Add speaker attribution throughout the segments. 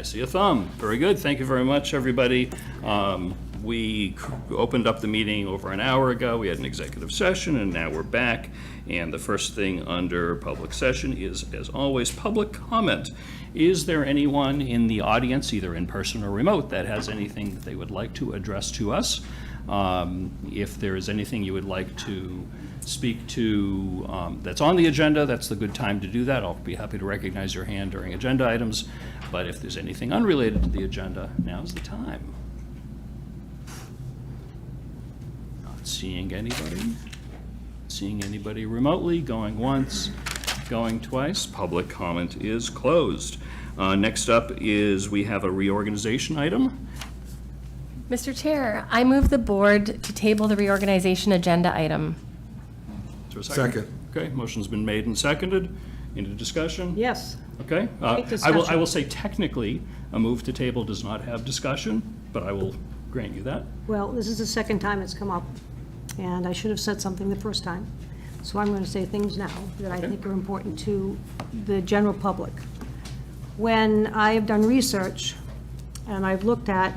Speaker 1: I see a thumb. Very good. Thank you very much, everybody. We opened up the meeting over an hour ago. We had an executive session, and now we're back. And the first thing under public session is, as always, public comment. Is there anyone in the audience, either in person or remote, that has anything that they would like to address to us? If there is anything you would like to speak to that's on the agenda, that's the good time to do that. I'll be happy to recognize your hand during agenda items. But if there's anything unrelated to the agenda, now's the time. Not seeing anybody. Seeing anybody remotely, going once, going twice. Public comment is closed. Next up is we have a reorganization item.
Speaker 2: Mr. Chair, I move the board to table the reorganization agenda item.
Speaker 1: Is there a second?
Speaker 3: Second.
Speaker 1: Okay, motion's been made and seconded. Into discussion?
Speaker 4: Yes.
Speaker 1: Okay.
Speaker 4: Take
Speaker 1: I
Speaker 4: discussion.
Speaker 1: will say technically, a move to table does not have discussion, but I will grant you that.
Speaker 4: Well, this is the second time it's come up, and I should have said something the first time. So I'm going to say things now that I think are important to the general public. When I have done research, and I've looked at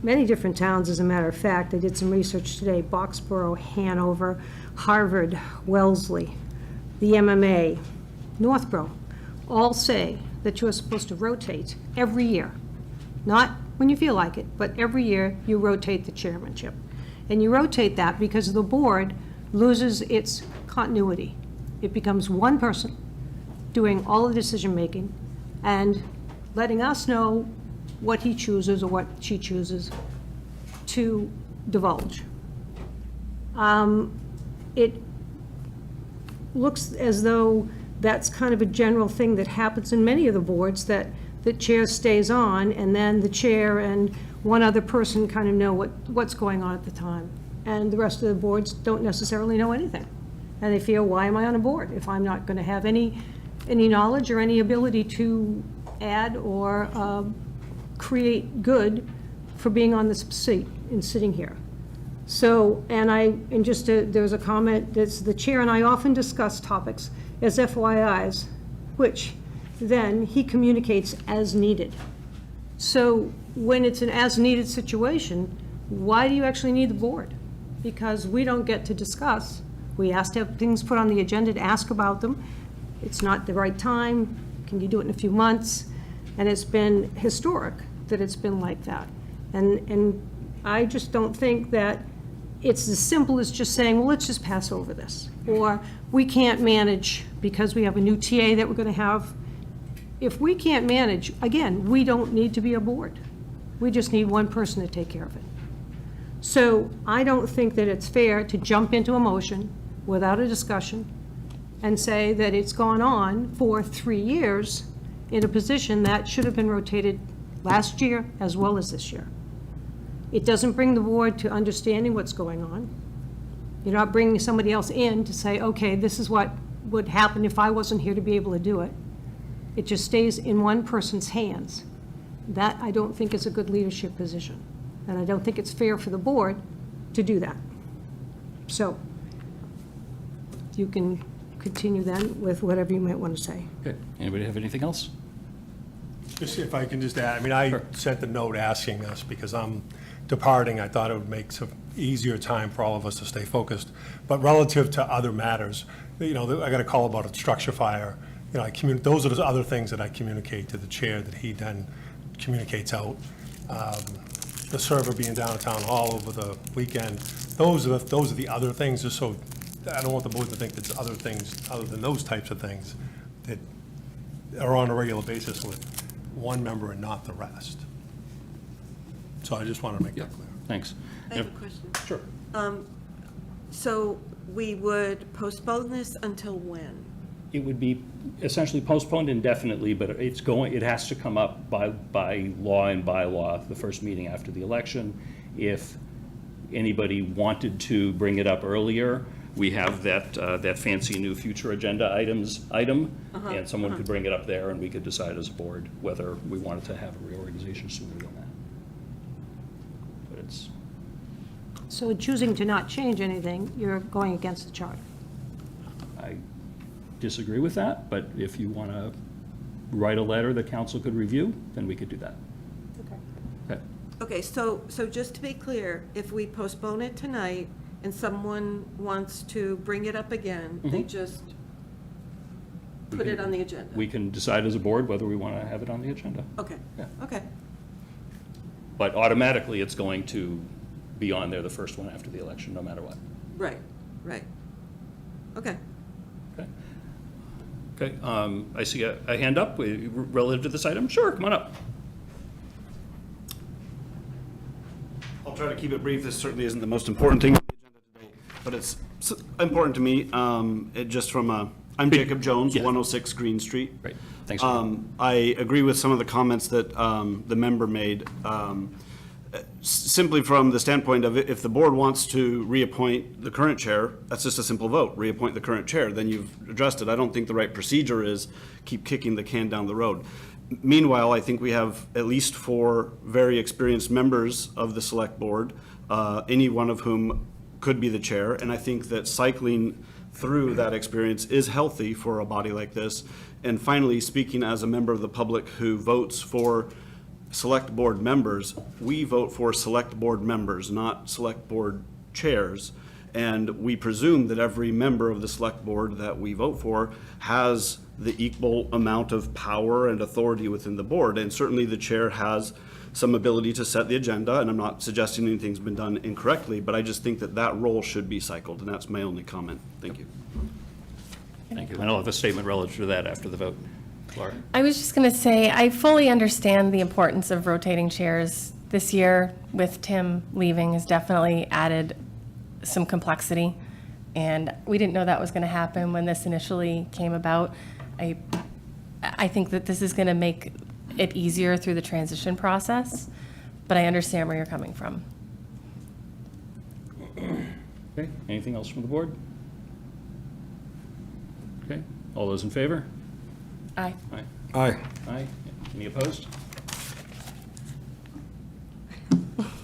Speaker 4: many different towns, as a matter of fact, I did some research today, Boxborough, Hanover, Harvard, Wellesley, the MMA, Northborough, all say that you are supposed to rotate every year. Not when you feel like it, but every year you rotate the chairmanship. And you rotate that because the board loses its continuity. It becomes one person doing all the decision-making and letting us know what he chooses or what she chooses to divulge. It looks as though that's kind of a general thing that happens in many of the boards, that the chair stays on, and then the chair and one other person kind of know what's going on at the time. And the rest of the boards don't necessarily know anything. And they feel, why am I on a board if I'm not going to have any knowledge or any ability to add or create good for being on this seat and sitting here? So, there was a comment that's, the chair and I often discuss topics as FYIs, which then he communicates as needed. So when it's an as-needed situation, why do you actually need the board? Because we don't get to discuss. We ask to have things put on the agenda to ask about them. It's not the right time. Can you do it in a few months? And it's been historic that it's been like that. And I just don't think that it's as simple as just saying, well, let's just pass over this. Or we can't manage because we have a new TA that we're going to have. If we can't manage, again, we don't need to be a board. We just need one person to take care of it. So I don't think that it's fair to jump into a motion without a discussion and say that it's gone on for 3 years in a position that should have been rotated last year as well as this year. It doesn't bring the board to understanding what's going on. You're not bringing somebody else in to say, okay, this is what would happen if I wasn't here to be able to do it. It just stays in one person's hands. That, I don't think, is a good leadership position. And I don't think it's fair for the board to do that. So you can continue then with whatever you might want to say.
Speaker 1: Okay. Anybody have anything else?
Speaker 3: Just if I can just add, I mean, I sent the note asking this because I'm departing. I thought it would make some easier time for all of us to stay focused. But relative to other matters, I got a call about a structure fire. Those are the other things that I communicate to the chair that he then communicates out. The server being down at town hall over the weekend. Those are the other things. Just so I don't want the board to think there's other things other than those types of things that are on a regular basis with one member and not the rest. So I just wanted to make that clear.
Speaker 1: Thanks.
Speaker 5: I have a question.
Speaker 1: Sure.
Speaker 5: So we would postpone this until when?
Speaker 1: It would be essentially postponed indefinitely, but it has to come up by law and bylaw, the first meeting after the election. If anybody wanted to bring it up earlier, we have that fancy new future agenda item, and someone could bring it up there, and we could decide as a board whether we wanted to have a reorganization sooner than that. But it's...
Speaker 4: So choosing to not change anything, you're going against the charter.
Speaker 1: I disagree with that, but if you want to write a letter that council could review, then we could do that. Okay.
Speaker 5: Okay, so just to be clear, if we postpone it tonight and someone wants to bring it up again, they just put it on the agenda?
Speaker 1: We can decide as a board whether we want to have it on the agenda.
Speaker 5: Okay,
Speaker 1: Yeah.
Speaker 5: okay,
Speaker 1: But automatically, it's going to be on there the first one after the election, no matter what.
Speaker 5: right. Okay.
Speaker 1: Okay. Okay, I see a hand up relative to this item. Sure, come on up.
Speaker 6: I'll try to keep it brief. This certainly isn't the most important thing on the agenda today, but it's important to me. I'm Jacob Jones,
Speaker 1: Yeah.
Speaker 6: 106 Green Street.
Speaker 1: Great, thanks. For
Speaker 6: I agree with some of the comments that the member made. Simply from the standpoint of if the board wants to reappoint the current chair, that's just a simple vote, reappoint the current chair, then you've addressed it. I don't think the right procedure is keep kicking the can down the road. Meanwhile, I think we have at least 4 very experienced members of the select board, any one of whom could be the chair, and I think that cycling through that experience is healthy for a body like this. And finally, speaking as a member of the public who votes for select board members, we vote for select board members, not select board chairs. And we presume that every member of the select board that we vote for has the equal amount of power and authority within the board. And certainly the chair has some ability to set the agenda, and I'm not suggesting anything's been done incorrectly, but I just think that that role should be cycled, and that's my only comment. Thank you.
Speaker 1: Thank you. And I'll have a statement relative to that after the vote. Laura?
Speaker 2: I was just going to say, I fully understand the importance of rotating chairs. This year, with Tim leaving, has definitely added some complexity, and we didn't know that was going to happen when this initially came about. I think that this is going to make it easier through the transition process, but I understand where you're coming from.
Speaker 1: Okay, anything else from the board? Okay, all those in favor?
Speaker 2: Aye.
Speaker 1: Aye.
Speaker 3: Aye.
Speaker 1: Aye. Any opposed?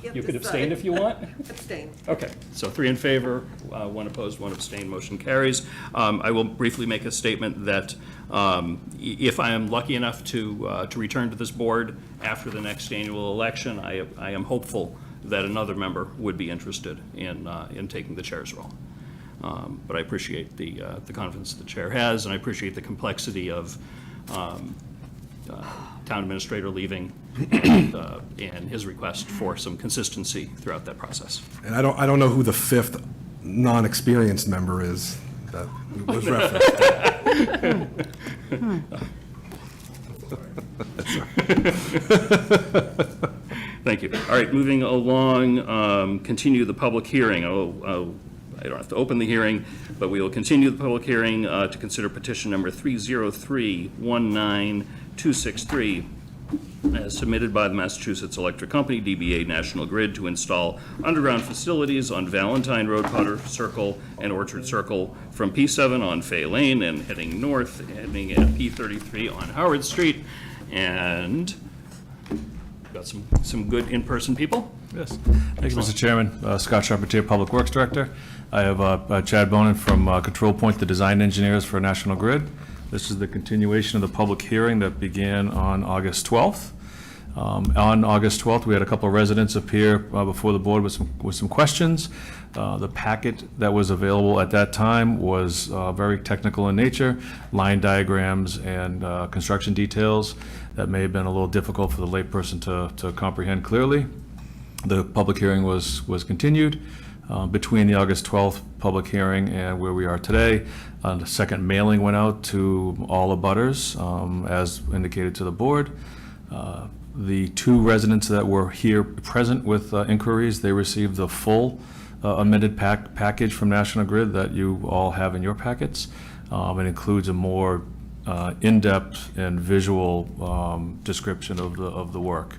Speaker 5: have
Speaker 1: You
Speaker 5: to
Speaker 1: could abstain
Speaker 5: decide.
Speaker 1: if you want.
Speaker 5: Abstain.
Speaker 1: Okay, so 3 in favor, 1 opposed, 1 abstained, motion carries. I will briefly make a statement that if I am lucky enough to return to this board after the next annual election, I am hopeful that another member would be interested in taking the chair's role. But I appreciate the confidence the chair has, and I appreciate the complexity of town administrator leaving and his request for some consistency throughout that process.
Speaker 7: And I don't know who the 5th non-experienced member is that was referenced.
Speaker 1: Thank you. All right, moving along, continue the public hearing. I don't have to open the hearing, but we will continue the public hearing to consider petition number 303-19263 as submitted by the Massachusetts Electric Company, DBA National Grid, to install underground facilities on Valentine Road, Potter Circle, and Orchard Circle from P7 on Fay Lane and heading north, heading at P33 on Howard Street. And got some good in-person people.
Speaker 8: Yes. Thank you, Mr. Chairman. Scott Charpentier, Public Works Director. I have Chad Bonin from Control Point, the design engineers for National Grid. This is the continuation of the public hearing that began on August 12th. On August 12th, we had a couple of residents appear before the board with some questions. The packet that was available at that time was very technical in nature, line diagrams and construction details that may have been a little difficult for the layperson to comprehend clearly. The public hearing was continued. Between the August 12th public hearing and where we are today, the second mailing went out to all abutters, as indicated to the board. The 2 residents that were here present with inquiries, they received the full amended package from National Grid that you all have in your packets. It includes a more in-depth and visual description of the work.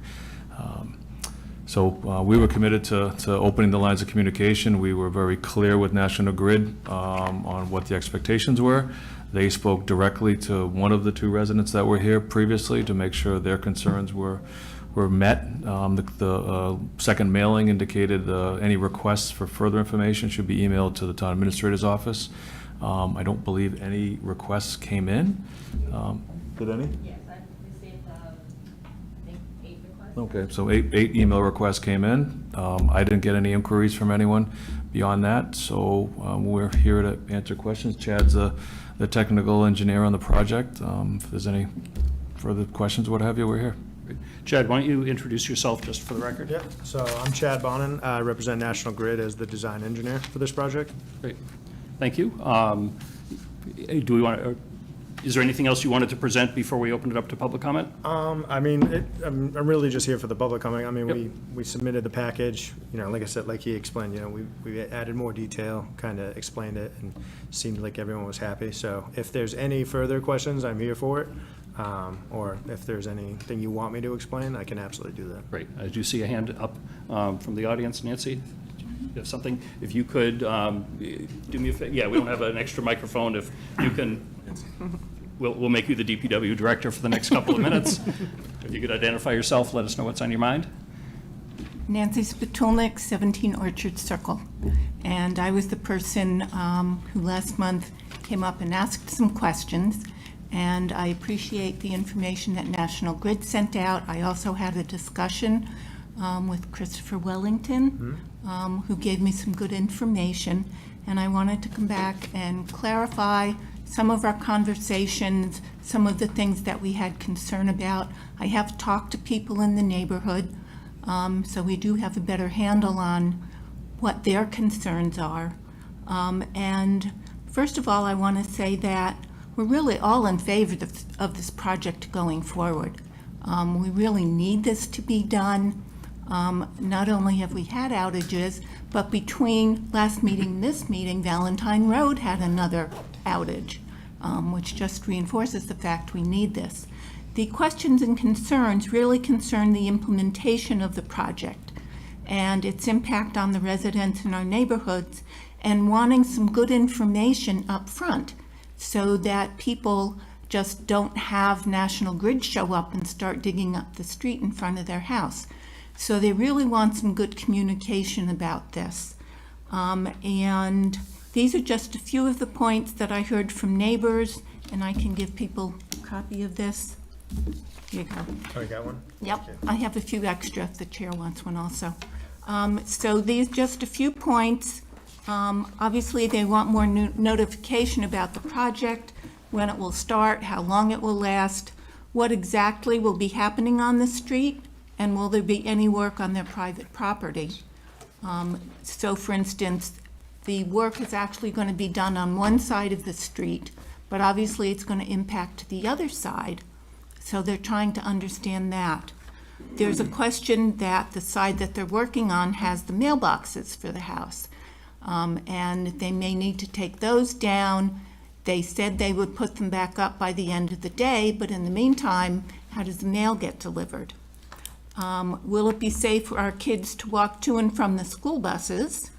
Speaker 8: So we were committed to opening the lines of communication. We were very clear with National Grid on what the expectations were. They spoke directly to one of the 2 residents that were here previously to make sure their concerns were met. The second mailing indicated any requests for further information should be emailed to the town administrator's office. I don't believe any requests came in. Did any?
Speaker 2: Yes, I've
Speaker 8: Okay, so eight email requests came in. I didn't get any inquiries from anyone beyond that, so we're here to answer questions. Chad's the technical engineer on the project. If there's any further questions, what have you, we're here.
Speaker 1: Chad, why don't you introduce yourself just for the record?
Speaker 9: Yeah, so I'm Chad Bonin. I represent National Grid as the design engineer for this project.
Speaker 1: Great, thank you. Do we want to, is there anything else you wanted to present before we open it up to public comment?
Speaker 9: I mean, I'm really just here for the public comment. I mean, we submitted the package, you know, like I said, like he explained, you know, we added more detail, kind of explained it, and seemed like everyone was happy. So if there's any further questions, I'm here for it. Or if there's anything you want me to explain, I can absolutely do that.
Speaker 1: Great. I do see a hand up from the audience. Nancy, you have something? If you could do me a favor. Yeah, we don't have an extra microphone. If you can, we'll make you the DPW director for the next couple of minutes. If you could identify yourself, let us know what's on your mind.
Speaker 10: Nancy Spitulnik, 17 Orchard Circle. And I was the person who last month came up and asked some questions. And I appreciate the information that National Grid sent out. I also had a discussion with Christopher Wellington, who gave me some good information. And I wanted to come back and clarify some of our conversations, some of the things that we had concern about. I have talked to people in the neighborhood, so we do have a better handle on what their concerns are. And first of all, I want to say that we're really all in favor of this project going forward. We really need this to be done. Not only have we had outages, but between last meeting and this meeting, Valentine Road had another outage, which just reinforces the fact we need this. The questions and concerns really concern the implementation of the project and its impact on the residents in our neighborhoods, and wanting some good information up front, so that people just don't have National Grid show up and start digging up the street in front of their house. So they really want some good communication about this. And these are just a few of the points that I heard from neighbors, and I can give people a copy of this. Here you go.
Speaker 9: Oh, you got one?
Speaker 10: Yep, I have a few extra if the chair wants one also. So these just a few points. Obviously, they want more notification about the project, when it will start, how long it will last, what exactly will be happening on the street, and will there be any work on their private property. So for instance, the work is actually going to be done on one side of the street, but obviously it's going to impact the other side. So they're trying to understand that. There's a question that the side that they're working on has the mailboxes for the house. And they may need to take those down. They said they would put them back up by the end of the day, but in the meantime, how does the mail get delivered? Will it be safe for our kids to walk to and from the school buses?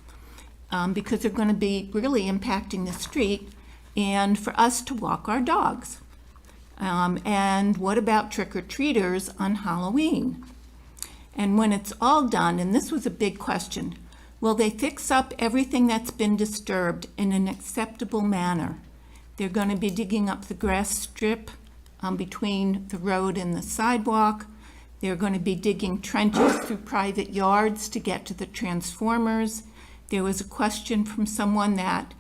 Speaker 10: Because they're going to be really impacting the street, and for us to walk our dogs. And what about trick-or-treaters on Halloween? And when it's all done, and this was a big question, will they fix up everything that's been disturbed in an acceptable manner? They're going to be digging up the grass strip between the road and the sidewalk. They're going to be digging trenches through private yards to get to the transformers. There was a question from someone that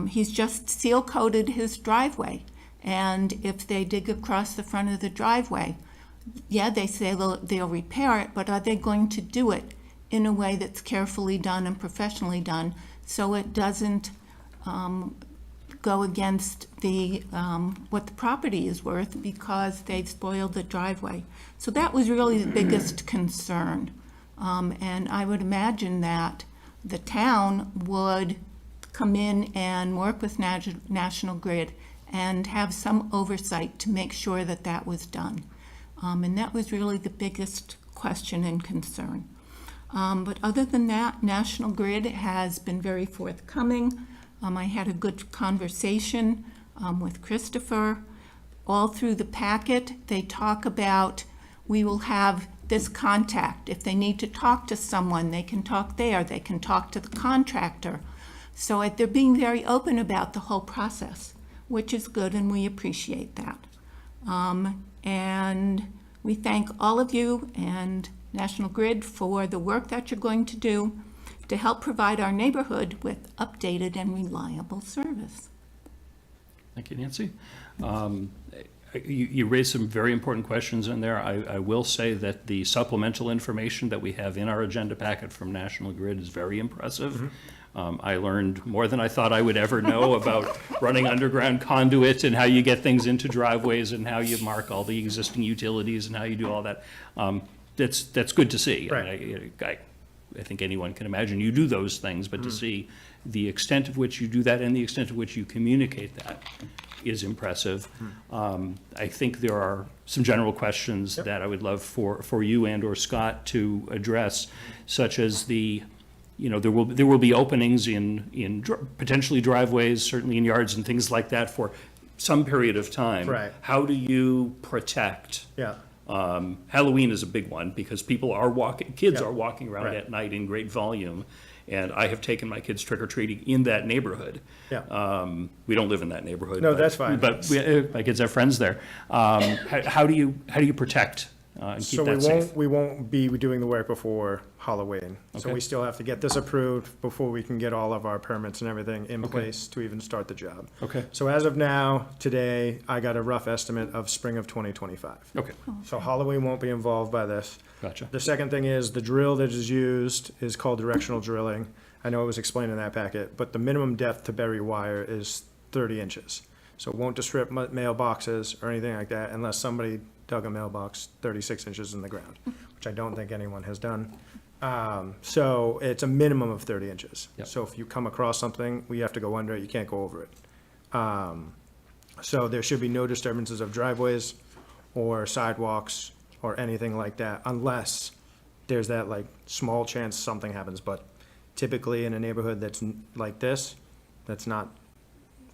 Speaker 10: he's just seal-coated his driveway, and if they dig across the front of the driveway, yeah, they say they'll repair it, but are they going to do it in a way that's carefully done and professionally done, so it doesn't go against the what the property is worth because they've spoiled the driveway? So that was really the biggest concern. And I would imagine that the town would come in and work with National Grid and have some oversight to make sure that that was done. And that was really the biggest question and concern. But other than that, National Grid has been very forthcoming. I had a good conversation with Christopher. All through the packet, they talk about we will have this contact. If they need to talk to someone, they can talk there. They can talk to the contractor. So they're being very open about the whole process, which is good, and we appreciate that. And We thank all of you and National Grid for the work that you're going to do to help provide our neighborhood with updated and reliable service.
Speaker 1: Thank you, Nancy. You raised some very important questions in there. I will say that the supplemental information that we have in our agenda packet from National Grid is very impressive. I learned more than I thought I would ever know about running underground conduit and how you get things into driveways and how you mark all the existing utilities and how you do all that. That's good to see.
Speaker 9: Right.
Speaker 1: I think anyone can imagine you do those things, but to see the extent of which you do that and the extent of which you communicate that is impressive. I think there are some general questions that I would love for you and or Scott to address, such as there will be openings in potentially driveways, certainly in yards and things like that for some period of time.
Speaker 9: Right.
Speaker 1: How do you protect?
Speaker 9: Yeah.
Speaker 1: Halloween is a big one because kids
Speaker 9: Yeah.
Speaker 1: are walking around
Speaker 9: Right.
Speaker 1: at night in great volume. And I have taken my kids trick-or-treating in that neighborhood.
Speaker 9: Yeah.
Speaker 1: We don't live in that neighborhood.
Speaker 9: No,
Speaker 1: but-
Speaker 9: that's fine.
Speaker 1: But my kids have friends there. How do you protect and keep
Speaker 9: So
Speaker 1: that safe?
Speaker 9: we won't be doing the work before Halloween. So
Speaker 1: Okay.
Speaker 9: we still have to get this approved before we can get all of our permits and everything in place to even start the job.
Speaker 1: Okay.
Speaker 9: So as of now, today, I got a rough estimate of spring of 2025.
Speaker 1: Okay,
Speaker 9: So Halloween won't be involved by this.
Speaker 1: gotcha.
Speaker 9: The second thing is the drill that is used is called directional drilling. I know it was explained in that packet, but the minimum depth to bury wire is 30 inches. So it won't disrupt mailboxes or anything like that unless somebody dug a mailbox 36 inches in the ground, which I don't think anyone has done. So it's a minimum of 30 inches.
Speaker 1: Yep.
Speaker 9: So if you come across something, we have to go under it, you can't go over it. So there should be no disturbances of driveways or sidewalks or anything like that, unless there's that like small chance something happens. But typically in a neighborhood that's like this, that's not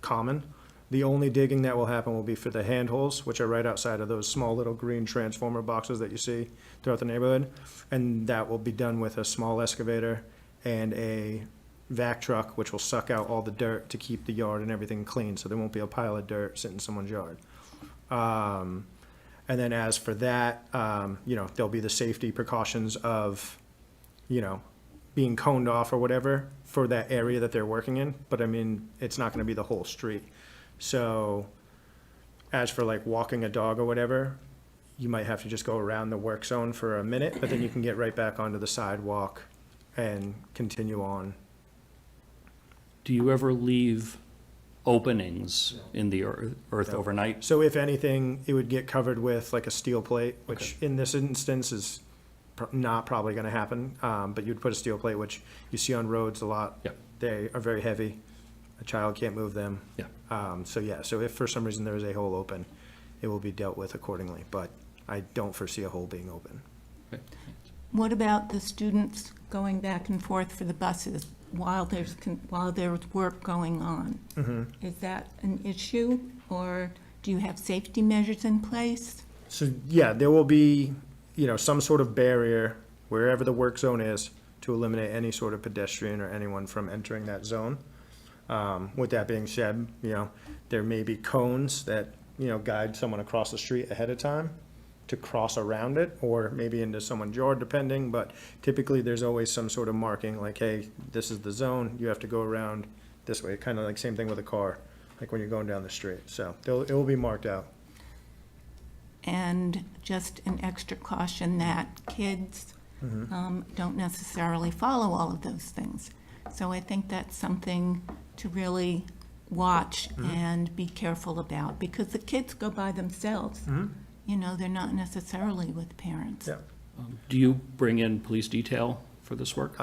Speaker 9: common. The only digging that will happen will be for the handholds, which are right outside of those small little green transformer boxes that you see throughout the neighborhood. And that will be done with a small excavator and a vac truck, which will suck out all the dirt to keep the yard and everything clean, so there won't be a pile of dirt sitting in someone's yard. And then as for that, there'll be the safety precautions of, being coned off or whatever for that area that they're working in. But I mean, it's not gonna be the whole street. So as for like walking a dog or whatever, you might have to just go around the work zone for a minute, but then you can get right back onto the sidewalk and continue on.
Speaker 1: Do you ever leave openings in the earth overnight?
Speaker 9: So if anything, it would get covered with like a steel plate, which in this instance is not probably gonna happen. But you'd put a steel plate, which you see on roads a lot.
Speaker 1: Yep.
Speaker 9: They are very heavy. A child can't move them.
Speaker 1: Yeah.
Speaker 9: So if for some reason there is a hole open, it will be dealt with accordingly, but I don't foresee a hole being open.
Speaker 1: Okay.
Speaker 10: What about the students going back and forth for the buses while there's work going on? Is that an issue, or do you have safety measures in place?
Speaker 9: So, yeah, there will be, some sort of barrier wherever the work zone is to eliminate any sort of pedestrian or anyone from entering that zone. With that being said, there may be cones that, guide someone across the street ahead of time to cross around it, or maybe into someone's yard, depending, but typically there's always some sort of marking, like, hey, this is the zone, you have to go around this way, kind of like same thing with a car, like when you're going down the street, so it will be marked out.
Speaker 10: And just an extra caution that kids don't necessarily follow all of those things. So I think that's something to really watch and be careful about, because the kids go by themselves. They're not necessarily with parents.
Speaker 9: Yeah.
Speaker 1: Do you bring in police detail for this work?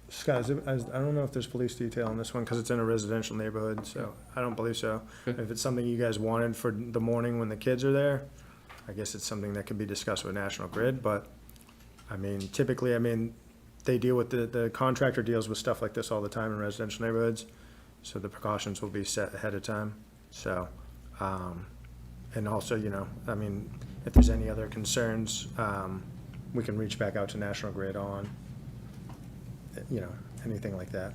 Speaker 9: Scott, I don't know if there's police detail on this one, because it's in a residential neighborhood, so I don't believe so.
Speaker 1: Okay.
Speaker 9: If it's something you guys wanted for the morning when the kids are there, I guess it's something that could be discussed with National Grid, but, typically, they deal with, the contractor deals with stuff like this all the time in residential neighborhoods, so the precautions will be set ahead of time, so, and also, if there's any other concerns, we can reach back out to National Grid on, anything like that.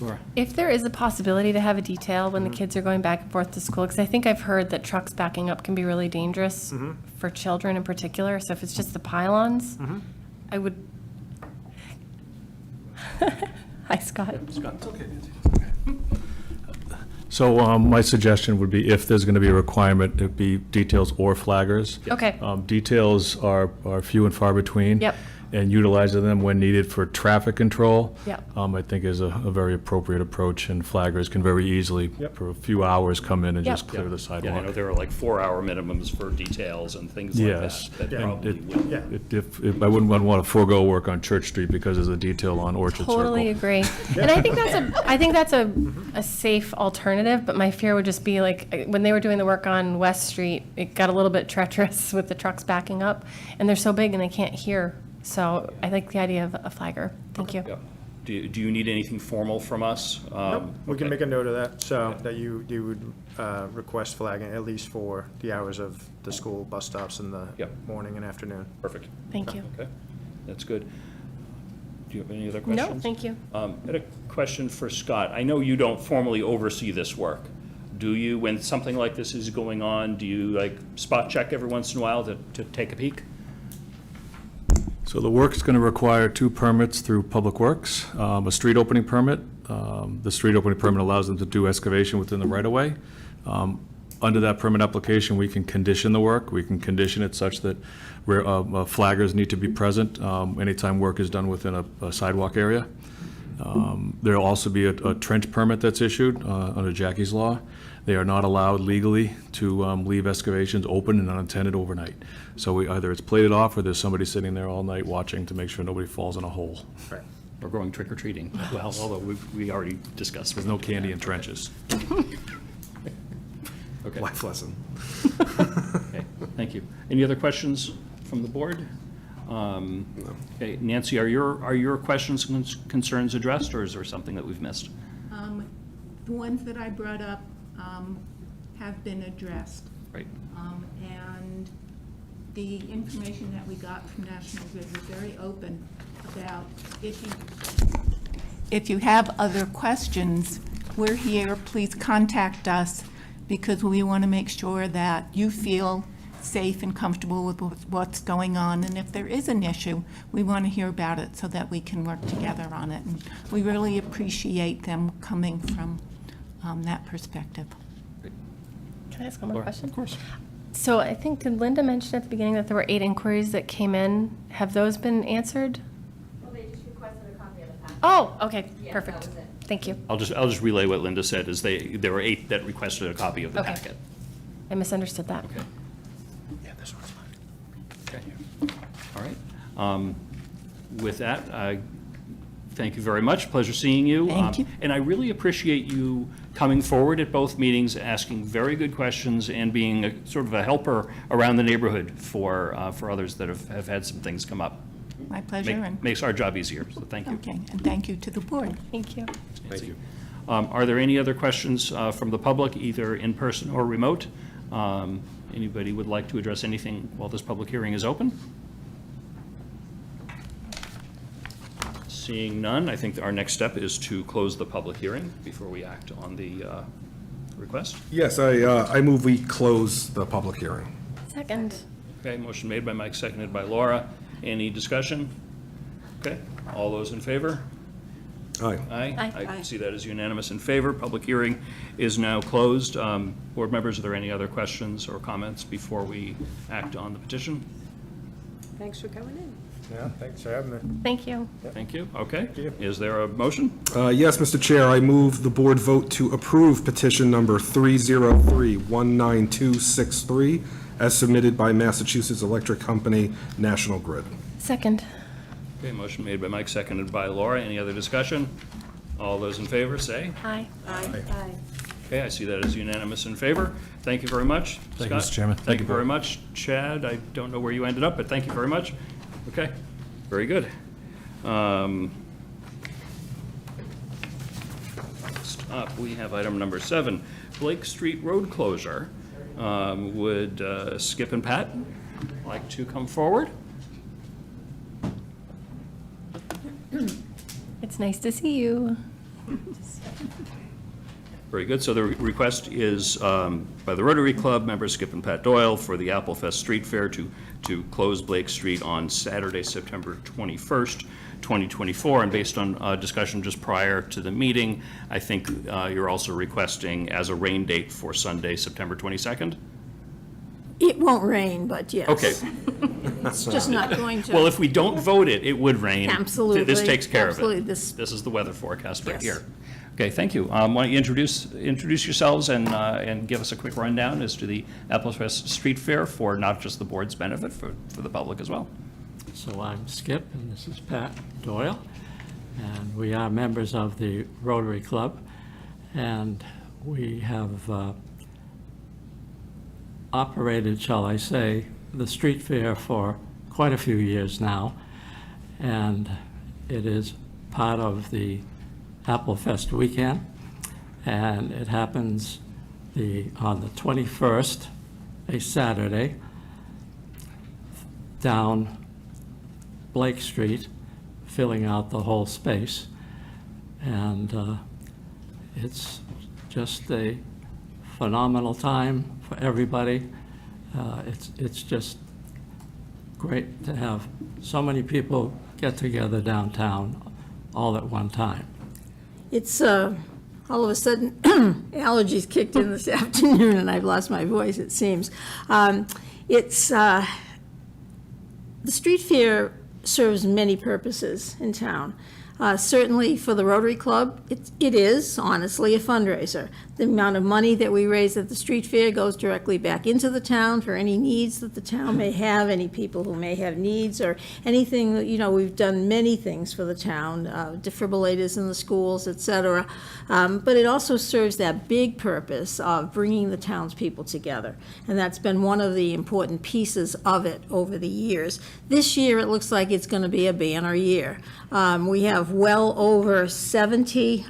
Speaker 1: Laura?
Speaker 2: If there is a possibility to have a detail when the kids are going back and forth to school, because I think I've heard that trucks backing up can be really dangerous for children in particular, so if it's just the pylons, I would. Hi, Scott.
Speaker 8: So my suggestion would be if there's going to be a requirement, it'd be details or flaggers.
Speaker 2: Okay.
Speaker 8: Details are few and far between.
Speaker 2: Yep.
Speaker 8: And utilizing them when needed for traffic control.
Speaker 2: Yep.
Speaker 8: I think is a very appropriate approach, and flaggers can very easily, for a few hours, come in and
Speaker 2: Yep.
Speaker 8: just clear the
Speaker 1: Yeah, I know
Speaker 8: sidewalk.
Speaker 1: there are like 4-hour minimums for details and things like
Speaker 8: Yes.
Speaker 1: that. That
Speaker 8: And
Speaker 1: probably will.
Speaker 9: Yeah.
Speaker 8: if I wouldn't want to forego work on Church Street because there's a detail on Orchard Circle.
Speaker 2: Totally agree. And I think that's a safe alternative, but my fear would just be like, when they were doing the work on West Street, it got a little bit treacherous with the trucks backing up, and they're so big and they can't hear. So I like the idea of a flagger. Thank you.
Speaker 1: Yeah. Do you need anything formal from us?
Speaker 9: We can
Speaker 1: Okay.
Speaker 9: make a note of that, so that you would request flagging at least for the hours of the school bus stops in the
Speaker 1: Yep.
Speaker 9: morning and afternoon.
Speaker 1: Perfect.
Speaker 2: Thank you.
Speaker 1: Okay, that's good. Do you have any other questions?
Speaker 2: No, thank you.
Speaker 1: I had a question for Scott. I know you don't formally oversee this work. Do you, when something like this is going on, do you like spot check every once in a while to take a peek?
Speaker 8: So the work is going to require 2 permits through Public Works, a street opening permit. The street opening permit allows them to do excavation within the right-of-way. Under that permit application, we can condition the work. We can condition it such that flaggers need to be present anytime work is done within a sidewalk area. There'll also be a trench permit that's issued under Jackie's Law. They are not allowed legally to leave excavations open and unattended overnight. So either it's plated off or there's somebody sitting there all night watching to make sure nobody falls in a hole.
Speaker 1: Or going trick or treating? Well, although we already discussed.
Speaker 8: There's no candy in trenches.
Speaker 1: Okay.
Speaker 7: Life lesson.
Speaker 1: Okay, thank you. Any other questions from the board? Okay, Nancy, are your questions and concerns addressed, or is there something that we've missed?
Speaker 10: The ones that I brought up have been addressed.
Speaker 1: Right.
Speaker 10: And the information that we got from National Grid was very open about if you have other questions, we're here, please contact us, because we want to make sure that you feel safe and comfortable with what's going on. And if there is an issue, we want to hear about it so that we can work together on it. And we really appreciate them coming from that perspective.
Speaker 2: Can I ask one more
Speaker 1: Laura,
Speaker 2: question?
Speaker 1: of course.
Speaker 2: So I think, did Linda mention at the beginning that there were 8 inquiries that came in? Have those been answered?
Speaker 11: Well, they just requested a copy of the packet.
Speaker 2: Oh, okay,
Speaker 11: Yeah,
Speaker 2: perfect.
Speaker 11: that was it.
Speaker 2: Thank you.
Speaker 1: I'll just relay what Linda said, is there were 8 that requested a copy of the
Speaker 2: Okay.
Speaker 1: packet.
Speaker 2: I misunderstood that.
Speaker 1: Okay.
Speaker 3: Yeah, this one's fine.
Speaker 1: Okay. All right. With that, thank you very much. Pleasure seeing you.
Speaker 10: Thank you.
Speaker 1: And I really appreciate you coming forward at both meetings, asking very good questions, and being sort of a helper around the neighborhood for others that have had some things come up.
Speaker 10: My pleasure. And
Speaker 1: Makes our job easier, so thank you.
Speaker 10: okay, and thank you to the board.
Speaker 2: Thank you.
Speaker 1: Thank you. Are there any other questions from the public, either in person or remote? Anybody would like to address anything while this public hearing is open? Seeing none, I think our next step is to close the public hearing before we act on the request.
Speaker 7: Yes, I move we close the public hearing.
Speaker 2: Second.
Speaker 1: Okay, motion made by Mike, seconded by Laura. Any discussion? Okay, all those in favor?
Speaker 7: Aye.
Speaker 1: Aye.
Speaker 2: Aye.
Speaker 1: I see that as unanimous in favor. Public hearing is now closed. Board members, are there any other questions or comments before we act on the petition?
Speaker 4: Thanks for coming in.
Speaker 9: Yeah, thanks for having me.
Speaker 2: Thank you.
Speaker 1: Thank you. Okay.
Speaker 9: you.
Speaker 1: Is there a motion?
Speaker 7: Yes, Mr. Chair, I move the board vote to approve petition number 303-19263 as submitted by Massachusetts Electric Company, National Grid.
Speaker 2: Second.
Speaker 1: Okay, motion made by Mike, seconded by Laura. Any other discussion? All those in favor, say.
Speaker 2: Aye.
Speaker 4: Aye.
Speaker 1: Okay, I see that as unanimous in favor. Thank you very much.
Speaker 8: Thank you,
Speaker 1: Scott?
Speaker 8: Mr. Chairman.
Speaker 1: Thank you very much. Chad, I don't know where you ended up, but thank you very much. Okay, very good. Next up, we have item number 7, Blake Street Road closure. Would Skip and Pat like to come forward?
Speaker 2: It's nice to see you.
Speaker 1: Very good. So the request is by the Rotary Club members Skip and Pat Doyle for the Apple Fest Street Fair to close Blake Street on Saturday, September 21st, 2024. And based on discussion just prior to the meeting, I think you're also requesting as a rain date for Sunday, September 22nd?
Speaker 12: It won't rain, but yes.
Speaker 1: Okay.
Speaker 12: It's just not going to.
Speaker 1: Well, if we don't vote it, it would rain.
Speaker 12: Absolutely.
Speaker 1: This takes care of
Speaker 12: Absolutely.
Speaker 1: it.
Speaker 12: This-
Speaker 1: This is the weather forecast right
Speaker 12: Yes.
Speaker 1: here. Okay, thank you. Why don't you introduce yourselves and give us a quick rundown as to the Apple Fest Street Fair for not just the board's benefit, for the public as well.
Speaker 13: So I'm Skip, and this is Pat Doyle, and we are members of the Rotary Club, and we have operated, shall I say, the street fair for quite a few years now, and it is part of the Apple Fest weekend, and it happens on the 21st, a Saturday, down Blake Street, filling out the whole space. And it's just a phenomenal time for everybody. It's just great to have so many people get together downtown all at one time.
Speaker 12: It's, all of a sudden, allergies kicked in this afternoon, and I've lost my voice, it seems. The street fair serves many purposes in town. Certainly for the Rotary Club, it is honestly a fundraiser. The amount of money that we raise at the street fair goes directly back into the town for any needs that the town may have, any people who may have needs, or anything, we've done many things for the town, defibrillators in the schools, et cetera. But it also serves that big purpose of bringing the townspeople together. And that's been one of the important pieces of it over the years. This year, it looks like it's going to be a banner year. We have well over 70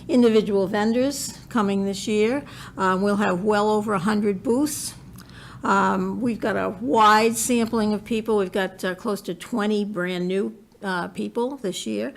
Speaker 12: individual vendors coming this year. We'll have well over 100 booths. We've got a wide sampling of people. We've got close to 20 brand-new people this year.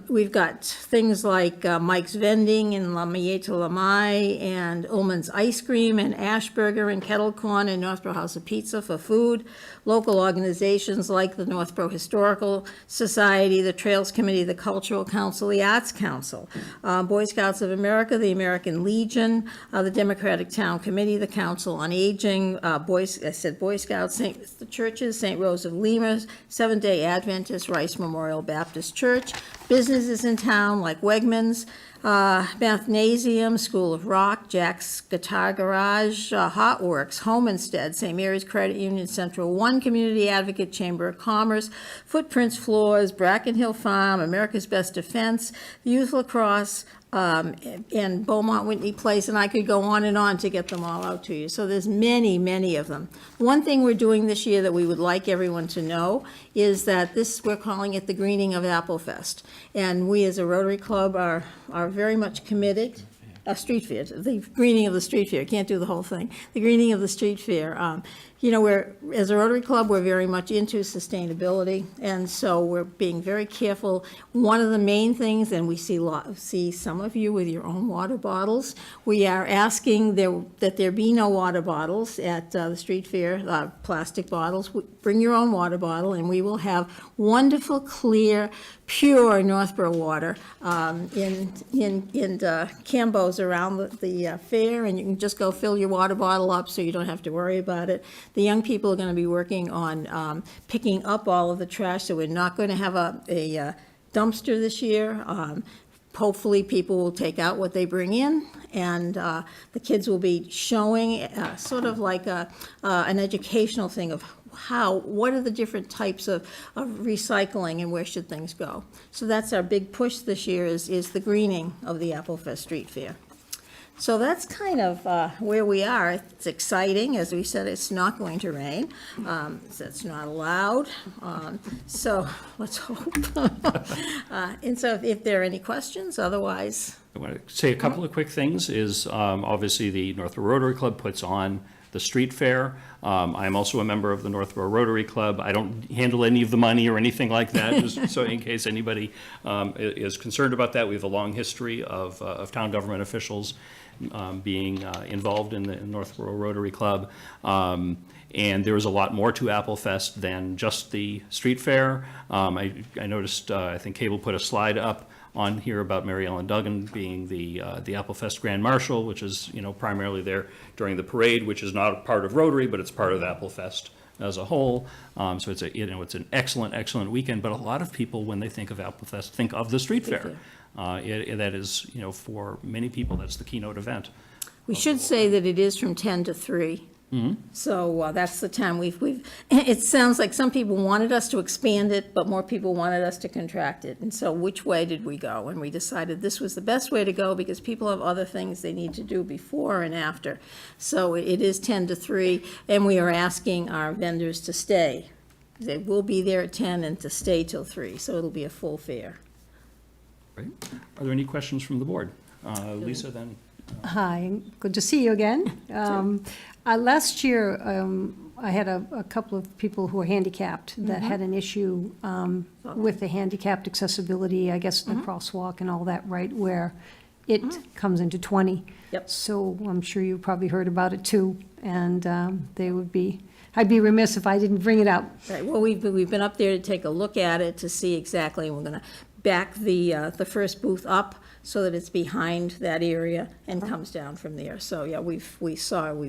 Speaker 12: We've got things like Mike's Vending and La Miette Lamai and Ullman's Ice Cream and Ashburger and Kettle Corn and Northborough House of Pizza for food. Local organizations like the Northborough Historical Society, the Trails Committee, the Cultural Council, the Arts Council, Boy Scouts of America, the American Legion, the Democratic Town Committee, the Council on Aging, Boy Scouts, the churches, St. Rose of Lima, Seventh-day Adventist, Rice Memorial Baptist Church, businesses in town like Wegmans, Mathnasium, School of Rock, Jack's Guitar Garage, Hot Works, Home Instead, St. Mary's Credit Union, Central One Community Advocate, Chamber of Commerce, Footprints Floors, Bracken Hill Farm, America's Best Defense, Youth Lacrosse, and Beaumont Whitney Place, and I could go on to get them all out to you. So there's many, many of them. One thing we're doing this year that we would like everyone to know is that we're calling it the Greening of Apple Fest. And we as a Rotary Club are very much committed. Street fair, the greening of the street fair, can't do the whole thing. The greening of the street fair. As a Rotary Club, we're very much into sustainability, and so we're being very careful. One of the main things, and we see some of you with your own water bottles, we are asking that there be no water bottles at the street fair, plastic bottles. Bring your own water bottle, and we will have wonderful, clear, pure Northborough water in Cambos around the fair, and you can just go fill your water bottle up so you don't have to worry about it. The young people are going to be working on picking up all of the trash, so we're not going to have a dumpster this year. Hopefully, people will take out what they bring in, and the kids will be showing sort of like an educational thing of what are the different types of recycling and where should things go. So that's our big push this year is the greening of the Apple Fest Street Fair. So that's kind of where we are. It's exciting. As we said, it's not going to rain. It's not allowed. So let's hope. And so if there are any questions, otherwise.
Speaker 1: I want to say a couple of quick things. Obviously the Northborough Rotary Club puts on the street fair. I'm also a member of the Northborough Rotary Club. I don't handle any of the money or anything like that, just so in case anybody is concerned about that. We have a long history of town government officials being involved in the Northborough Rotary Club. And there is a lot more to Applefest than just the street fair. I noticed, I think Cable put a slide up on here about Mary Ellen Duggan being the Applefest Grand Marshal, which is, primarily there during the parade, which is not a part of Rotary, but it's part of Applefest as a whole. So it's it's an excellent weekend, but a lot of people, when they think of Applefest, think of the street fair. That is, for many people, that's the keynote event.
Speaker 12: We should say that it is from 10 to 3. So that's the time it sounds like some people wanted us to expand it, but more people wanted us to contract it. And so which way did we go? And we decided this was the best way to go because people have other things they need to do before and after. So it is 10 to 3, and we are asking our vendors to stay. They will be there at 10 and to stay till 3, so it'll be a full fair.
Speaker 1: Right. Are there any questions from the board? Lisa, then.
Speaker 4: Hi, good to see you again. Last year, I had a couple of people who are handicapped that had an issue with the handicapped accessibility, I guess, the crosswalk and all that, right, where it comes into 20.
Speaker 12: Yep.
Speaker 4: So I'm sure you probably heard about it too, and I'd be remiss if I didn't bring it up.
Speaker 12: Right, well, we've been up there to take a look at it to see exactly, and we're gonna back the first booth up so that it's behind that area and comes down from there. So, yeah, we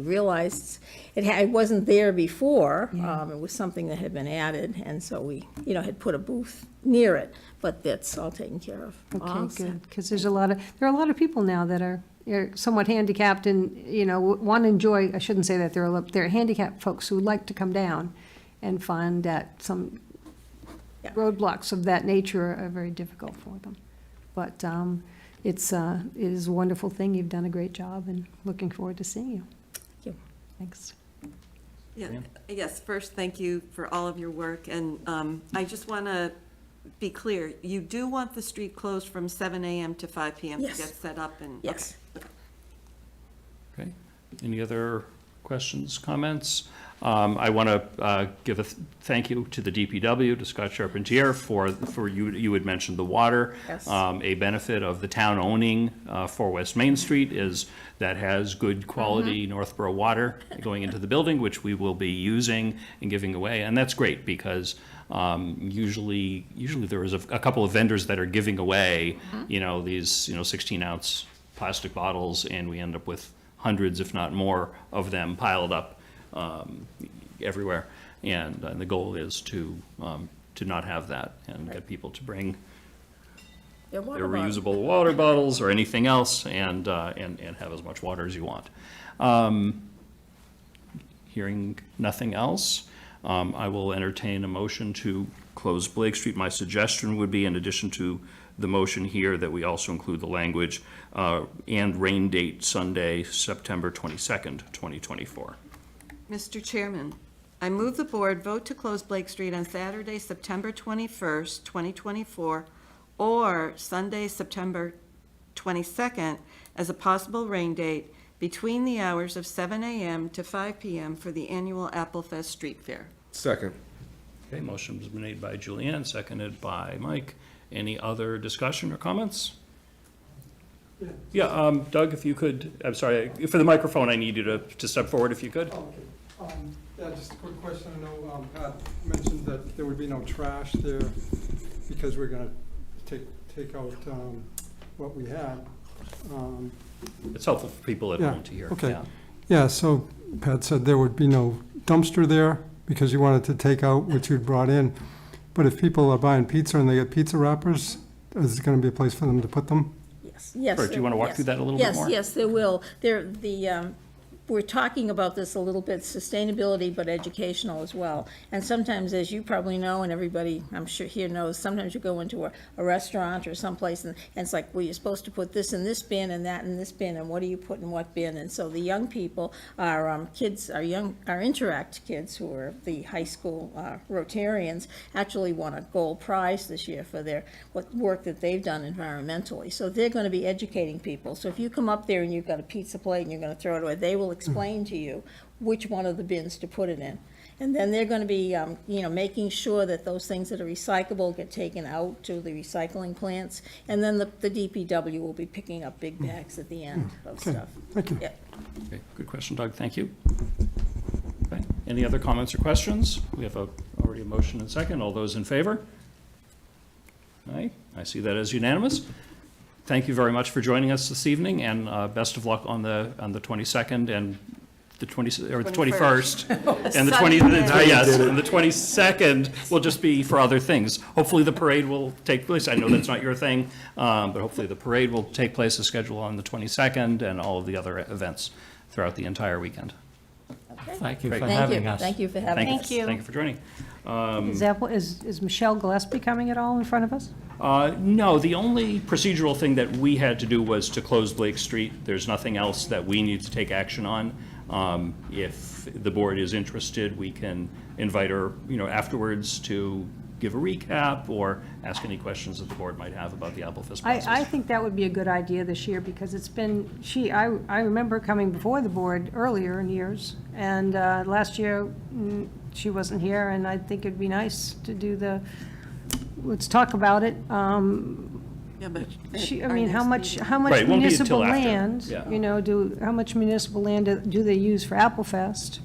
Speaker 12: realized it wasn't there before. It was something that had been added, and so we, had put a booth near it, but that's all taken care of.
Speaker 4: Okay, good, because there are a lot of people now that are somewhat handicapped and, want to enjoy, I shouldn't say that, there are handicapped folks who like to come down and find that some roadblocks of that nature are very difficult for them. But it is a wonderful thing. You've done a great job, and looking forward to seeing you.
Speaker 12: Thank you.
Speaker 4: Thanks.
Speaker 5: Yeah, yes, first, thank you for all of your work, and I just want to be clear, you do want the street closed from 7 a.m. to 5 p.m. to
Speaker 12: Yes.
Speaker 5: get set up and?
Speaker 12: Yes.
Speaker 1: Okay. Any other questions, comments? I want to give a thank you to the DPW, to Scott Charpentier, for you had mentioned the water.
Speaker 12: Yes.
Speaker 1: A benefit of the town owning 4 West Main Street is that has good quality Northborough water going into the building, which we will be using and giving away. And that's great because usually there is a couple of vendors that are giving away, these 16-ounce plastic bottles, and we end up with hundreds, if not more, of them piled up everywhere, and the goal is to not have that and get people to bring their reusable water bottles or anything else, and have as much water as you want. Hearing nothing else, I will entertain a motion to close Blake Street. My suggestion would be, in addition to the motion here, that we also include the language and rain date Sunday, September 22nd, 2024.
Speaker 5: Mr. Chairman, I move the board vote to close Blake Street on Saturday, September 21st, 2024, or Sunday, September 22nd, as a possible rain date between the hours of 7 a.m. to 5 p.m. for the annual Applefest Street Fair.
Speaker 7: Second.
Speaker 1: Okay, motion was made by Julianne, seconded by Mike. Any other discussion or comments? Yeah, Doug, if you could, I'm sorry, for the microphone, I need you to step forward if you could.
Speaker 14: Okay. Yeah, just a quick question. I know Pat mentioned that there would be no trash there because we're going to take out what we had.
Speaker 1: It's helpful for people at home to hear.
Speaker 14: Okay. Yeah, so Pat said there would be no dumpster there because you wanted to take out what you'd brought in. But if people are buying pizza and they get pizza wrappers, is there going to be a place for them to put them?
Speaker 12: Yes.
Speaker 1: Do you want to walk through that a little bit more?
Speaker 12: Yes, there will. We're talking about this a little bit, sustainability, but educational as well. And sometimes, as you probably know, and everybody I'm sure here knows, sometimes you go into a restaurant or someplace and it's like, well, you're supposed to put this in this bin and that in this bin, and what do you put in what bin? And so the young people, our Interact kids, who are the high school Rotarians, actually won a gold prize this year for their work that they've done environmentally. So they're going to be educating people. So if you come up there and you've got a pizza plate and you're going to throw it away, they will explain to you which one of the bins to put it in. And then they're gonna be, making sure that those things that are recyclable get taken out to the recycling plants. And then the DPW will be picking up big bags at the end of stuff.
Speaker 14: Thank you.
Speaker 12: Yeah.
Speaker 1: Okay, good question, Doug, thank you. Okay, any other comments or questions? We have already a motion and second. All those in favor? Aye, I see that as unanimous. Thank you very much for joining us this evening, and best of luck on the 22nd and the 21st. And the 20th, yes, and the 22nd will just be for other things. Hopefully the parade will take place. I know that's not your thing, but hopefully the parade will take place as scheduled on the 22nd and all of the other events throughout the entire weekend.
Speaker 13: Thank you for
Speaker 12: Thank
Speaker 13: having
Speaker 12: you.
Speaker 13: us.
Speaker 12: Thank you for having us.
Speaker 1: Thank you for joining.
Speaker 4: Is Michelle Gillespie coming at all in front of us?
Speaker 1: No, the only procedural thing that we had to do was to close Blake Street. There's nothing else that we need to take action on. If the board is interested, we can invite her, afterwards to give a recap or ask any questions that the board might have about the Applefest process.
Speaker 4: I think that would be a good idea this year, because it's been, I remember coming before the board earlier in years, and last year, she wasn't here, and I think it'd be nice to do let's talk about it.
Speaker 5: Yeah, but.
Speaker 4: How much
Speaker 1: Right, it won't be
Speaker 4: municipal
Speaker 1: until after,
Speaker 4: land,
Speaker 1: yeah.
Speaker 4: how much municipal land do they use for Applefest?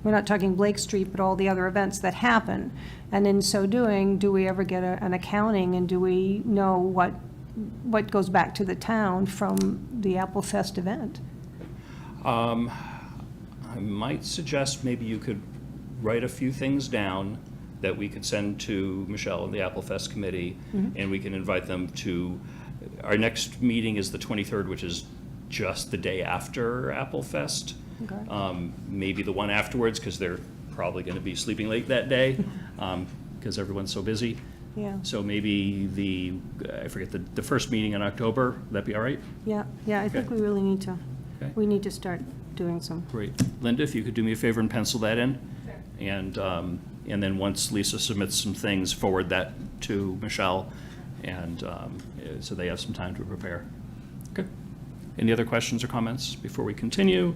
Speaker 4: We're not talking Blake Street, but all the other events that happen. And in so doing, do we ever get an accounting, and do we know what goes back to the town from the Applefest event?
Speaker 1: I might suggest maybe you could write a few things down that we could send to Michelle and the Applefest committee, and we can invite them to, our next meeting is the 23rd, which is just the day after Applefest.
Speaker 4: Okay.
Speaker 1: Maybe the one afterwards, because they're probably going to be sleeping late that day, because everyone's so busy.
Speaker 4: Yeah.
Speaker 1: So maybe I forget, the first meeting in October, would that be all right?
Speaker 4: Yeah, I think we really need to,
Speaker 1: Okay.
Speaker 4: we need to start doing some.
Speaker 1: Great. Linda, if you could do me a favor and pencil that in? And then once Lisa submits some things, forward that to Michelle, and so they have some time to prepare. Okay. Any other questions or comments before we continue?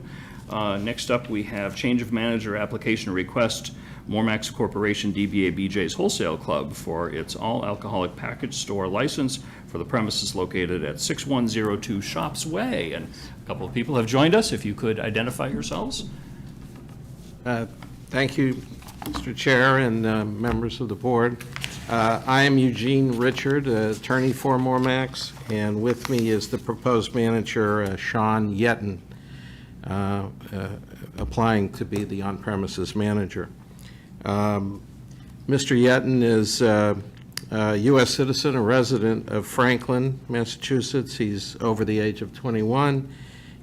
Speaker 1: Next up, we have change of manager application request, Mormax Corporation DBA BJ's Wholesale Club for its all-alcoholic package store license for the premises located at 6102 Shops Way. And a couple of people have joined us. If you could identify yourselves.
Speaker 15: Thank you, Mr. Chair and members of the board. I am Eugene Richard, attorney for Mormax, and with me is the proposed manager, Sean Yetton, applying to be the on-premises manager. Mr. Yetton is a U.S. citizen, a resident of Franklin, Massachusetts. He's over the age of 21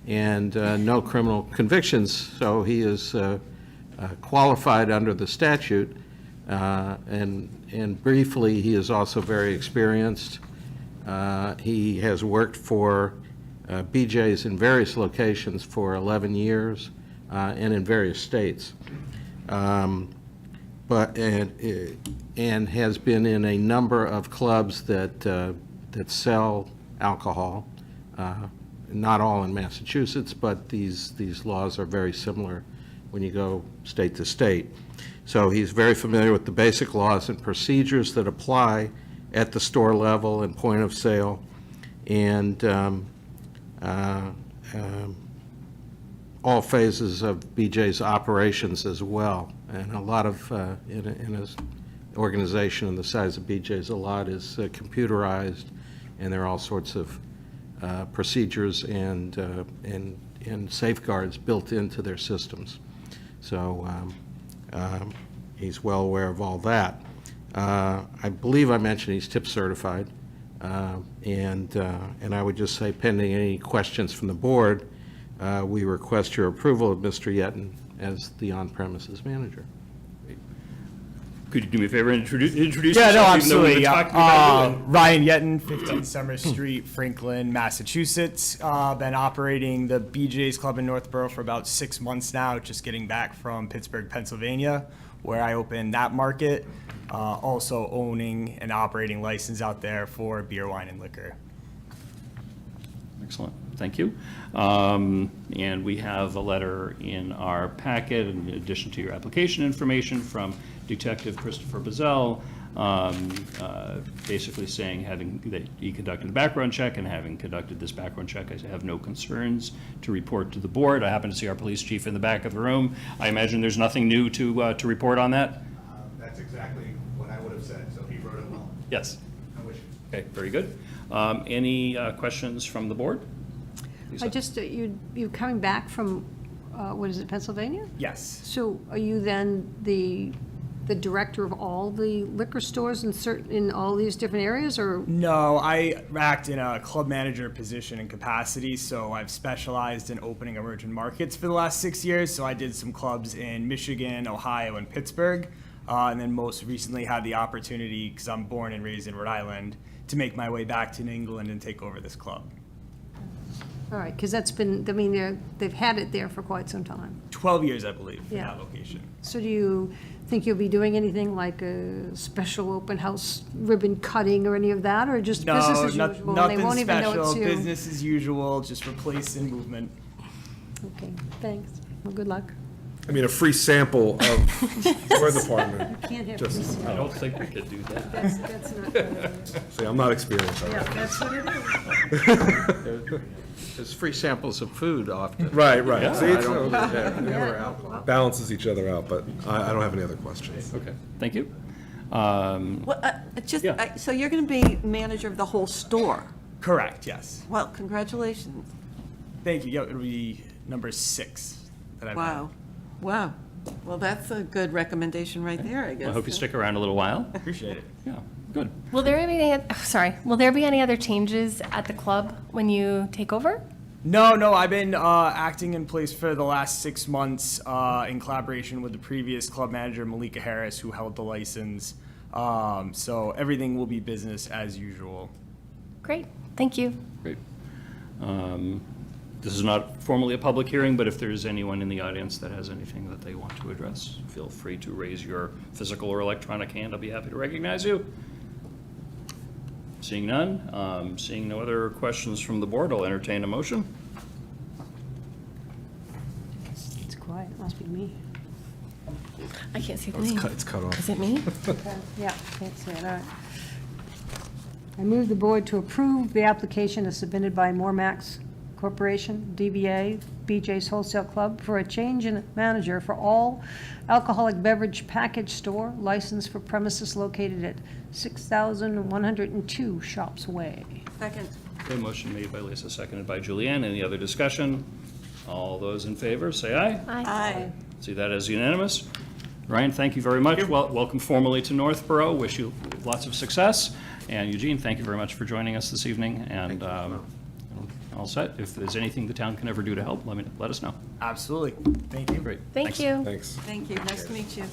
Speaker 15: and no criminal convictions, so he is qualified under the statute. And briefly, he is also very experienced. He has worked for BJ's in various locations for 11 years and in various states. And has been in a number of clubs that sell alcohol, not all in Massachusetts, but these laws are very similar when you go state to state. So he's very familiar with the basic laws and procedures that apply at the store level and point of sale, and all phases of BJ's operations as well. And a lot of, in an organization in the size of BJ's, a lot is computerized, and there are all sorts of procedures and safeguards built into their systems. So he's well aware of all that. I believe I mentioned he's tip certified, and I would just say, pending any questions from the board, we request your approval of Mr. Yetton as the on-premises manager.
Speaker 1: Could you do me a favor and introduce
Speaker 16: Yeah,
Speaker 1: yourself?
Speaker 16: no,
Speaker 1: even though we've
Speaker 16: absolutely.
Speaker 1: been talking about you?
Speaker 16: Ryan Yetton, 15 Summer Street, Franklin, Massachusetts. Been operating the BJ's Club in Northborough for about 6 months now, just getting back from Pittsburgh, Pennsylvania, where I opened that market. Also owning and operating license out there for beer, wine, and liquor.
Speaker 1: Excellent, thank you. And we have a letter in our packet, in addition to your application information, from Detective Christopher Bazell, basically saying that he conducted a background check, and having conducted this background check, I have no concerns to report to the board. I happen to see our police chief in the back of the room. I imagine there's nothing new to report on that?
Speaker 17: That's exactly what I would have said, so he wrote it well.
Speaker 1: Yes.
Speaker 17: I wish.
Speaker 1: Okay, very good. Any questions from the board? Lisa?
Speaker 4: I just, you coming back from, what is it, Pennsylvania?
Speaker 16: Yes.
Speaker 4: So are you then the director of all the liquor stores in all these different areas, or?
Speaker 16: No, I act in a club manager position and capacity, so I've specialized in opening emerging markets for the last 6 years. So I did some clubs in Michigan, Ohio, and Pittsburgh, and then most recently had the opportunity, because I'm born and raised in Rhode Island, to make my way back to New England and take over this club.
Speaker 4: All right, because that's been, I mean, they've had it there for quite some time.
Speaker 16: 12 years, I believe, for
Speaker 4: Yeah.
Speaker 16: that location.
Speaker 4: So do you think you'll be doing anything like a special open house ribbon cutting or any of that, or just business as usual? and they
Speaker 16: Nothing
Speaker 4: won't even know
Speaker 16: special,
Speaker 4: it's you?
Speaker 16: business as usual, just replace and movement.
Speaker 4: Okay, thanks. Well, good luck.
Speaker 7: I mean, a free sample of your department.
Speaker 4: Can't have
Speaker 7: Just-
Speaker 4: this.
Speaker 1: I don't think we could do that.
Speaker 4: That's not good.
Speaker 7: See, I'm not experienced.
Speaker 4: Yeah, that's what it is.
Speaker 15: There's free samples of food often.
Speaker 7: Right, right.
Speaker 1: Yeah.
Speaker 7: See,
Speaker 15: I
Speaker 7: it's,
Speaker 15: don't believe
Speaker 7: yeah,
Speaker 15: that. Never alcohol.
Speaker 7: balances each other out, but I don't have any other questions.
Speaker 1: Okay, thank you.
Speaker 5: Well,
Speaker 1: Yeah.
Speaker 5: so you're going to be manager of the whole store?
Speaker 16: Correct, yes.
Speaker 5: Well, congratulations.
Speaker 16: Thank you. Yeah, it'll be number 6 that I've had.
Speaker 5: Wow, wow. Well, that's a good recommendation right there, I guess.
Speaker 1: I hope you stick around a little while.
Speaker 16: Appreciate it.
Speaker 1: Yeah, good.
Speaker 2: Will there be will there be any other changes at the club when you take over?
Speaker 16: No, I've been acting in place for the last 6 months in collaboration with the previous club manager, Malika Harris, who held the license. So everything will be business as usual.
Speaker 2: Great, thank you.
Speaker 1: Great. This is not formally a public hearing, but if there's anyone in the audience that has anything that they want to address, feel free to raise your physical or electronic hand. I'll be happy to recognize you. Seeing none, seeing no other questions from the board, I'll entertain a motion.
Speaker 4: It's quiet, it must be me.
Speaker 2: I can't see the
Speaker 7: It's
Speaker 2: name.
Speaker 7: it's cut off.
Speaker 2: Is it me?
Speaker 4: Yeah, can't see it, all right. I move the board to approve the application as submitted by Mormax Corporation, DBA, BJ's Wholesale Club, for a change in manager for all alcoholic beverage package store licensed for premises located at 6,102 Shops Way.
Speaker 5: Second.
Speaker 1: Okay, motion made by Lisa, seconded by Julianne. Any other discussion? All those in favor, say aye.
Speaker 5: Aye.
Speaker 1: See that as unanimous. Ryan, thank you very much. Welcome formally to Northborough. Wish you lots of success. And Eugene, thank you very much for joining us this evening. And all set. If there's anything the town can ever do to help, let us know.
Speaker 16: Absolutely. Thank you.
Speaker 1: Great.
Speaker 2: Thank you.
Speaker 7: Thanks.
Speaker 5: Thank you. Nice to meet you.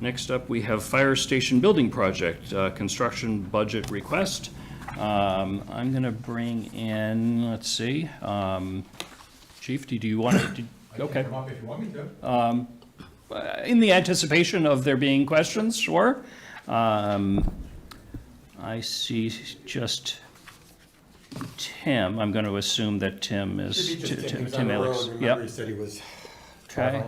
Speaker 1: Next up, we have Fire Station Building Project, construction budget request. I'm going to bring in, let's see, Chief, do you want to? Okay.
Speaker 17: Come up if you want me to.
Speaker 1: In the anticipation of there being questions, sure. I see just Tim. I'm going to assume that Tim is
Speaker 3: Should be just Tim. He was on
Speaker 1: Tim
Speaker 3: the road.
Speaker 1: Ellis.
Speaker 3: Remember,
Speaker 1: Yep.
Speaker 3: he said he was
Speaker 1: Okay.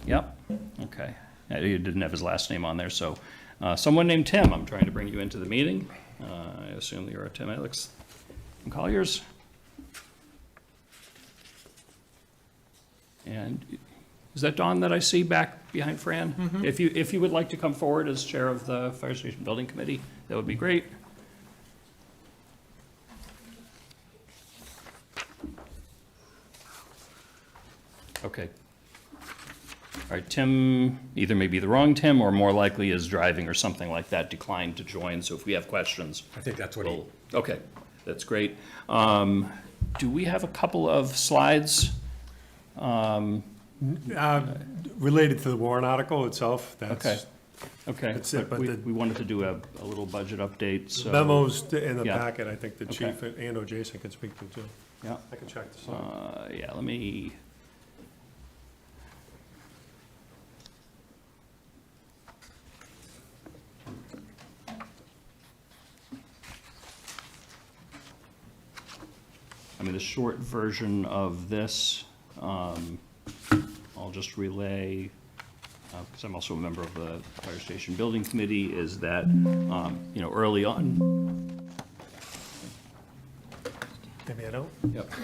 Speaker 1: Yep. Okay. He didn't have his last name on there, so someone named Tim. I'm trying to bring you into the meeting. I assume that you're Tim Alex from Colliers. And is that Dawn that I see back behind Fran?
Speaker 16: Mm-hmm.
Speaker 1: If you would like to come forward as chair of the Fire Station Building Committee, that would be great. Okay. All right, Tim either may be the wrong Tim or more likely is driving or something like that, declined to join. So if we have questions.
Speaker 3: I think that's what he.
Speaker 1: Okay, that's great. Do we have a couple of slides?
Speaker 3: Related to the warrant article itself, that's.
Speaker 1: Okay. Okay,
Speaker 3: That's it,
Speaker 1: but
Speaker 3: but
Speaker 1: we wanted to do a little budget update, so.
Speaker 3: Memos in the
Speaker 1: Yeah.
Speaker 3: packet, I think the
Speaker 1: Okay.
Speaker 3: chief and/or Jason can speak to too.
Speaker 1: Yeah.
Speaker 3: I can check this out.
Speaker 1: Yeah, let me. I mean, the short version of this, I'll just relay, because I'm also a member of the Fire Station Building Committee, is that, early on,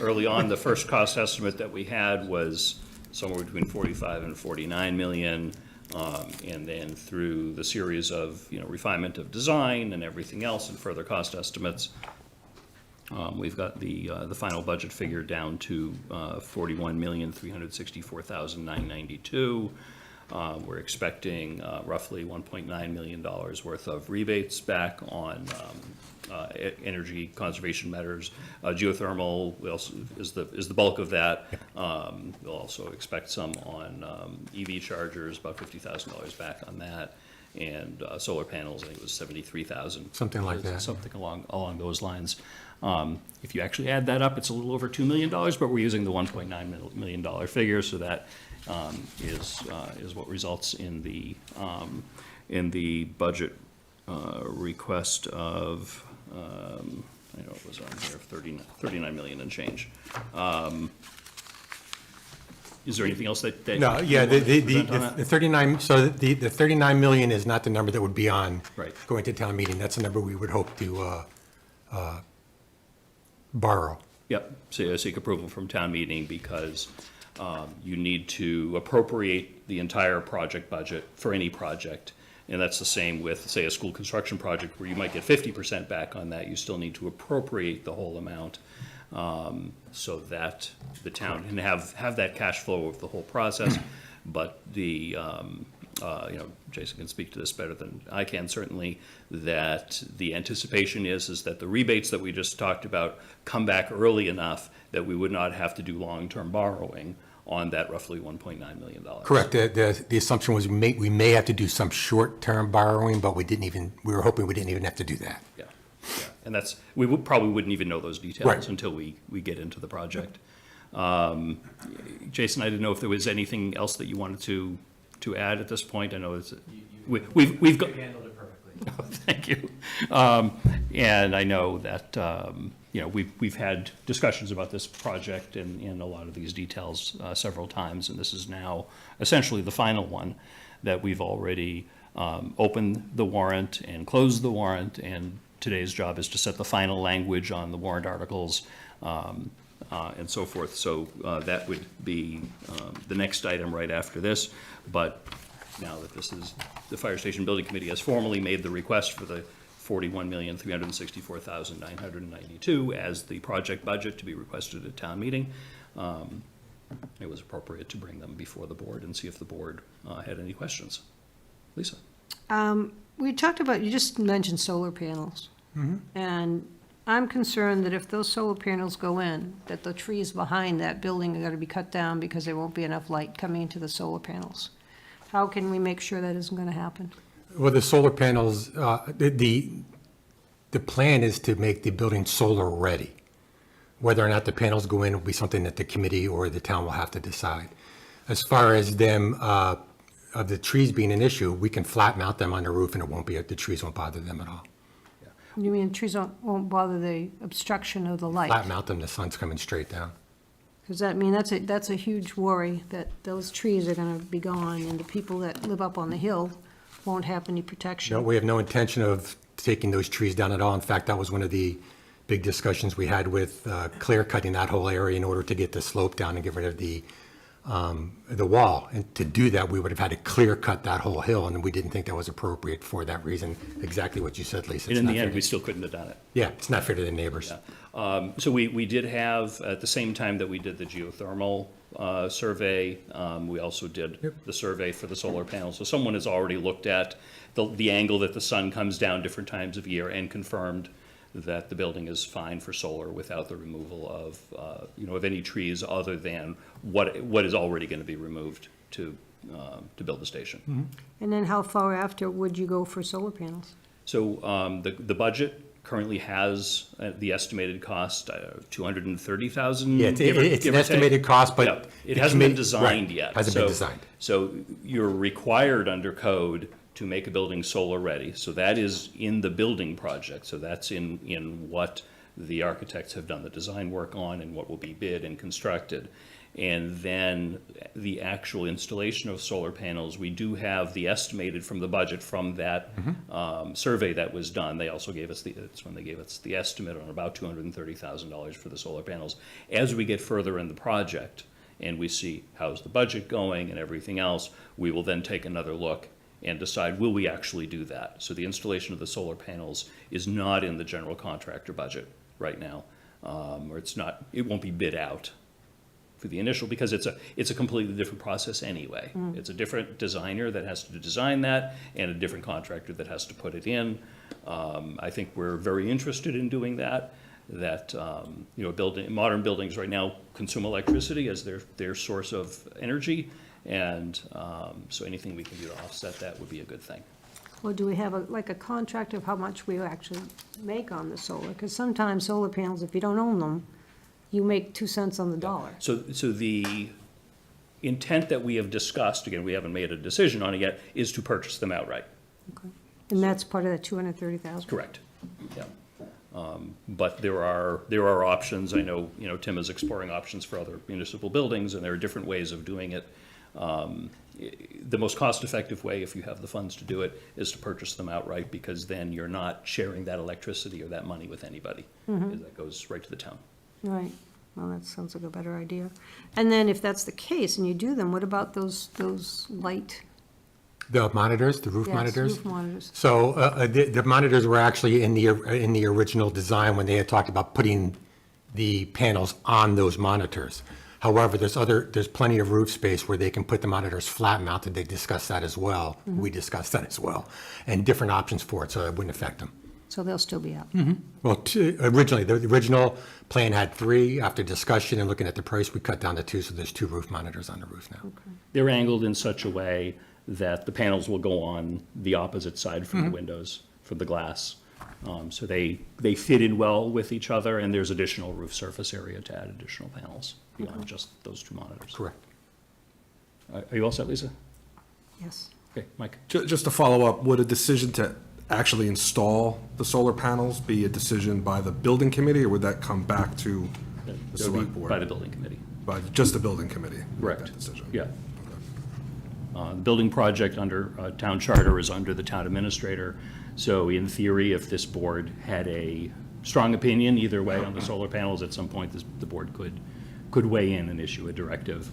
Speaker 1: early on, the first cost estimate that we had was somewhere between 45 and 49 million. And then through the series of, refinement of design and everything else and further cost estimates, we've got the final budget figure down to 41,364,992. We're expecting roughly $1.9 million worth of rebates back on energy conservation measures. Geothermal is the bulk of that. We'll also expect some on EV chargers, about $50,000 back on that. And solar panels, I think it was 73,000.
Speaker 18: Something like that.
Speaker 1: Something along those lines. If you actually add that up, it's a little over $2 million, but we're using the $1.9 million figure, so that is what results in the budget request of, I know it was on here, 39 million and change. Is there anything else that?
Speaker 18: No, yeah, the 39, so the 39 million is not the number that would be on going to town meeting. That's the number we would hope to borrow.
Speaker 1: Yep, so seek approval from town meeting because you need to appropriate the entire project budget for any project. And that's the same with, say, a school construction project where you might get 50% back on that. You still need to appropriate the whole amount so that the town can have that cash flow of the whole process. But the, Jason can speak to this better than I can certainly, that the anticipation is that the rebates that we just talked about come back early enough that we would not have to do long-term borrowing on that roughly $1.9 million.
Speaker 18: Correct. The assumption was we may have to do some short-term borrowing, but we were hoping we didn't even have to do that.
Speaker 1: Yeah. And we probably wouldn't even know those details
Speaker 18: Right.
Speaker 1: until we get into the project. Jason, I didn't know if there was anything else that you wanted to add at this point. I know we've got. You handled it perfectly. Thank you. And I know that we've had discussions about this project in a lot of these details several times, and this is now essentially the final one that we've already opened the warrant and closed the warrant, and today's job is to set the final language on the warrant articles and so forth. So that would be the next item right after this. But now that this is, the Fire Station Building Committee has formally made the request for the $41,364,992 as the project budget to be requested at town meeting, it was appropriate to bring them before the board and see if the board had any questions. Lisa?
Speaker 4: We talked about, you just mentioned solar panels. And I'm concerned that if those solar panels go in, that the trees behind that building are going to be cut down because there won't be enough light coming into the solar panels. How can we make sure that isn't going to happen?
Speaker 18: Well, the solar panels, the plan is to make the building solar ready. Whether or not the panels go in will be something that the committee or the town will have to decide. As far as them, of the trees being an issue, we can flat mount them on the roof and the trees won't bother them at all.
Speaker 4: You mean trees won't bother the obstruction of the light?
Speaker 18: Flat mount them, the sun's coming straight down.
Speaker 4: Because that's a huge worry, that those trees are going to be gone, and the people that live up on the hill won't have any protection.
Speaker 18: No, we have no intention of taking those trees down at all. In fact, that was one of the big discussions we had with clear cutting that whole area in order to get the slope down and get rid of the wall. And to do that, we would have had to clear cut that whole hill, and we didn't think that was appropriate for that reason. Exactly what you said, Lisa.
Speaker 1: And in the end, we still couldn't have done it.
Speaker 18: Yeah, it's not fair to the neighbors.
Speaker 1: Yeah. So we did have, at the same time that we did the geothermal survey, we also did the survey for the solar panels. So someone has already looked at the angle that the sun comes down different times of year and confirmed that the building is fine for solar without the removal of, of any trees other than what is already going to be removed to build the station.
Speaker 4: And then how far after would you go for solar panels?
Speaker 1: So the budget currently has the estimated cost, $230,000.
Speaker 18: Yeah, it's an estimated cost, but
Speaker 1: yeah, it hasn't been designed yet.
Speaker 18: Hasn't been designed.
Speaker 1: So you're required under code to make a building solar ready. So that is in the building project. So that's in what the architects have done the design work on and what will be bid and constructed. And then the actual installation of solar panels, we do have the estimated from the budget from that survey that was done. They also gave us that's when they gave us the estimate on about $230,000 for the solar panels. As we get further in the project and we see how's the budget going and everything else, we will then take another look and decide, will we actually do that? So the installation of the solar panels is not in the general contractor budget right now, or it won't be bid out for the initial, because it's a completely different process anyway. It's a different designer that has to design that and a different contractor that has to put it in. I think we're very interested in doing that. Modern buildings right now consume electricity as their source of energy, and so anything we can do to offset that would be a good thing.
Speaker 4: Well, do we have a contract of how much we actually make on the solar? Because sometimes solar panels, if you don't own them, you make 2 cents on the dollar.
Speaker 1: So the intent that we have discussed, again, we haven't made a decision on it yet, is to purchase them outright.
Speaker 4: Okay. And that's part of that 230,000?
Speaker 1: Correct, yeah. But there are options. I know, Tim is exploring options for other municipal buildings, and there are different ways of doing it. The most cost-effective way, if you have the funds to do it, is to purchase them outright, because then you're not sharing that electricity or that money with anybody. That goes right to the town.
Speaker 4: Right. Well, that sounds like a better idea. And then if that's the case and you do them, what about those light?
Speaker 18: The monitors, the roof
Speaker 4: Yes,
Speaker 18: monitors?
Speaker 4: roof monitors.
Speaker 18: So the monitors were actually in the original design when they had talked about putting the panels on those monitors. However, there's plenty of roof space where they can put the monitors flat mounted. They discussed that as well. We discussed that as well. And different options for it, so it wouldn't affect them.
Speaker 4: So they'll still be out?
Speaker 18: Well, originally, the original plan had 3. After discussion and looking at the price, we cut down to 2, so there's 2 roof monitors on the roof now.
Speaker 1: They're angled in such a way that the panels will go on the opposite side from the windows, from the glass. So they fit in well with each other, and there's additional roof surface area to add additional panels beyond just those 2 monitors.
Speaker 18: Correct.
Speaker 1: Are you all set, Lisa?
Speaker 4: Yes.
Speaker 1: Okay, Mike?
Speaker 7: Just to follow up, would a decision to actually install the solar panels be a decision by the building committee, or would that come back to the select board?
Speaker 1: By the building committee.
Speaker 7: By just the building committee?
Speaker 1: Correct.
Speaker 7: That decision?
Speaker 1: Yeah. The building project under town charter is under the town administrator. So in theory, if this board had a strong opinion either way on the solar panels, at some point the board could weigh in and issue a directive.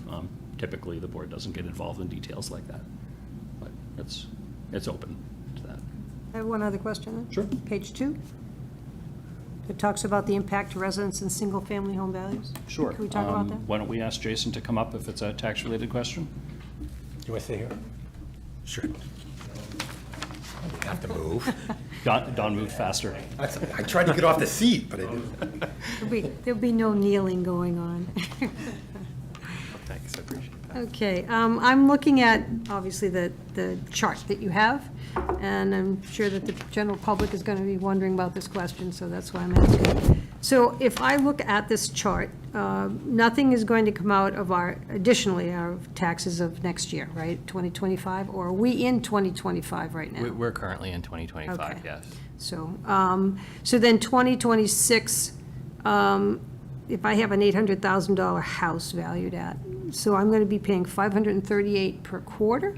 Speaker 1: Typically, the board doesn't get involved in details like that, but it's open to that.
Speaker 4: I have one other question then.
Speaker 1: Sure.
Speaker 4: Page 2. It talks about the impact to residents and single-family home values.
Speaker 1: Sure.
Speaker 4: Can we talk about that?
Speaker 1: Why don't we ask Jason to come up if it's a tax-related question?
Speaker 18: You want to stay here? Sure. You have to move.
Speaker 1: Don moved faster.
Speaker 18: I tried to get off the seat, but I didn't.
Speaker 4: There'll be no kneeling going on.
Speaker 18: Thanks, I appreciate that.
Speaker 4: Okay, I'm looking at, obviously, the chart that you have, and I'm sure that the general public is going to be wondering about this question, so that's why I'm asking. So if I look at this chart, nothing is going to come out of our taxes of next year, right? 2025, or are we in 2025 right now?
Speaker 19: We're currently in 2025,
Speaker 4: Okay.
Speaker 19: yes.
Speaker 4: So, so then 2026, if I have an $800,000 house valued at, so I'm going to be paying $538 per quarter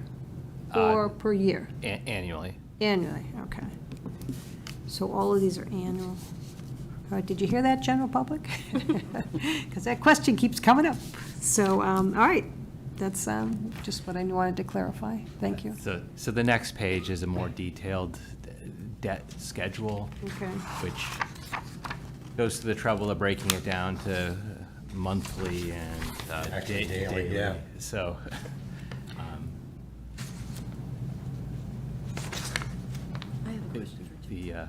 Speaker 4: or per year?
Speaker 19: Annually.
Speaker 4: Annually, okay. So all of these are annual. All right, did you hear that, general public? Because that question keeps coming up. So, all right, that's just what I wanted to clarify. Thank you.
Speaker 19: So the next page is a more detailed debt schedule,
Speaker 4: Okay.
Speaker 19: which goes to the trouble of breaking it down to monthly and
Speaker 18: Actually daily, yeah.
Speaker 19: So,
Speaker 10: I have a question for
Speaker 19: the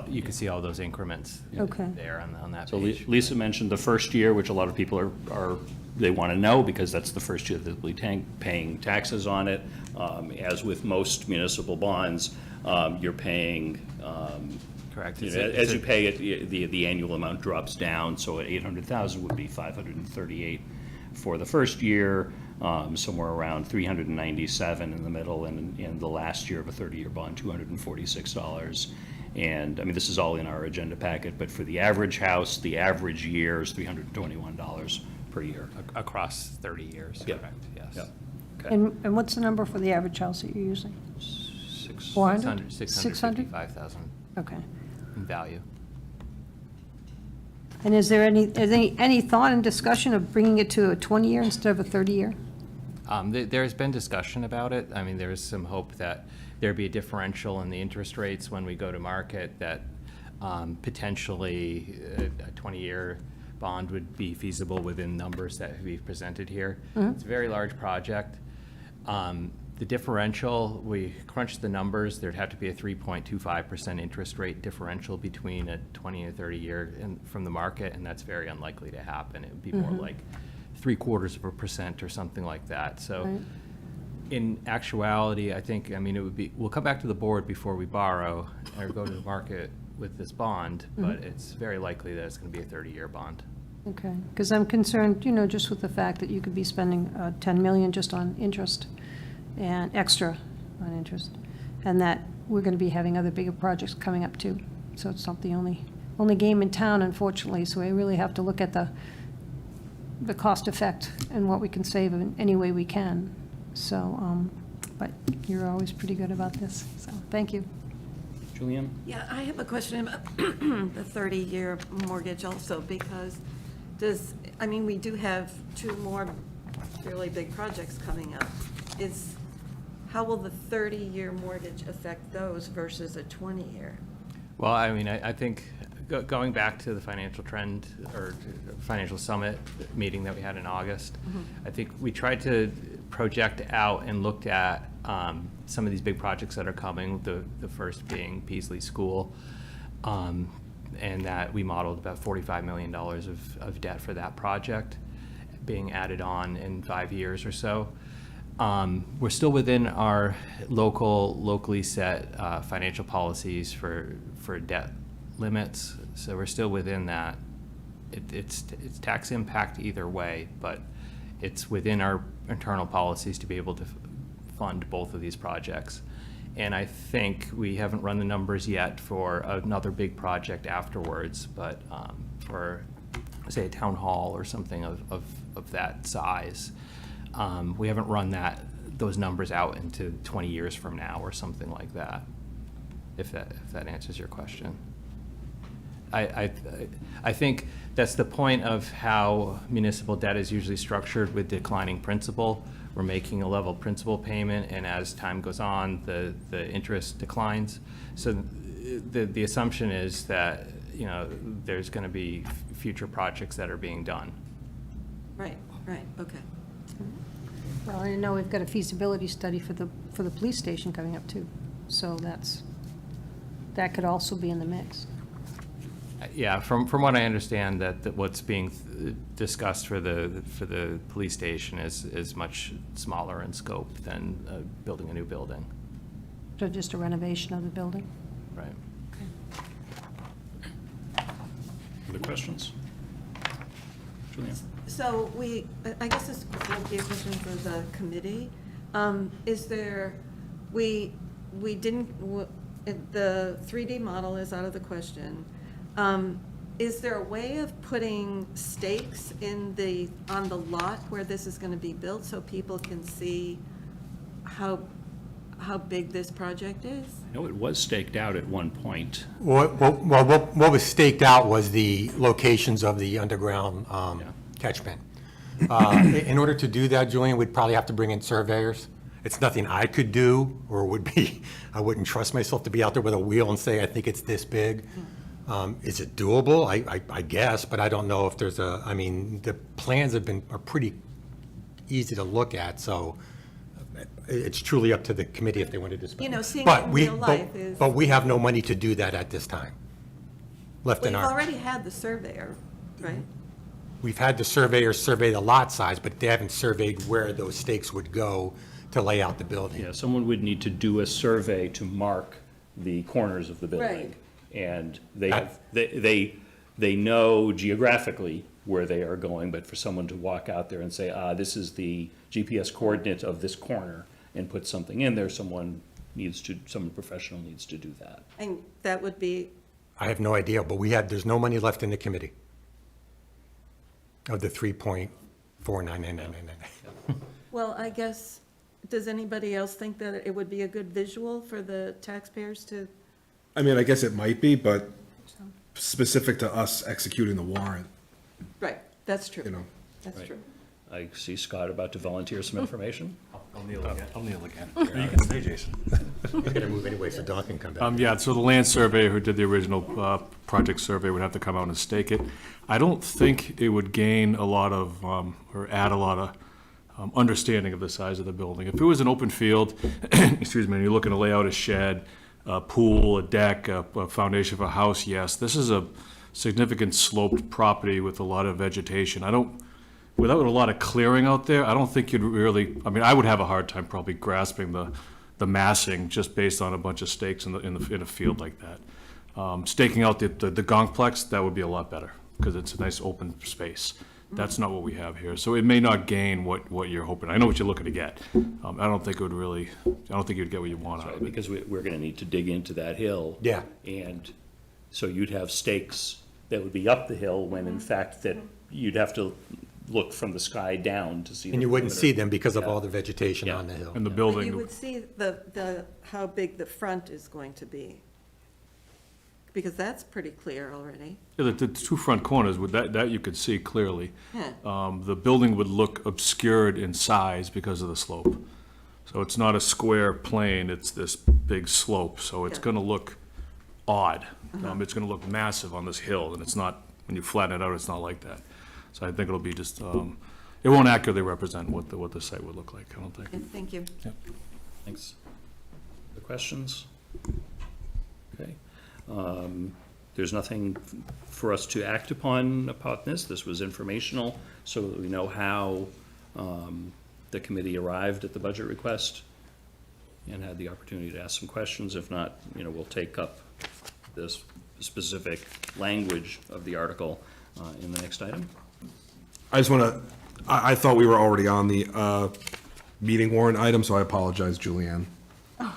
Speaker 19: you can see all those increments
Speaker 4: Okay.
Speaker 19: there on that
Speaker 1: So
Speaker 19: page.
Speaker 1: Lisa mentioned the first year, which a lot of people they want to know because that's the first year that they'll be paying taxes on it. As with most municipal bonds, you're paying.
Speaker 19: Correct.
Speaker 1: As you pay it, the annual amount drops down. So at 800,000 would be 538 for the first year, somewhere around 397 in the middle, and in the last year of a 30-year bond, $246. And, I mean, this is all in our agenda packet, but for the average house, the average year is $321 per year.
Speaker 19: Across 30 years,
Speaker 1: Yep.
Speaker 19: correct, yes.
Speaker 1: Yep. Okay.
Speaker 4: And what's the number for the average house that you're using? 400?
Speaker 19: 655,000
Speaker 4: Okay.
Speaker 19: in value.
Speaker 4: And is there any thought and discussion of bringing it to a 20-year instead of a 30-year?
Speaker 19: There's been discussion about it. I mean, there's some hope that there'd be a differential in the interest rates when we go to market, that potentially a 20-year bond would be feasible within numbers that we've presented here. It's a very large project. The differential, we crunched the numbers, there'd have to be a 3.25% interest rate differential between a 20 and 30 year from the market, and that's very unlikely to happen. It would be more like 0.75% or something like that. So in actuality, I think, I mean, it would be, we'll come back to the board before we borrow or go to the market with this bond, but it's very likely that it's going to be a 30-year bond.
Speaker 4: Okay, because I'm concerned, just with the fact that you could be spending $10 million just on interest and extra on interest, and that we're going to be having other bigger projects coming up too. So it's not the only game in town, unfortunately, so we really have to look at the cost effect and what we can save in any way we can. So, but you're always pretty good about this, so thank you.
Speaker 1: Julianne?
Speaker 5: Yeah, I have a question about the 30-year mortgage also, because we do have 2 more fairly big projects coming up. How will the 30-year mortgage affect those versus a 20-year?
Speaker 19: Well, I mean, I think going back to the financial trend or financial summit meeting that we had in August, I think we tried to project out and looked at some of these big projects that are coming, the first being Peasley School, and that we modeled about $45 million of debt for that project being added on in 5 years or so. We're still within our locally set financial policies for debt limits, so we're still within that. It's tax impact either way, but it's within our internal policies to be able to fund both of these projects. And I think we haven't run the numbers yet for another big project afterwards, but for, say, a town hall or something of that size, we haven't run those numbers out into 20 years from now or something like that, if that answers your question. I think that's the point of how municipal debt is usually structured with declining principal. We're making a level principal payment, and as time goes on, the interest declines. So the assumption is that, there's going to be future projects that are being done.
Speaker 5: Right, okay.
Speaker 4: Well, I know we've got a feasibility study for the police station coming up too, so that could also be in the mix.
Speaker 19: Yeah, from what I understand, that what's being discussed for the police station is much smaller in scope than building a new building.
Speaker 4: So just a renovation of the building?
Speaker 19: Right.
Speaker 1: Other questions? Julianne?
Speaker 5: So I guess this will be a question for the committee. The 3D model is out of the question. Is there a way of putting stakes on the lot where this is going to be built so people can see how big this project is?
Speaker 1: I know it was staked out at one point.
Speaker 18: What was staked out was the locations of the underground catchment. In order to do that, Julian, we'd probably have to bring in surveyors. It's nothing I could do, or I wouldn't trust myself to be out there with a wheel and say, I think it's this big. Is it doable? I guess, but I don't know if there's the plans are pretty easy to look at, so it's truly up to the committee if they wanted to spend.
Speaker 5: Seeing it in real life is.
Speaker 18: But we have no money to do that at this time, left
Speaker 5: Well,
Speaker 18: in
Speaker 5: you've
Speaker 18: our.
Speaker 5: already had the surveyor, right?
Speaker 18: We've had the surveyors survey the lot size, but they haven't surveyed where those stakes would go to lay out the building.
Speaker 1: Yeah, someone would need to do a survey to mark the corners of the building.
Speaker 5: Right.
Speaker 1: And they know geographically where they are going, but for someone to walk out there and say, this is the GPS coordinate of this corner, and put something in there, someone someone professional needs to do that.
Speaker 5: And that would be,
Speaker 18: I have no idea, but there's no money left in the committee of the 3.49999.
Speaker 5: well, I guess, does anybody else think that it would be a good visual for the taxpayers to?
Speaker 7: I mean, I guess it might be, but specific to us executing the warrant,
Speaker 5: Right, that's true.
Speaker 7: you know.
Speaker 5: That's
Speaker 1: Right.
Speaker 5: true.
Speaker 1: I see Scott about to volunteer some information.
Speaker 8: I'll kneel again. I'll kneel again.
Speaker 7: You can stay, Jason.
Speaker 18: He's gonna move anyway, so Don can come back.
Speaker 8: Yeah, so the land surveyor who did the original project survey would have to come out and stake it. I don't think it would gain a lot of, or add a lot of understanding of the size of the building. If it was an open field, excuse me, and you're looking to lay out a shed, a pool, a deck, a foundation for a house, yes. This is a significant sloped property with a lot of vegetation. Without a lot of clearing out there, I don't think you'd really, I mean, I would have a hard time probably grasping the massing just based on a bunch of stakes in a field like that. Staking out the gongplex, that would be a lot better, because it's a nice open space. That's not what we have here, so it may not gain what you're hoping. I know what you're looking to get. I don't think you'd get what you want out of it.
Speaker 1: Because we're gonna need to dig into that hill.
Speaker 18: Yeah.
Speaker 1: And so you'd have stakes that would be up the hill, when in fact that you'd have to look from the sky down to see.
Speaker 18: And you wouldn't see them because of
Speaker 1: Yeah.
Speaker 18: all the vegetation
Speaker 1: Yeah.
Speaker 18: on the hill.
Speaker 8: And the
Speaker 5: But
Speaker 8: building.
Speaker 5: you would see how big the front is going to be. Because that's pretty clear already.
Speaker 8: Yeah, the two front corners, that you could see clearly.
Speaker 5: Yeah.
Speaker 8: The building would look obscured in size because of the slope. So it's not a square plane, it's this big slope, so it's
Speaker 5: Yeah.
Speaker 8: gonna look odd. It's gonna look massive on this hill, and it's not, when you flatten it out, it's not like that. So I think it'll be just, it won't accurately represent what the site would look like, I don't think.
Speaker 5: Okay, thank you.
Speaker 1: Thanks. The questions? Okay. There's nothing for us to act upon this. This was informational, so that we know how the committee arrived at the budget request and had the opportunity to ask some questions. If not, we'll take up this specific language of the article in the next item.
Speaker 7: I just want to, I thought we were already on the meeting warrant item, so I apologize, Julianne.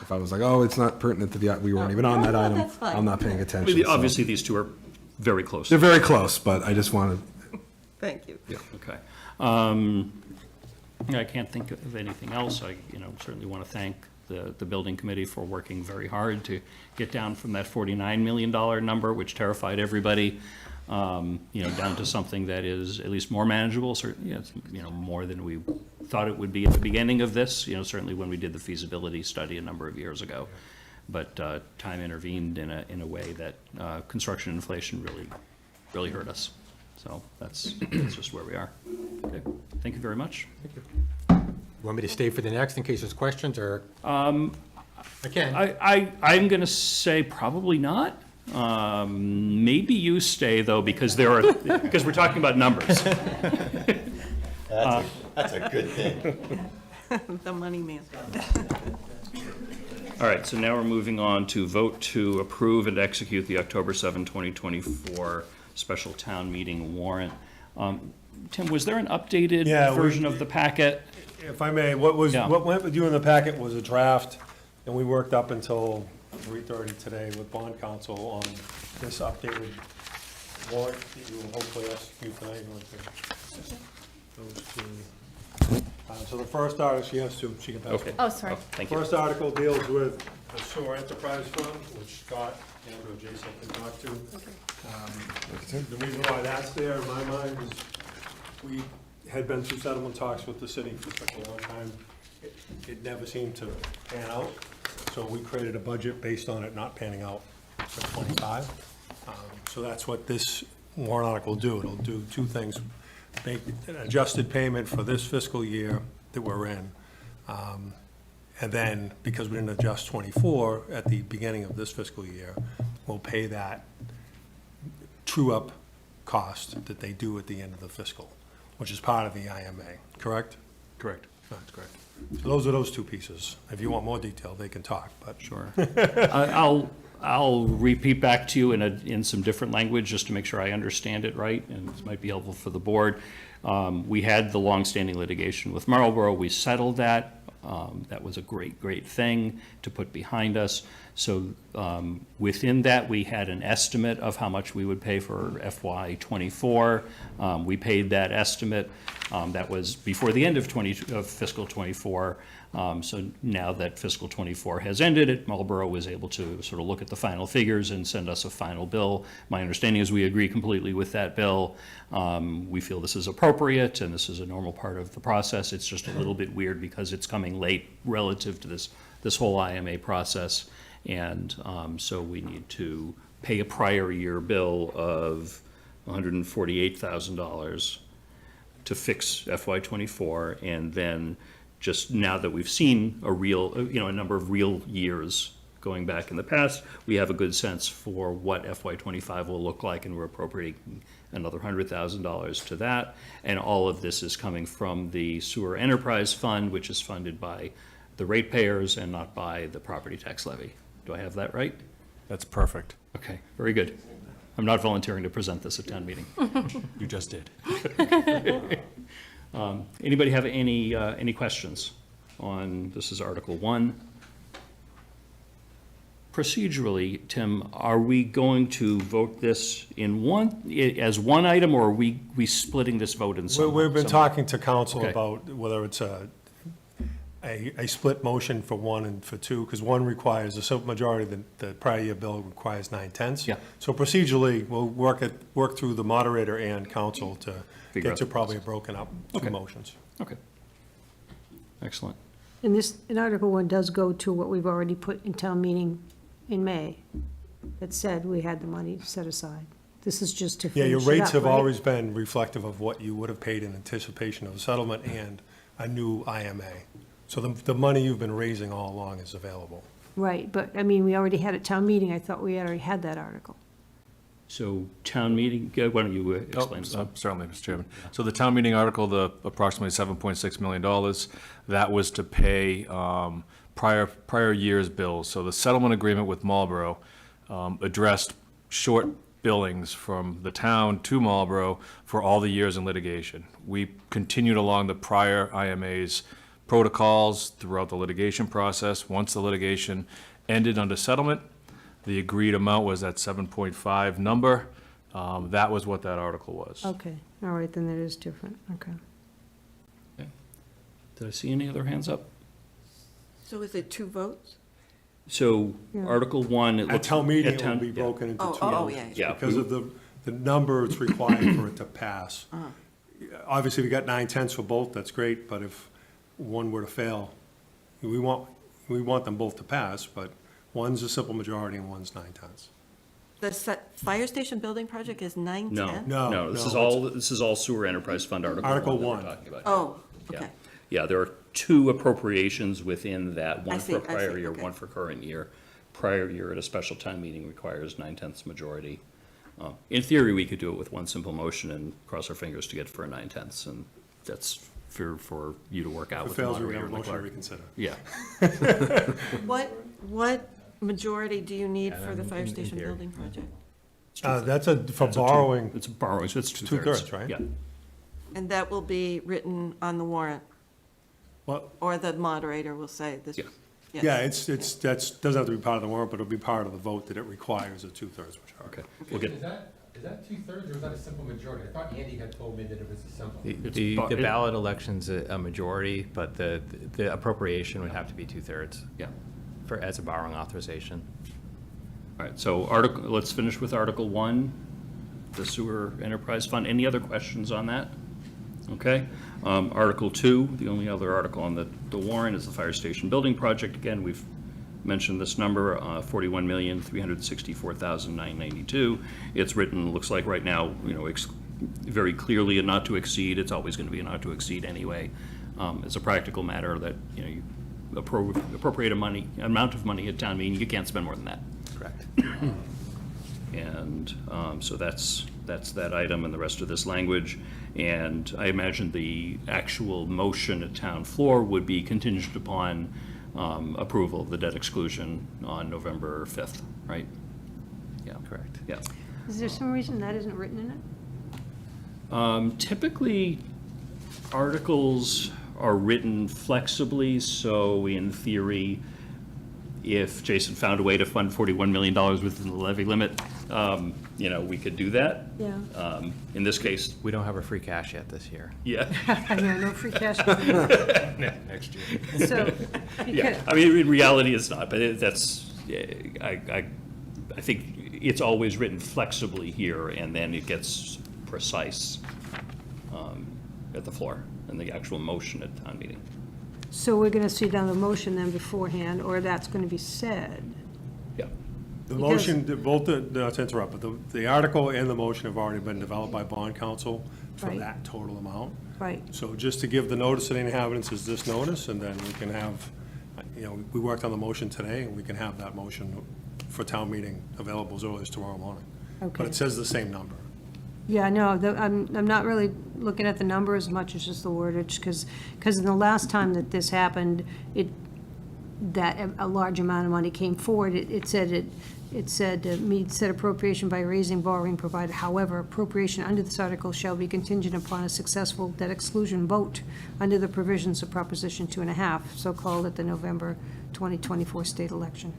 Speaker 7: If I was like, oh, it's not pertinent to we weren't even on that item.
Speaker 5: that's fine.
Speaker 7: I'm not paying attention. so-
Speaker 1: Obviously, these two are very close.
Speaker 7: They're very close, but I just wanted,
Speaker 5: Thank you.
Speaker 1: Okay. I can't think of anything else. I, certainly want to thank the building committee for working very hard to get down from that $49 million number, which terrified everybody, down to something that is at least more manageable. Certainly, it's, more than we thought it would be at the beginning of this, certainly when we did the feasibility study a number of years ago. But time intervened in a way that construction inflation really hurt us. So that's just where we are. Okay, thank you very much.
Speaker 18: You want me to stay for the next in case there's questions, or? I can.
Speaker 1: I'm going to say probably not. Maybe you stay though, because because we're talking about numbers.
Speaker 20: That's a good thing.
Speaker 5: The money man.
Speaker 1: All right, so now we're moving on to vote to approve and execute the October 7, 2024 special town meeting warrant. Tim, was there an updated version of the packet?
Speaker 3: If I may, what went with you in the packet was a draft, and we worked up until 3:30 today with bond counsel on this updated warrant that you will hopefully execute tonight. So the first article, she can pass.
Speaker 1: Okay.
Speaker 2: Oh, sorry.
Speaker 1: Thank you.
Speaker 3: First article deals with the sewer enterprise fund, which Scott and or Jason can talk to. The reason why that's there in my mind is we had been through settlement talks with the city for such a long time. It never seemed to pan out, so we created a budget based on it not panning out for '25. So that's what this warrant article will do. It'll do two things. Make an adjusted payment for this fiscal year that we're in. And then, because we didn't adjust '24 at the beginning of this fiscal year, we'll pay that true-up cost that they do at the end of the fiscal, which is part of the IMA, correct?
Speaker 8: Correct.
Speaker 3: That's correct. So those are those two pieces. If you want more detail, they can talk, but.
Speaker 1: Sure. I'll repeat back to you in some different language, just to make sure I understand it right, and this might be helpful for the board. We had the longstanding litigation with Marlboro. We settled that That was a great, great thing to put behind us. So within that, we had an estimate of how much we would pay for FY '24. We paid that estimate. That was before the end of fiscal '24. So now that fiscal '24 has ended, Marlboro was able to sort of look at the final figures and send us a final bill. My understanding is we agree completely with that bill. We feel this is appropriate and this is a normal part of the process. It's just a little bit weird because it's coming late relative to this whole IMA process. And so we need to pay a prior year bill of $148,000 to fix FY '24, and then just now that we've seen a number of real years going back in the past, we have a good sense for what FY '25 will look like, and we're appropriating another $100,000 to that. And all of this is coming from the Sewer Enterprise Fund, which is funded by the ratepayers and not by the property tax levy. Do I have that right?
Speaker 8: That's perfect.
Speaker 1: Okay, very good. I'm not volunteering to present this at town meeting.
Speaker 8: You just did.
Speaker 1: Anybody have any questions on, this is Article 1. Procedurally, Tim, are we going to vote this as one item, or are we splitting this vote in some?
Speaker 3: We've been talking to council
Speaker 1: Okay.
Speaker 3: about whether it's a split motion for 1 and for 2, because 1 requires a simple majority, the prior year bill requires 9/10.
Speaker 1: Yeah.
Speaker 3: So procedurally, we'll work through the moderator and council to
Speaker 1: Figure
Speaker 3: get
Speaker 1: out
Speaker 3: to
Speaker 1: the
Speaker 3: probably a broken up
Speaker 1: Okay.
Speaker 3: two motions.
Speaker 1: Okay. Excellent.
Speaker 4: And Article 1 does go to what we've already put in town meeting in May, that said we had the money set aside. This is just to
Speaker 3: Yeah,
Speaker 4: finish
Speaker 3: your
Speaker 4: it
Speaker 3: rates
Speaker 4: up,
Speaker 3: have
Speaker 4: right?
Speaker 3: always been reflective of what you would have paid in anticipation of a settlement and a new IMA. So the money you've been raising all along is available.
Speaker 4: Right, but, I mean, we already had a town meeting, I thought we already had that article.
Speaker 1: So town meeting, why don't you explain?
Speaker 8: Certainly, Mr. Chairman. So the town meeting article, the approximately $7.6 million, that was to pay prior year's bills. So the settlement agreement with Marlboro addressed short billings from the town to Marlboro for all the years in litigation. We continued along the prior IMA's protocols throughout the litigation process. Once the litigation ended under settlement, the agreed amount was that 7.5 number. That was what that article was.
Speaker 4: Okay, all right, then that is different, okay.
Speaker 1: Did I see any other hands up?
Speaker 5: So is it 2 votes?
Speaker 1: So
Speaker 4: Yeah.
Speaker 1: Article 1, it
Speaker 3: At
Speaker 1: looks.
Speaker 3: town meeting,
Speaker 1: at
Speaker 3: it will
Speaker 1: town-
Speaker 3: be
Speaker 1: yeah.
Speaker 3: broken into
Speaker 5: Oh,
Speaker 3: two.
Speaker 5: oh, yeah,
Speaker 1: yeah.
Speaker 3: Because of the number it's required for it to pass. Obviously, we got 9/10 for both, that's great, but if one were to fail, we want them both to pass, but one's a simple majority and one's 9/10.
Speaker 5: The fire station building project is 9/10?
Speaker 3: No,
Speaker 1: This
Speaker 3: no,
Speaker 1: is all Sewer Enterprise Fund Article 1.
Speaker 3: Article
Speaker 1: that we're
Speaker 3: 1.
Speaker 1: talking about.
Speaker 5: Oh,
Speaker 1: Yeah.
Speaker 5: okay.
Speaker 1: Yeah, there are 2 appropriations within that, one
Speaker 5: see,
Speaker 1: for
Speaker 5: I see,
Speaker 1: prior year,
Speaker 5: okay.
Speaker 1: one for current year. Prior year at a special town meeting requires 9/10 majority. In theory, we could do it with one simple motion and cross our fingers to get for a 9/10, and that's for you to work out
Speaker 3: If
Speaker 1: with
Speaker 3: it
Speaker 1: the
Speaker 3: fails, we
Speaker 1: moderator
Speaker 3: have a
Speaker 1: and the
Speaker 3: motion to
Speaker 1: clerk.
Speaker 3: reconsider.
Speaker 1: Yeah.
Speaker 5: What majority do you need for the fire
Speaker 1: in
Speaker 5: station
Speaker 1: theory.
Speaker 5: building project?
Speaker 3: That's for borrowing.
Speaker 1: It's borrowing, so it's 2/3.
Speaker 3: Two-thirds, right?
Speaker 1: Yeah.
Speaker 5: And that will be written on the warrant,
Speaker 3: Well,
Speaker 5: or the moderator will say this?
Speaker 1: Yeah.
Speaker 5: Yes.
Speaker 3: yeah, doesn't have to be part of the warrant, but it'll be part of the vote that it requires a 2/3 majority.
Speaker 1: Okay. We'll get,
Speaker 18: Is that 2/3 or is that a simple majority? I thought Andy had told me that it was a simple.
Speaker 19: The ballot election's a majority, but the appropriation would have to be 2/3
Speaker 1: yeah.
Speaker 19: as a borrowing authorization.
Speaker 1: All right, so let's finish with Article 1, the Sewer Enterprise Fund. Any other questions on that? Okay. Article 2, the only other article on the warrant is the fire station building project. Again, we've mentioned this number, $41,364,992. It's written, looks like right now, very clearly a not to exceed. It's always going to be a not to exceed anyway. It's a practical matter that, you appropriate amount of money at town meeting, you can't spend more than that.
Speaker 19: Correct.
Speaker 1: And so that's that item and the rest of this language. And I imagine the actual motion at town floor would be contingent upon approval of the debt exclusion on November 5th, right? Yeah.
Speaker 19: Correct.
Speaker 1: Yeah.
Speaker 4: Is there some reason that isn't written in it?
Speaker 1: Typically, articles are written flexibly, so in theory, if Jason found a way to fund $41 million within the levy limit, we could do that.
Speaker 4: Yeah.
Speaker 1: In this case,
Speaker 19: We don't have our free cash yet this year.
Speaker 1: yeah.
Speaker 4: Yeah, no free cash.
Speaker 19: Next year.
Speaker 4: So,
Speaker 1: Yeah,
Speaker 4: because,
Speaker 1: I mean, in reality, it's not, but that's, I think it's always written flexibly here, and then it gets precise at the floor, in the actual motion at town meeting.
Speaker 4: so we're going to see down the motion then beforehand, or that's going to be said?
Speaker 1: Yeah.
Speaker 3: The
Speaker 4: Because-
Speaker 3: motion, not to interrupt, but the article and the motion have already been developed by bond counsel for
Speaker 4: Right.
Speaker 3: that total amount.
Speaker 4: Right.
Speaker 3: So just to give the notice to the inhabitants is this notice, and then we can have, we worked on the motion today, and we can have that motion for town meeting available as early as tomorrow morning. But
Speaker 4: Okay.
Speaker 3: it says the same number.
Speaker 4: Yeah, no, I'm not really looking at the number as much as just the wordage, because in the last time that this happened, that a large amount of money came forward, it said meet said appropriation by raising borrowing provided, however, appropriation under this article shall be contingent upon a successful debt exclusion vote under the provisions of Proposition 2.5, so called at the November 2024 state election.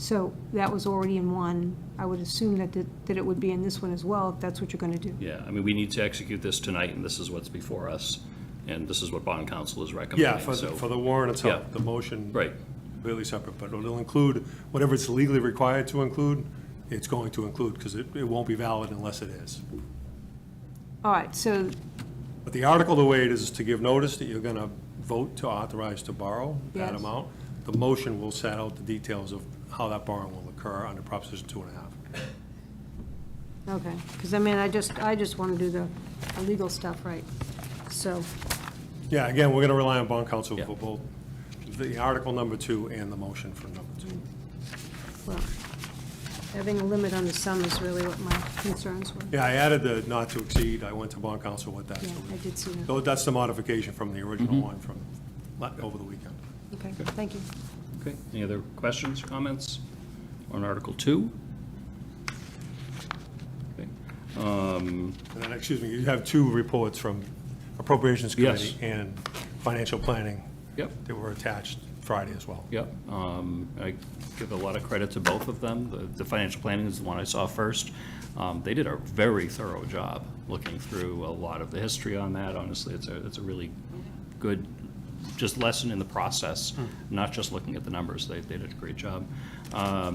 Speaker 4: So that was already in one. I would assume that it would be in this one as well, if that's what you're going to do.
Speaker 1: Yeah, I mean, we need to execute this tonight, and this is what's before us, and this is what bond counsel is recommending.
Speaker 3: Yeah,
Speaker 1: so-
Speaker 3: for the warrant itself,
Speaker 1: Yeah.
Speaker 3: the motion.
Speaker 1: Right.
Speaker 3: Completely separate, but it'll include whatever it's legally required to include, it's going to include, because it won't be valid unless it is.
Speaker 4: All right, so,
Speaker 3: But the article, the way it is to give notice that you're gonna vote to authorize to borrow that
Speaker 4: Yes.
Speaker 3: amount. The motion will set out the details of how that borrowing will occur under Proposition 2.5.
Speaker 4: okay, because I mean, I just want to do the legal stuff right, so,
Speaker 3: Yeah, again, we're gonna rely on bond counsel
Speaker 1: Yeah.
Speaker 3: for both the article number 2 and the motion for number 2.
Speaker 4: well, having a limit on the sum is really what my concerns were.
Speaker 3: Yeah, I added the not to exceed, I went to bond counsel with that.
Speaker 4: Yeah,
Speaker 3: so
Speaker 4: I did see that.
Speaker 3: So that's the modification from the original one from over the weekend.
Speaker 4: Okay, thank you.
Speaker 1: Okay, any other questions, comments on Article 2? Okay.
Speaker 3: And then, excuse me, you have 2 reports from Appropriations
Speaker 1: Yes.
Speaker 3: Committee and Financial Planning.
Speaker 1: Yep.
Speaker 3: That were attached Friday as well.
Speaker 1: Yep, I give a lot of credit to both of them. The financial planning is the one I saw first. They did a very thorough job looking through a lot of the history on that. Honestly, it's a really good, just lesson in the process, not just looking at the numbers. They did a great job. So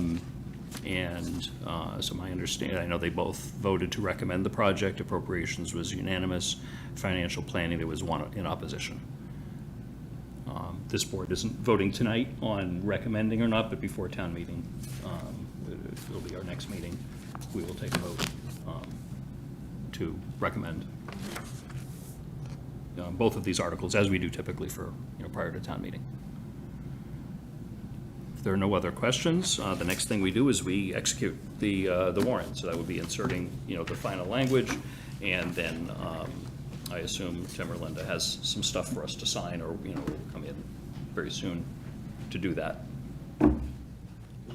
Speaker 1: my understanding, I know they both voted to recommend the project. Appropriations was unanimous. Financial planning, there was one in opposition. This board isn't voting tonight on recommending or not, but before town meeting, it'll be our next meeting, we will take a vote to recommend both of these articles, as we do typically for, prior to town meeting. If there are no other questions, the next thing we do is we execute the warrant. So that would be inserting, the final language, and then I assume Tim or Linda has some stuff for us to sign, or, will come in very soon to do that.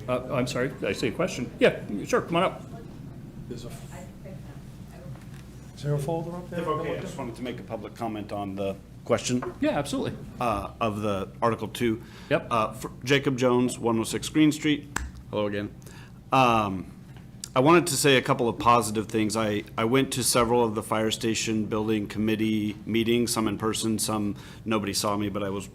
Speaker 1: I'm sorry, did I say a question? Yeah, sure, come on up.
Speaker 3: Is there a folder up there?
Speaker 6: If okay, I just wanted to make a public comment on the question.
Speaker 1: Yeah, absolutely.
Speaker 6: Of the Article 2.
Speaker 1: Yep.
Speaker 6: Jacob Jones, 106 Green Street. Hello again. I wanted to say a couple of positive things. I went to several of the fire station building committee meetings, some in person, some nobody saw me, but I was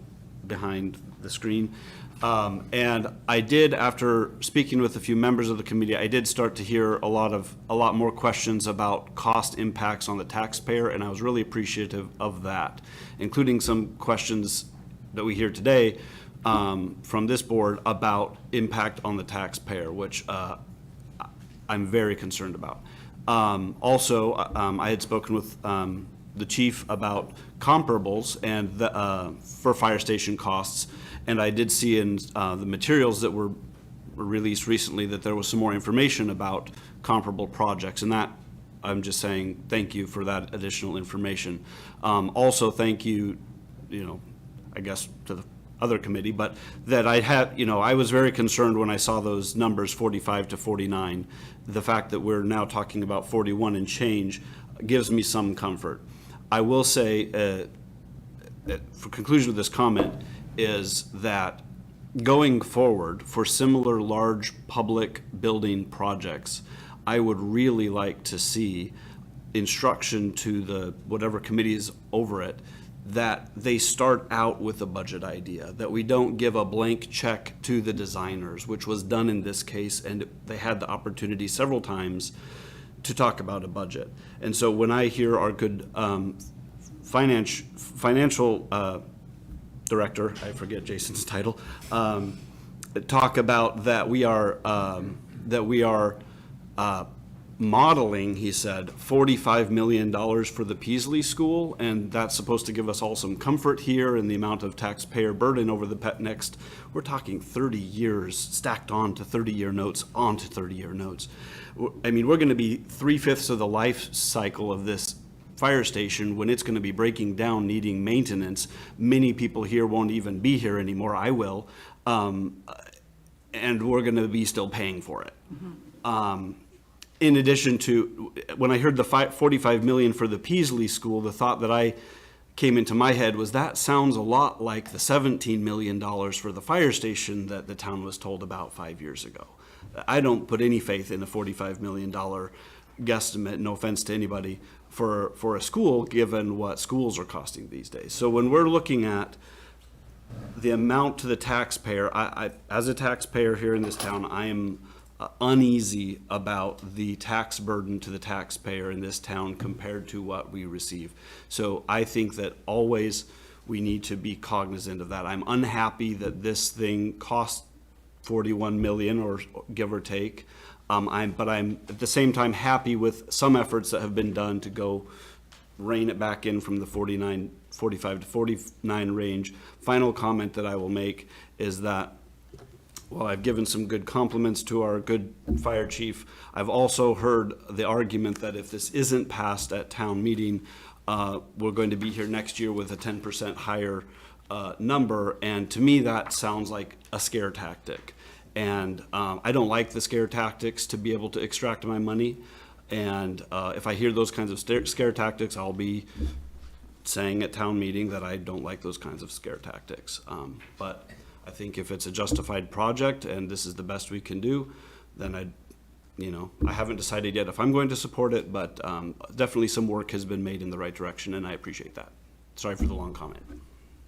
Speaker 6: behind the screen. And I did, after speaking with a few members of the committee, I did start to hear a lot more questions about cost impacts on the taxpayer, and I was really appreciative of that, including some questions that we hear today from this board about impact on the taxpayer, which I'm very concerned about. Also, I had spoken with the chief about comparables and for fire station costs, and I did see in the materials that were released recently that there was some more information about comparable projects, and that I'm just saying thank you for that additional information. Also, thank you, I guess to the other committee, but that I had, I was very concerned when I saw those numbers 45 to 49. The fact that we're now talking about 41 and change gives me some comfort. I will say for conclusion of this comment, is that going forward for similar large public building projects, I would really like to see instruction to the, whatever committee is over it, that they start out with a budget idea, that we don't give a blank check to the designers, which was done in this case, and they had the opportunity several times to talk about a budget. And so when I hear our good financial director, I forget Jason's title, talk about that we are modeling, he said, $45 million for the Peaslee School, and that's supposed to give us all some comfort here in the amount of taxpayer burden over the next, we're talking 30 years stacked on to 30-year notes, onto 30-year notes. I mean, we're going to be 3/5 of the life cycle of this fire station when it's going to be breaking down, needing maintenance. Many people here won't even be here anymore. I will. And we're going to be still paying for it. In addition to, when I heard the $45 million for the Peaslee School, the thought that I came into my head was that sounds a lot like the $17 million for the fire station that the town was told about 5 years ago. I don't put any faith in a $45 million guesstimate, no offense to anybody, for a school, given what schools are costing these days. So when we're looking at the amount to the taxpayer, I as a taxpayer here in this town, I am uneasy about the tax burden to the taxpayer in this town compared to what we receive. So I think that always we need to be cognizant of that. I'm unhappy that this thing costs 41 million, or give or take. But I'm at the same time happy with some efforts that have been done to go rein it back in from the 45 to 49 range. Final comment that I will make is that while I've given some good compliments to our good fire chief, I've also heard the argument that if this isn't passed at town meeting, we're going to be here next year with a 10% higher number. And to me, that sounds like a scare tactic. And I don't like the scare tactics to be able to extract my money. And if I hear those kinds of scare tactics, I'll be saying at town meeting that I don't like those kinds of scare tactics. But I think if it's a justified project and this is the best we can do, then I haven't decided yet if I'm going to support it, but definitely some work has been made in the right direction, and I appreciate that. Sorry for the long comment.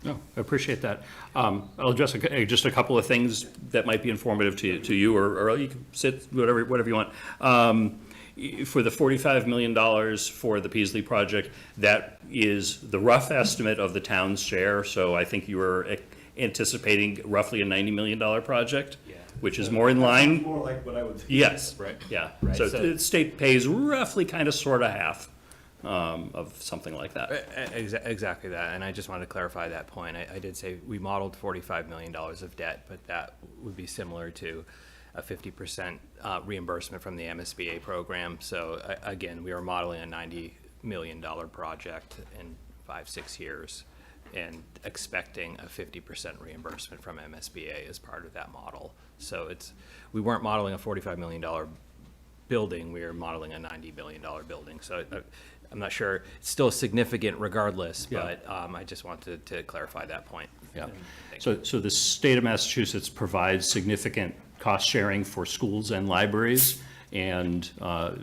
Speaker 1: No, I appreciate that. I'll address just a couple of things that might be informative to you, or you can sit, whatever you want. For the $45 million for the Peaslee project, that is the rough estimate of the town's share. So I think you were anticipating roughly a $90 million project, which is more in line.
Speaker 6: More like what I would.
Speaker 1: Yes, right, yeah.
Speaker 19: Right,
Speaker 1: So
Speaker 19: so-
Speaker 1: the state pays roughly kind of sort of half of something like that.
Speaker 19: Exactly that, and I just wanted to clarify that point. I did say we modeled $45 million of debt, but that would be similar to a 50% reimbursement from the MSBA program. So again, we are modeling a $90 million project in 5-6 years and expecting a 50% reimbursement from MSBA as part of that model. So we weren't modeling a $45 million building, we were modeling a $90 million building. So I'm not sure, it's still significant regardless,
Speaker 1: Yeah.
Speaker 19: but I just wanted to clarify that point.
Speaker 1: Yeah. So the state of Massachusetts provides significant cost sharing for schools and libraries, and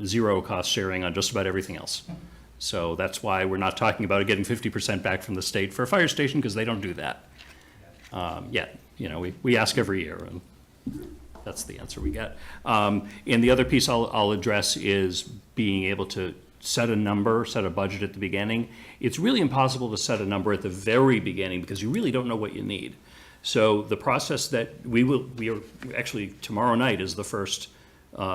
Speaker 1: zero cost sharing on just about everything else. So that's why we're not talking about getting 50% back from the state for a fire station, because they don't do that yet. We ask every year, and that's the answer we get. And the other piece I'll address is being able to set a budget at the beginning. It's really impossible to set a number at the very beginning because you really don't know what you need. So the process that we are actually, tomorrow night is the first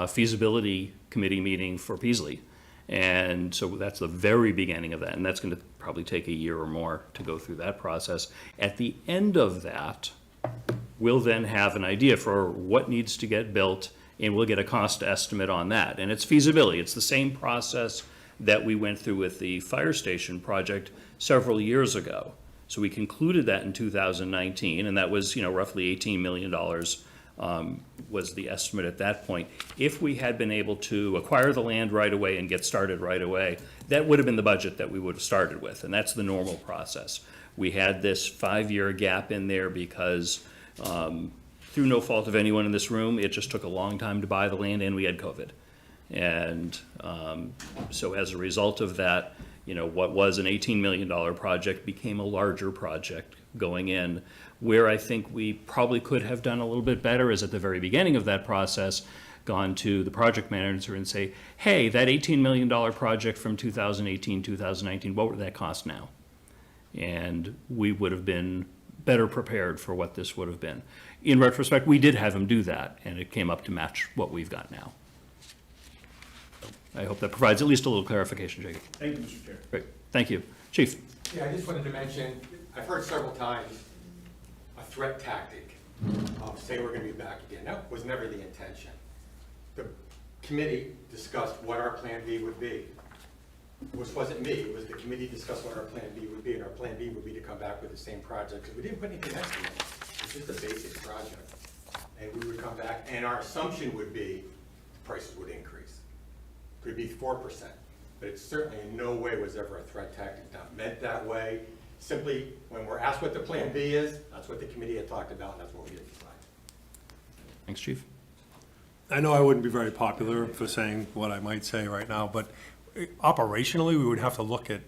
Speaker 1: feasibility committee meeting for Peaslee. And so that's the very beginning of that, and that's going to probably take a year or more to go through that process. At the end of that, we'll then have an idea for what needs to get built, and we'll get a cost estimate on that. And it's feasibility. It's the same process that we went through with the fire station project several years ago. So we concluded that in 2019, and that was, roughly $18 million was the estimate at that point. If we had been able to acquire the land right away and get started right away, that would have been the budget that we would have started with, and that's the normal process. We had this 5-year gap in there because, through no fault of anyone in this room, it just took a long time to buy the land and we had COVID. And so as a result of that, what was an $18 million project became a larger project going in. Where I think we probably could have done a little bit better is at the very beginning of that process, gone to the project manager and say, hey, that $18 million project from 2018, 2019, what would that cost now? And we would have been better prepared for what this would have been. In retrospect, we did have him do that, and it came up to match what we've got now. I hope that provides at least a little clarification, Jacob.
Speaker 17: Thank you, Mr. Chair.
Speaker 1: Great, thank you. Chief?
Speaker 18: Yeah, I just wanted to mention, I've heard several times a threat tactic of say we're gonna be back again. That was never the intention. The committee discussed what our plan B would be. Which wasn't me, it was the committee discussed what our plan B would be, and our plan B would be to come back with the same project, because we didn't put anything extra in it. It's just a basic project. And we would come back, and our assumption would be the prices would increase. Could be 4%, but it certainly in no way was ever a threat tactic, not meant that way. Simply, when we're asked what the plan B is, that's what the committee had talked about, and that's what we had decided.
Speaker 1: Thanks, Chief.
Speaker 3: I know I wouldn't be very popular for saying what I might say right now, but operationally, we would have to look at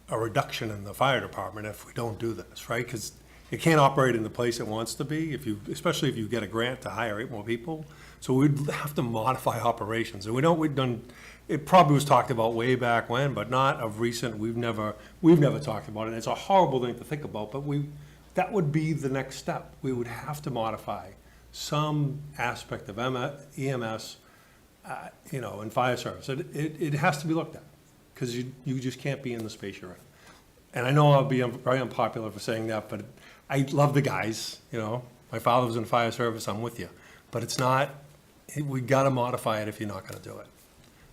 Speaker 3: a reduction in the fire department if we don't do this, right? Because it can't operate in the place it wants to be, especially if you get a grant to hire 8 more people. So we'd have to modify operations, and we've done, it probably was talked about way back when, but not of recent. We've never talked about it. It's a horrible thing to think about, but that would be the next step. We would have to modify some aspect of EMS, and fire service. It has to be looked at, because you just can't be in the space you're in. And I know I'll be very unpopular for saying that, but I love the guys, My father was in fire service, I'm with you. But it's not, we gotta modify it if you're not gonna do it.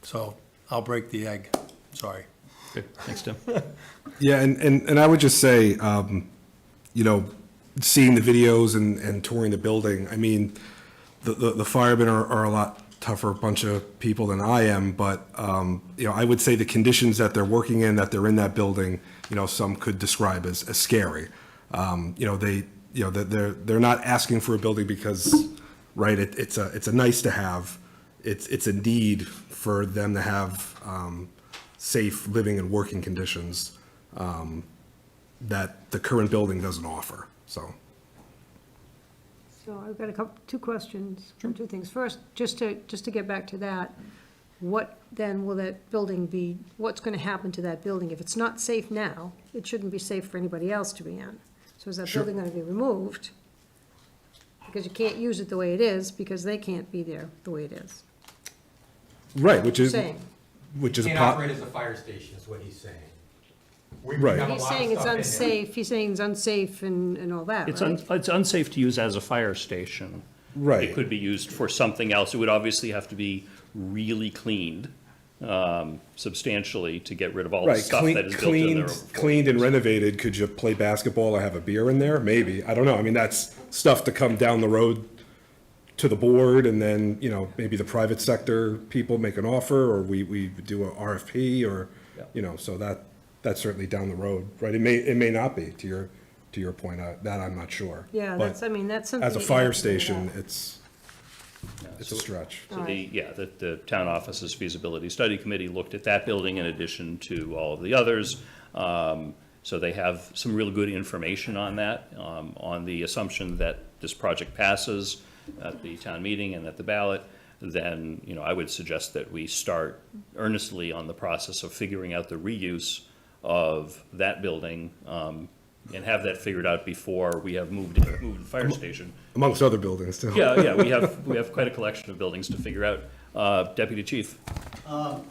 Speaker 3: So I'll break the egg, sorry.
Speaker 1: Good, thanks, Tim.
Speaker 7: Yeah, and I would just say, seeing the videos and touring the building, I mean, the firemen are a lot tougher bunch of people than I am, but, I would say the conditions that they're working in, that they're in that building, some could describe as scary. They're not asking for a building because, right, it's a nice to have. It's a need for them to have safe living and working conditions that the current building doesn't offer, so.
Speaker 4: So I've got two questions, or two things. First, just to get back to that, what then will that building be, what's gonna happen to that building? If it's not safe now, it shouldn't be safe for anybody else to be in. So is that
Speaker 7: Sure.
Speaker 4: building gonna be removed? Because you can't use it the way it is, because they can't be there the way it is.
Speaker 7: Right, which is
Speaker 4: Saying.
Speaker 7: a
Speaker 18: Can't operate as a fire station, is what he's saying. We
Speaker 7: Right.
Speaker 18: have a
Speaker 4: He's
Speaker 18: lot of
Speaker 4: saying it's
Speaker 18: stuff in there.
Speaker 4: unsafe, he's saying it's unsafe and all that, right?
Speaker 1: It's unsafe to use as a fire station.
Speaker 7: Right.
Speaker 1: It could be used for something else. It would obviously have to be really cleaned substantially to get rid of all the
Speaker 7: Right,
Speaker 1: stuff that is built in there.
Speaker 7: cleaned and renovated, could you play basketball or have a beer in there? Maybe, I don't know, I mean, that's stuff to come down the road to the board, and then, maybe the private sector people make an offer, or we do a RFP, or, so that's certainly down the road, right? It may not be, to your point, that I'm not sure.
Speaker 4: Yeah,
Speaker 7: But
Speaker 4: that's something.
Speaker 7: as a
Speaker 4: that you
Speaker 7: fire
Speaker 4: have to figure
Speaker 7: station,
Speaker 4: out.
Speaker 7: it's a stretch.
Speaker 1: So the town office's feasibility study committee looked at that building in addition to all of the others. So they have some real good information on that, on the assumption that this project passes at the town meeting and at the ballot. Then, I would suggest that we start earnestly on the process of figuring out the reuse of that building, and have that figured out before we have moved the fire station.
Speaker 7: Amongst other buildings, too.
Speaker 1: Yeah, we have quite a collection of buildings to figure out. Deputy Chief?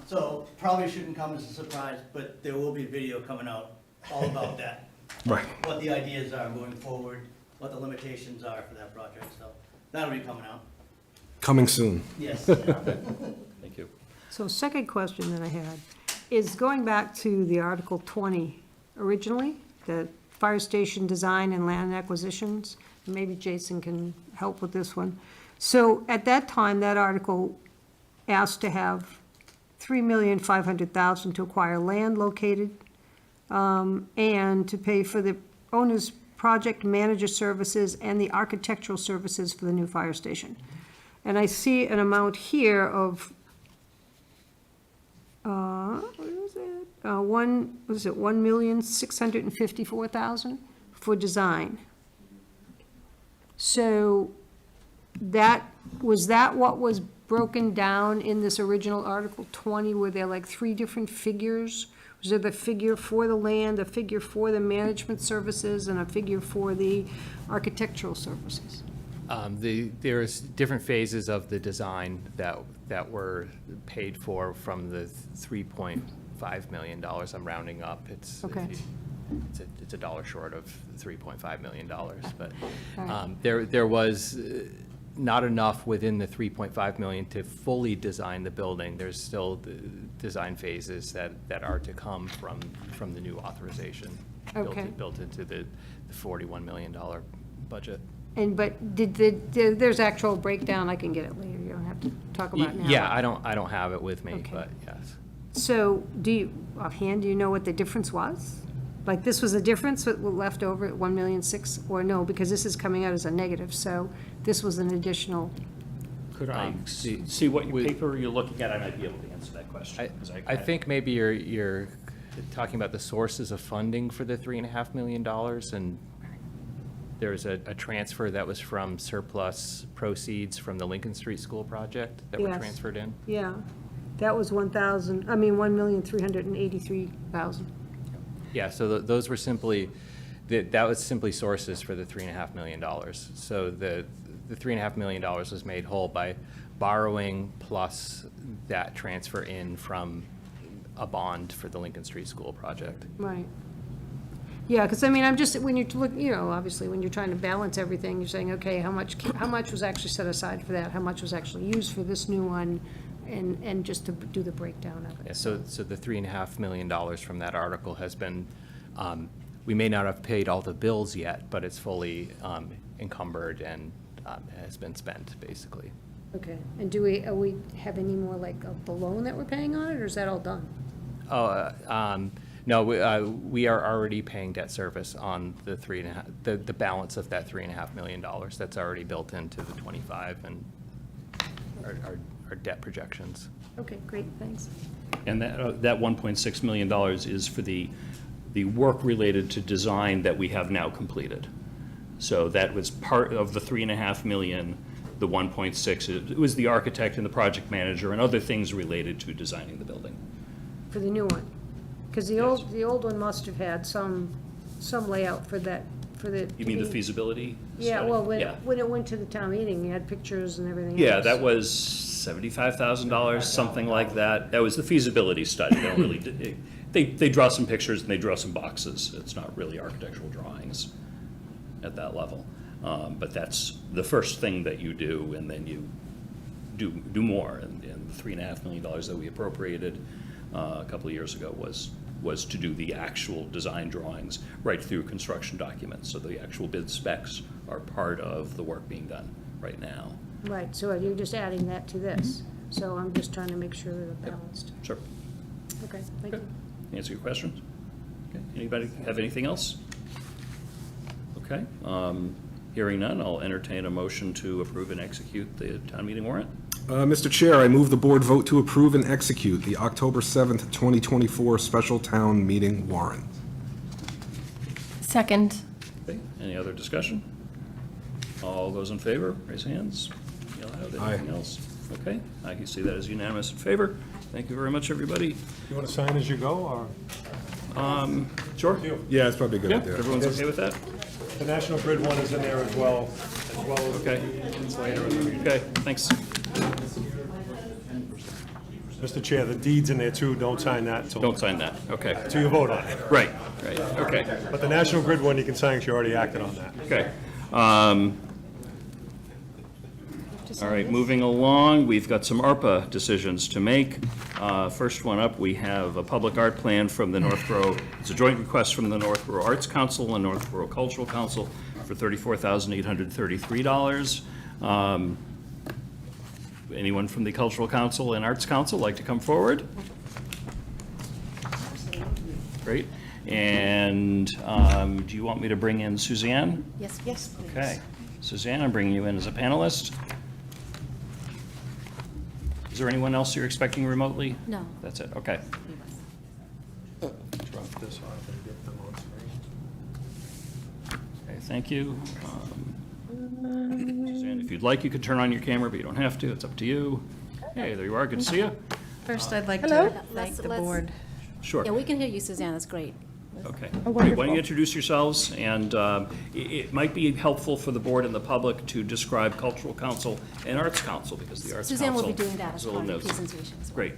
Speaker 21: So probably shouldn't come as a surprise, but there will be video coming out all about that.
Speaker 7: Right.
Speaker 21: What the ideas are going forward, what the limitations are for that project, so that'll be coming out.
Speaker 7: Coming soon.
Speaker 21: Yes.
Speaker 1: Thank you.
Speaker 4: So second question that I had is going back to the Article 20 originally, the fire station design and land acquisitions. Maybe Jason can help with this one. So at that time, that article asked to have $3,500,000 to acquire land located and to pay for the owner's project manager services and the architectural services for the new fire station. And I see an amount here of, what is it? $1,654,000 for design. So was that what was broken down in this original Article 20? Were there like 3 different figures? Was there the figure for the land, a figure for the management services, and a figure for the architectural services?
Speaker 19: There's different phases of the design that were paid for from the $3.5 million. I'm rounding up.
Speaker 4: Okay.
Speaker 19: It's a dollar short of $3.5 million, but
Speaker 4: Right.
Speaker 19: there was not enough within the $3.5 million to fully design the building. There's still the design phases that are to come from the new authorization
Speaker 4: Okay.
Speaker 19: built into the $41 million budget.
Speaker 4: But there's actual breakdown, I can get it later, you don't have to talk about it now.
Speaker 19: Yeah, I don't have it with me,
Speaker 4: Okay.
Speaker 19: but yes.
Speaker 4: So offhand, do you know what the difference was? Like, this was the difference that was left over at 1,600,000, or no, because this is coming out as a negative, so this was an additional.
Speaker 1: Could I see what paper you're looking at? I might be able to answer that question. 'Cause
Speaker 19: I think maybe you're talking about the sources of funding for the $3.5 million, and there's a transfer that was from surplus proceeds from the Lincoln Street School project that were
Speaker 4: Yes.
Speaker 19: transferred in.
Speaker 4: Yeah, that was 1,183,000.
Speaker 19: Yeah, so those were simply, that was simply sources for the $3.5 million. So the $3.5 million was made whole by borrowing plus that transfer in from a bond for the Lincoln Street School project.
Speaker 4: Right. Yeah, because I mean, I'm just, when you look, obviously, when you're trying to balance everything, you're saying, okay, how much was actually set aside for that? How much was actually used for this new one? And just to do the breakdown of it.
Speaker 19: Yeah, so the $3.5 million from that article has been, we may not have paid all the bills yet, but it's fully encumbered and has been spent, basically.
Speaker 4: Okay, and do we have any more, like, of the loan that we're paying on it, or is that all done?
Speaker 19: No, we are already paying debt service on the the balance of that $3.5 million. That's already built into the 25 and our debt projections.
Speaker 4: Okay, great, thanks.
Speaker 1: And that $1.6 million is for the work related to design that we have now completed. So that was part of the $3.5 million, the 1.6, it was the architect and the project manager and other things related to designing the building.
Speaker 4: For the new one? Because the old one must have had some layout for that, for the.
Speaker 1: You mean the feasibility
Speaker 4: Yeah,
Speaker 1: study?
Speaker 4: well,
Speaker 1: Yeah.
Speaker 4: when it went to the town meeting, you had pictures and everything
Speaker 1: Yeah,
Speaker 4: else.
Speaker 1: that was $75,000, something like that. That was the feasibility study. They don't really, they draw some pictures and they draw some boxes. It's not really architectural drawings at that level. But that's the first thing that you do, and then you do more. And the $3.5 million that we appropriated a couple of years ago was to do the actual design drawings right through construction documents. So the actual bid specs are part of the work being done right now.
Speaker 4: Right, so you're just adding that to this. So I'm just trying to make sure that they're balanced.
Speaker 1: Sure.
Speaker 4: Okay, thank you.
Speaker 1: Answer your questions? Okay. Anybody have anything else? Okay. Hearing none, I'll entertain a motion to approve and execute the town meeting warrant.
Speaker 7: Mr. Chair, I move the board vote to approve and execute the October 7th, 2024 special town meeting warrant.
Speaker 2: Second.
Speaker 1: Okay. Any other discussion? All those in favor, raise hands. Yell out. Anything else? Okay. I can see that as unanimous in favor. Thank you very much, everybody.
Speaker 3: You want to sign as you go, or?
Speaker 1: Sure.
Speaker 7: Yeah, it's probably a good
Speaker 1: Yeah,
Speaker 7: idea.
Speaker 1: everyone's okay with that?
Speaker 3: The National Grid one is in there as well as
Speaker 1: Okay. Okay, thanks.
Speaker 3: Mr. Chair, the deed's in there too, don't sign that until.
Speaker 1: Don't sign that, okay.
Speaker 3: Until you vote on it.
Speaker 1: Right, okay.
Speaker 3: But the National Grid one, you can sign, because you already acted on that.
Speaker 1: Okay. All right, moving along, we've got some ARPA decisions to make. First one up, we have a public art plan from the Northborough, it's a joint request from the Northborough Arts Council and Northborough Cultural Council for $34,833. Anyone from the Cultural Council and Arts Council like to come forward? Great. And do you want me to bring in Suzanne?
Speaker 11: Yes, yes, please.
Speaker 1: Okay. Suzanne, I'm bringing you in as a panelist. Is there anyone else you're expecting remotely?
Speaker 11: No.
Speaker 1: That's it, okay. Okay, thank you. Suzanne, if you'd like, you could turn on your camera, but you don't have to. It's up to you. Hey, there you are. Good to see you.
Speaker 11: First, I'd like
Speaker 2: Hello.
Speaker 11: to thank the board.
Speaker 1: Sure.
Speaker 11: Yeah, we can hear you, Suzanne, that's great.
Speaker 1: Okay.
Speaker 2: Oh,
Speaker 1: Why don't
Speaker 2: wonderful.
Speaker 1: you introduce yourselves? And it might be helpful for the board and the public to describe Cultural Council and Arts Council, because the Arts Council.
Speaker 11: Suzanne will be doing that as
Speaker 1: is a
Speaker 11: part of the
Speaker 1: little knows.
Speaker 11: presentation as well.
Speaker 1: Great.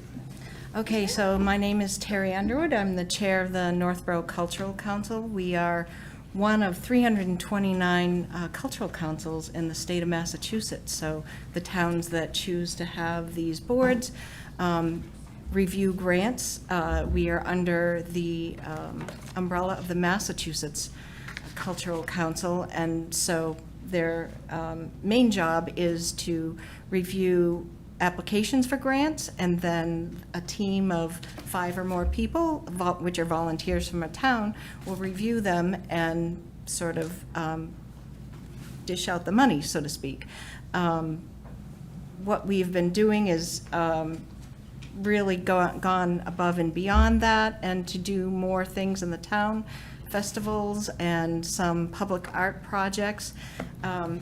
Speaker 22: Okay, so my name is Terry Underwood. I'm the chair of the Northborough Cultural Council. We are one of 329 cultural councils in the state of Massachusetts. So the towns that choose to have these boards review grants. We are under the umbrella of the Massachusetts Cultural Council, and so their main job is to review applications for grants, and then a team of 5 or more people, which are volunteers from a town, will review them and sort of dish out the money, so to speak. What we've been doing is really gone above and beyond that, and to do more things in the town, festivals and some public art projects.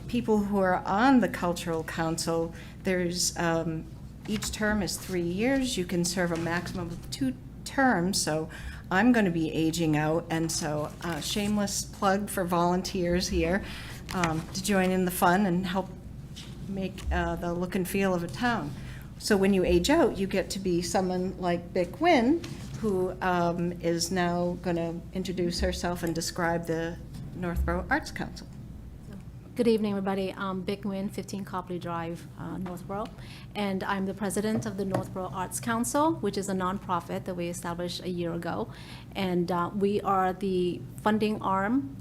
Speaker 22: People who are on the Cultural Council, there's, each term is 3 years. You can serve a maximum of 2 terms, so I'm going to be aging out, and so shameless plug for volunteers here to join in the fun and help make the look and feel of a town. So when you age out, you get to be someone like Bic Wynn, who is now going to introduce herself and describe the Northborough Arts Council.
Speaker 11: Good evening, everybody. I'm Bic Wynn, 15 Copley Drive, Northborough, and I'm the president of the Northborough Arts Council, which is a nonprofit that we established a year ago. And we are the funding arm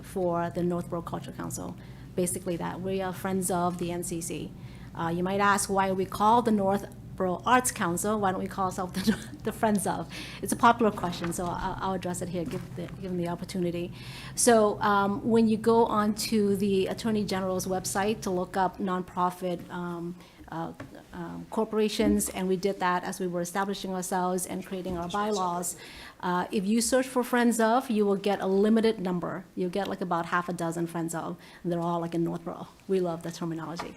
Speaker 11: for the Northborough Cultural Council. Basically that. We are friends of the NCC. You might ask why we call the Northborough Arts Council. Why don't we call ourselves the Friends of? It's a popular question, so I'll address it here, given the opportunity. So when you go onto the Attorney General's website to look up nonprofit corporations, and we did that as we were establishing ourselves and creating our bylaws. If you search for Friends of, you will get a limited number. You'll get like about half a dozen Friends of, and they're all like in Northborough. We love the terminology.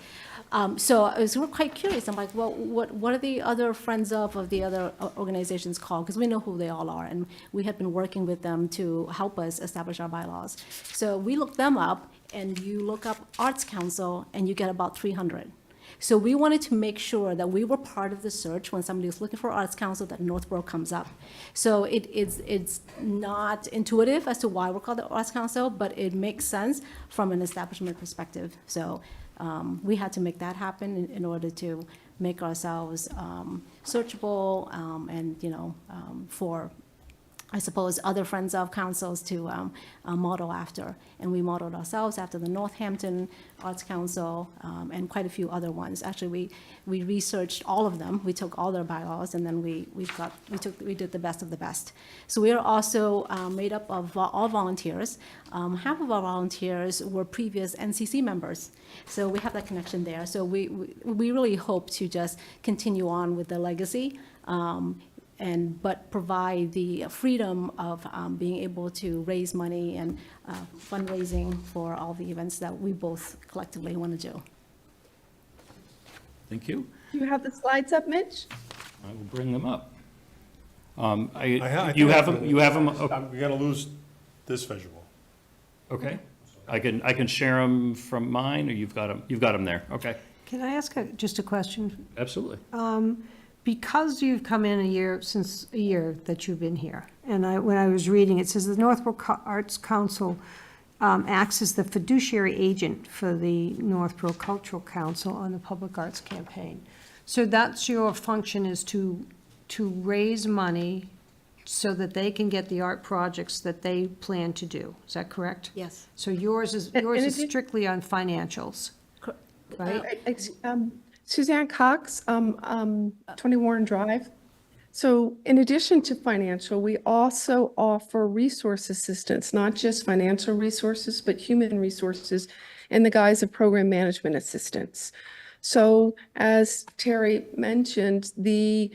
Speaker 11: So I was quite curious. I'm like, well, what are the other Friends of the other organizations called? Because we know who they all are, and we have been working with them to help us establish our bylaws. So we looked them up, and you look up Arts Council, and you get about 300. So we wanted to make sure that we were part of the search when somebody was looking for Arts Council, that Northborough comes up. So it's not intuitive as to why we're called the Arts Council, but it makes sense from an establishment perspective. So we had to make that happen in order to make ourselves searchable and, for, I suppose, other Friends of councils to model after. And we modeled ourselves after the Northampton Arts Council and quite a few other ones. Actually, we researched all of them. We took all their bylaws, and then we did the best of the best. So we are also made up of all volunteers. Half of our volunteers were previous NCC members. So we have that connection there. So we really hope to just continue on with the legacy. But provide the freedom of being able to raise money and fundraising for all the events that we both collectively want to do.
Speaker 1: Thank you.
Speaker 23: Do you have the slides up, Mitch?
Speaker 1: I will bring them up.
Speaker 3: I
Speaker 1: You have
Speaker 3: think
Speaker 1: them, you have them,
Speaker 3: We gotta lose this visual.
Speaker 1: okay. I can share them from mine, or you've got them there, okay.
Speaker 4: Can I ask just a question?
Speaker 1: Absolutely.
Speaker 4: Because you've come in since a year that you've been here, and when I was reading, it says the Northborough Arts Council acts as the fiduciary agent for the Northborough Cultural Council on the Public Arts Campaign. So that's your function, is to raise money so that they can get the art projects that they plan to do. Is that correct?
Speaker 11: Yes.
Speaker 4: So yours is strictly on financials, right?
Speaker 23: Suzanne Cox, 20 Warren Drive.
Speaker 9: So in addition to financial, we also offer resource assistance, not just financial resources, but human resources in the guise of program management assistance. So as Terry mentioned, the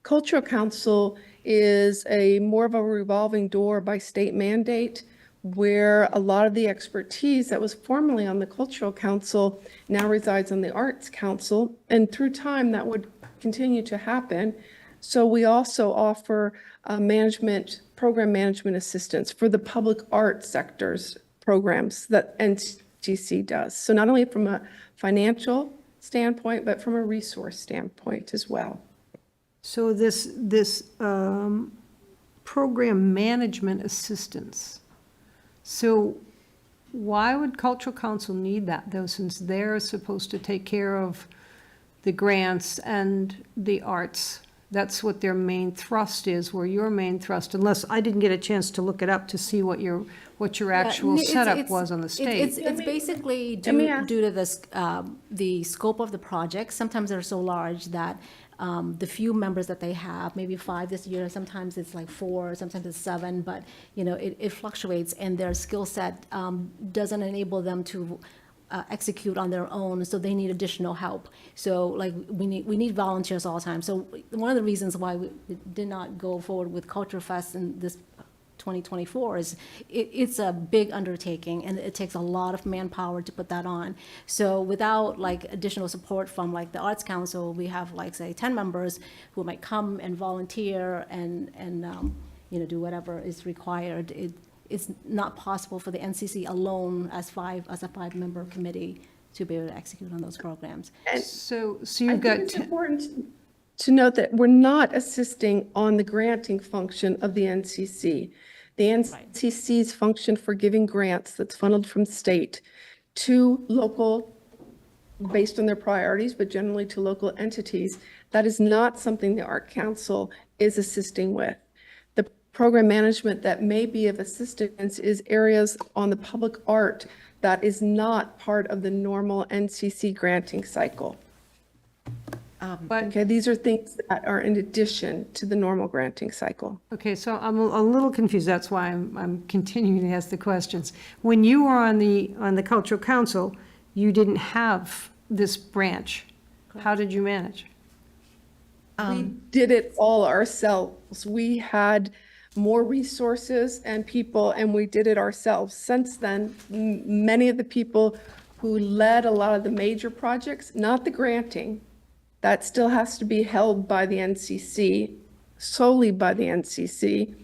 Speaker 9: Cultural Council is more of a revolving door by state mandate, where a lot of the expertise that was formerly on the Cultural Council now resides on the Arts Council, and through time that would continue to happen. So we also offer program management assistance for the public art sector's programs that NCC does. So not only from a financial standpoint, but from a resource standpoint as well.
Speaker 4: So this program management assistance, so why would Cultural Council need that, though, since they're supposed to take care of the grants and the arts? That's what their main thrust is, where your main thrust, unless I didn't get a chance to look it up to see what your actual setup was on the state.
Speaker 11: It's basically due to this, the scope of the project. Sometimes they're so large that the few members that they have, maybe 5 this year, sometimes it's like 4, sometimes it's 7, but it fluctuates, and their skill set doesn't enable them to execute on their own, so they need additional help. So like we need volunteers all the time. So one of the reasons why we did not go forward with Culture Fest in this 2024 is it's a big undertaking, and it takes a lot of manpower to put that on. So without like additional support from like the Arts Council, we have like say 10 members who might come and volunteer and do whatever is required. It's not possible for the NCC alone as a 5-member committee to be able to execute on those programs.
Speaker 9: And
Speaker 4: so you've got.
Speaker 9: It's important to note that we're not assisting on the granting function of the NCC. The NCC's function for giving grants that's funneled from state to local, based on their priorities, but generally to local entities, that is not something the Art Council is assisting with. The program management that may be of assistance is areas on the public art that is not part of the normal NCC granting cycle. Okay, these are things that are in addition to the normal granting cycle.
Speaker 4: Okay, so I'm a little confused. That's why I'm continuing to ask the questions. When you were on the Cultural Council, you didn't have this branch. How did you manage?
Speaker 9: We did it all ourselves. We had more resources and people, and we did it ourselves. Since then, many of the people who led a lot of the major projects, not the granting, that still has to be held by the NCC, solely by the NCC.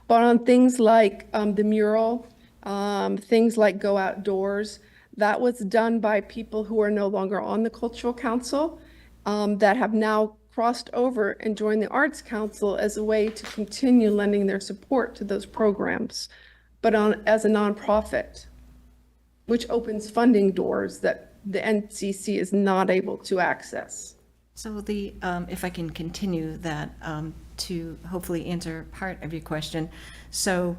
Speaker 9: But on things like the mural, things like Go Outdoors, that was done by people who are no longer on the Cultural Council, that have now crossed over and joined the Arts Council as a way to continue lending their support to those programs, but as a nonprofit, which opens funding doors that the NCC is not able to access.
Speaker 22: So if I can continue that to hopefully answer part of your question. So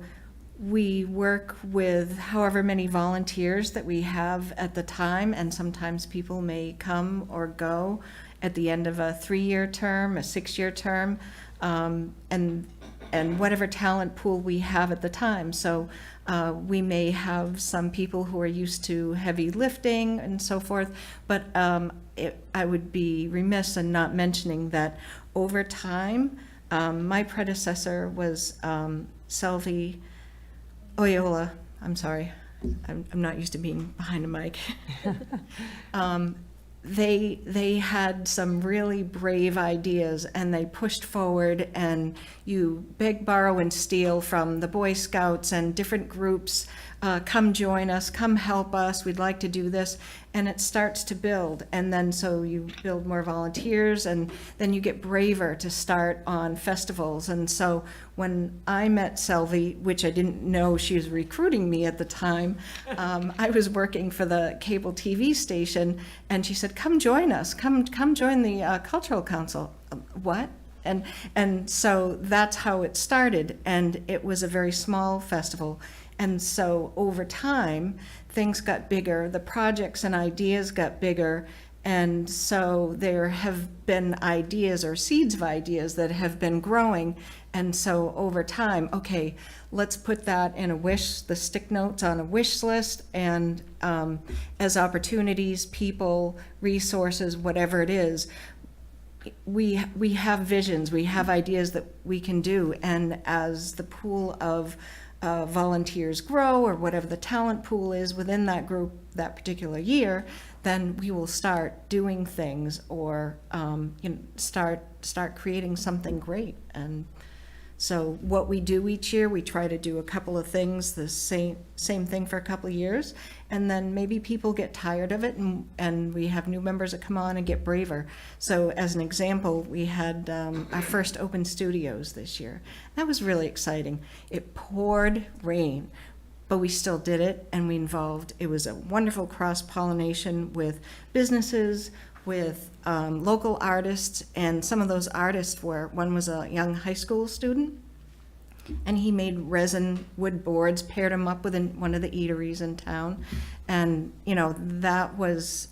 Speaker 22: we work with however many volunteers that we have at the time, and sometimes people may come or go at the end of a 3-year term, a 6-year term, and whatever talent pool we have at the time. So we may have some people who are used to heavy lifting and so forth, but I would be remiss in not mentioning that over time, my predecessor was Selvi Oyola. I'm sorry, I'm not used to being behind a mic. They had some really brave ideas, and they pushed forward, and you beg, borrow, and steal from the Boy Scouts and different groups. Come join us, come help us, we'd like to do this. And it starts to build, and then so you build more volunteers, and then you get braver to start on festivals. And so when I met Selvi, which I didn't know she was recruiting me at the time, I was working for the cable TV station, and she said, come join us, come join the Cultural Council. What? And so that's how it started, and it was a very small festival. And so over time, things got bigger, the projects and ideas got bigger, And so there have been ideas or seeds of ideas that have been growing. And so over time, okay, let's put that in the stick notes on a wish list, and as opportunities, people, resources, whatever it is, we have visions, we have ideas that we can do. And as the pool of volunteers grow, or whatever the talent pool is within that group that particular year, then we will start doing things, or start creating something great. And so what we do each year, we try to do a couple of things, the same thing for a couple of years, and then maybe people get tired of it, and we have new members that come on and get braver. So as an example, we had our first open studios this year. That was really exciting. It poured rain, but we still did it, and it was a wonderful cross-pollination with businesses, with local artists, and some of those artists one was a young high school student, and he made resin wood boards, paired them up with one of the eateries in town. And, that was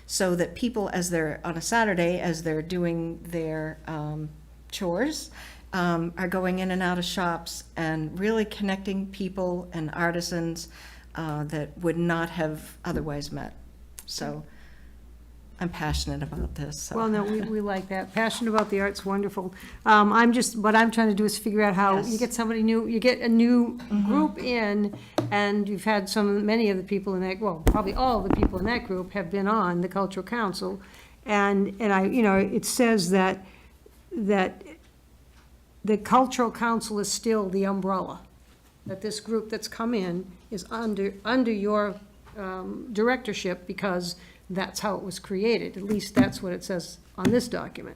Speaker 22: so that people, on a Saturday, as they're doing their chores, are going in and out of shops and really connecting people and artisans that would not have otherwise met. So I'm passionate about this. So.
Speaker 4: Well, no, we like that. Passionate about the art's wonderful. What I'm trying to do is figure out how you get somebody new, you get a new group in, and you've had many of the people in that, well, probably all of the people in that group have been on the Cultural Council. And it says that the Cultural Council is still the umbrella, that this group that's come in is under your directorship, because that's how it was created. At least that's what it says on this document.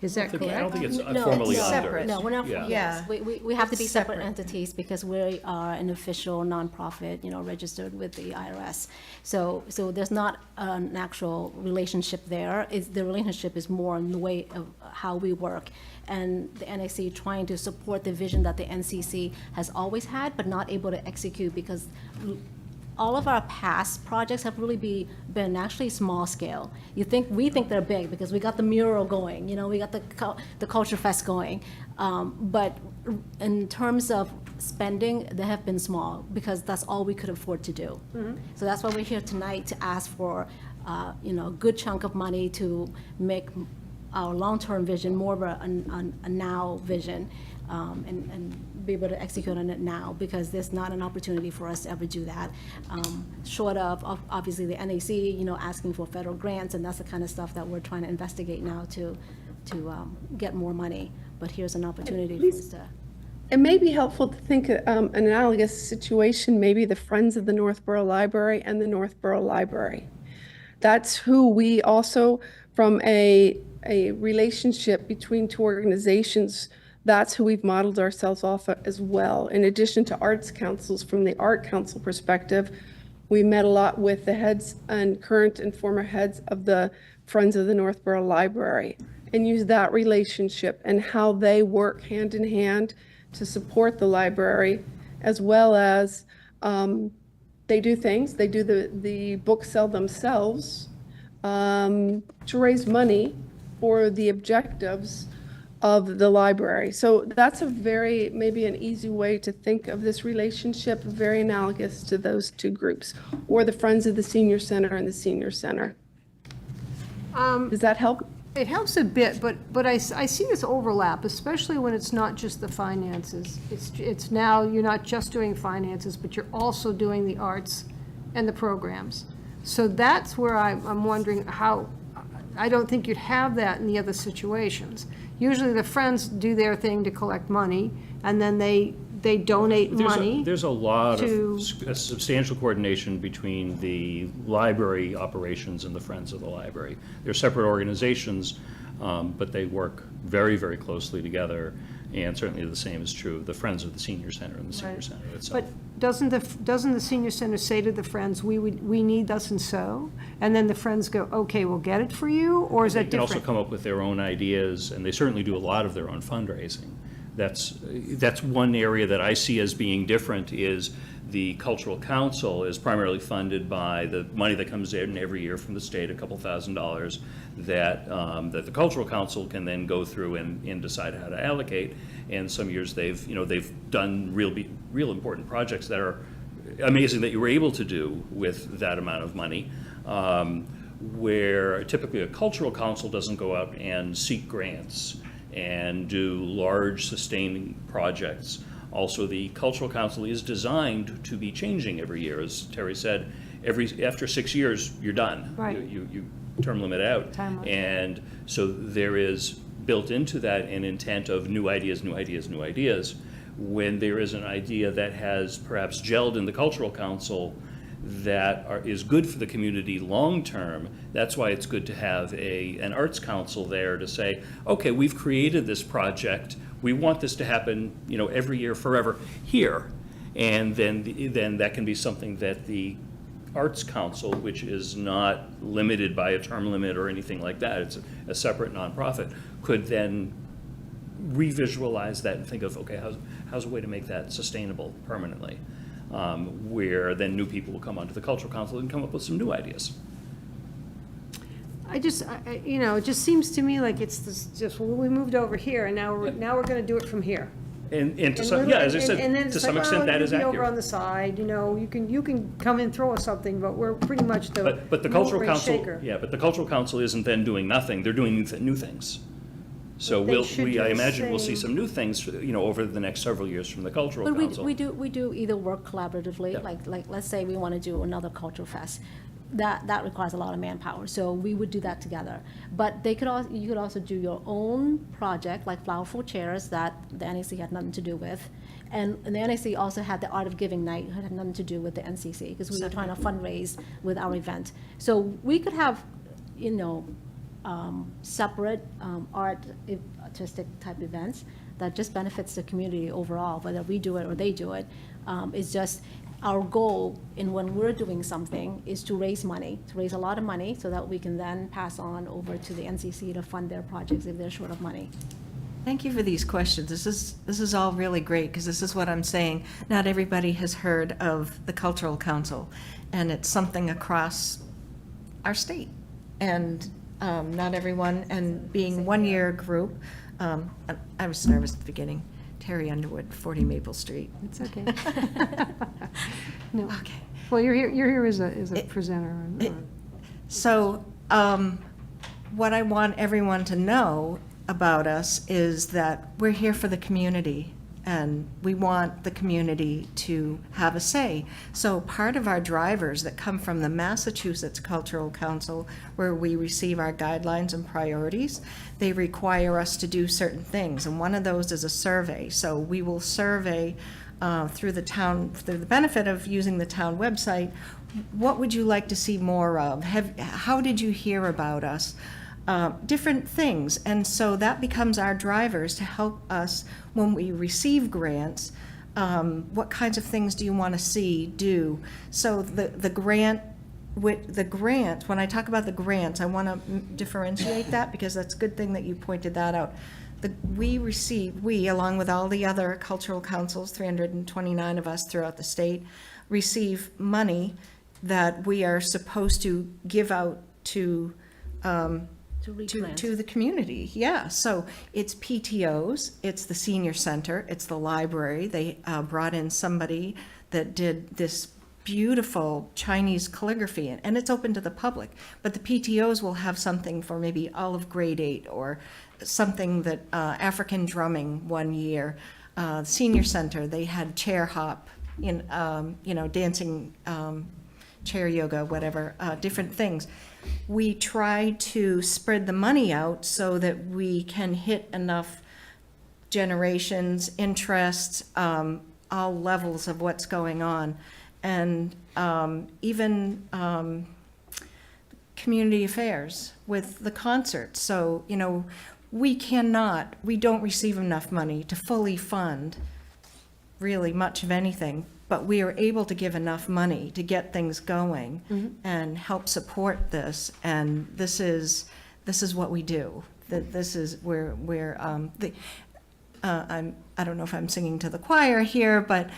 Speaker 4: Is that correct?
Speaker 1: I don't think it's
Speaker 11: No,
Speaker 1: formally
Speaker 11: it's
Speaker 1: under.
Speaker 11: separate. No, we're not,
Speaker 1: Yeah.
Speaker 11: yes, we have to be separate entities because we are an official nonprofit, registered with the IRS. So there's not an actual relationship there. The relationship is more in the way of how we work. And the NAC trying to support the vision that the NCC has always had, but not able to execute, because all of our past projects have really been actually small scale. We think they're big because we got the mural going, we got the Culture Fest going. But in terms of spending, they have been small because that's all we could afford to do. So that's why we're here tonight, to ask for, a good chunk of money to make our long-term vision more of a now vision, and be able to execute on it now, because there's not an opportunity for us to ever do that. Short of obviously the NAC, asking for federal grants, and that's the kind of stuff that we're trying to investigate now to get more money. But here's an opportunity for us to.
Speaker 9: It may be helpful to think an analogous situation, maybe the Friends of the Northborough Library and the Northborough Library. That's who we also, from a relationship between two organizations, that's who we've modeled ourselves off of as well. In addition to arts councils, from the Art Council perspective, we met a lot with the heads and current and former heads of the Friends of the Northborough Library, and use that relationship and how they work hand in hand to support the library, as well as they do things. They do the book sale themselves to raise money for the objectives of the library. So that's maybe an easy way to think of this relationship, very analogous to those two groups, or the Friends of the Senior Center and the Senior Center. Does that help?
Speaker 4: It helps a bit, but I see this overlap, especially when it's not just the finances. It's now, you're not just doing finances, but you're also doing the arts and the programs. So that's where I'm wondering how, I don't think you'd have that in the other situations. Usually the Friends do their thing to collect money, and then they donate money.
Speaker 1: There's a lot of substantial coordination between the library operations and the Friends of the Library. They're separate organizations, but they work very, very closely together. And certainly the same is true of the Friends of the Senior Center and the Senior Center itself.
Speaker 4: But doesn't the Senior Center say to the Friends, we need thus and so? And then the Friends go, okay, we'll get it for you? Or is that different?
Speaker 1: They can also come up with their own ideas, and they certainly do a lot of their own fundraising. that's one area that I see as being different. Is the Cultural Council is primarily funded by the money that comes in every year from the state, a couple $1,000s, that the Cultural Council can then go through and decide how to allocate. And some years they've done real important projects that are amazing that you were able to do with that amount of money. Where typically a Cultural Council doesn't go out and seek grants and do large sustaining projects. Also, the Cultural Council is designed to be changing every year. As Terry said, after 6 years, you're done.
Speaker 4: Right.
Speaker 1: You term limit out.
Speaker 4: Time out.
Speaker 1: And so there is built into that an intent of new ideas, new ideas, new ideas. When there is an idea that has perhaps gelled in the Cultural Council that is good for the community long-term, that's why it's good to have an arts council there to say, okay, we've created this project, we want this to happen, every year forever here. And then that can be something that the Arts Council, which is not limited by a term limit or anything like that, it's a separate nonprofit, could then revisualize that and think of, okay, how's a way to make that sustainable permanently? Where then new people will come onto the Cultural Council and come up with some new ideas.
Speaker 4: it just seems to me like it's just, well, we moved over here, and now we're going to do it from here.
Speaker 1: And to some, yeah, as I said,
Speaker 4: And then
Speaker 1: to
Speaker 4: it's
Speaker 1: some
Speaker 4: like,
Speaker 1: extent, that is
Speaker 4: you can be over on
Speaker 1: accurate.
Speaker 4: the side, you can come and throw us something, but we're pretty much the
Speaker 1: But the Cultural
Speaker 4: rate
Speaker 1: Council,
Speaker 4: shaker.
Speaker 1: yeah, but the Cultural Council isn't then doing nothing, they're doing new things. So
Speaker 4: But they should do
Speaker 1: I
Speaker 4: the
Speaker 1: imagine we'll see
Speaker 4: same.
Speaker 1: some new things, over the next several years from the Cultural
Speaker 11: But
Speaker 1: Council.
Speaker 11: we do either work collaboratively,
Speaker 1: Yeah.
Speaker 11: like, let's say we want to do another cultural fest. That requires a lot of manpower, so we would do that together. But you could also do your own project, like Flowerful Chairs, that the NAC had nothing to do with. And the NAC also had the Art of Giving Night, had nothing to do with the NCC, because we were trying to fundraise with our event. So we could have, separate artistic type events that just benefits the community overall, whether we do it or they do it. It's just our goal in when we're doing something is to raise a lot of money, so that we can then pass on over to the NCC to fund their projects if they're short of money.
Speaker 22: Thank you for these questions. This is all really great, because this is what I'm saying. Not everybody has heard of the Cultural Council, and it's something across our state. And not everyone, and being one-year group, I was nervous at the beginning. Terry Underwood, 40 Maple Street.
Speaker 4: It's okay. No.
Speaker 22: Okay.
Speaker 4: Well, you're here as a presenter.
Speaker 22: So, what I want everyone to know about us is that we're here for the community, and we want the community to have a say. So part of our drivers that come from the Massachusetts Cultural Council, where we receive our guidelines and priorities, they require us to do certain things, and one of those is a survey. So we will survey through the benefit of using the town website, what would you like to see more of? How did you hear about us? Different things. And so that becomes our drivers to help us when we receive grants. What kinds of things do you want to see do? So the grant, when I talk about the grants, I want to differentiate that, because that's a good thing that you pointed that out. We, along with all the other cultural councils, 329 of us throughout the state, receive money that we are supposed to give out to the community. Yeah, so it's PTOs, it's the senior center, it's the library. They brought in somebody that did this beautiful Chinese calligraphy, and it's open to the public. But the PTOs will have something for maybe all of grade 8, or something that African drumming one year. Senior center, they had chair hop, dancing, chair yoga, whatever, different things. We try to spread the money out so that we can hit enough generations, interests, all levels of what's going on. And even community affairs with the concerts. So, we don't receive enough money to fully fund really much of anything, but we are able to give enough money to get things going and help support this. And this is what we do. This is where I don't know if I'm singing to the choir here, but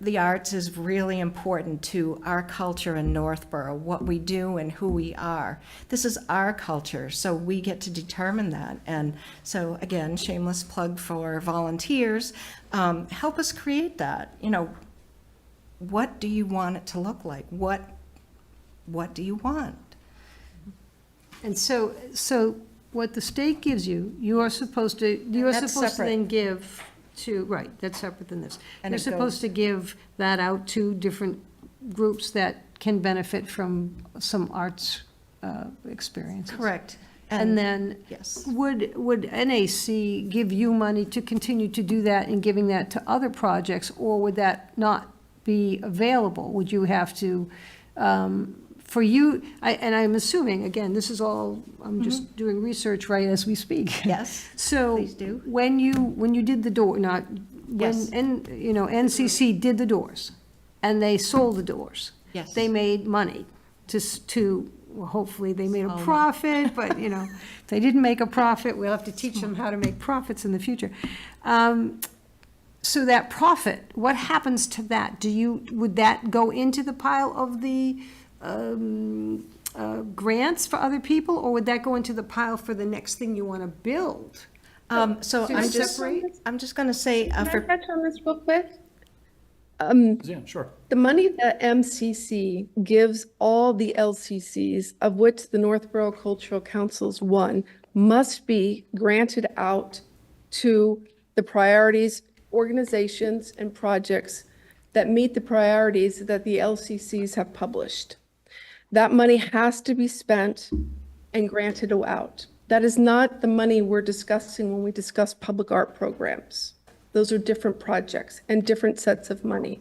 Speaker 22: the arts is really important to our culture in Northborough, what we do and who we are. This is our culture, so we get to determine that. And so, again, shameless plug for volunteers, help us create that. You know, what do you want it to look like? What do you want?
Speaker 4: And so what the state gives you, you are supposed to
Speaker 22: that's
Speaker 4: then give to, right, that's separate than this.
Speaker 22: And
Speaker 4: You're
Speaker 22: it
Speaker 4: supposed to give that out to different groups that can benefit from some arts experiences.
Speaker 22: Correct.
Speaker 4: And then,
Speaker 22: yes.
Speaker 4: Would NAC give you money to continue to do that and giving that to other projects, or would that not be available? Would you have to, for you, and I'm assuming, again, this is all, I'm just doing research right as we speak.
Speaker 22: Yes,
Speaker 4: So,
Speaker 22: please do.
Speaker 4: when you did the door,
Speaker 22: Yes.
Speaker 4: NCC did the doors, and they sold the doors.
Speaker 22: Yes.
Speaker 4: They made money well, hopefully they made a
Speaker 22: Small
Speaker 4: profit, but, if they didn't make a profit, we'll have to teach them how to make profits in the future. So that profit, what happens to that? Would that go into the pile of the grants for other people, or would that go into the pile for the next thing you want to build?
Speaker 22: So I'm just going to say,
Speaker 9: Can I touch on this real quick?
Speaker 1: Yeah, sure.
Speaker 9: The money that MCC gives all the LCCs, of which the Northborough Cultural Council's one, must be granted out to the priorities, organizations, and projects that meet the priorities that the LCCs have published. That money has to be spent and granted out. That is not the money we're discussing when we discuss public art programs. Those are different projects and different sets of money.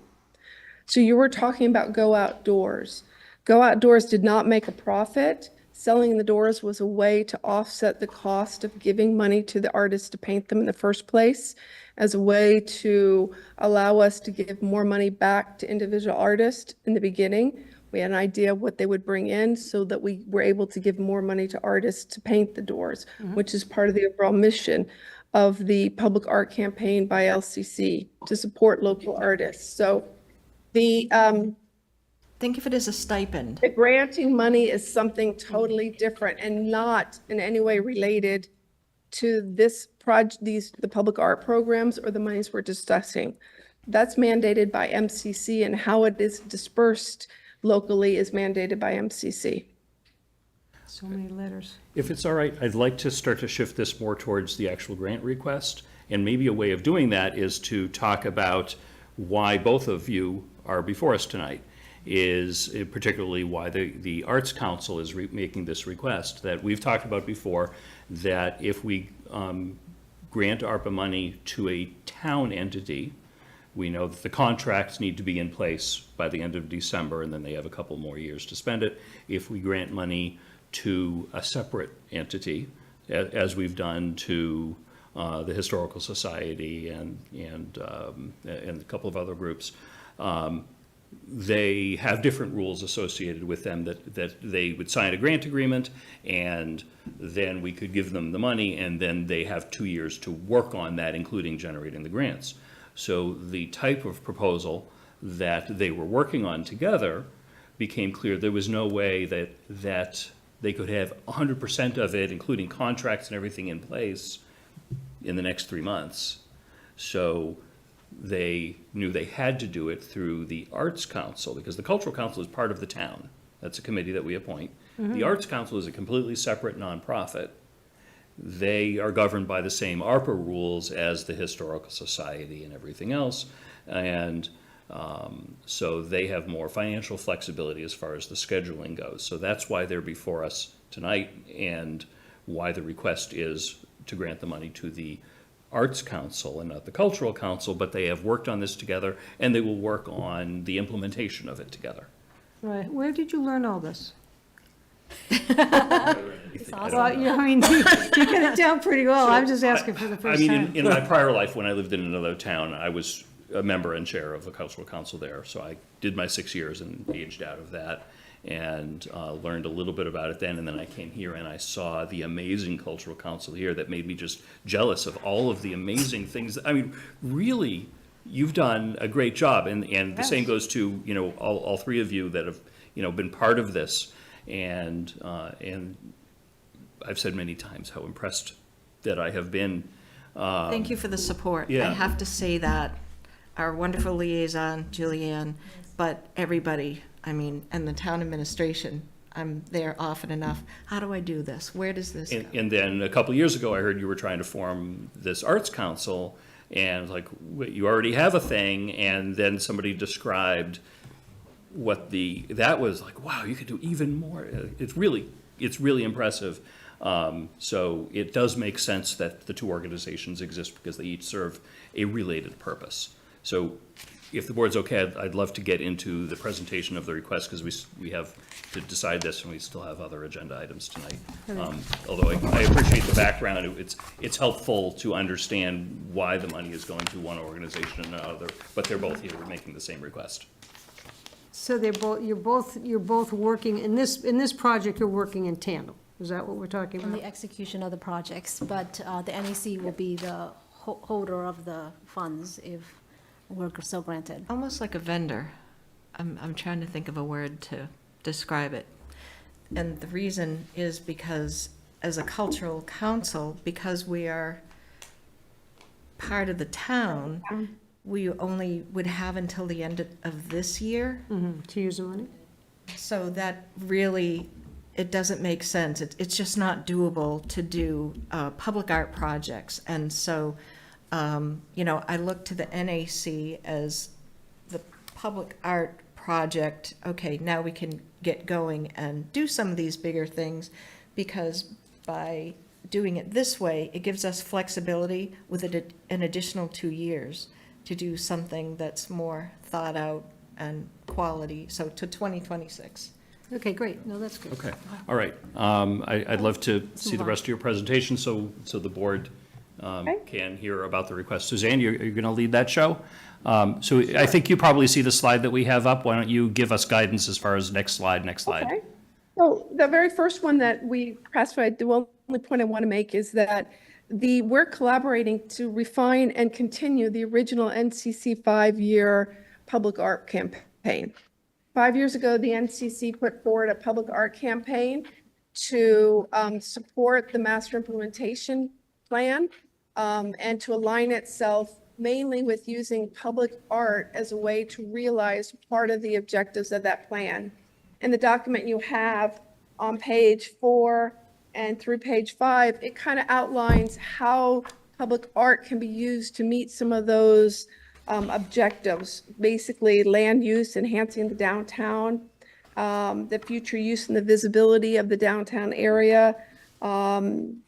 Speaker 9: So you were talking about Go Outdoors. Go Outdoors did not make a profit. Selling the doors was a way to offset the cost of giving money to the artists to paint them in the first place, as a way to allow us to give more money back to individual artists in the beginning. We had an idea of what they would bring in so that we were able to give more money to artists to paint the doors, which is part of the overall mission of the public art campaign by LCC to support local artists. So the
Speaker 22: think of it as a stipend.
Speaker 9: the granting money is something totally different and not in any way related to this the public art programs or the monies we're discussing. That's mandated by MCC, and how it is dispersed locally is mandated by MCC.
Speaker 4: So many letters.
Speaker 1: If it's all right, I'd like to start to shift this more towards the actual grant request. And maybe a way of doing that is to talk about why both of you are before us tonight, is particularly why the Arts Council is making this request that we've talked about before, that if we grant ARPA money to a town entity, we know that the contracts need to be in place by the end of December, and then they have a couple more years to spend it. If we grant money to a separate entity, as we've done to the Historical Society and a couple of other groups, they have different rules associated with them that they would sign a grant agreement, and then we could give them the money, and then they have 2 years to work on that, including generating the grants. So the type of proposal that they were working on together became clear there was no way that they could have 100% of it, including contracts and everything in place in the next 3 months. So they knew they had to do it through the Arts Council, because the Cultural Council is part of the town. That's a committee that we appoint. The Arts Council is a completely separate nonprofit. They are governed by the same ARPA rules as the Historical Society and everything else. And so they have more financial flexibility as far as the scheduling goes. So that's why they're before us tonight, and why the request is to grant the money to the Arts Council and not the Cultural Council, but they have worked on this together, and they will work on the implementation of it together.
Speaker 4: Right. Where did you learn all this?
Speaker 1: It's
Speaker 4: Well, I mean, you get it down pretty well. I'm just asking for the first time.
Speaker 1: In my prior life, when I lived in another town, I was a member and chair of the Cultural Council there. So I did my 6 years and aged out of that. and learned a little bit about it then. And then I came here and I saw the amazing cultural council here that made me just jealous of all of the amazing things. I mean, really, you've done a great job. And the same goes to, you know, all three of you that have, you know, been part of this. And I've said many times how impressed that I have been.
Speaker 22: Thank you for the support.
Speaker 1: yeah.
Speaker 22: I have to say that our wonderful liaison, Julianne, but everybody, I mean, and the town administration, I'm there often enough. How do I do this? Where does this go?
Speaker 1: And then a couple of years ago, I heard you were trying to form this arts council, and like, wait, you already have a thing, and then somebody described what that was like, wow, you could do even more. It's really impressive. So it does make sense that the two organizations exist because they each serve a related purpose. So if the board's okay, I'd love to get into the presentation of the request, because we have to decide this and we still have other agenda items tonight. Although I appreciate the background, it's helpful to understand why the money is going to one organization and another, but they're both here making the same request.
Speaker 4: So you're both working, in this project, you're working in tandem. Is that what we're talking
Speaker 11: In
Speaker 4: about?
Speaker 11: the execution of the projects, but the NEC will be the holder of the funds if we're so granted.
Speaker 22: Almost like a vendor. I'm trying to think of a word to describe it. And the reason is because as a cultural council, because we are part of the town, we only would have until the end of this year.
Speaker 4: To use the money?
Speaker 22: So that really, it doesn't make sense. It's just not doable to do public art projects. And so, you know, I look to the NAC as the public art project. Okay, now we can get going and do some of these bigger things, because by doing it this way, it gives us flexibility with an additional 2 years to do something that's more thought out and quality, so to 2026.
Speaker 4: Okay, great. No, that's good.
Speaker 1: Okay, all right. I'd love to see the rest of your presentation so the board can hear about the request. Suzanne, you're going to lead that show? So I think you probably see the slide that we have up. Why don't you give us guidance as far as next slide?
Speaker 9: Okay. So the very first one that we classified, the only point I want to make is that we're collaborating to refine and continue the original NCC 5-year public art campaign. 5 years ago, the NCC put forward a public art campaign to support the master implementation plan and to align itself mainly with using public art as a way to realize part of the objectives of that plan. In the document you have on page 4 and through page 5, it kind of outlines how public art can be used to meet some of those objectives, basically land use, enhancing the downtown, the future use and the visibility of the downtown area,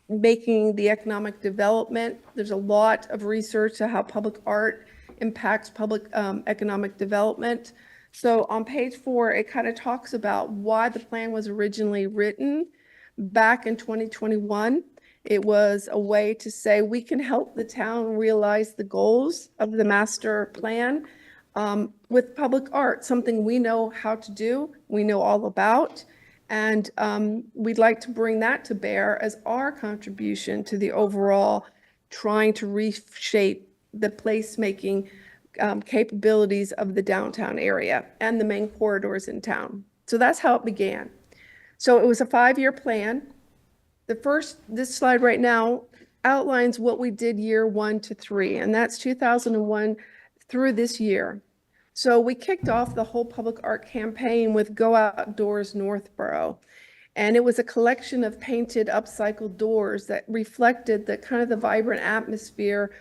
Speaker 9: making the economic development. There's a lot of research on how public art impacts public economic development. So on page 4, it kind of talks about why the plan was originally written back in 2021. It was a way to say we can help the town realize the goals of the master plan with public art, something we know how to do, we know all about, and we'd like to bring that to bear as our contribution to the overall trying to reshape the placemaking capabilities of the downtown area and the main corridors in town. So that's how it began. So it was a 5-year plan. This slide right now outlines what we did year 1 to 3, and that's 2001 through this year. So we kicked off the whole public art campaign with Go Outdoors Northborough. And it was a collection of painted upcycled doors that reflected the kind of the vibrant atmosphere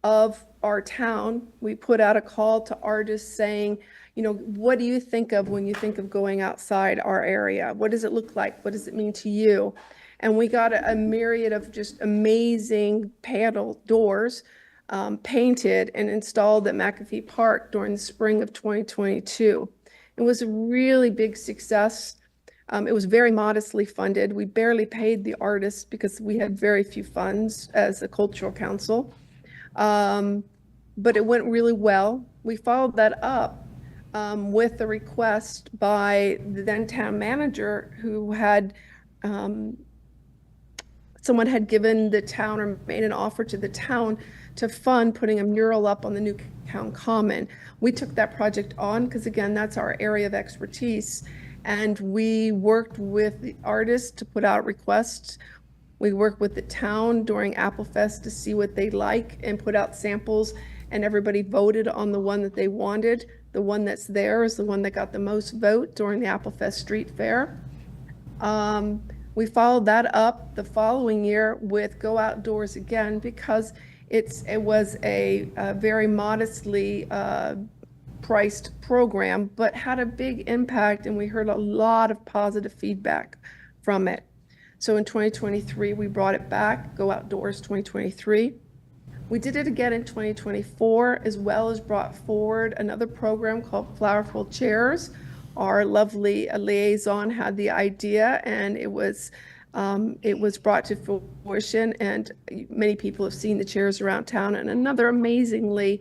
Speaker 9: of our town. We put out a call to artists saying, you know, what do you think of when you think of going outside our area? What does it look like? What does it mean to you? And we got a myriad of just amazing panel doors painted and installed at McAfee Park during the spring of 2022. It was a really big success. It was very modestly funded. We barely paid the artists because we had very few funds as a cultural council. But it went really well. We followed that up with a request by the then town manager who had, someone had given the town or made an offer to the town to fund putting a mural up on the new town common. We took that project on because again, that's our area of expertise. And we worked with the artist to put out requests. We worked with the town during Apple Fest to see what they like and put out samples, and everybody voted on the one that they wanted. The one that's there is the one that got the most vote during the Apple Fest Street Fair. We followed that up the following year with Go Outdoors again because it was a very modestly priced program, but had a big impact, and we heard a lot of positive feedback from it. So in 2023, we brought it back, Go Outdoors 2023. We did it again in 2024, as well as brought forward another program called Flowerful Chairs. Our lovely liaison had the idea, and it was brought to fruition, and many people have seen the chairs around town. And another amazingly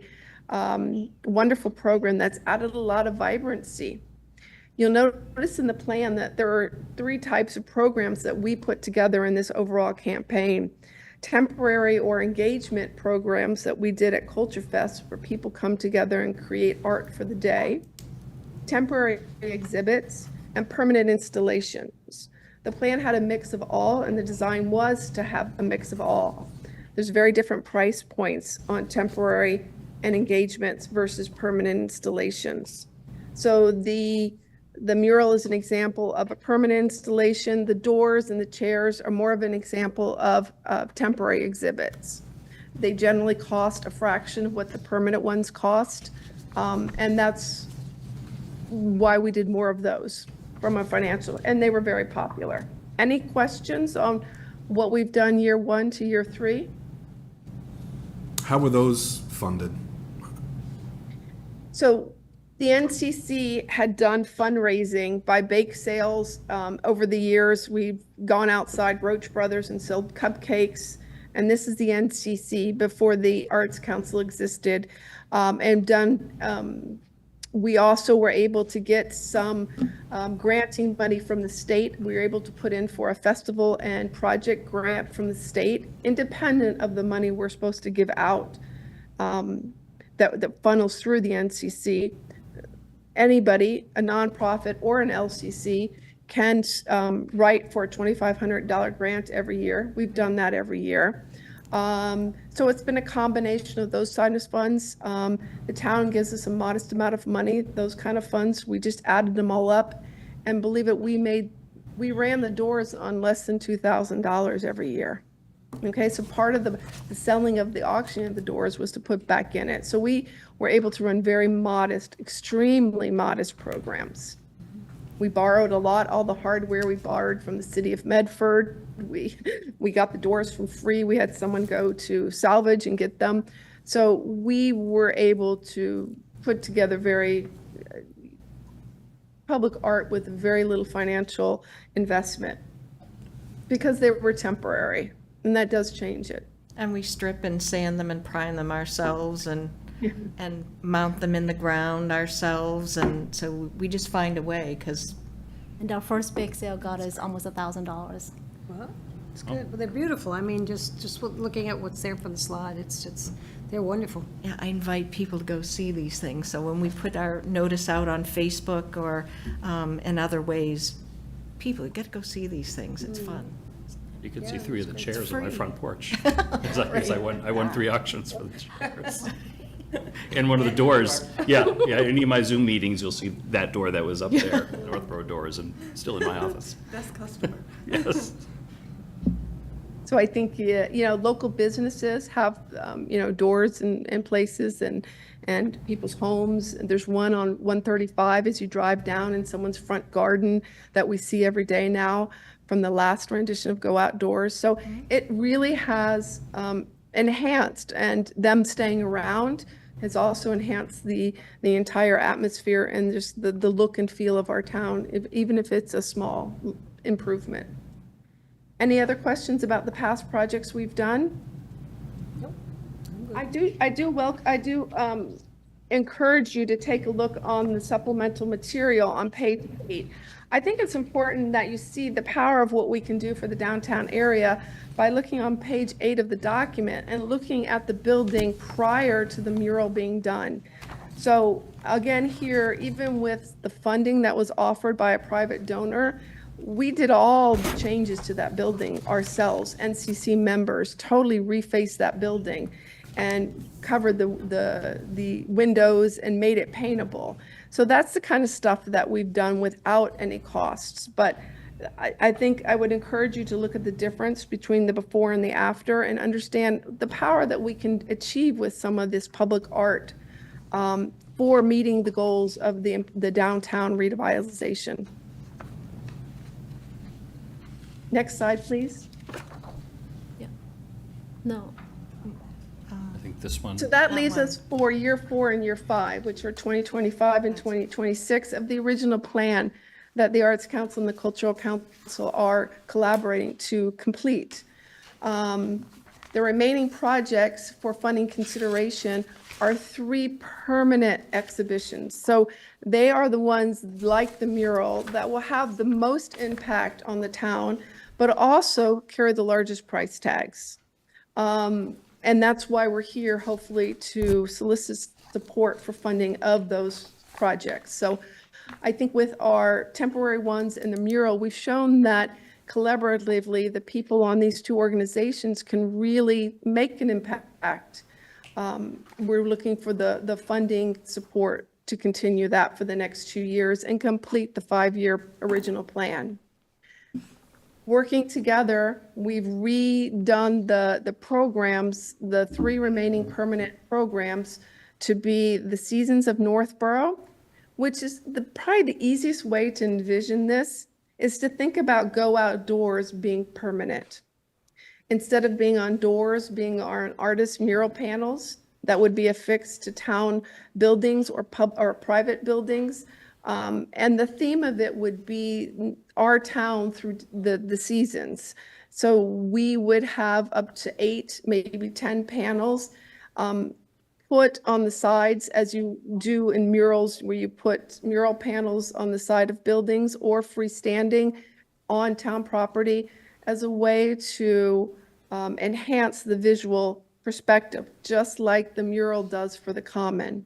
Speaker 9: wonderful program that's added a lot of vibrancy. You'll notice in the plan that there are 3 types of programs that we put together in this overall campaign. Temporary or engagement programs that we did at Culture Fest, where people come together and create art for the day. Temporary exhibits, and permanent installations. The plan had a mix of all, and the design was to have a mix of all. There's very different price points on temporary and engagements versus permanent installations. So the mural is an example of a permanent installation. The doors and the chairs are more of an example of temporary exhibits. They generally cost a fraction of what the permanent ones cost, and that's why we did more of those from a financial, and they were very popular. Any questions on what we've done year 1 to year 3?
Speaker 7: How were those funded?
Speaker 9: So the NCC had done fundraising by bake sales. Over the years, we've gone outside Roach Brothers and sold cupcakes. And this is the NCC before the Arts Council existed, and done. We also were able to get some granting money from the state. We were able to put in for a festival and project grant from the state, independent of the money we're supposed to give out, that funnels through the NCC. Anybody, a nonprofit or an LCC, can write for a $2,500 grant every year. We've done that every year. So it's been a combination of those kind of funds. The town gives us a modest amount of money, those kind of funds. We just added them all up, and believe it, we ran the doors on less than $2,000 every year. Okay, so part of the selling of the auction of the doors was to put back in it. So we were able to run very modest, extremely modest programs. We borrowed a lot, all the hardware we borrowed from the city of Medford. We got the doors for free. We had someone go to salvage and get them. So we were able to put together very public art with very little financial investment because they were temporary, and that does change it.
Speaker 22: And we strip and sand them and prime them ourselves and mount them in the ground ourselves, and so we just find a way, because.
Speaker 11: And our first bake sale got us almost $1,000.
Speaker 4: Well, it's good. Well, they're beautiful. I mean, just looking at what's there for the slide, they're wonderful.
Speaker 22: Yeah, I invite people to go see these things, so when we put our notice out on Facebook or in other ways, people, you get to go see these things. It's fun.
Speaker 1: You could see 3 of the chairs on my
Speaker 22: free.
Speaker 1: front porch. Because I won 3 auctions for the chairs. And one of the doors, yeah, any of my Zoom meetings, you'll see that door that was up there, the Northborough doors, and still in my office.
Speaker 5: Best customer.
Speaker 1: Yes.
Speaker 9: So I think, local businesses have, doors in places and people's homes. There's one on 135 as you drive down in someone's front garden that we see every day now from the last rendition of Go Outdoors. So it really has enhanced, and them staying around has also enhanced the entire atmosphere and just the look and feel of our town, even if it's a small improvement. Any other questions about the past projects we've done? Nope. I do encourage you to take a look on the supplemental material on page 8. I think it's important that you see the power of what we can do for the downtown area by looking on page 8 of the document and looking at the building prior to the mural being done. So again, here, even with the funding that was offered by a private donor, we did all the changes to that building ourselves. NCC members totally refaced that building and covered the windows and made it paintable. So that's the kind of stuff that we've done without any costs. But I think I would encourage you to look at the difference between the before and the after and understand the power that we can achieve with some of this public art for meeting the goals of the downtown revitalization. Next slide, please.
Speaker 11: No.
Speaker 1: I think this one.
Speaker 9: So that leaves us for year 4 and year 5, which are 2025 and 2026 of the original plan that the Arts Council and the Cultural Council are collaborating to complete. The remaining projects for funding consideration are 3 permanent exhibitions. So they are the ones like the mural that will have the most impact on the town, but also carry the largest price tags. And that's why we're here, hopefully, to solicit support for funding of those projects. So I think with our temporary ones and the mural, we've shown that collaboratively, the people on these 2 organizations can really make an impact. We're looking for the funding support to continue that for the next 2 years and complete the 5-year original plan. Working together, we've redone the programs, the 3 remaining permanent programs, to be the Seasons of Northborough, which is probably the easiest way to envision this, is to think about Go Outdoors being permanent. Instead of being on doors, being on artist mural panels that would be affixed to town buildings or private buildings. And the theme of it would be our town through the seasons. So we would have up to 8, maybe 10 panels put on the sides, as you do in murals, where you put mural panels on the side of buildings or freestanding on town property, as a way to enhance the visual perspective, just like the mural does for the Common.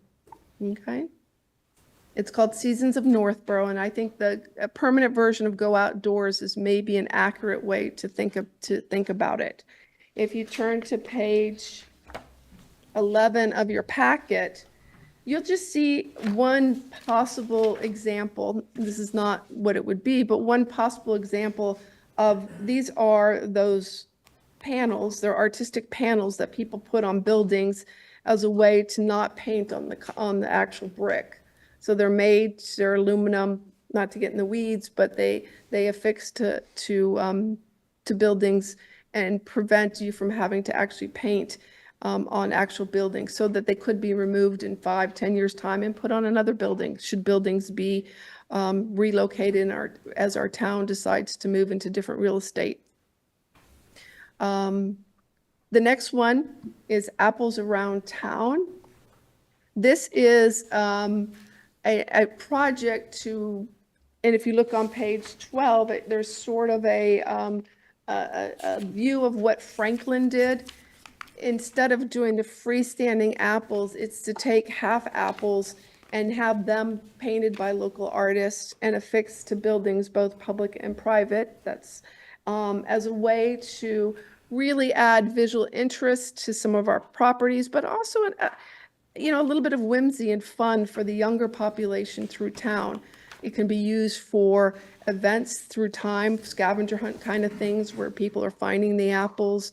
Speaker 9: Okay? It's called Seasons of Northborough, and I think a permanent version of Go Outdoors is maybe an accurate way to think about it. If you turn to page 11 of your packet, you'll just see one possible example. This is not what it would be, but one possible example of these are those panels. They're artistic panels that people put on buildings as a way to not paint on the actual brick. So they're aluminum, not to get in the weeds, but they affix to buildings and prevent you from having to actually paint on actual buildings, so that they could be removed in 5-10 years' time and put on another building, should buildings be relocated as our town decides to move into different real estate. The next one is Apples Around Town. This is a project to, and if you look on page 12, there's sort of a view of what Franklin did. Instead of doing the freestanding apples, it's to take half apples and have them painted by local artists and affixed to buildings, both public and private. That's as a way to really add visual interest to some of our properties, but also a little bit of whimsy and fun for the younger population through town. It can be used for events through time, scavenger hunt kind of things where people are finding the apples.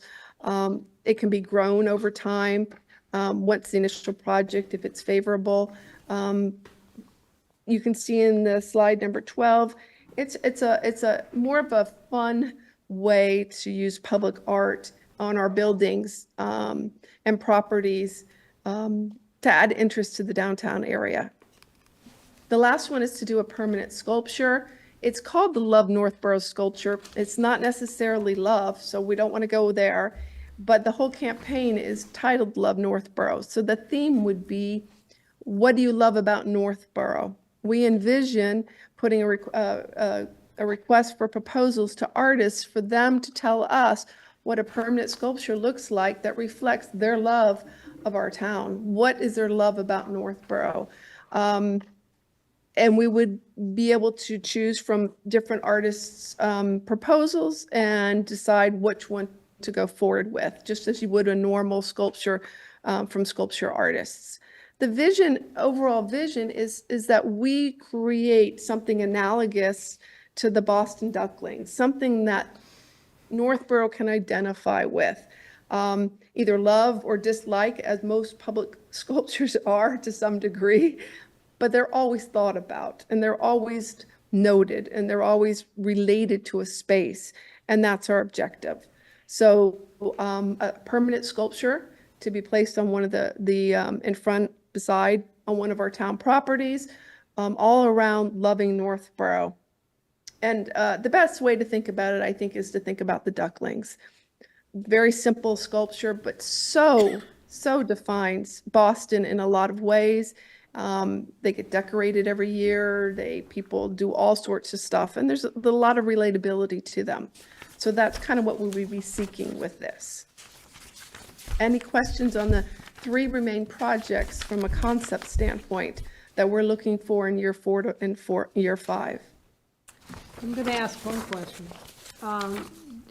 Speaker 9: It can be grown over time once the initial project, if it's favorable. You can see in the slide number 12, it's a more of a fun way to use public art on our buildings and properties to add interest to the downtown area. The last one is to do a permanent sculpture. It's called the Love Northborough sculpture. It's not necessarily love, so we don't want to go there, but the whole campaign is titled Love Northborough. So the theme would be What do you love about Northborough? We envision putting a request for proposals to artists for them to tell us what a permanent sculpture looks like that reflects their love of our town. What is their love about Northborough? And we would be able to choose from different artists' proposals and decide which one to go forward with, just as you would a normal sculpture from sculpture artists. The vision, overall vision, is that we create something analogous to the Boston Ducklings, something that Northborough can identify with, either love or dislike, as most public sculptures are to some degree, but they're always thought about, and they're always noted, and they're always related to a space, and that's our objective. So a permanent sculpture to be placed on one of the in front, beside, on one of our town properties, all around loving Northborough. And the best way to think about it, I think, is to think about the ducklings. Very simple sculpture, but so defines Boston in a lot of ways. They get decorated every year. People do all sorts of stuff, and there's a lot of relatability to them. So that's kind of what we would be seeking with this. Any questions on the 3 remaining projects from a concept standpoint that we're looking for in year 4 and year 5?
Speaker 4: I'm going to ask one question.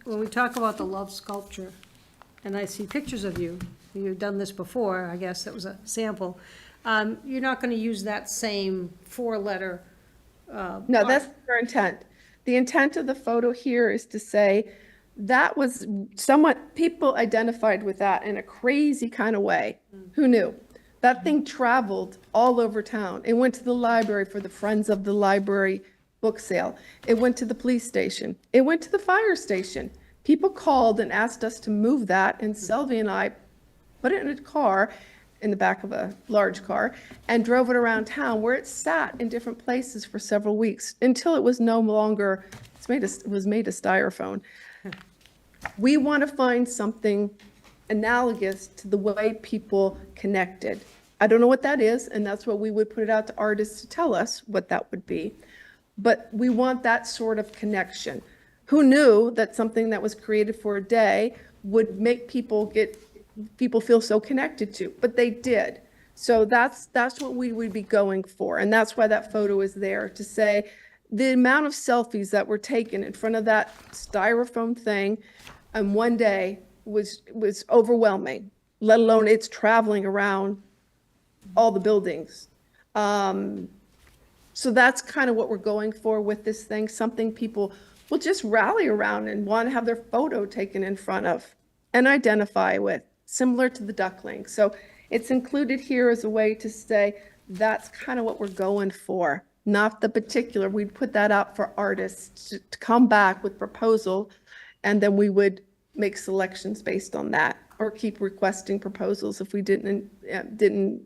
Speaker 4: When we talk about the love sculpture, and I see pictures of you, you've done this before, I guess that was a sample. You're not going to use that same 4-letter.
Speaker 9: No, that's our intent. The intent of the photo here is to say that was somewhat, people identified with that in a crazy kind of way. Who knew? That thing traveled all over town. It went to the library for the Friends of the Library book sale. It went to the police station. It went to the fire station. People called and asked us to move that, and Sylvia and I put it in a car, in the back of a large car, and drove it around town, where it sat in different places for several weeks until it was no longer, it was made of styrofoam. We want to find something analogous to the way people connected. I don't know what that is, and that's what we would put it out to artists to tell us what that would be. But we want that sort of connection. Who knew that something that was created for a day would make people feel so connected to? But they did. So that's what we would be going for, and that's why that photo is there, to say the amount of selfies that were taken in front of that styrofoam thing in one day was overwhelming, let alone it's traveling around all the buildings. So that's kind of what we're going for with this thing, something people will just rally around and want to have their photo taken in front of and identify with, similar to the duckling. So it's included here as a way to say that's kind of what we're going for, not the particular. We'd put that out for artists to come back with proposal, and then we would make selections based on that, or keep requesting proposals if we didn't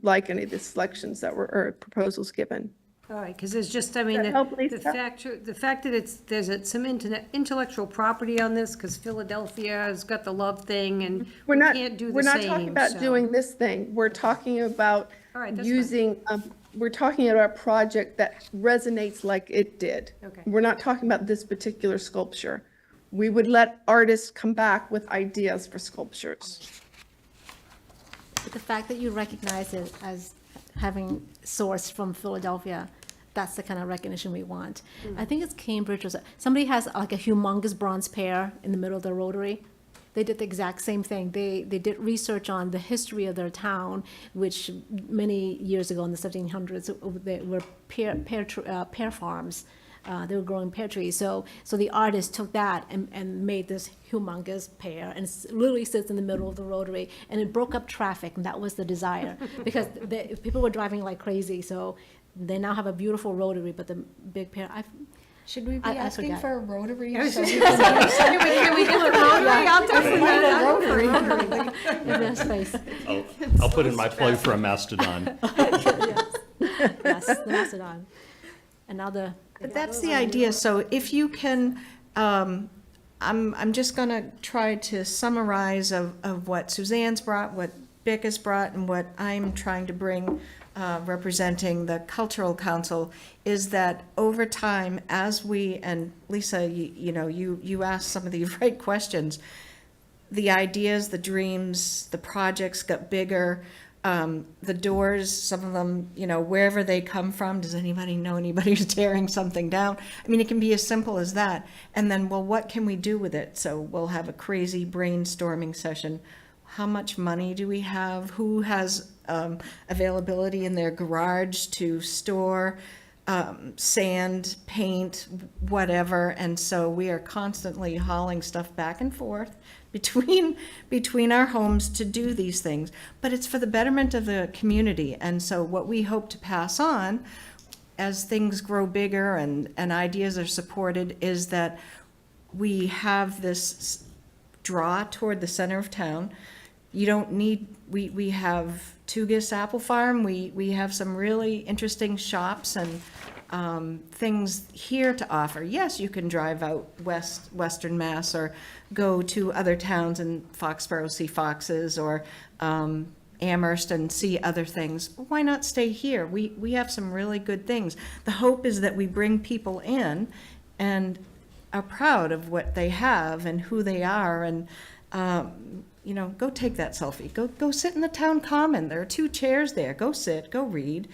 Speaker 9: like any of the selections that were, or proposals given.
Speaker 4: All right, because there's just, I mean, the fact that there's some intellectual property on this, because Philadelphia has got the love thing, and we can't do the same.
Speaker 9: We're not talking about doing this thing. We're talking about using, we're talking about a project that resonates like it did.
Speaker 4: Okay.
Speaker 9: We're not talking about this particular sculpture. We would let artists come back with ideas for sculptures.
Speaker 11: But the fact that you recognize it as having sourced from Philadelphia, that's the kind of recognition we want. I think it's Cambridge, somebody has like a humongous bronze pear in the middle of the Rotary. They did the exact same thing. They did research on the history of their town, which many years ago in the 1700s, they were pear farms. They were growing pear trees. So the artist took that and made this humongous pear, and it literally sits in the middle of the Rotary, and it broke up traffic, and that was the desire, because people were driving like crazy. So they now have a beautiful Rotary, but the big pear,
Speaker 12: should we be asking for a Rotary?
Speaker 4: Can we do a Rotary? I'll definitely
Speaker 11: Rotary. Space.
Speaker 1: I'll put in my plug for a mastodon.
Speaker 11: Yes, the mastodon. And now
Speaker 22: But that's the idea. So if you can, I'm just going to try to summarize of what Suzanne's brought, what Bick has brought and what I'm trying to bring, representing the Cultural Council, is that over time, as we, and Lisa, you asked some of the right questions, the ideas, the dreams, the projects got bigger. The doors, some of them, wherever they come from, does anybody know anybody who's tearing something down? I mean, it can be as simple as that. And then, well, what can we do with it? So we'll have a crazy brainstorming session. How much money do we have? Who has availability in their garage to store sand, paint, whatever? And so we are constantly hauling stuff back and forth between our homes to do these things. But it's for the betterment of the community. And so what we hope to pass on as things grow bigger and ideas are supported is that we have this draw toward the center of town. You don't need, we have Tugis Apple Farm, we have some really interesting shops and things here to offer. Yes, you can drive out Western Mass or go to other towns in Foxborough, see foxes, or Amherst and see other things. Why not stay here? We have some really good things. The hope is that we bring people in and are proud of what they have and who they are, and go take that selfie. Go sit in the town common. There are 2 chairs there. Go sit, go read,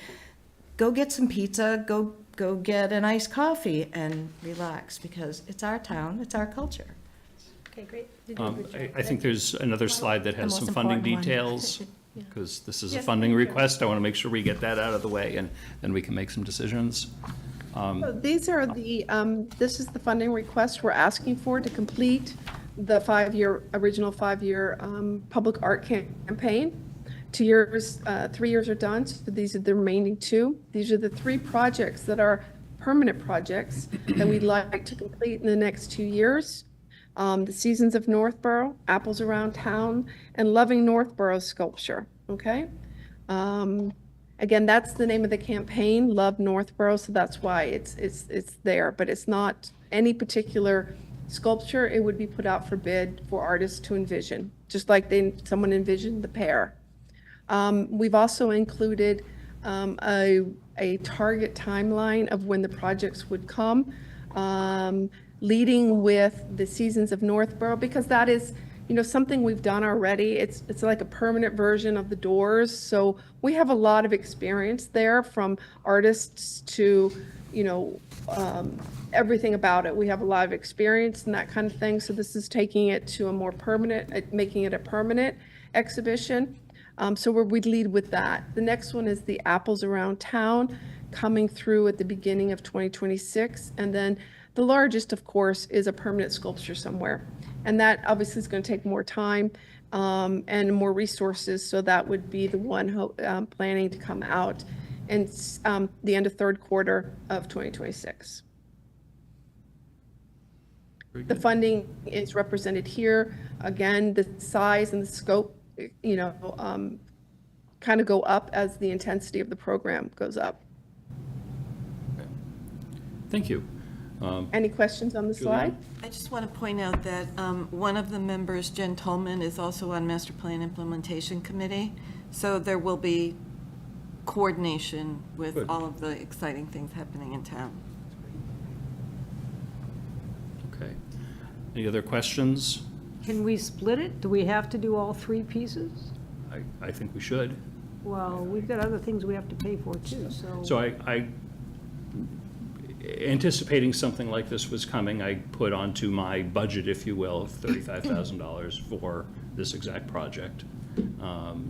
Speaker 22: go get some pizza, go get an iced coffee and relax, because it's our town, it's our culture.
Speaker 12: Okay, great.
Speaker 1: I think there's another slide that has
Speaker 22: The
Speaker 1: some
Speaker 22: most
Speaker 1: funding
Speaker 22: important one.
Speaker 1: details, because this is a
Speaker 2: Yes,
Speaker 1: funding
Speaker 2: thank you.
Speaker 1: request. I want to make sure we get that out of the way, and then we can make some decisions.
Speaker 9: So these are the, this is the funding request we're asking for to complete the original 5-year public art campaign. 2 years, 3 years are done, so these are the remaining 2. These are the 3 projects that are permanent projects that we'd like to complete in the next 2 years. The Seasons of Northborough, Apples Around Town, and Loving Northborough sculpture, okay? Again, that's the name of the campaign, Love Northborough, so that's why it's there, but it's not any particular sculpture. It would be put out for bid for artists to envision, just like someone envisioned the pear. We've also included a target timeline of when the projects would come, leading with the Seasons of Northborough, because that is, something we've done already. It's like a permanent version of the doors. So we have a lot of experience there, from artists to, everything about it. We have a lot of experience and that kind of thing. So this is taking it to a more permanent, making it a permanent exhibition. So we'd lead with that. The next one is the Apples Around Town, coming through at the beginning of 2026. And then the largest, of course, is a permanent sculpture somewhere. And that obviously is going to take more time and more resources. So that would be the one planning to come out in the end of 3rd quarter of 2026. The funding is represented here. Again, the size and the scope, kind of go up as the intensity of the program goes up.
Speaker 1: Thank you.
Speaker 9: Any questions on the slide?
Speaker 5: I just want to point out that one of the members, Jen Tolman, is also on Master Plan Implementation Committee. So there will be coordination with
Speaker 1: Good.
Speaker 5: all of the exciting things happening in town.
Speaker 1: Okay. Any other questions?
Speaker 4: Can we split it? Do we have to do all 3 pieces?
Speaker 1: I think we should.
Speaker 4: Well, we've got other things we have to pay for too, so.
Speaker 1: So I anticipating something like this was coming, I put onto my budget, if you will, of $35,000 for this exact project.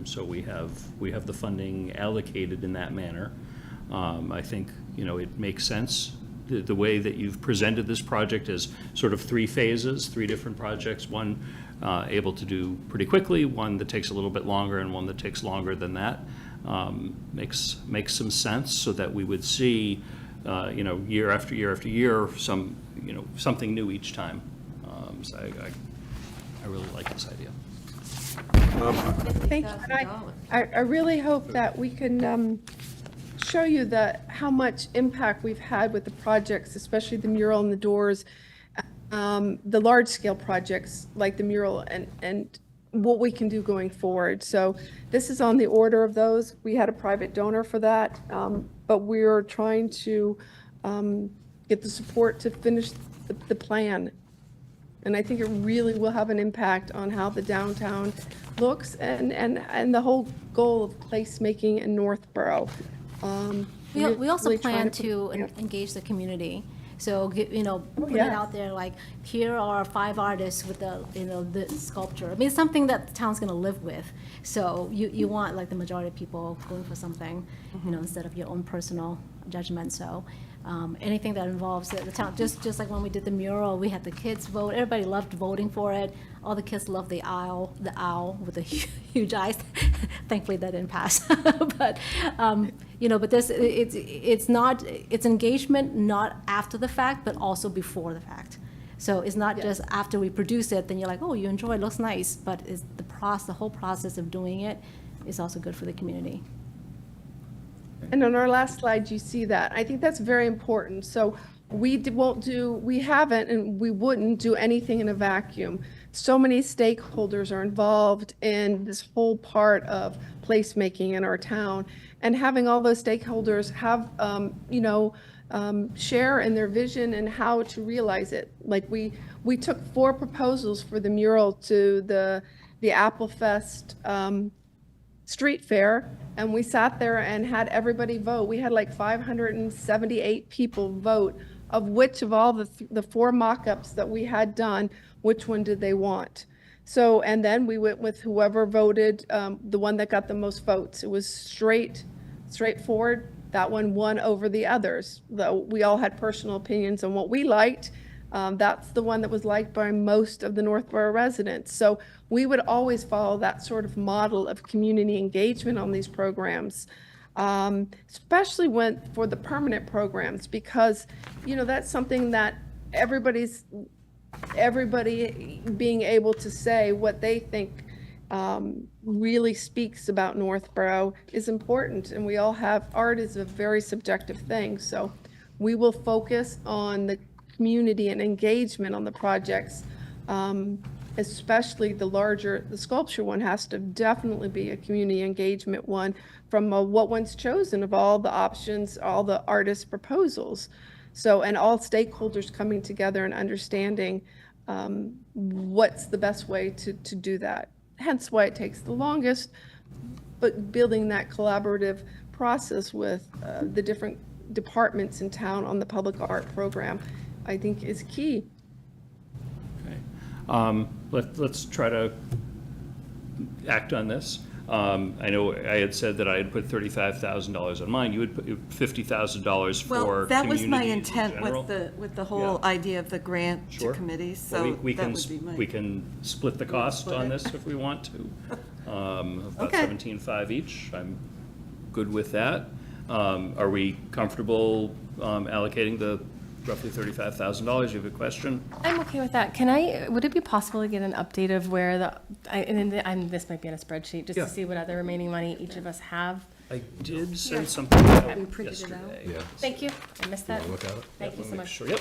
Speaker 1: So we have the funding allocated in that manner. I think, it makes sense. The way that you've presented this project is sort of 3 phases, 3 different projects, one able to do pretty quickly, one that takes a little bit longer, and one that takes longer than that. Makes some sense, so that we would see, year after year after year, something new each time. So I really like this idea.
Speaker 9: Thank you. And I really hope that we can show you how much impact we've had with the projects, especially the mural and the doors, the large-scale projects like the mural and what we can do going forward. So this is on the order of those. We had a private donor for that, but we're trying to get the support to finish the plan. And I think it really will have an impact on how the downtown looks and the whole goal of placemaking in Northborough.
Speaker 11: We also
Speaker 9: really
Speaker 11: plan
Speaker 9: trying
Speaker 11: to
Speaker 9: put-
Speaker 11: engage the community. So, put it
Speaker 9: yes.
Speaker 11: out there, like, here are 5 artists with the sculpture. I mean, it's something that the town's gonna live with. So you want, like, the majority of people going for something, instead of your own personal judgment. So, anything that involves the town, just like when we did the mural, we had the kids vote. Everybody loved voting for it. All the kids loved the owl with the huge eyes. Thankfully, that didn't pass. But, but it's engagement not after the fact, but also before the fact. So it's not just after we produce it, then you're like, oh, you enjoy it, looks nice, but it's the whole process of doing it is also good for the community.
Speaker 9: And on our last slide, you see that. I think that's very important. So we haven't and we wouldn't do anything in a vacuum. So many stakeholders are involved in this whole part of placemaking in our town. And having all those stakeholders have, share in their vision and how to realize it. Like we took 4 proposals for the mural to the Apple Fest street fair, and we sat there and had everybody vote. We had like 578 people vote, of which of all the 4 mock-ups that we had done, which one did they want? So, and then we went with whoever voted, the one that got the most votes. It was straightforward. That one won over the others, though we all had personal opinions on what we liked. That's the one that was liked by most of the Northborough residents. So we would always follow that sort of model of community engagement on these programs, especially for the permanent programs, because, that's something that everybody being able to say what they think really speaks about Northborough is important. And we all have, art is a very subjective thing. So we will focus on the community and engagement on the projects, especially the sculpture one has to definitely be a community engagement one from what one's chosen of all the options, all the artist proposals. So, and all stakeholders coming together and understanding what's the best way to do that. Hence why it takes the longest, but building that collaborative process with the different departments in town on the public art program, I think is key.
Speaker 1: Okay. Let's try to act on this. I know I had said that I had put $35,000 on mine. You would put $50,000 for
Speaker 5: Well, that was my
Speaker 1: communities in
Speaker 5: intent
Speaker 1: general.
Speaker 5: with the whole idea of the grant to
Speaker 1: Sure.
Speaker 5: committees,
Speaker 1: Well,
Speaker 5: so
Speaker 1: we
Speaker 5: that
Speaker 1: can
Speaker 5: would be my.
Speaker 1: we can split the cost
Speaker 5: split
Speaker 1: on
Speaker 5: it.
Speaker 1: this if we want to. About
Speaker 5: Okay.
Speaker 1: 17.5 each. I'm good with that. Are we comfortable allocating the roughly $35,000? You have a question?
Speaker 2: I'm okay with that. Would it be possible to get an update of where and this might be on a spreadsheet, just
Speaker 1: Yeah.
Speaker 2: to see what other remaining money each of us have?
Speaker 1: I did send something out
Speaker 2: We printed it out.
Speaker 1: yesterday.
Speaker 7: Yeah.
Speaker 2: Thank you. I missed that.
Speaker 7: Look at it?
Speaker 2: Thank you so much.
Speaker 1: Sure, yep.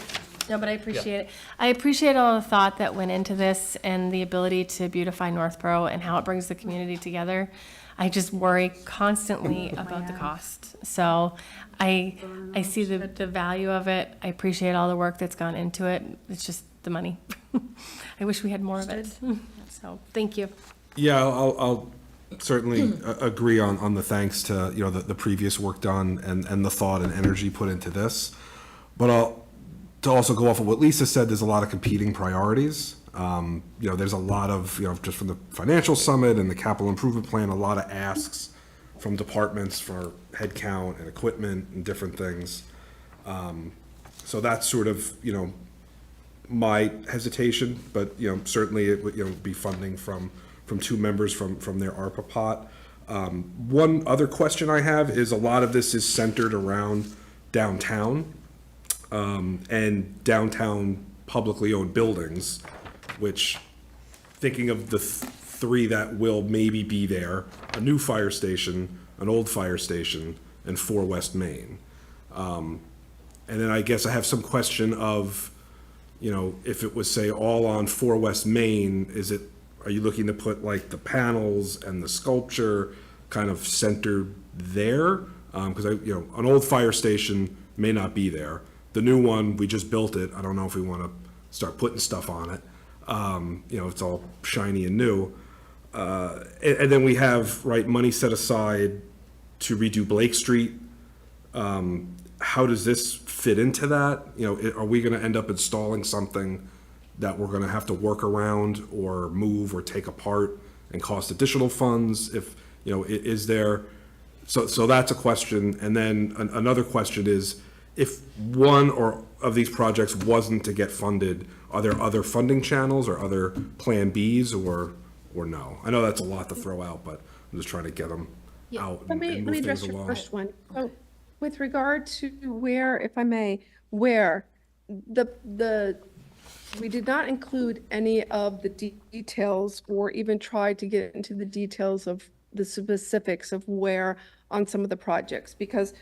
Speaker 2: No, but I appreciate it. I appreciate all the thought that went into this and the ability to beautify Northborough and how it brings the community together. I just worry constantly about the cost. So I see the value of it. I appreciate all the work that's gone into it. It's just the money. I wish we had more of it. So, thank you.
Speaker 7: Yeah, I'll certainly agree on the thanks to, the previous work done and the thought and energy put into this. But to also go off of what Lisa said, there's a lot of competing priorities. There's a lot of, just from the financial summit and the capital improvement plan, a lot of asks from departments for headcount and equipment and different things. So that's sort of, my hesitation, but, certainly it would, be funding from 2 members from their ARPA pot. One other question I have is a lot of this is centered around downtown, and downtown publicly owned buildings, which, thinking of the 3 that will maybe be there, a new fire station, an old fire station, and 4 West Main. And then I guess I have some question of, if it was, say, all on 4 West Main, is it Are you looking to put like the panels and the sculpture kind of centered there? Because an old fire station may not be there. The new one, we just built it. I don't know if we want to start putting stuff on it. It's all shiny and new. And then we have, right, money set aside to redo Blake Street. How does this fit into that? Are we going to end up installing something that we're going to have to work around or move or take apart and cost additional funds? Is there, so that's a question. And then another question is, if one or of these projects wasn't to get funded, are there other funding channels or other plan Bs or no? I know that's a lot to throw out, but I'm just trying to get them out
Speaker 9: Let
Speaker 7: and
Speaker 9: me
Speaker 7: move
Speaker 9: address
Speaker 7: things
Speaker 9: your
Speaker 7: along.
Speaker 9: first one. So with regard to where, if I may, where we did not include any of the details or even try to get into the details of the specifics of where on some of the projects, because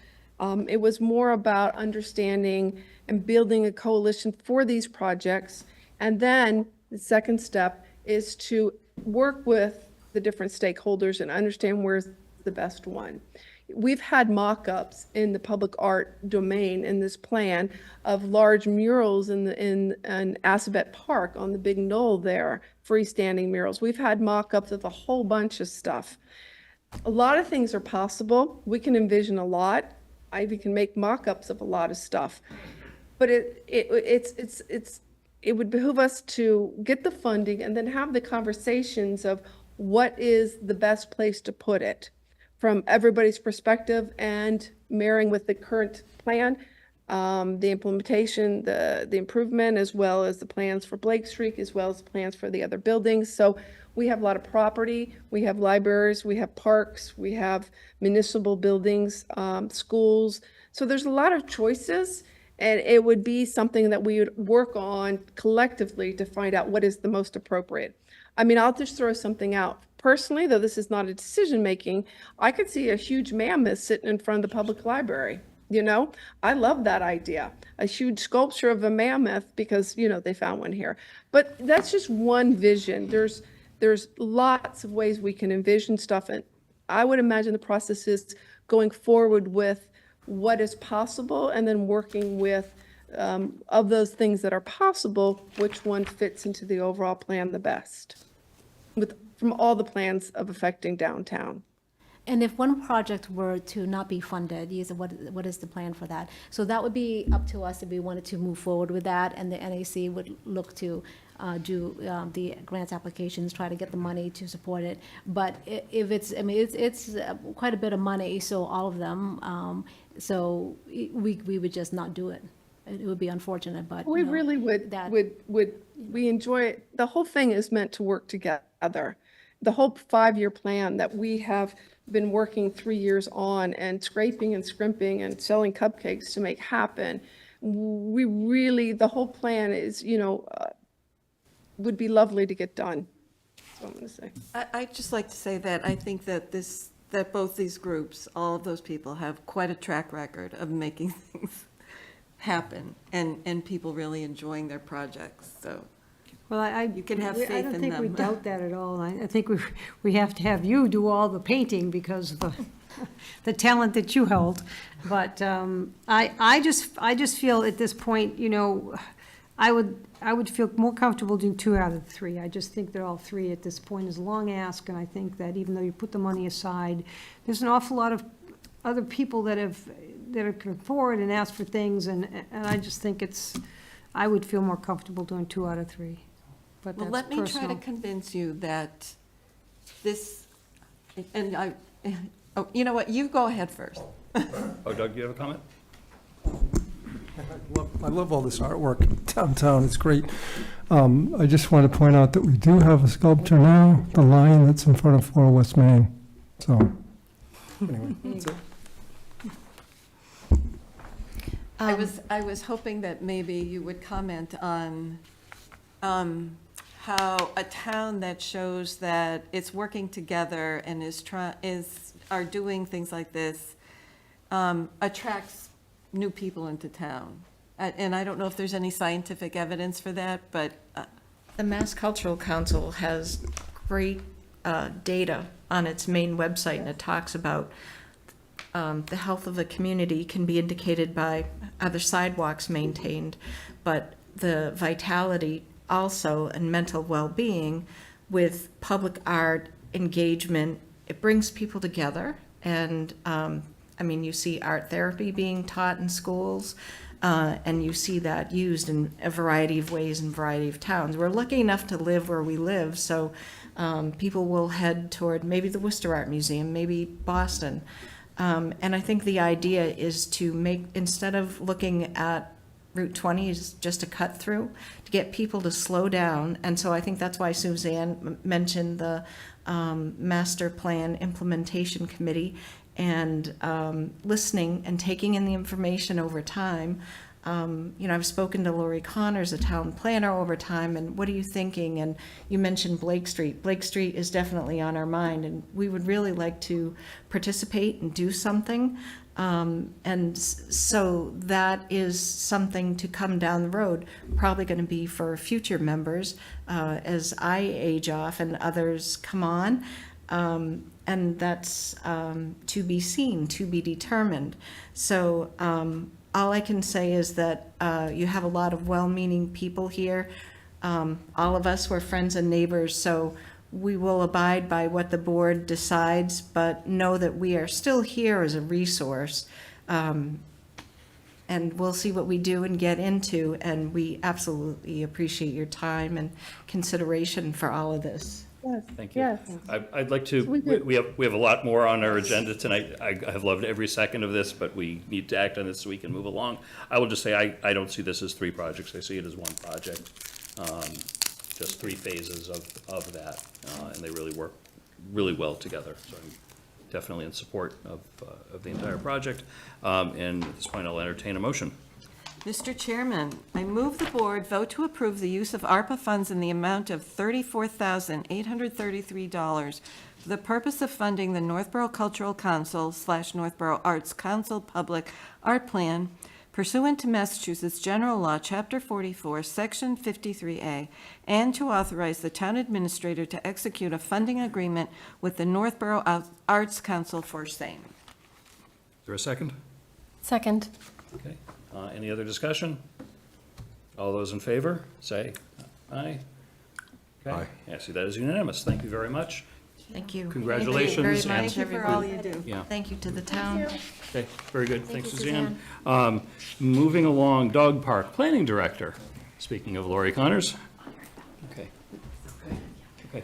Speaker 9: it was more about understanding and building a coalition for these projects. And then the second step is to work with the different stakeholders and understand where's the best one. We've had mock-ups in the public art domain in this plan of large murals in Assabet Park on the big knoll there, freestanding murals. We've had mock-ups of a whole bunch of stuff. A lot of things are possible. We can envision a lot. Ivy can make mock-ups of a lot of stuff. But it would behoove us to get the funding and then have the conversations of what is the best place to put it from everybody's perspective and marrying with the current plan, the implementation, the improvement, as well as the plans for Blake Street, as well as the plans for the other buildings. So we have a lot of property, we have libraries, we have parks, we have municipal buildings, schools. So there's a lot of choices, and it would be something that we would work on collectively to find out what is the most appropriate. I mean, I'll just throw something out. Personally, though this is not a decision-making, I could see a huge mammoth sitting in front of the public library. I love that idea. A huge sculpture of a mammoth because, they found one here. But that's just one vision. There's lots of ways we can envision stuff. And I would imagine the process is going forward with what is possible and then working with, of those things that are possible, which one fits into the overall plan the best from all the plans of affecting downtown.
Speaker 11: And if one project were to not be funded, what is the plan for that? So that would be up to us if we wanted to move forward with that, and the NAC would look to do the grants applications, try to get the money to support it. But if it's quite a bit of money, so all of them, so we would just not do it. It would be unfortunate, but.
Speaker 9: We really would we enjoy it. The whole thing is meant to work together. The whole 5-year plan that we have been working 3 years on and scraping and scrimping and selling cupcakes to make happen. The whole plan is, would be lovely to get done. That's what I'm going to say.
Speaker 5: I'd just like to say that I think that that both these groups, all of those people, have quite a track record of making things happen and people really enjoying their projects, so.
Speaker 4: Well,
Speaker 5: You can have faith in them.
Speaker 4: I don't think we doubt that at all. I think we have to have you do all the painting because of the talent that you hold. But I just feel at this point, I would feel more comfortable doing 2 out of 3. I just think that all 3 at this point is a long ask, and I think that even though you put the money aside, there's an awful lot of other people that have come forward and asked for things, and I just think I would feel more comfortable doing 2 out of 3. But
Speaker 5: Well,
Speaker 4: that's
Speaker 5: let me try to
Speaker 4: personal.
Speaker 5: convince you that you know what, you go ahead first.
Speaker 1: Oh, Doug, do you have a comment?
Speaker 13: I love all this artwork downtown, it's great. I just want to point out that we do have a sculpture now, the lion that's in front of 4 West Main. So, anyway, that's it.
Speaker 5: I was hoping that maybe you would comment on how a town that shows that it's working together and are doing things like this attracts new people into town. And I don't know if there's any scientific evidence for that, but
Speaker 22: The Mass Cultural Council has great data on its main website, and it talks about the health of a community can be indicated by are the sidewalks maintained, but the vitality also and mental well-being with public art engagement. It brings people together, and I mean, you see art therapy being taught in schools, and you see that used in a variety of ways in a variety of towns. We're lucky enough to live where we live, so people will head toward maybe the Worcester Art Museum, maybe Boston. And I think the idea is to make, instead of looking at Route 20 is just a cut through, to get people to slow down. And so I think that's why Suzanne mentioned the Master Plan Implementation Committee, and listening and taking in the information over time. You know, I've spoken to Lori Connors, a town planner, over time, and what are you thinking? And you mentioned Blake Street. Blake Street is definitely on our mind, and we would really like to participate and do something. And so that is something to come down the road, probably going to be for future members as I age off and others come on. And that's to be seen, to be determined. So all I can say is that you have a lot of well-meaning people here. All of us were friends and neighbors, so we will abide by what the board decides, but know that we are still here as a resource. And we'll see what we do and get into, and we absolutely appreciate your time and consideration for all of this.
Speaker 9: Yes.
Speaker 1: Thank you.
Speaker 9: Yes.
Speaker 1: I'd like to, we have a lot more on our agenda tonight. I have loved every second of this, but we need to act on this so we can move along. I will just say, I don't see this as three projects. I see it as one project. Just three phases of that, and they really work really well together. So I'm definitely in support of the entire project. And at this point, I'll entertain a motion.
Speaker 5: Mr. Chairman, I move the board vote to approve the use of ARPA funds in the amount of $34,833 for the purpose of funding the Northborough Cultural Council / Northborough Arts Council Public Art Plan pursuant to Massachusetts General Law, Chapter 44, Section 53A, and to authorize the town administrator to execute a funding agreement with the Northborough Arts Council for same.
Speaker 1: Is there a second?
Speaker 2: Second.
Speaker 1: Okay. Any other discussion? All those in favor, say aye. Okay.
Speaker 7: Aye.
Speaker 1: I see that is unanimous. Thank you very much.
Speaker 22: Thank you.
Speaker 1: Congratulations.
Speaker 22: Thank you very much,
Speaker 5: Thank you for all you do.
Speaker 1: Yeah.
Speaker 22: Thank you to the town.
Speaker 1: Okay, very good. Thanks,
Speaker 11: you,
Speaker 1: Suzanne. Moving along, Dog Park Planning Director. Speaking of Lori Connors. Okay. Okay. Okay.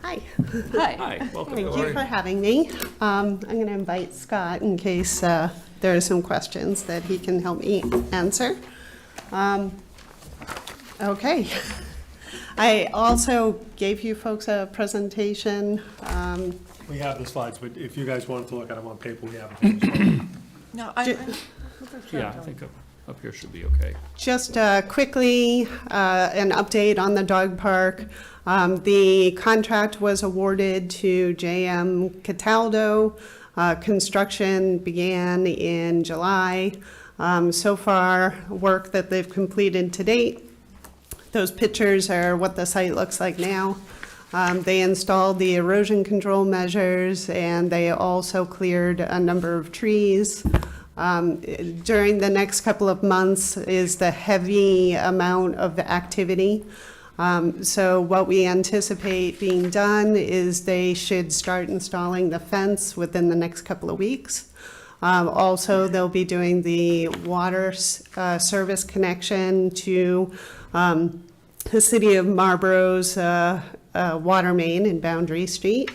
Speaker 14: Hi.
Speaker 1: Hi, welcome,
Speaker 14: Thank
Speaker 1: Lori.
Speaker 14: you for having me. I'm going to invite Scott in case there are some questions that he can help me answer. Okay. I also gave you folks a presentation.
Speaker 3: We have the slides, but if you guys wanted to look at them on paper, we have them. as well.
Speaker 5: No,
Speaker 1: Yeah, I think up here should be okay.
Speaker 14: Just quickly, an update on the dog park. The contract was awarded to JM Cataldo. Construction began in July. So far, work that they've completed to date. Those pictures are what the site looks like now. They installed the erosion control measures, and they also cleared a number of trees. During the next couple of months is the heavy amount of activity. So what we anticipate being done is they should start installing the fence within the next couple of weeks. Also, they'll be doing the water service connection to the city of Marlborough's water main in Boundary Street.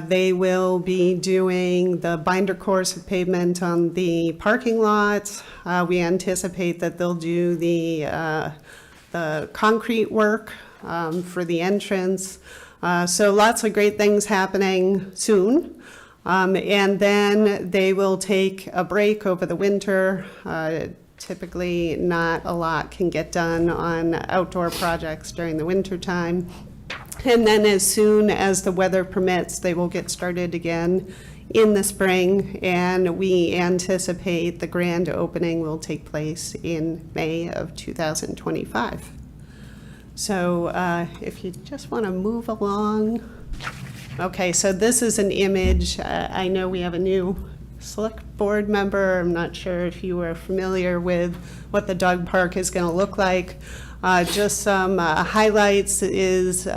Speaker 14: They will be doing the binder course of pavement on the parking lot. We anticipate that they'll do the concrete work for the entrance. So lots of great things happening soon. And then they will take a break over the winter. Typically, not a lot can get done on outdoor projects during the winter time. And then as soon as the weather permits, they will get started again in the spring, and we anticipate the grand opening will take place in May of 2025. So if you just want to move along. Okay, so this is an image. I know we have a new select board member. I'm not sure if you are familiar with what the dog park is going to look like. Just some highlights is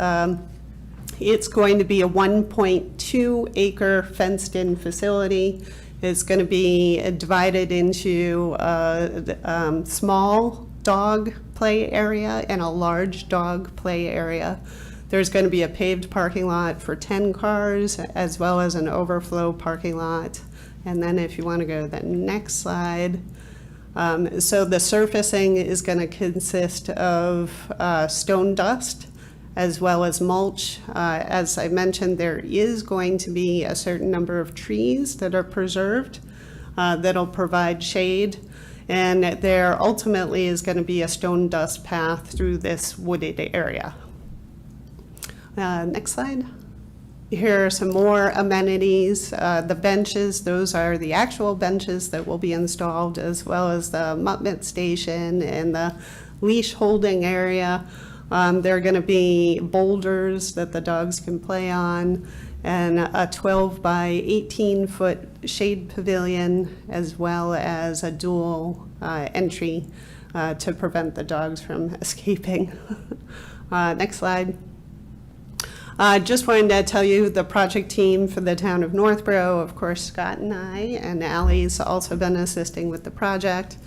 Speaker 14: it's going to be a 1.2 acre fenced-in facility. It's going to be divided into a small dog play area and a large dog play area. There's going to be a paved parking lot for 10 cars as well as an overflow parking lot. And then if you want to go to the next slide, so the surfacing is going to consist of stone dust as well as mulch. As I mentioned, there is going to be a certain number of trees that are preserved that'll provide shade. And there ultimately is going to be a stone dust path through this wooded area. Next slide. Here are some more amenities. The benches, those are the actual benches that will be installed, as well as the mutt mitt station and the leash holding area. There are going to be boulders that the dogs can play on, and a 12 by 18 foot shade pavilion, as well as a dual entry to prevent the dogs from escaping. Next slide. Just wanted to tell you the project team for the town of Northborough, of course, Scott and I, and Allie's also been assisting with the project.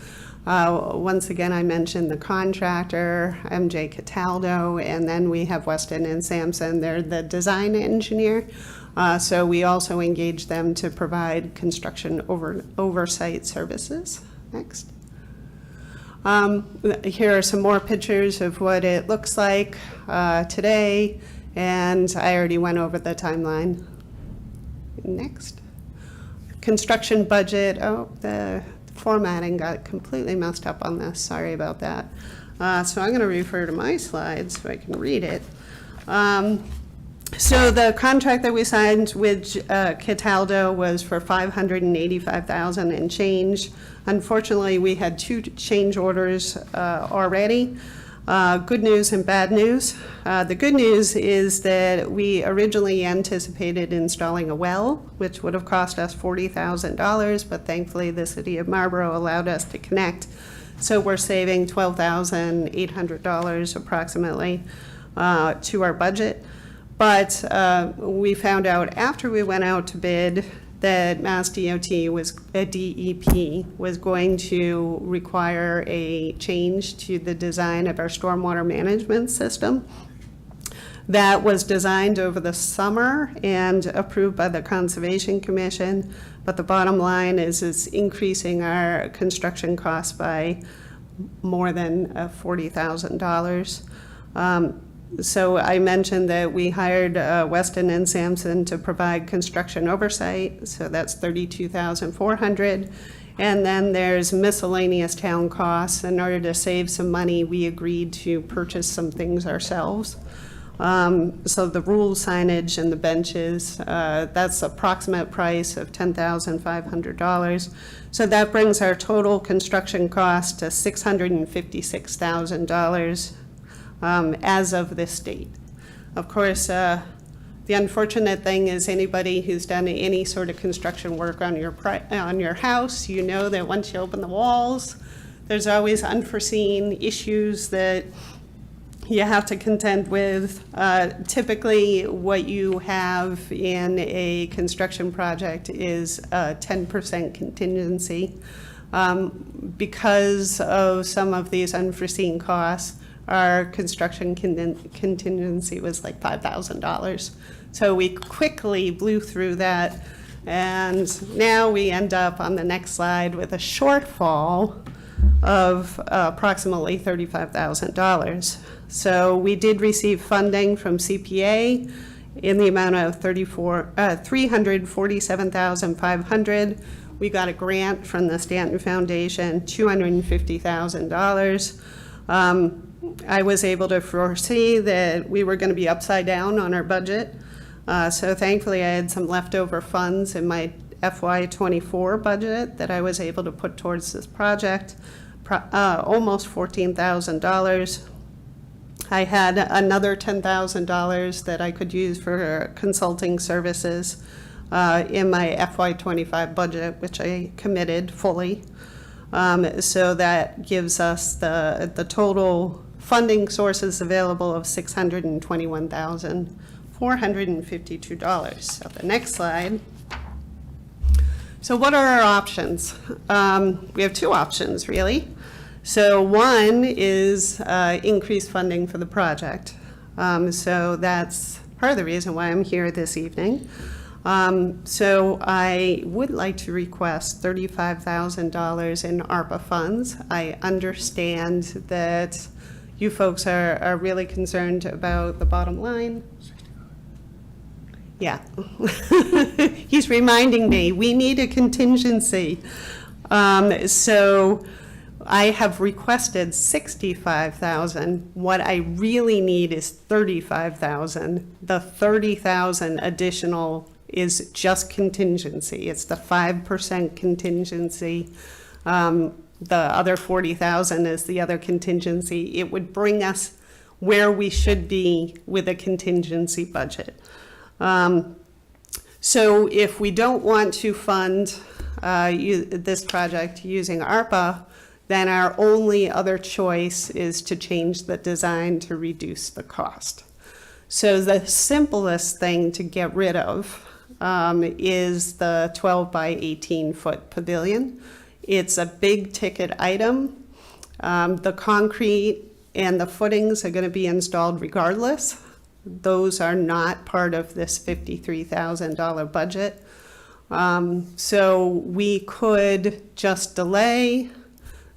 Speaker 14: Once again, I mentioned the contractor, MJ Cataldo, and then we have Weston and Sampson. They're the design engineer. So we also engage them to provide construction oversight services. Next. Here are some more pictures of what it looks like today. And I already went over the timeline. Next. Construction budget. Oh, the formatting got completely messed up on this. Sorry about that. So I'm going to refer to my slides so I can read it. So the contract that we signed with Cataldo was for $585,000 and change. Unfortunately, we had 2 change orders already. Good news and bad news. The good news is that we originally anticipated installing a well, which would have cost us $40,000, but thankfully the city of Marlborough allowed us to connect. So we're saving $12,800 approximately to our budget. But we found out after we went out to bid that Mass DOT DEP was going to require a change to the design of our stormwater management system. That was designed over the summer and approved by the Conservation Commission, but the bottom line is it's increasing our construction costs by more than $40,000. So I mentioned that we hired Weston and Sampson to provide construction oversight, so that's $32,400. And then there's miscellaneous town costs. In order to save some money, we agreed to purchase some things ourselves. So the rule signage and the benches, that's approximate price of $10,500. So that brings our total construction cost to $656,000 as of this date. Of course, the unfortunate thing is anybody who's done any sort of construction work on your house, you know that once you open the walls, there's always unforeseen issues that you have to contend with. Typically, what you have in a construction project is a 10% contingency. Because of some of these unforeseen costs, our construction contingency was like $5,000. So we quickly blew through that, and now we end up on the next slide with a shortfall of approximately $35,000. So we did receive funding from CPA in the amount of $347,500. We got a grant from the Stanton Foundation, $250,000. I was able to foresee that we were going to be upside down on our budget. So thankfully, I had some leftover funds in my FY24 budget that I was able to put towards this project, almost $14,000. I had another $10,000 that I could use for consulting services in my FY25 budget, which I committed fully. So that gives us the total funding sources available of $621,452. So the next slide. So what are our options? We have two options, really. So one is increased funding for the project. So that's part of the reason why I'm here this evening. So I would like to request $35,000 in ARPA funds. I understand that you folks are really concerned about the bottom line. Yeah. He's reminding me, we need a contingency. So I have requested $65,000. What I really need is $35,000. The $30,000 additional is just contingency. It's the 5% contingency. The other $40,000 is the other contingency. It would bring us where we should be with a contingency budget. So if we don't want to fund this project using ARPA, then our only other choice is to change the design to reduce the cost. So the simplest thing to get rid of is the 12 by 18 foot pavilion. It's a big ticket item. The concrete and the footings are going to be installed regardless. Those are not part of this $53,000 budget. So we could just delay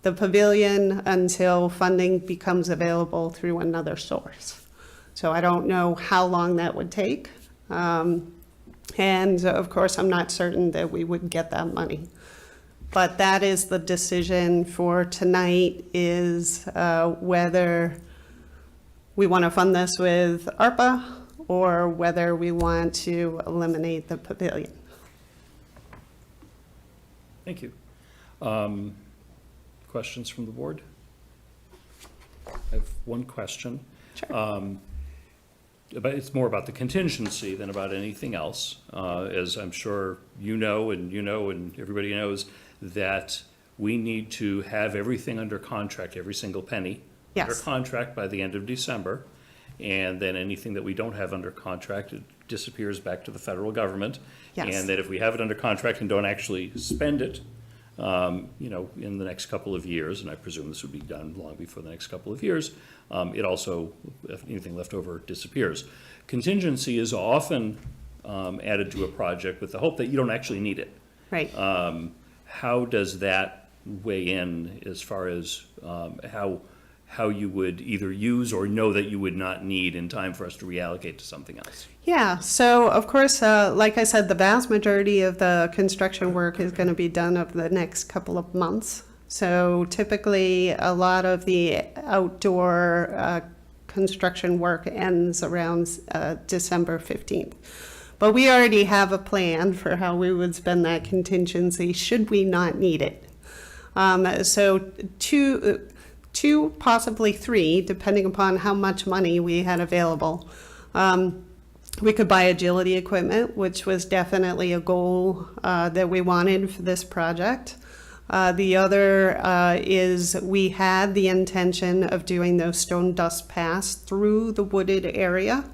Speaker 14: the pavilion until funding becomes available through another source. So I don't know how long that would take. And of course, I'm not certain that we would get that money. But that is the decision for tonight, is whether we want to fund this with ARPA or whether we want to eliminate the pavilion.
Speaker 1: Thank you. Questions from the board? I have one question.
Speaker 14: Sure.
Speaker 1: But it's more about the contingency than about anything else. As I'm sure you know and everybody knows, that we need to have everything under contract, every single penny under contract by the end of December. And then anything that we don't have under contract, it disappears back to the federal government.
Speaker 14: Yes.
Speaker 1: And that if we have it under contract and don't actually spend it, in the next couple of years, and I presume this would be done long before the next couple of years, it also, if anything left over, disappears. Contingency is often added to a project with the hope that you don't actually need it.
Speaker 14: Right.
Speaker 1: How does that weigh in as far as how you would either use or know that you would not need in time for us to reallocate to something else?
Speaker 14: Yeah, so of course, like I said, the vast majority of the construction work is going to be done over the next couple of months. So typically, a lot of the outdoor construction work ends around December 15th. But we already have a plan for how we would spend that contingency should we not need it. So two, possibly three, depending upon how much money we had available. We could buy agility equipment, which was definitely a goal that we wanted for this project. The other is we had the intention of doing those stone dust paths through the wooded area.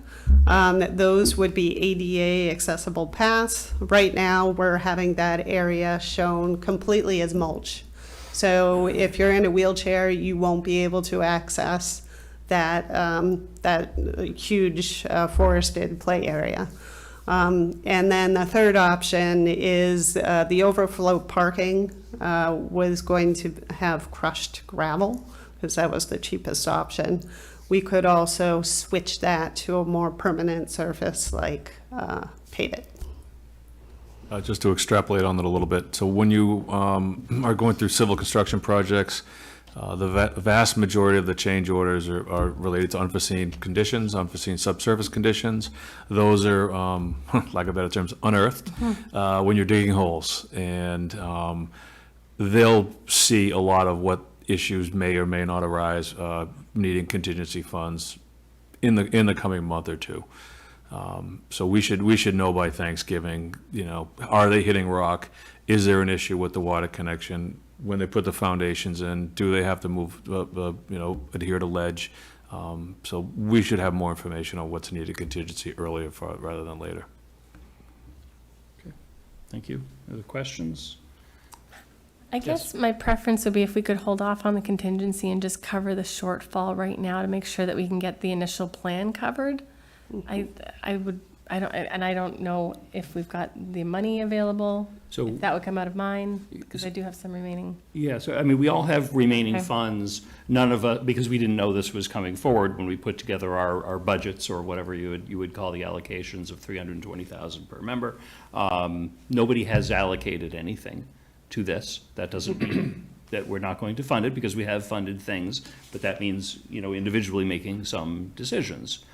Speaker 14: Those would be ADA accessible paths. Right now, we're having that area shown completely as mulch. So if you're in a wheelchair, you won't be able to access that huge forested play area. And then the third option is the overflow parking was going to have crushed gravel, because that was the cheapest option. We could also switch that to a more permanent surface like pave it.
Speaker 8: Just to extrapolate on that a little bit, so when you are going through civil construction projects, The vast majority of the change orders are related to unforeseen conditions, unforeseen subsurface conditions. Those are, lack of better terms, unearthed when you're digging holes. And they'll see a lot of what issues may or may not arise, needing contingency funds in the coming month or two. So we should know by Thanksgiving, are they hitting rock? Is there an issue with the water connection? When they put the foundations in, do they have to move, adhere to ledge? So we should have more information on what's needed contingency earlier rather than later.
Speaker 1: Okay, thank you. Other questions?
Speaker 2: I guess my preference would be if we could hold off on the contingency and just cover the shortfall right now to make sure that we can get the initial plan covered. I don't know if we've got the money available,
Speaker 1: So-
Speaker 2: if that would come out of mine, because I do have some remaining.
Speaker 1: Yeah, so, we all have remaining
Speaker 2: Okay.
Speaker 1: funds. None of us, because we didn't know this was coming forward when we put together our budgets, or whatever you would call the allocations of $320,000 per member. Nobody has allocated anything to this. That doesn't mean that we're not going to fund it, because we have funded things, but that means, individually making some decisions.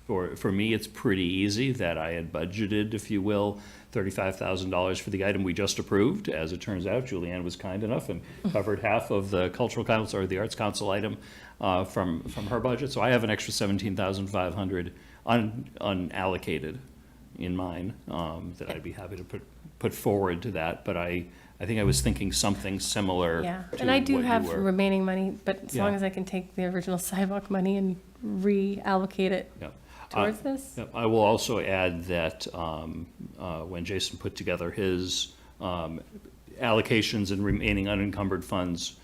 Speaker 1: For me, it's pretty easy that I had budgeted, if you will, $35,000 for the item we just approved. As it turns out, Julianne was kind enough and covered half of the Cultural Council, or the Arts Council item from her budget. So I have an extra $17,500 unallocated in mine that I'd be happy to put forward to that. But I think I was thinking something similar.
Speaker 2: Yeah,
Speaker 1: to
Speaker 2: and I do
Speaker 1: what you
Speaker 2: have
Speaker 1: were.
Speaker 2: remaining money, but as long
Speaker 1: Yeah.
Speaker 2: as I can take the original sidewalk money and reallocate it
Speaker 1: Yeah.
Speaker 2: towards this.
Speaker 1: Yep. I will also add that when Jason put together his allocations and remaining unencumbered funds,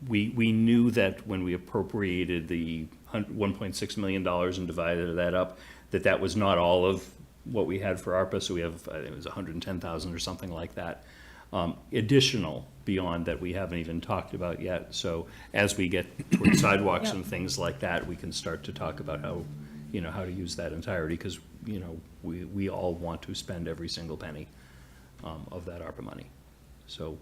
Speaker 1: we knew that when we appropriated the $1.6 million and divided that up, that was not all of what we had for ARPA. So we have, I think it was 110,000 or something like that. Additional beyond that we haven't even talked about yet. So as we get towards sidewalks and things like that, we can start to talk about how to use that entirety, because, we all want to spend every single penny of that ARPA money. So,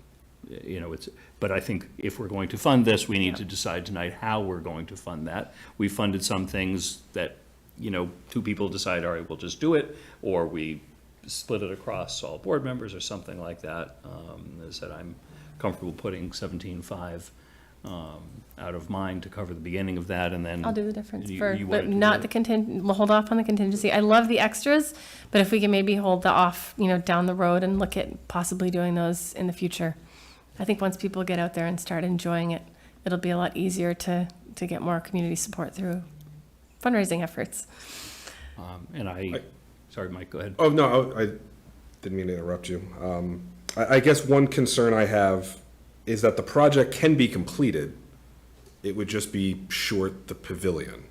Speaker 1: but I think if we're going to fund this, we need to decide tonight how we're going to fund that. We funded some things that, two people decide, all right, we'll just do it, or we split it across all board members or something like that. As I said, I'm comfortable putting 17.5 out of mine to cover the beginning of that, and then
Speaker 2: I'll do the difference
Speaker 1: you
Speaker 2: but
Speaker 1: wanted to
Speaker 2: not
Speaker 1: do
Speaker 2: the we'll hold off on the contingency. I love the extras, but if we can maybe hold the off, down the road and look at possibly doing those in the future. I think once people get out there and start enjoying it, it'll be a lot easier to get more community support through fundraising efforts.
Speaker 1: Sorry, Mike, go ahead.
Speaker 7: Oh, no, I didn't mean to interrupt you. I guess one concern I have is that the project can be completed. It would just be short the pavilion.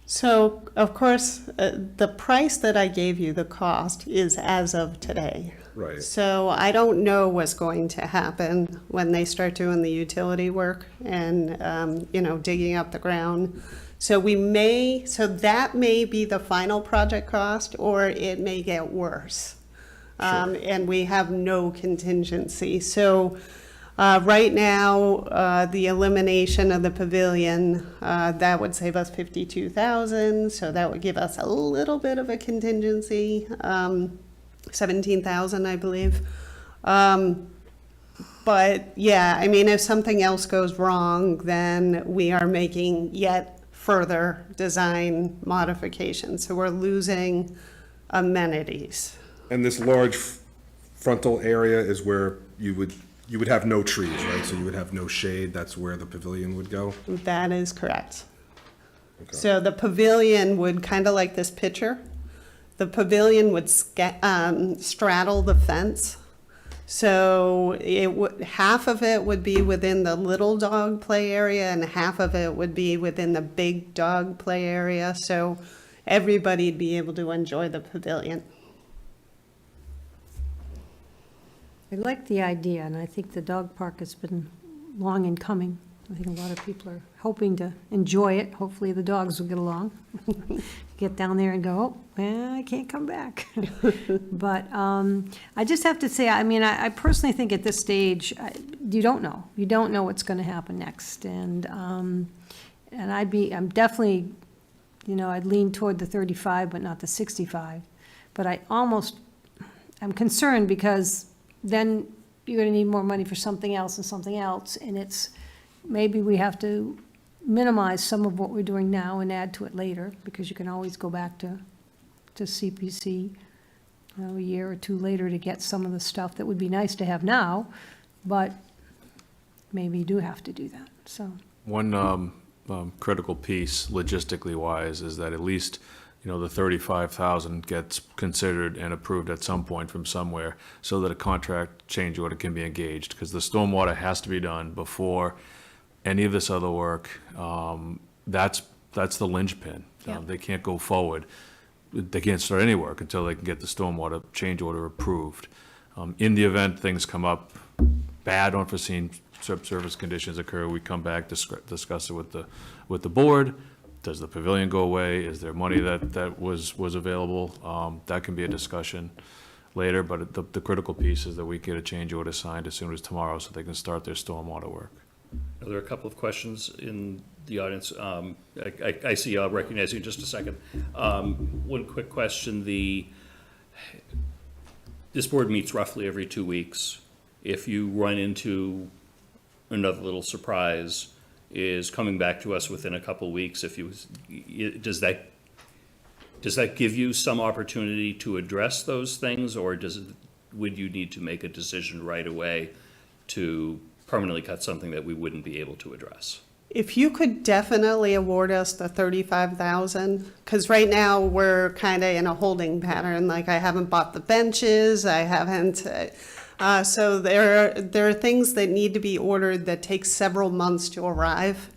Speaker 14: So, of course, the price that I gave you, the cost, is as of today.
Speaker 7: Right.
Speaker 14: So I don't know what's going to happen when they start doing the utility work and, digging up the ground. So that may be the final project cost, or it may get worse. And we have no contingency. So right now, the elimination of the pavilion, that would save us $52,000. So that would give us a little bit of a contingency, $17,000, I believe. But yeah, if something else goes wrong, then we are making yet further design modifications. So we're losing amenities.
Speaker 7: And this large frontal area is where you would have no trees, right? So you would have no shade. That's where the pavilion would go?
Speaker 14: That is correct. Okay. So the pavilion would, kind of like this picture, the pavilion would straddle the fence. So half of it would be within the little dog play area, and half of it would be within the big dog play area. So everybody'd be able to enjoy the pavilion.
Speaker 4: I like the idea, and I think the dog park has been long in coming. I think a lot of people are hoping to enjoy it. Hopefully the dogs will get along. Get down there and go, oh, well, I can't come back. But I just have to say, I mean, I personally think at this stage, you don't know. You don't know what's going to happen next. And I'm definitely, you know, I'd lean toward the 35, but not the 65. But I'm concerned because then you're going to need more money for something else and something else. And maybe we have to minimize some of what we're doing now and add to it later, because you can always go back to CPC, a year or two later to get some of the stuff that would be nice to have now, but maybe you do have to do that, so.
Speaker 8: One critical piece, logistically wise, is that at least, you know, the 35,000 gets considered and approved at some point from somewhere, so that a contract change order can be engaged, because the stormwater has to be done before any of this other work. That's the linchpin.
Speaker 2: Yeah.
Speaker 8: They can't go forward. They can't start any work until they can get the stormwater change order approved. In the event things come up, bad unforeseen subsurface conditions occur, we come back, discuss it with the board. Does the pavilion go away? Is there money that was available? That can be a discussion later, but the critical piece is that we get a change order signed as soon as tomorrow so they can start their stormwater work.
Speaker 1: Are there a couple of questions in the audience? I see, I'll recognize you in just a second. One quick question. This board meets roughly every 2 weeks. If you run into another little surprise, is coming back to us within a couple of weeks, does that give you some opportunity to address those things, or would you need to make a decision right away to permanently cut something that we wouldn't be able to address?
Speaker 14: If you could definitely award us the 35,000, because right now we're kind of in a holding pattern. Like, I haven't bought the benches, I haven't. So there are things that need to be ordered that take several months to arrive.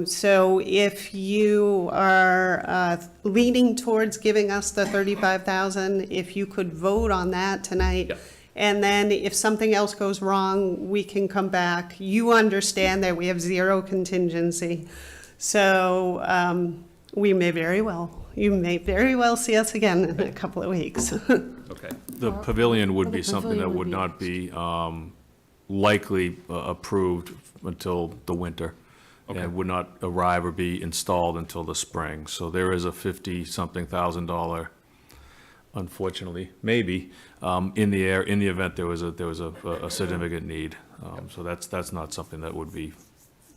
Speaker 14: So if you are leaning towards giving us the 35,000, if you could vote on that tonight.
Speaker 1: Yeah.
Speaker 14: And then if something else goes wrong, we can come back. You understand that we have zero contingency. So you may very well see us again in a couple of weeks.
Speaker 1: Okay.
Speaker 8: The pavilion would be something that would not be likely approved until the winter.
Speaker 1: Okay.
Speaker 8: And would not arrive or be installed until the spring. So there is a $50-something thousand, unfortunately, maybe, in the air, in the event there was a significant need. So that's not something that would be,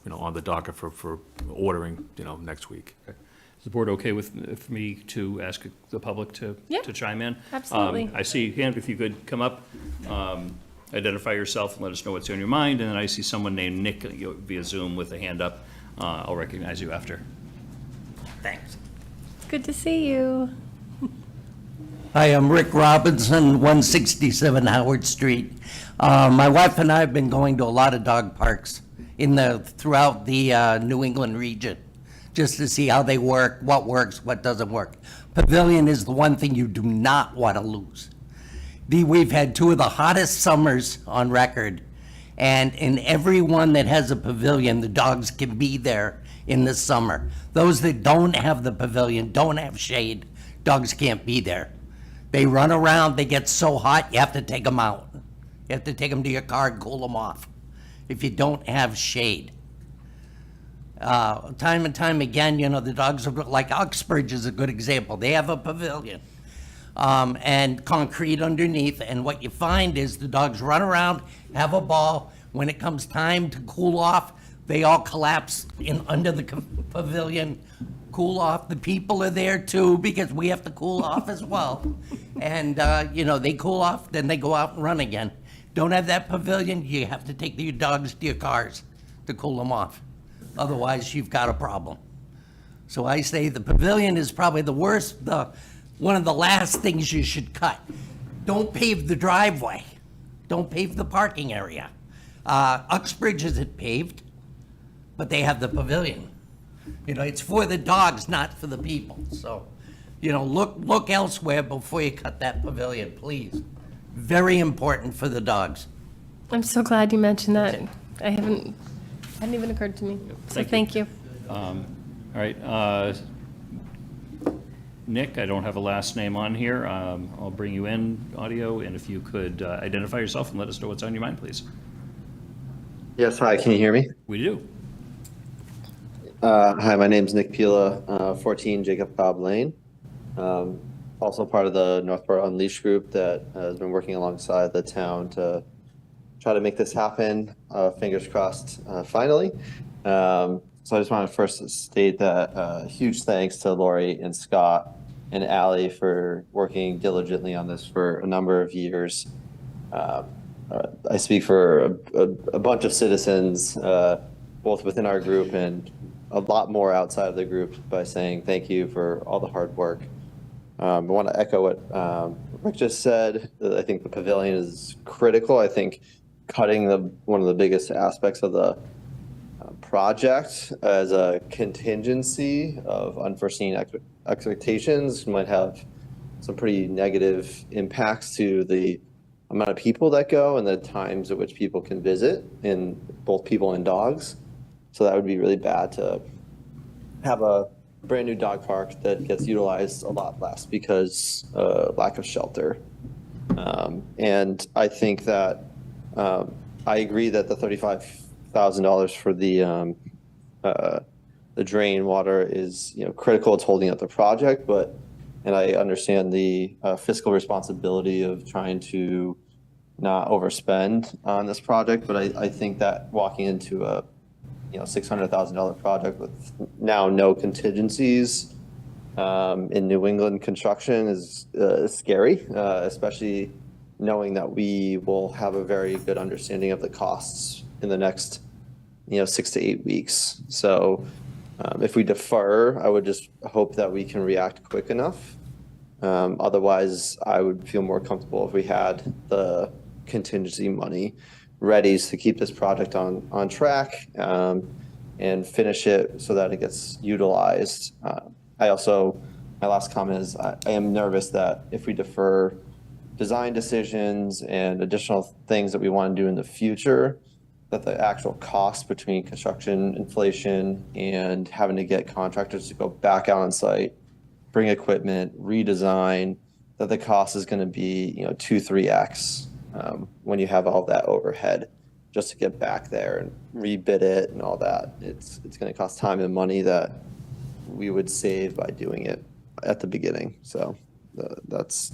Speaker 8: you know, on the docket for ordering, you know, next week.
Speaker 1: Okay. Is the board okay with me to ask the public to chime in?
Speaker 2: Absolutely.
Speaker 1: I see your hand. If you could come up, identify yourself and let us know what's on your mind. And then I see someone named Nick via Zoom with a hand up. I'll recognize you after. Thanks.
Speaker 2: Good to see you.
Speaker 10: Hi, I'm Rick Robinson, 167 Howard Street. My wife and I have been going to a lot of dog parks throughout the New England region, just to see how they work, what works, what doesn't work. Pavilion is the one thing you do not want to lose. We've had 2 of the hottest summers on record, and in every one that has a pavilion, the dogs can be there in the summer. Those that don't have the pavilion, don't have shade, dogs can't be there. They run around, they get so hot, you have to take them out. You have to take them to your car and cool them off if you don't have shade. Time and time again, you know, the dogs are, like Uxbridge is a good example. They have a pavilion and concrete underneath, and what you find is the dogs run around, have a ball. When it comes time to cool off, they all collapse under the pavilion, cool off. The people are there too, because we have to cool off as well. And, you know, they cool off, then they go out and run again. Don't have that pavilion, you have to take your dogs to your cars to cool them off. Otherwise, you've got a problem. So I say the pavilion is probably the worst, one of the last things you should cut. Don't pave the driveway. Don't pave the parking area. Uxbridge isn't paved, but they have the pavilion. You know, it's for the dogs, not for the people. So, you know, look elsewhere before you cut that pavilion, please. Very important for the dogs.
Speaker 2: I'm so glad you mentioned that. I Hadn't even occurred to me. So
Speaker 1: Thank you.
Speaker 2: thank you.
Speaker 1: All right, Nick, I don't have a last name on here. I'll bring you in, audio, and if you could identify yourself and let us know what's on your mind, please.
Speaker 15: Yes, hi, can you hear me?
Speaker 1: We do.
Speaker 15: Hi, my name's Nick Pila, 14 Jacob Cobb Lane. Also part of the Northborough Unleashed group that has been working alongside the town to try to make this happen. Fingers crossed, finally. So I just want to first state that huge thanks to Lori and Scott and Allie for working diligently on this for a number of years. I speak for a bunch of citizens, both within our group and a lot more outside of the group, by saying thank you for all the hard work. I want to echo what Rick just said. I think the pavilion is critical. I think cutting one of the biggest aspects of the project as a contingency of unforeseen expectations might have some pretty negative impacts to the amount of people that go and the times at which people can visit, in both people and dogs. So that would be really bad to have a brand new dog park that gets utilized a lot less because lack of shelter. And I think that I agree that the $35,000 for the drain water is critical to holding up the project, and I understand the fiscal responsibility of trying to not overspend on this project, but I think that walking into a $600,000 project with now no contingencies in New England construction is scary, especially knowing that we will have a very good understanding of the costs in the next 6 to 8 weeks. So if we defer, I would just hope that we can react quick enough. Otherwise, I would feel more comfortable if we had the contingency money ready to keep this project on track and finish it so that it gets utilized. My last comment is I am nervous that if we defer design decisions and additional things that we want to do in the future, that the actual cost between construction inflation and having to get contractors to go back out on site, bring equipment, redesign, that the cost is going to be 2-3x when you have all that overhead just to get back there and rebid it and all that. It's going to cost time and money that we would save by doing it at the beginning. So that's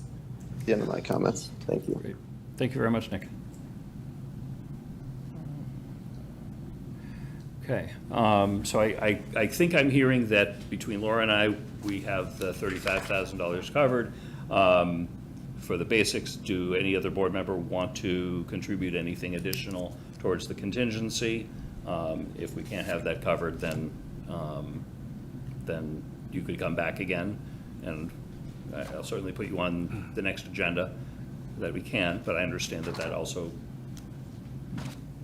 Speaker 15: the end of my comments. Thank you.
Speaker 1: Great. Thank you very much, Nick. Okay, so I think I'm hearing that between Laura and I, we have the $35,000 covered. For the basics, do any other board member want to contribute anything additional towards the contingency? If we can't have that covered, then you could come back again, and I'll certainly put you on the next agenda that we can, but I understand that also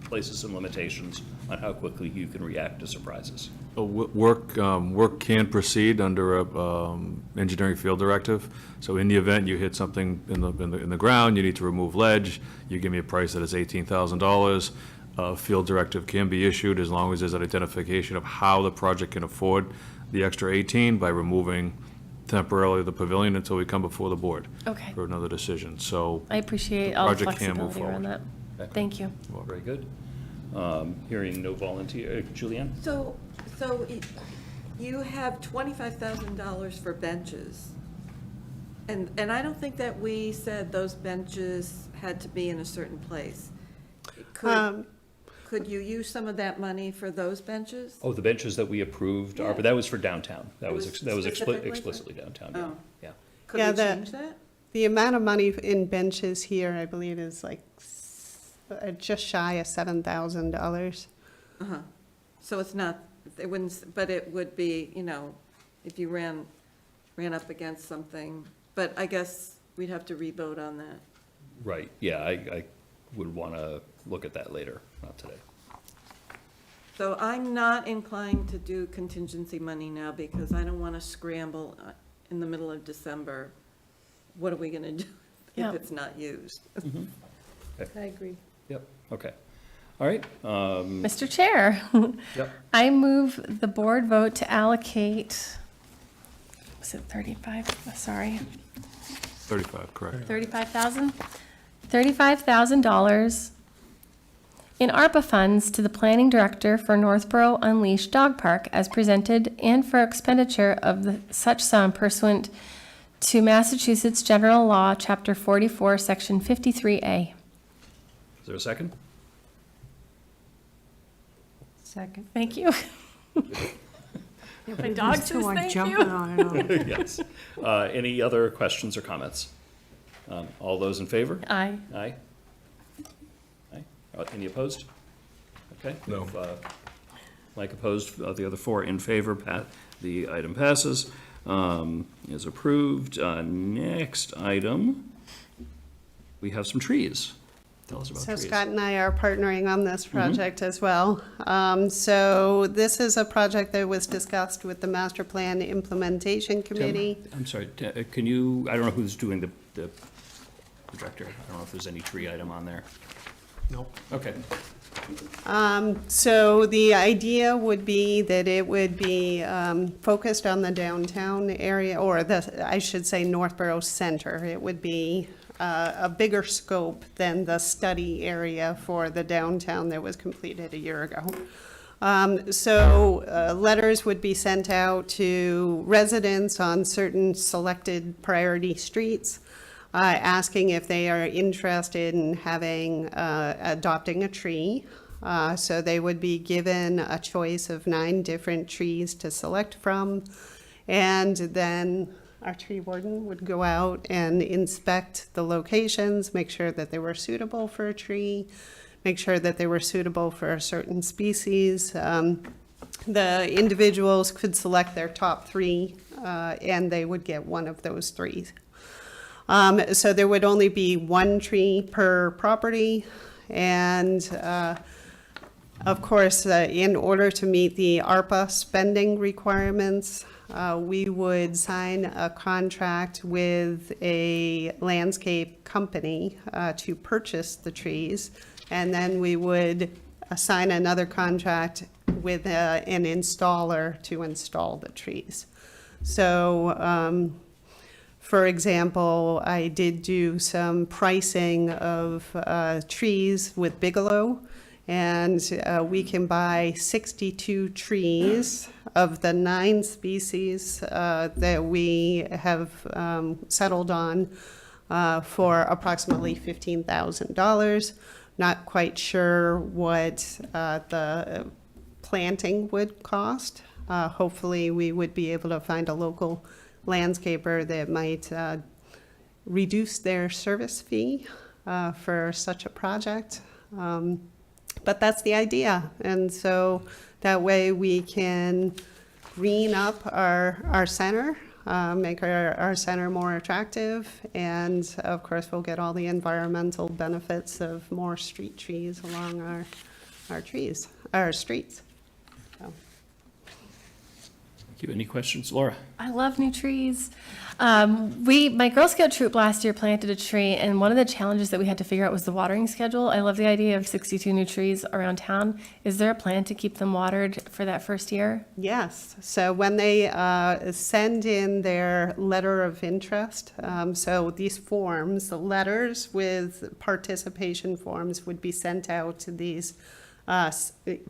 Speaker 1: places some limitations on how quickly you can react to surprises.
Speaker 8: Work can proceed under a engineering field directive. So in the event you hit something in the ground, you need to remove ledge, you give me a price that is $18,000. A field directive can be issued as long as there's an identification of how the project can afford the extra 18 by removing temporarily the pavilion until we come before the board for another decision. So
Speaker 2: I appreciate
Speaker 8: the
Speaker 2: all the
Speaker 8: project can move
Speaker 2: flexibility around
Speaker 8: forward.
Speaker 2: that. Thank you.
Speaker 1: Well, very good. Hearing no volunteer, Julianne?
Speaker 5: So you have $25,000 for benches. And I don't think that we said those benches had to be in a certain place. Could you use some of that money for those benches?
Speaker 1: Oh, the benches that we approved are, but that was for downtown. That was
Speaker 5: specifically
Speaker 1: explicitly downtown. Yeah.
Speaker 5: Oh.
Speaker 1: Yeah.
Speaker 5: Could we change that?
Speaker 14: The amount of money in benches here, I believe, is like just shy of $7,000.
Speaker 5: Uh-huh. So it's not, it wouldn't, but it would be, if you ran up against something, but I guess we'd have to re-vote on that.
Speaker 1: Right, yeah, I would want to look at that later, not today.
Speaker 5: So I'm not inclined to do contingency money now because I don't want to scramble in the middle of December. What are we going to do if it's not used?
Speaker 1: Okay.
Speaker 4: I agree.
Speaker 1: Yep, okay. All right.
Speaker 2: Mr. Chair,
Speaker 1: Yep.
Speaker 2: I move the board vote to allocate, was it 35? Sorry,
Speaker 8: 35, correct.
Speaker 2: $35,000 in ARPA funds to the planning director for Northborough Unleashed Dog Park as presented and for expenditure of such sum pursuant to Massachusetts General Law, Chapter 44, Section 53A.
Speaker 1: Is there a second?
Speaker 4: Second.
Speaker 2: Thank you. My dog
Speaker 4: These two
Speaker 2: says
Speaker 4: are
Speaker 2: thank
Speaker 4: jumping
Speaker 2: you.
Speaker 4: on and on.
Speaker 1: Yes. Any other questions or comments? All those in favor?
Speaker 2: Aye.
Speaker 1: Aye. Aye. Any opposed? Okay.
Speaker 8: No.
Speaker 1: If, Mike opposed, the other four in favor, the item passes, is approved. Next item, we have some trees. Tell us about
Speaker 14: So
Speaker 1: trees.
Speaker 14: Scott and I are partnering on this project as well. So this is a project that was discussed with the Master Plan Implementation Committee.
Speaker 1: I'm sorry, can you, I don't know who's doing the projector. I don't know if there's any tree item on there.
Speaker 3: Nope.
Speaker 1: Okay.
Speaker 14: So the idea would be that it would be focused on the downtown area, or I should say Northborough Center. It would be a bigger scope than the study area for the downtown that was completed a year ago. Letters would be sent out to residents on certain selected priority streets, asking if they are interested in adopting a tree. So they would be given a choice of 9 different trees to select from, and then our tree warden would go out and inspect the locations, make sure that they were suitable for a tree, make sure that they were suitable for a certain species. The individuals could select their top 3, and they would get one of those 3. So there would only be 1 tree per property, and of course, in order to meet the ARPA spending requirements, we would sign a contract with a landscape company to purchase the trees, and then we would assign another contract with an installer to install the trees. So, for example, I did do some pricing of trees with Bigelow, and we can buy 62 trees of the 9 species that we have settled on for approximately $15,000. Not quite sure what the planting would cost. Hopefully we would be able to find a local landscaper that might reduce their service fee for such a project. But that's the idea. And so that way we can green up our center, make our center more attractive. And of course, we'll get all the environmental benefits of more street trees along our streets. So.
Speaker 1: Thank you. Any questions, Laura?
Speaker 2: I love new trees. My Girl Scout troop last year planted a tree, and one of the challenges that we had to figure out was the watering schedule. I love the idea of 62 new trees around town. Is there a plan to keep them watered for that first year?
Speaker 14: Yes. So when they send in their letter of interest, so these forms, the letters with participation forms would be sent out to these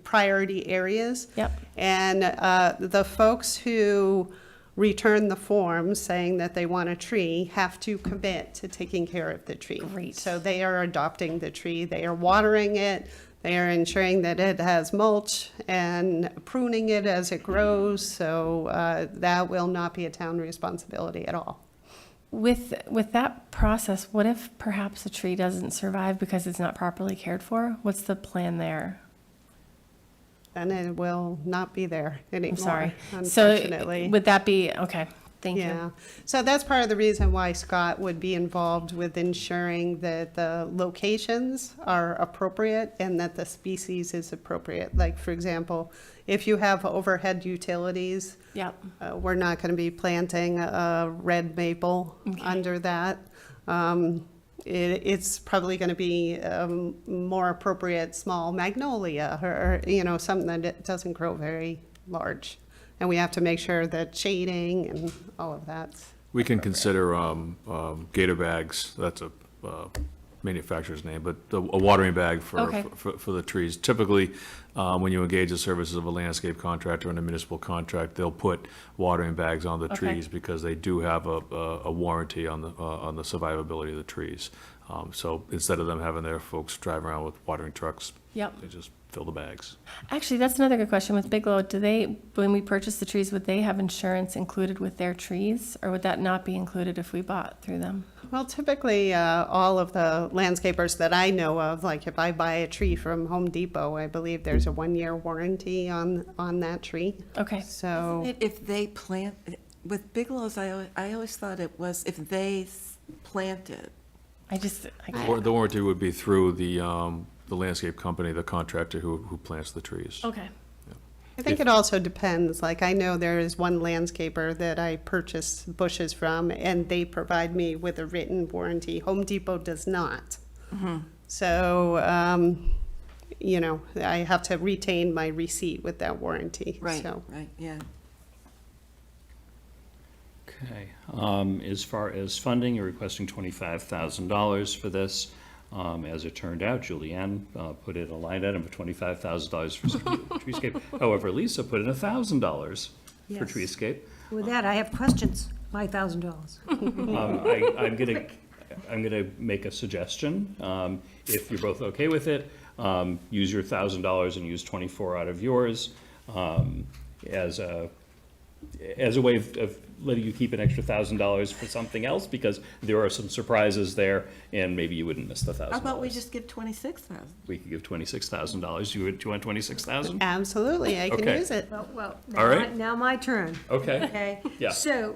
Speaker 14: priority areas.
Speaker 2: Yep.
Speaker 14: And the folks who return the forms saying that they want a tree have to commit to taking care of the tree.
Speaker 2: Great.
Speaker 14: So they are adopting the tree, they are watering it, they are ensuring that it has mulch and pruning it as it grows. So that will not be a town responsibility at all.
Speaker 2: With that process, what if perhaps a tree doesn't survive because it's not properly cared for? What's the plan
Speaker 14: And it will not be there anymore.
Speaker 2: I'm sorry.
Speaker 14: Unfortunately.
Speaker 2: So would that be, okay, thank
Speaker 14: Yeah.
Speaker 2: you.
Speaker 14: So that's part of the reason why Scott would be involved with ensuring that the locations are appropriate and that the species is appropriate. Like, for example, if you have overhead utilities,
Speaker 2: Yep.
Speaker 14: we're not going to be planting a red maple under that. it's probably going to be more appropriate small magnolia or, you know, something that it doesn't grow very large. And we have to make sure that shading and all of that.
Speaker 8: We can consider gator bags, that's a manufacturer's name, but a watering bag
Speaker 2: Okay.
Speaker 8: for the trees. Typically, when you engage the services of a landscape contractor and a municipal contract, they'll put watering bags on the
Speaker 2: Okay.
Speaker 8: trees because they do have a warranty on the survivability of the trees. So instead of them having their folks drive around with watering trucks,
Speaker 2: Yep.
Speaker 8: they just fill the bags.
Speaker 2: Actually, that's another good question. With Bigelow, do they, when we purchase the trees, would they have insurance included with their trees? Or would that not be included if we bought through them?
Speaker 14: Well, typically, all of the landscapers that I know of, like if I buy a tree from Home Depot, I believe there's a 1-year warranty on that tree.
Speaker 2: Okay.
Speaker 14: So,
Speaker 5: If they plant, with Bigelow's, I always thought it was if they planted.
Speaker 8: Or the warranty would be through the landscape company, the contractor who plants the trees.
Speaker 2: Okay.
Speaker 14: I think it also depends. Like, I know there is one landscaper that I purchase bushes from, and they provide me with a written warranty. Home Depot does not. So, you know, I have to retain my receipt with that warranty.
Speaker 5: Right,
Speaker 14: So.
Speaker 5: right, yeah.
Speaker 1: Okay. As far as funding, you're requesting $25,000 for this. As it turned out, Julianne put in a line item of $25,000 for treescape. However, Lisa put in $1,000 for
Speaker 4: Yes.
Speaker 1: treescape.
Speaker 4: With that, I have questions. My $1,000.
Speaker 1: I'm gonna make a suggestion. If you're both okay with it, use your $1,000 and use 24 out of yours as a way of letting you keep an extra $1,000 for something else, because there are some surprises there, and maybe you wouldn't miss the $1,000.
Speaker 5: How about we just give 26,000?
Speaker 1: We could give $26,000. Do you want 26,000?
Speaker 14: Absolutely, I can
Speaker 1: Okay.
Speaker 14: use it.
Speaker 4: Well,
Speaker 1: All right.
Speaker 4: now my turn.
Speaker 1: Okay.
Speaker 4: Okay?
Speaker 1: Yeah.
Speaker 4: So,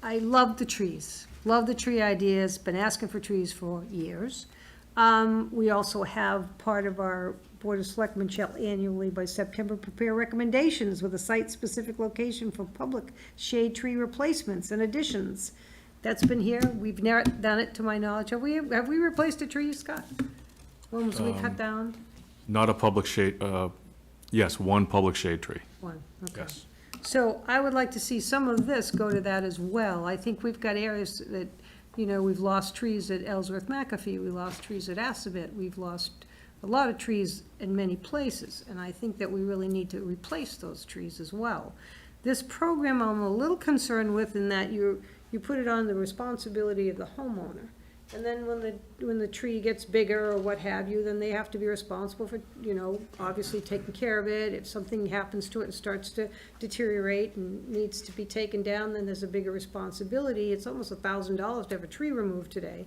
Speaker 4: I love the trees. Love the tree ideas, been asking for trees for years. We also have part of our Board of Selectmen shall annually by September prepare recommendations with a site-specific location for public shade tree replacements and additions. That's been here. We've never done it to my knowledge. Have we replaced a tree, Scott? When was we cut down?
Speaker 8: Not a public shade, yes, one public shade tree.
Speaker 4: One, okay.
Speaker 8: Yes.
Speaker 4: So I would like to see some of this go to that as well. I think we've got areas that, you know, we've lost trees at Ellsworth McAfee, we lost trees at Assabet, we've lost a lot of trees in many places, and I think that we really need to replace those trees as well. This program I'm a little concerned with in that you put it on the responsibility of the homeowner. And then when the tree gets bigger or what have you, then they have to be responsible for, you know, obviously taking care of it. If something happens to it and starts to deteriorate and needs to be taken down, then there's a bigger responsibility. It's almost $1,000 to have a tree removed today.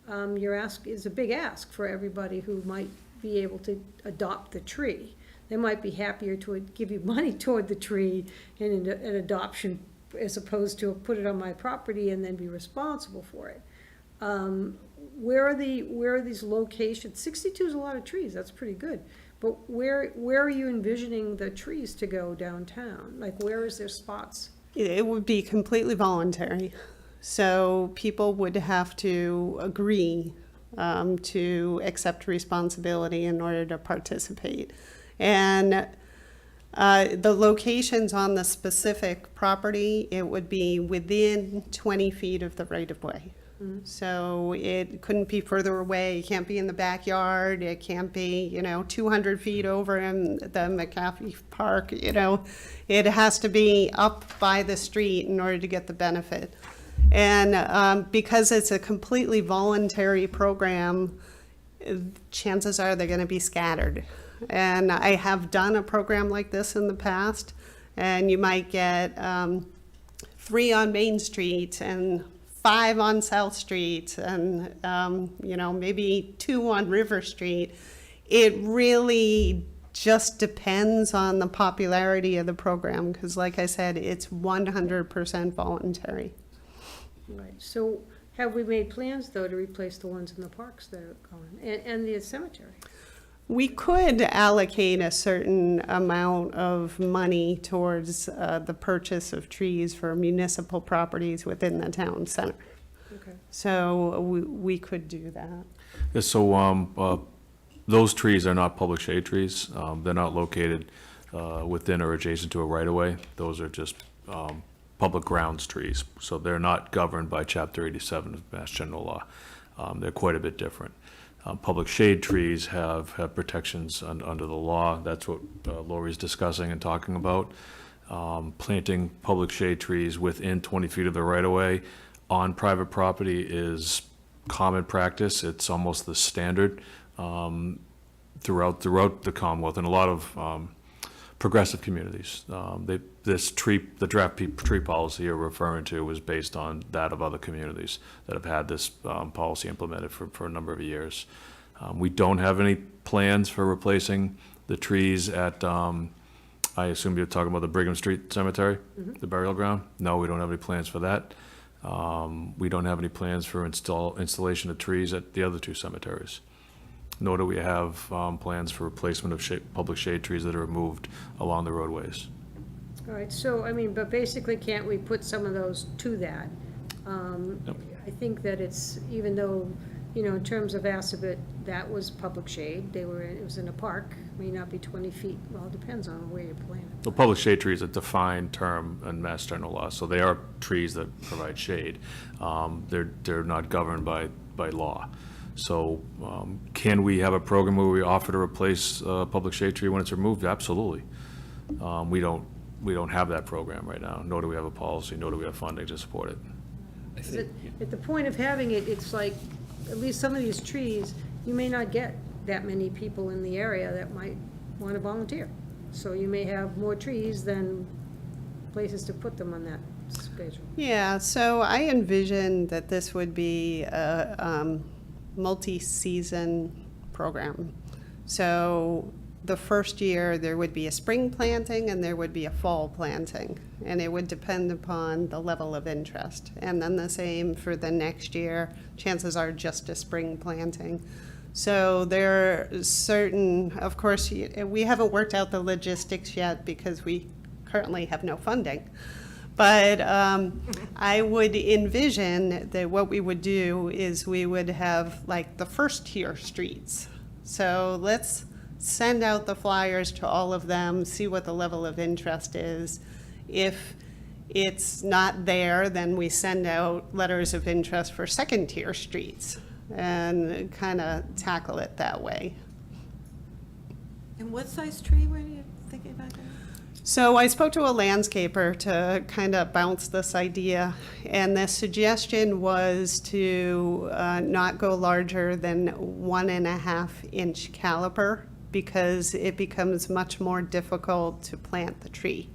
Speaker 4: Your ask is a big ask for everybody who might be able to adopt the tree. They might be happier to give you money toward the tree in an adoption as opposed to put it on my property and then be responsible for it. Where are these locations? 62 is a lot of trees, that's pretty good. But where are you envisioning the trees to go downtown? Like, where is there spots?
Speaker 14: It would be completely voluntary. So people would have to agree to accept responsibility in order to participate. And the locations on the specific property, it would be within 20 feet of the right-of-way. So it couldn't be further away, it can't be in the backyard, it can't be, 200 feet over in the McAfee Park, It has to be up by the street in order to get the benefit. And because it's a completely voluntary program, chances are they're going to be scattered. And I have done a program like this in the past, and you might get 3 on Main Street and 5 on South Street and, maybe 2 on River Street. It really just depends on the popularity of the program, because like I said, it's 100% voluntary.
Speaker 4: Right, so have we made plans, though, to replace the ones in the parks that are gone, and the cemetery?
Speaker 14: We could allocate a certain amount of money towards the purchase of trees for municipal properties within the town center. So we could do that.
Speaker 8: Yeah, so those trees are not public shade trees. They're not located within or adjacent to a right-of-way. Those are just public grounds trees. So they're not governed by Chapter 87 of Mass General Law. They're quite a bit different. Public shade trees have protections under the law. That's what Lori's discussing and talking about. Planting public shade trees within 20 feet of the right-of-way on private property is common practice. It's almost the standard throughout the Commonwealth and a lot of progressive communities. The draft tree policy you're referring to was based on that of other communities that have had this policy implemented for a number of years. We don't have any plans for replacing the trees at, I assume you're talking about the Brigham Street Cemetery, the burial ground? No, we don't have any plans for that. We don't have any plans for installation of trees at the other two cemeteries. Nor do we have plans for replacement of public shade trees that are removed along the roadways.
Speaker 4: All right, so, I mean, but basically, can't we put some of those to that? I think that it's, even though, you know, in terms of Assabet, that was public shade, it was in a park, may not be 20 feet, well, it depends on where you plant it.
Speaker 8: The public shade tree is a defined term in Mass General Law, so they are trees that provide shade. They're not governed by law. So can we have a program where we offer to replace a public shade tree when it's removed? Absolutely. We don't have that program right now, nor do we have a policy, nor do we have funding to support it.
Speaker 4: At the point of having it, it's like, at least some of these trees, you may not get that many people in the area that might want to volunteer. So you may have more trees than places to put them on that schedule.
Speaker 14: Yeah, so I envision that this would be a multi-season program. So the first year, there would be a spring planting and there would be a fall planting. And it would depend upon the level of interest. And then the same for the next year, chances are just a spring planting. So there are certain, of course, we haven't worked out the logistics yet because we currently have no funding. But I would envision that what we would do is we would have like the first tier streets. So let's send out the flyers to all of them, see what the level of interest is. If it's not there, then we send out letters of interest for second tier streets and kind of tackle it that way.
Speaker 5: And what size tree were you thinking about getting?
Speaker 14: So I spoke to a landscaper to kind of bounce this idea, and the suggestion was to not go larger than 1.5 inch caliper because it becomes much more difficult to plant the tree.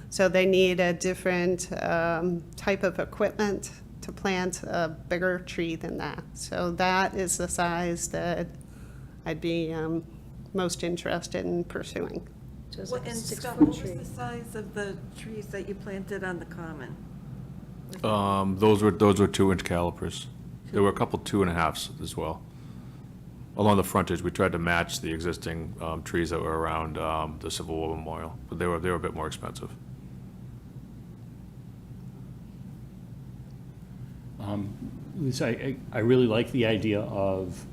Speaker 14: So they need a different type of equipment to plant a bigger tree than that. So that is the size that I'd be most interested in pursuing.
Speaker 4: So it's like a
Speaker 5: And
Speaker 4: 6
Speaker 5: Scott,
Speaker 4: foot
Speaker 5: what was
Speaker 4: tree.
Speaker 5: the size of the trees that you planted on the common?
Speaker 8: Those were 2-inch calipers. There were a couple 2.5s as well. Along the frontage, we tried to match the existing trees that were around the Civil War Memorial, but they were a bit more expensive.
Speaker 1: I really like the idea of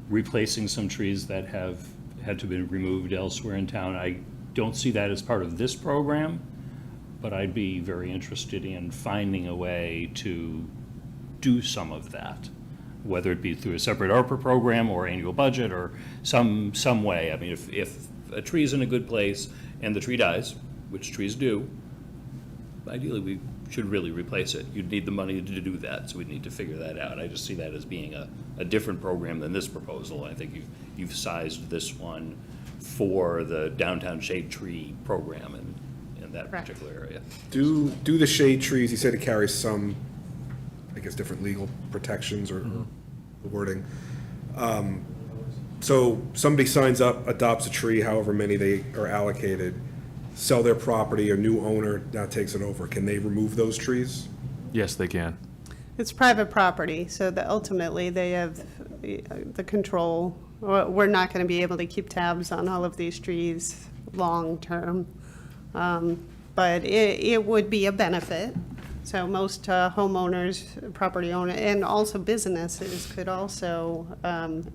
Speaker 1: replacing some trees that have had to be removed elsewhere in town. I don't see that as part of this program, but I'd be very interested in finding a way to do some of that, whether it be through a separate ARPA program or annual budget or some way. I mean, if a tree's in a good place and the tree dies, which trees do, ideally we should really replace it. You'd need the money to do that, so we'd need to figure that out. I just see that as being a different program than this proposal. I think you've sized this one for the downtown shade tree program in that particular area.
Speaker 7: Do the shade trees, you said it carries some, I guess, different legal protections or the wording. So somebody signs up, adopts a tree, however many they are allocated, sell their property, a new owner now takes it over. Can they remove those trees?
Speaker 8: Yes, they can.
Speaker 14: It's private property, so that ultimately they have the control. We're not going to be able to keep tabs on all of these trees long-term. But it would be a benefit. So most homeowners, property owner, and also businesses could also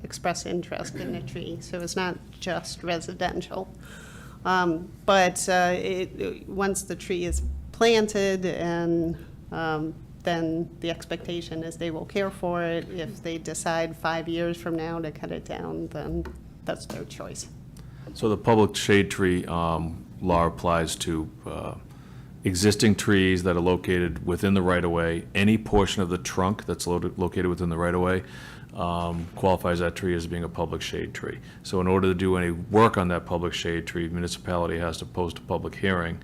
Speaker 14: express interest in a tree. So it's not just residential. But once the tree is planted and then the expectation is they will care for it. If they decide 5 years from now to cut it down, then that's their choice.
Speaker 8: So the public shade tree law applies to existing trees that are located within the right-of-way. Any portion of the trunk that's located within the right-of-way qualifies that tree as being a public shade tree. So in order to do any work on that public shade tree, municipality has to post a public hearing,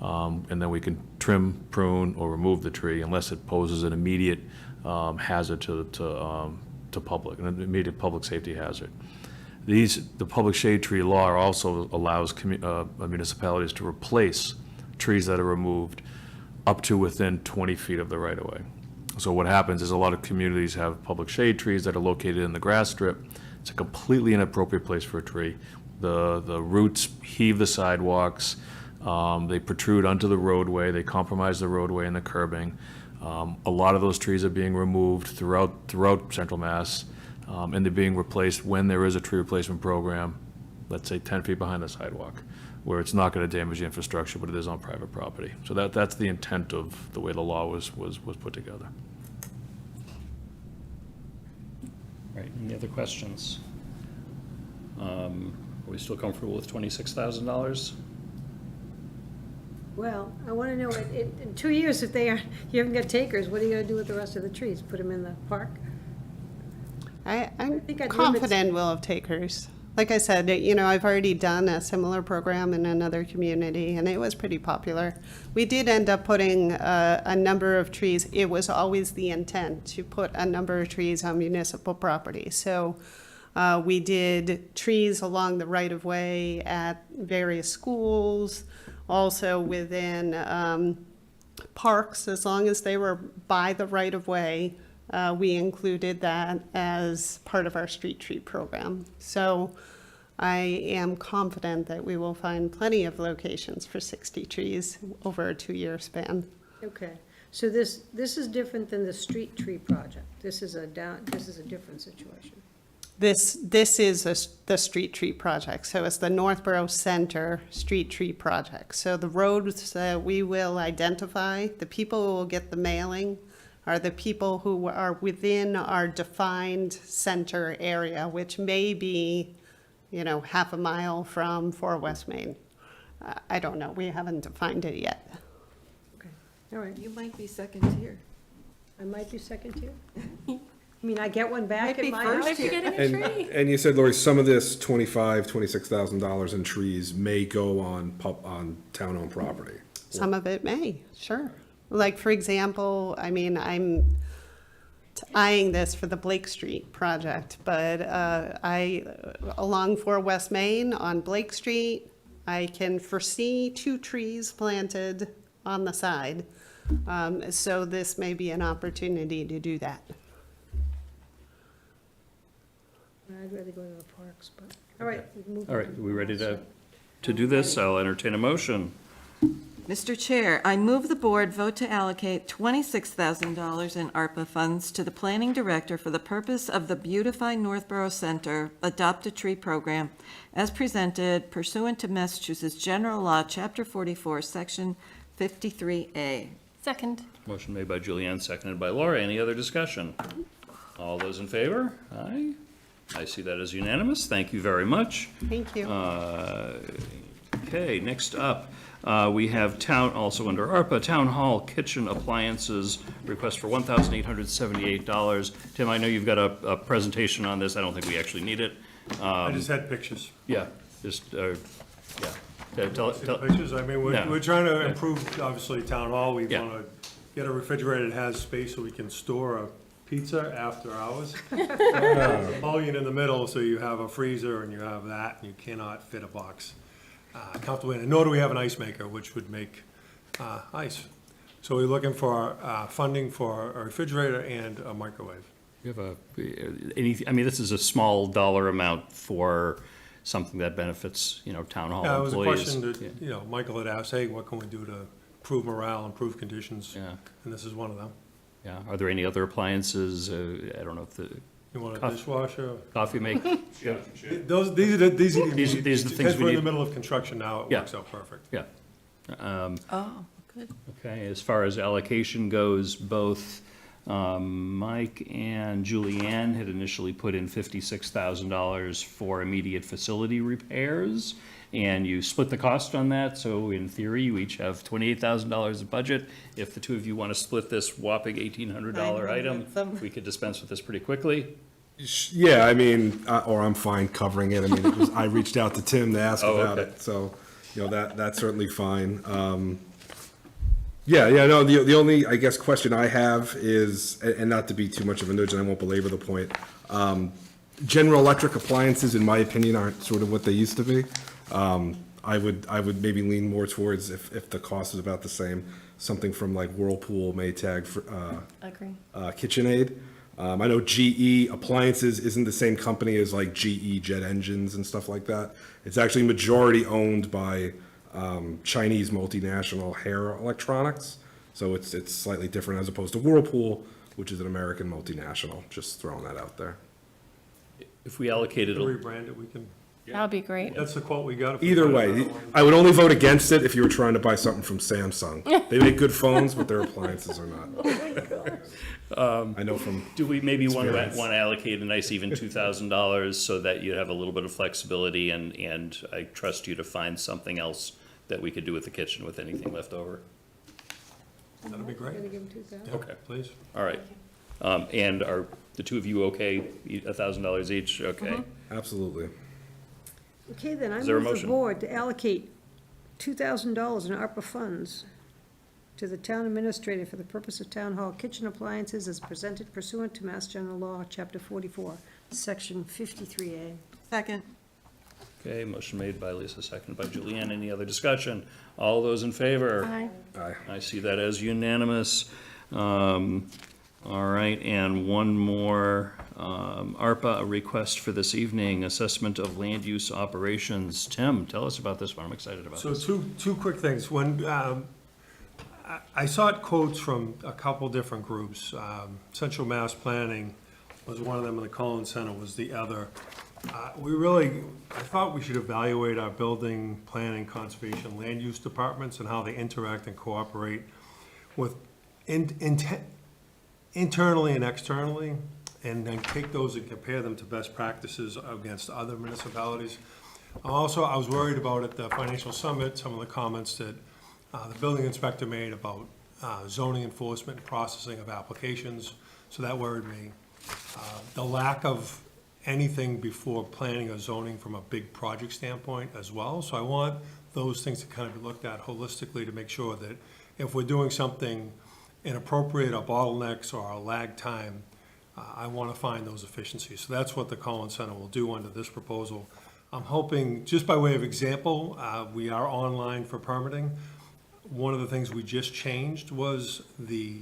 Speaker 8: and then we can trim, prune, or remove the tree unless it poses an immediate hazard to public, an immediate public safety hazard. The public shade tree law also allows municipalities to replace trees that are removed up to within 20 feet of the right-of-way. So what happens is a lot of communities have public shade trees that are located in the grass strip. It's a completely inappropriate place for a tree. The roots heave the sidewalks, they protrude onto the roadway, they compromise the roadway and the curbing. A lot of those trees are being removed throughout Central Mass, and they're being replaced when there is a tree replacement program, let's say 10 feet behind the sidewalk, where it's not going to damage the infrastructure, but it is on private property. So that's the intent of the way the law was put together.
Speaker 1: Right, any other questions? Are we still comfortable with $26,000?
Speaker 4: Well, I want to know, in 2 years, if you haven't got takers, what are you going to do with the rest of the trees? Put them in the park?
Speaker 14: I'm
Speaker 4: think I'd
Speaker 14: confident we'll have takers. Like I said, I've already done a similar program in another community, and it was pretty popular. We did end up putting a number of trees. It was always the intent to put a number of trees on municipal property. So we did trees along the right-of-way at various schools, also within parks, as long as they were by the right-of-way. We included that as part of our street tree program. So I am confident that we will find plenty of locations for 60 trees over a 2-year span.
Speaker 4: Okay, so this is different than the street tree project. This is a different situation.
Speaker 14: This is the street tree project. So it's the Northborough Center street tree project. So the roads we will identify, the people who will get the mailing are the people who are within our defined center area, which may be, half a mile from 4 West Main. I don't know. We haven't defined it yet.
Speaker 4: Okay, all right.
Speaker 5: You might be second tier.
Speaker 4: I might be second tier. I mean, I get one back
Speaker 5: Might
Speaker 4: in
Speaker 5: be
Speaker 4: my
Speaker 5: first
Speaker 4: house.
Speaker 5: tier.
Speaker 7: And you said, Lori, some of this $26,000 in trees may go on town-owned property.
Speaker 14: Some of it may, sure. Like, for example, I'm eyeing this for the Blake Street project, but along 4 West Main on Blake Street, I can foresee 2 trees planted on the side. So this may be an opportunity to do that.
Speaker 4: I'd rather go to the parks, but, all right.
Speaker 1: All right, are we ready to do this? I'll entertain a motion.
Speaker 5: Mr. Chair, I move the board vote to allocate $26,000 in ARPA funds to the planning director for the purpose of the Beautify Northborough Center Adopt a Tree program as presented pursuant to Massachusetts General Law, Chapter 44, Section 53A.
Speaker 2: Second.
Speaker 1: Motion made by Julianne, seconded by Laura. Any other discussion? All those in favor? Aye. I see that as unanimous. Thank you very much.
Speaker 14: Thank you.
Speaker 1: Okay, next up, we have also under ARPA, Town Hall Kitchen Appliances, request for $1,878. Tim, I know you've got a presentation on this. I don't think we actually need it.
Speaker 3: I just had pictures.
Speaker 1: Yeah, just, yeah. Tell
Speaker 3: Pictures, I mean,
Speaker 1: Yeah.
Speaker 3: we're trying to improve, obviously, Town Hall. We
Speaker 1: Yeah.
Speaker 3: want to get a refrigerator that has space so we can store a pizza after hours. A mullion in the middle, so you have a freezer and you have that, and you cannot fit a box comfortably in it. Nor do we have an ice maker, which would make ice. So we're looking for funding for a refrigerator and a microwave.
Speaker 1: You have this is a small dollar amount for something that benefits, town hall
Speaker 3: Yeah, it was
Speaker 1: employees.
Speaker 3: a question that, Michael had asked, hey, what can we do to improve morale, improve conditions.
Speaker 1: Yeah.
Speaker 3: And this is one of them.
Speaker 1: Yeah, are there any other appliances? I don't know if the.
Speaker 3: You want a
Speaker 1: coff-
Speaker 3: dishwasher?
Speaker 1: Coffee maker? Yeah.
Speaker 3: These are the
Speaker 1: These are the things
Speaker 3: because
Speaker 1: we
Speaker 3: we're in the
Speaker 1: need.
Speaker 3: middle of construction now, it
Speaker 1: Yeah.
Speaker 3: works out perfect.
Speaker 1: Yeah.
Speaker 11: Oh, good.
Speaker 1: Okay, as far as allocation goes, both Mike and Julianne had initially put in $56,000 for immediate facility repairs, and you split the cost on that, so in theory, you each have $28,000 of budget. If the two of you want to split this whopping $1,800 item, we could dispense with this pretty quickly.
Speaker 7: Yeah, I mean, or I'm fine covering it. I mean, I reached out to Tim to ask
Speaker 1: Oh,
Speaker 7: about
Speaker 1: okay.
Speaker 7: it, so, that's certainly fine. No, the only, I guess, question I have is, and not to be too much of a nudge, and I won't belabor the point, General Electric appliances, in my opinion, aren't sort of what they used to be. I would maybe lean more towards, if the cost is about the same, something from like Whirlpool, Maytag,
Speaker 2: Agree.
Speaker 7: KitchenAid. I know GE Appliances isn't the same company as like GE jet engines and stuff like that. It's actually majority owned by Chinese multinational Hair Electronics. So it's slightly different as opposed to Whirlpool, which is an American multinational. Just throwing that out there.
Speaker 1: If we allocated,
Speaker 3: To rebrand it, we can,
Speaker 2: That would be great.
Speaker 3: that's the quote we got. If we
Speaker 7: Either
Speaker 3: find
Speaker 7: way,
Speaker 3: another one.
Speaker 7: I would only vote against it if you were trying to buy something from Samsung. They make good phones, but their appliances are not. I know from
Speaker 1: do we maybe want
Speaker 7: experience.
Speaker 1: to allocate a nice even $2,000 so that you have a little bit of flexibility, and I trust you to find something else that we could do with the kitchen with anything left over?
Speaker 3: That'd be great. Yeah,
Speaker 1: Okay.
Speaker 3: Please.
Speaker 1: All right. And are the two of you okay, $1,000 each? Okay.
Speaker 7: Absolutely.
Speaker 4: Okay, then I
Speaker 1: Is there a
Speaker 4: move the
Speaker 1: motion?
Speaker 4: board to allocate $2,000 in ARPA funds to the town administrator for the purpose of town hall kitchen appliances as presented pursuant to Mass General Law, Chapter 44, Section 53A.
Speaker 5: Second.
Speaker 1: Okay, motion made by Lisa, seconded by Julianne. Any other discussion? All those in favor?
Speaker 2: Aye.
Speaker 7: Aye.
Speaker 1: I see that as unanimous. All right, and one more, ARPA, a request for this evening, assessment of land use operations. Tim, tell us about this one. I'm excited about
Speaker 3: So
Speaker 1: this.
Speaker 3: two quick things. When, I sought quotes from a couple different groups. Central Mass Planning was one of them, and the Collins Center was the other. I thought we should evaluate our building, planning, conservation, land use departments and how they interact and cooperate with internally and externally, and then take those and compare them to best practices against other municipalities. Also, I was worried about at the Financial Summit, some of the comments that the building inspector made about zoning enforcement and processing of applications, so that worried me. The lack of anything before planning or zoning from a big project standpoint as well. So I want those things to kind of be looked at holistically to make sure that if we're doing something inappropriate or bottlenecks or a lag time, I want to find those efficiencies. So that's what the Collins Center will do under this proposal. I'm hoping, just by way of example, we are online for permitting. One of the things we just changed was the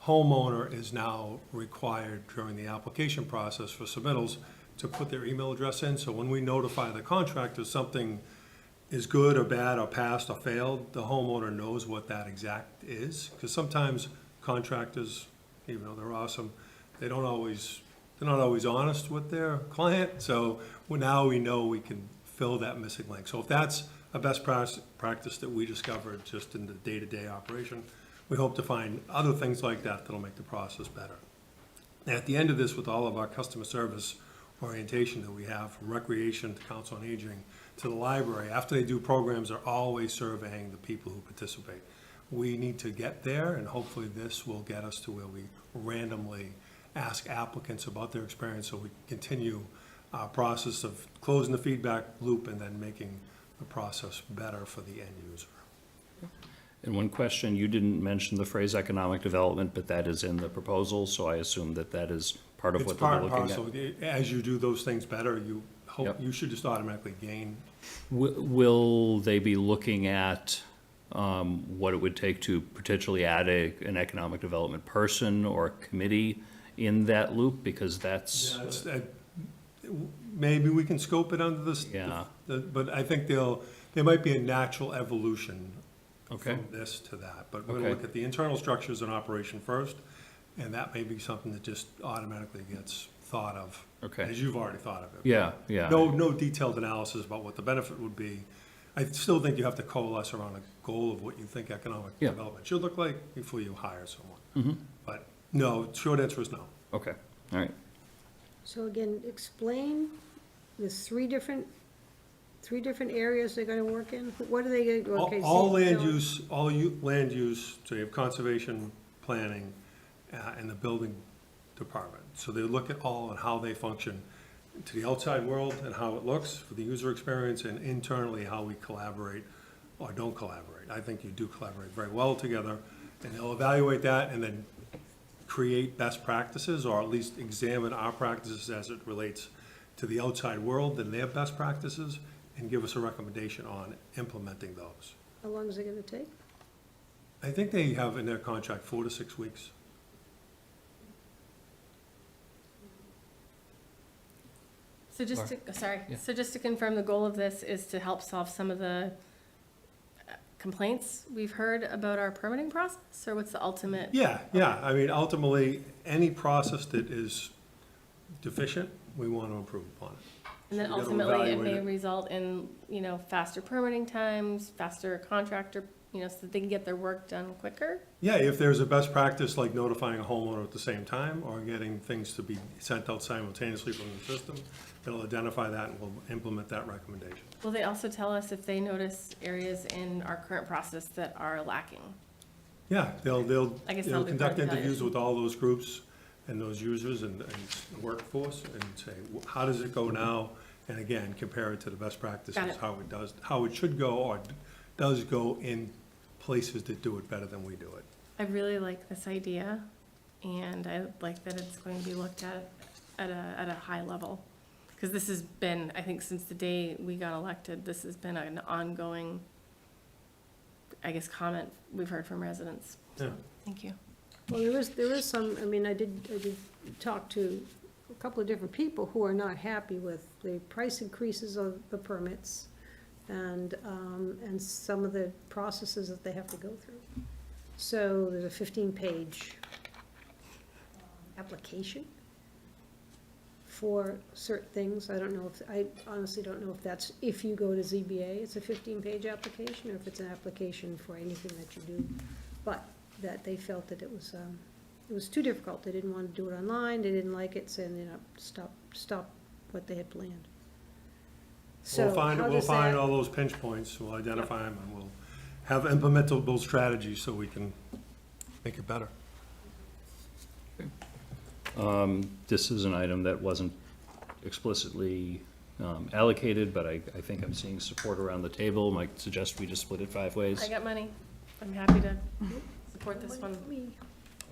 Speaker 3: homeowner is now required during the application process for submittals to put their email address in. So when we notify the contractor something is good or bad or passed or failed, the homeowner knows what that exact is. Because sometimes contractors, even though they're awesome, they're not always honest with their client. So now we know we can fill that missing link. So if that's a best practice that we discovered just in the day-to-day operation, we hope to find other things like that that'll make the process better. At the end of this, with all of our customer service orientation that we have, from recreation to council on aging to the library, after they do programs, they're always surveying the people who participate. We need to get there, and hopefully this will get us to where we randomly ask applicants about their experience, so we continue our process of closing the feedback loop and then making the process better for the end user.
Speaker 1: And one question, you didn't mention the phrase economic development, but that is in the proposal, so I assume that that is part of
Speaker 3: It's
Speaker 1: what they're
Speaker 3: part and
Speaker 1: looking at.
Speaker 3: parcel. As you do those things better, you hope,
Speaker 1: Yep.
Speaker 3: you should just automatically gain.
Speaker 1: Will they be looking at what it would take to potentially add an economic development person or committee in that loop? Because that's,
Speaker 3: Yeah, it's, maybe we can scope it under this.
Speaker 1: Yeah.
Speaker 3: But I think there might be a natural evolution
Speaker 1: Okay.
Speaker 3: from this to that. But we're going
Speaker 1: Okay.
Speaker 3: to look at the internal structures in operation first, and that may be something that just automatically gets thought of.
Speaker 1: Okay.
Speaker 3: As you've already thought of it.
Speaker 1: Yeah, yeah.
Speaker 3: No detailed analysis about what the benefit would be. I still think you have to coalesce around a goal of what you think economic
Speaker 1: Yeah.
Speaker 3: development should look like before you hire someone.
Speaker 1: Mhm.
Speaker 3: But no, short answer is no.
Speaker 1: Okay, all right.
Speaker 4: So again, explain the three different areas they're gonna work in? What are they gonna, okay.
Speaker 3: All
Speaker 4: so-
Speaker 3: land use, land use, so you have conservation, planning, and the building department. So they look at all and how they function to the outside world and how it looks for the user experience, and internally how we collaborate or don't collaborate. I think you do collaborate very well together, and they'll evaluate that and then create best practices, or at least examine our practices as it relates to the outside world and their best practices, and give us a recommendation on implementing those.
Speaker 4: How long is it gonna take?
Speaker 3: I think they have in their contract 4 to 6 weeks.
Speaker 2: So just to, sorry,
Speaker 1: Yeah.
Speaker 2: so just to confirm, the goal of this is to help solve some of the complaints we've heard about our permitting process, or what's the ultimate?
Speaker 3: Yeah, yeah, I mean, ultimately, any process that is deficient, we want to improve upon it.
Speaker 2: And then
Speaker 3: So we gotta
Speaker 2: ultimately, it
Speaker 3: evaluate
Speaker 2: may result in, faster permitting times, faster contractor, so that they can get their work done quicker?
Speaker 3: Yeah, if there's a best practice like notifying a homeowner at the same time, or getting things to be sent out simultaneously from the system, it'll identify that and we'll implement that recommendation.
Speaker 2: Will they also tell us if they notice areas in our current process that are lacking?
Speaker 3: Yeah, they'll
Speaker 2: I guess that'll be part
Speaker 3: conduct
Speaker 2: of the
Speaker 3: interviews with all those groups and those users and workforce, and say, how does it go now? And again, compare it to the best practices,
Speaker 2: Got it.
Speaker 3: how it should go, or does go in places that do it better than we do it.
Speaker 2: I really like this idea, and I like that it's going to be looked at a high level. Because this has been, I think since the day we got elected, this has been an ongoing, I guess, comment we've heard from residents.
Speaker 3: Yeah.
Speaker 2: Thank you.
Speaker 4: Well, there is some, I mean, I did talk to a couple of different people who are not happy with the price increases of the permits and some of the processes that they have to go through. So there's a 15-page application for certain things. I honestly don't know if that's, if you go to ZBA, it's a 15-page application, or if it's an application for anything that you do. But that they felt that it was too difficult. They didn't want to do it online, they didn't like it, so they ended up stop what they had planned. So
Speaker 3: We'll find
Speaker 4: how does that-
Speaker 3: all those pinch points, we'll identify them, and we'll have implementable strategies so we can make it better.
Speaker 1: This is an item that wasn't explicitly allocated, but I think I'm seeing support around the table. Might suggest we just split it 5 ways.
Speaker 2: I got money. I'm happy to support this one.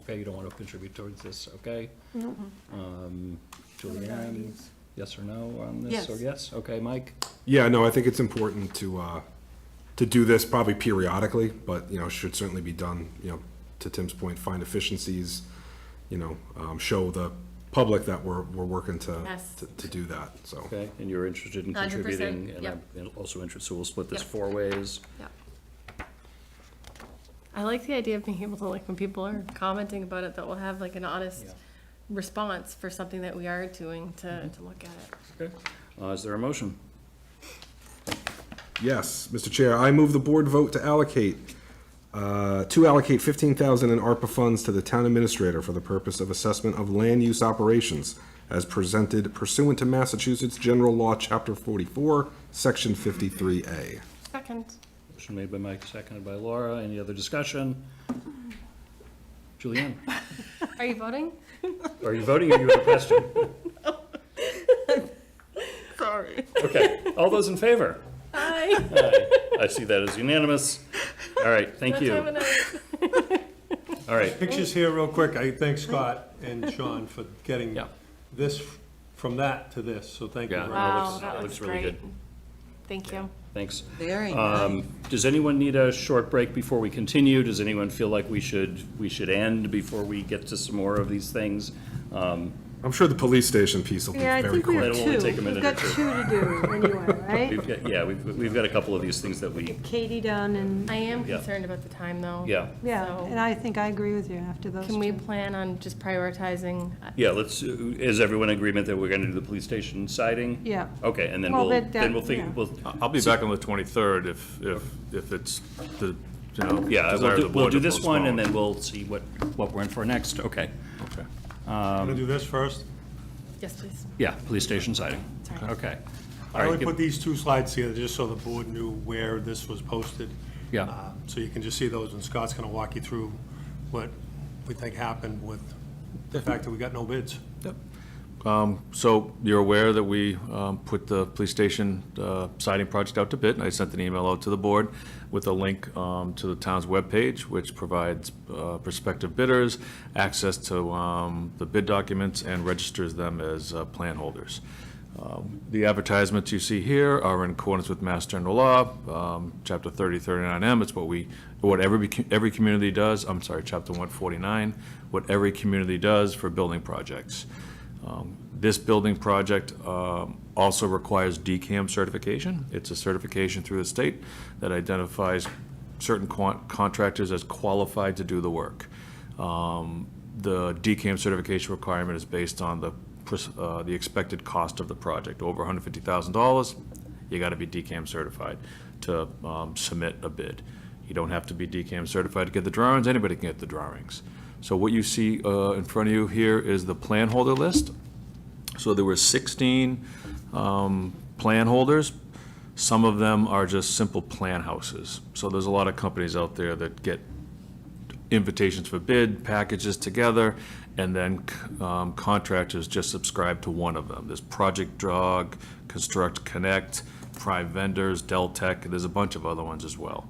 Speaker 1: Okay, you don't want to contribute towards this, okay? Julianne, yes or no on this?
Speaker 5: Yes.
Speaker 1: Or yes? Okay, Mike?
Speaker 7: Yeah, no, I think it's important to do this probably periodically, but, should certainly be done, to Tim's point, find efficiencies, show the public that we're working
Speaker 2: Yes.
Speaker 7: to do that, so.
Speaker 1: Okay, and you're interested in
Speaker 2: 100%,
Speaker 1: contributing? And
Speaker 2: yep.
Speaker 1: I'm also interested, so we'll split this
Speaker 2: Yep.
Speaker 1: 4 ways.
Speaker 2: Yeah. I like the idea of being able to, when people are commenting about it, that we'll have an honest
Speaker 1: Yeah.
Speaker 2: response for something that we are doing to look at it.
Speaker 1: Okay. Is there a motion?
Speaker 7: Yes, Mr. Chair, I move the board vote to allocate 15,000 in ARPA funds to the town administrator for the purpose of assessment of land use operations as presented pursuant to Massachusetts General Law, Chapter 44, Section 53A.
Speaker 2: Second.
Speaker 1: Motion made by Mike, seconded by Laura. Any other discussion? Julianne?
Speaker 2: Are you voting?
Speaker 1: Are you voting or you have a question?
Speaker 2: Sorry.
Speaker 1: Okay, all those in favor?
Speaker 2: Aye.
Speaker 1: Aye. I see that as unanimous. All right, thank you.
Speaker 2: That time of night.
Speaker 1: All right.
Speaker 3: Pictures here real quick. I thank Scott and Sean for getting
Speaker 1: Yeah.
Speaker 3: this, from that to this, so thank you
Speaker 1: Yeah.
Speaker 3: very
Speaker 2: Wow,
Speaker 3: much.
Speaker 2: that
Speaker 1: looks
Speaker 2: looks
Speaker 1: really
Speaker 2: great.
Speaker 1: good.
Speaker 2: Thank you.
Speaker 1: Thanks.
Speaker 5: Very nice.
Speaker 1: Does anyone need a short break before we continue? Does anyone feel like we should end before we get to some more of these things?
Speaker 7: I'm sure the police station piece will be
Speaker 4: Yeah, I
Speaker 7: very
Speaker 4: think we
Speaker 7: quick.
Speaker 4: have
Speaker 1: It'll only
Speaker 4: two.
Speaker 1: take a
Speaker 4: We've
Speaker 1: minute
Speaker 4: got
Speaker 1: or two.
Speaker 4: two to do anyway, right?
Speaker 1: We've got a couple of these things that we,
Speaker 4: Katie done and,
Speaker 2: I am
Speaker 1: Yeah.
Speaker 2: concerned about the time, though.
Speaker 1: yeah.
Speaker 4: yeah,
Speaker 2: So-
Speaker 4: and I think I agree with you after those
Speaker 2: Can we
Speaker 4: two.
Speaker 2: plan on just prioritizing?
Speaker 1: Yeah, let's, is everyone in agreement that we're gonna do the police station siding?
Speaker 4: Yeah.
Speaker 1: Okay, and then
Speaker 4: Well,
Speaker 1: we'll,
Speaker 4: that-
Speaker 1: then we'll
Speaker 4: yeah.
Speaker 1: figure, we'll.
Speaker 8: I'll be back on the 23rd if it's the, you know,
Speaker 1: Yeah,
Speaker 8: desire of the
Speaker 1: we'll
Speaker 8: board
Speaker 1: do
Speaker 8: to
Speaker 1: this one, and
Speaker 8: postpone.
Speaker 1: then we'll see what we're in for next, okay.
Speaker 8: Okay.
Speaker 3: Want to do this first?
Speaker 2: Yes, please.
Speaker 1: Yeah, police station siding,
Speaker 2: Sorry.
Speaker 1: okay. All
Speaker 3: I
Speaker 1: right,
Speaker 3: only
Speaker 1: give-
Speaker 3: put these two slides together just so the board knew where this was posted.
Speaker 1: Yeah.
Speaker 3: So you can just see those, and Scott's going to walk you through what we think happened with the fact that we got no bids.
Speaker 8: So you're aware that we put the police station siding project out to bid, and I sent an email out to the board with a link to the town's webpage, which provides prospective bidders access to the bid documents and registers them as plan holders. The advertisements you see here are in accordance with Mass General Law, Chapter 39M. It's what every community does. I'm sorry, Chapter 149, what every community does for building projects. This building project also requires DCAM certification. It's a certification through the state that identifies certain contractors as qualified to do the work. The DCAM certification requirement is based on the expected cost of the project. Over $150,000, you got to be DCAM certified to submit a bid. You don't have to be DCAM certified to get the drawings. Anybody can get the drawings. So what you see in front of you here is the plan holder list. So there were 16 plan holders. Some of them are just simple plan houses. So there's a lot of companies out there that get invitations for bid packages together, and then contractors just subscribe to one of them. There's Project Dog, Construct Connect, Prime Vendors, Deltec, there's a bunch of other ones as well.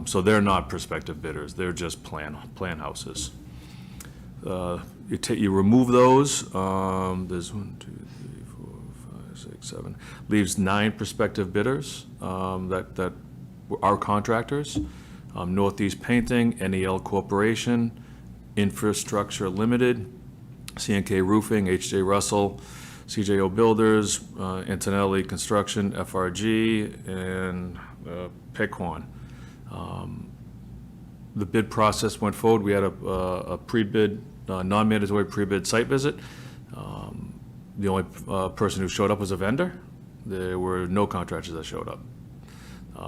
Speaker 8: So they're not prospective bidders, they're just plan houses. You remove those, there's 1, 2, 3, 4, 5, 6, 7, leaves 9 prospective bidders that are contractors. Northeast Painting, NEL Corporation, Infrastructure Limited, C&K Roofing, H.J. Russell, CJO Builders, Antonelli Construction, FRG, and Pequan. The bid process went forward. We had a pre-bid, non-mandatory pre-bid site visit. The only person who showed up was a vendor. There were no contractors that showed up.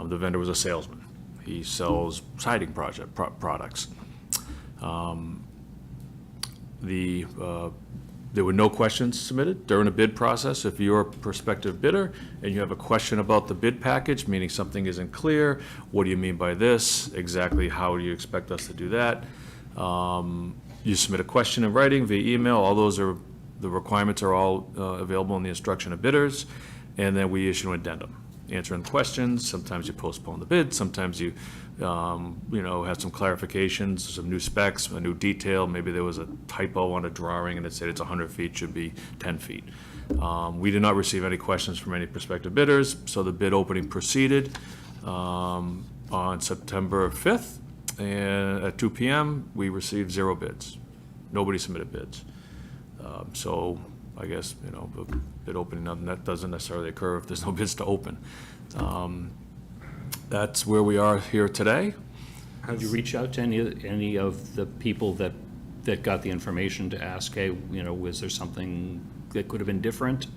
Speaker 8: The vendor was a salesman. He sells siding products. There were no questions submitted during a bid process. If you're a prospective bidder and you have a question about the bid package, meaning something isn't clear, what do you mean by this? Exactly how do you expect us to do that? You submit a question in writing via email. All those are, the requirements are all available in the instruction of bidders, and then we issue an addendum, answering questions. Sometimes you postpone the bid, sometimes you have some clarifications, some new specs, a new detail. Maybe there was a typo on a drawing and it said it's 100 feet, should be 10 feet. We did not receive any questions from any prospective bidders, so the bid opening proceeded on September 5th, and at 2 p.m. we received 0 bids. Nobody submitted bids. So I guess, the bid opening, that doesn't necessarily occur if there's no bids to open. That's where we are here today.
Speaker 1: Did you reach out to any of the people that got the information to ask, hey, was there something that could have been different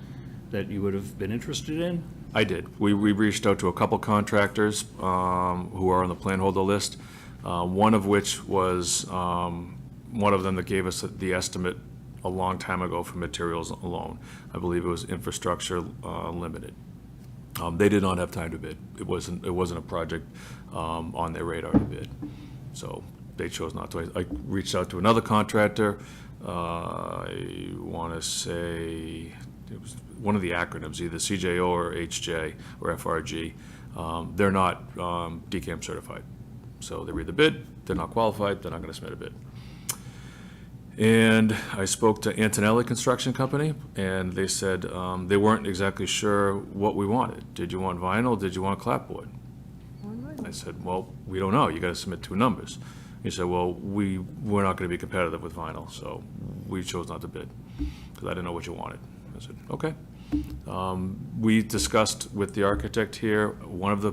Speaker 1: that you would have been interested in?
Speaker 8: I did. We reached out to a couple contractors who are on the plan holder list, one of which was one of them that gave us the estimate a long time ago for materials alone. I believe it was Infrastructure Limited. They did not have time to bid. It wasn't a project on their radar to bid, so they chose not to. I reached out to another contractor. I want to say it was one of the acronyms, either CJO or HJ or FRG. They're not DCAM certified, so they read the bid. They're not qualified. They're not going to submit a bid. And I spoke to Antonelli Construction Company, and they said they weren't exactly sure what we wanted. Did you want vinyl? Did you want clapboard? I said, well, we don't know. You got to submit 2 numbers. He said, well, we're not going to be competitive with vinyl, so we chose not to bid, because I didn't know what you wanted. I said, okay. We discussed with the architect here, one of the,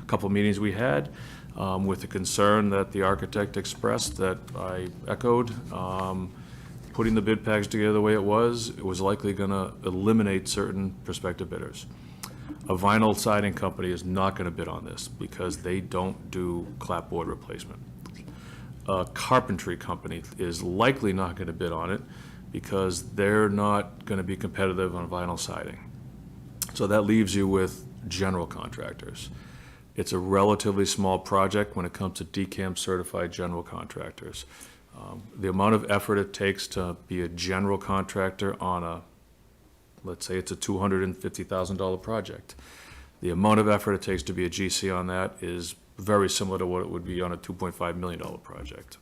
Speaker 8: couple meetings we had, with the concern that the architect expressed that I echoed. Putting the bid package together the way it was likely going to eliminate certain prospective bidders. A vinyl siding company is not going to bid on this because they don't do clapboard replacement. A carpentry company is likely not going to bid on it because they're not going to be competitive on vinyl siding. So that leaves you with general contractors. It's a relatively small project when it comes to DCAM certified general contractors. The amount of effort it takes to be a general contractor on let's say it's a $250,000 project. The amount of effort it takes to be a GC on that is very similar to what it would be on a $2.5 million project.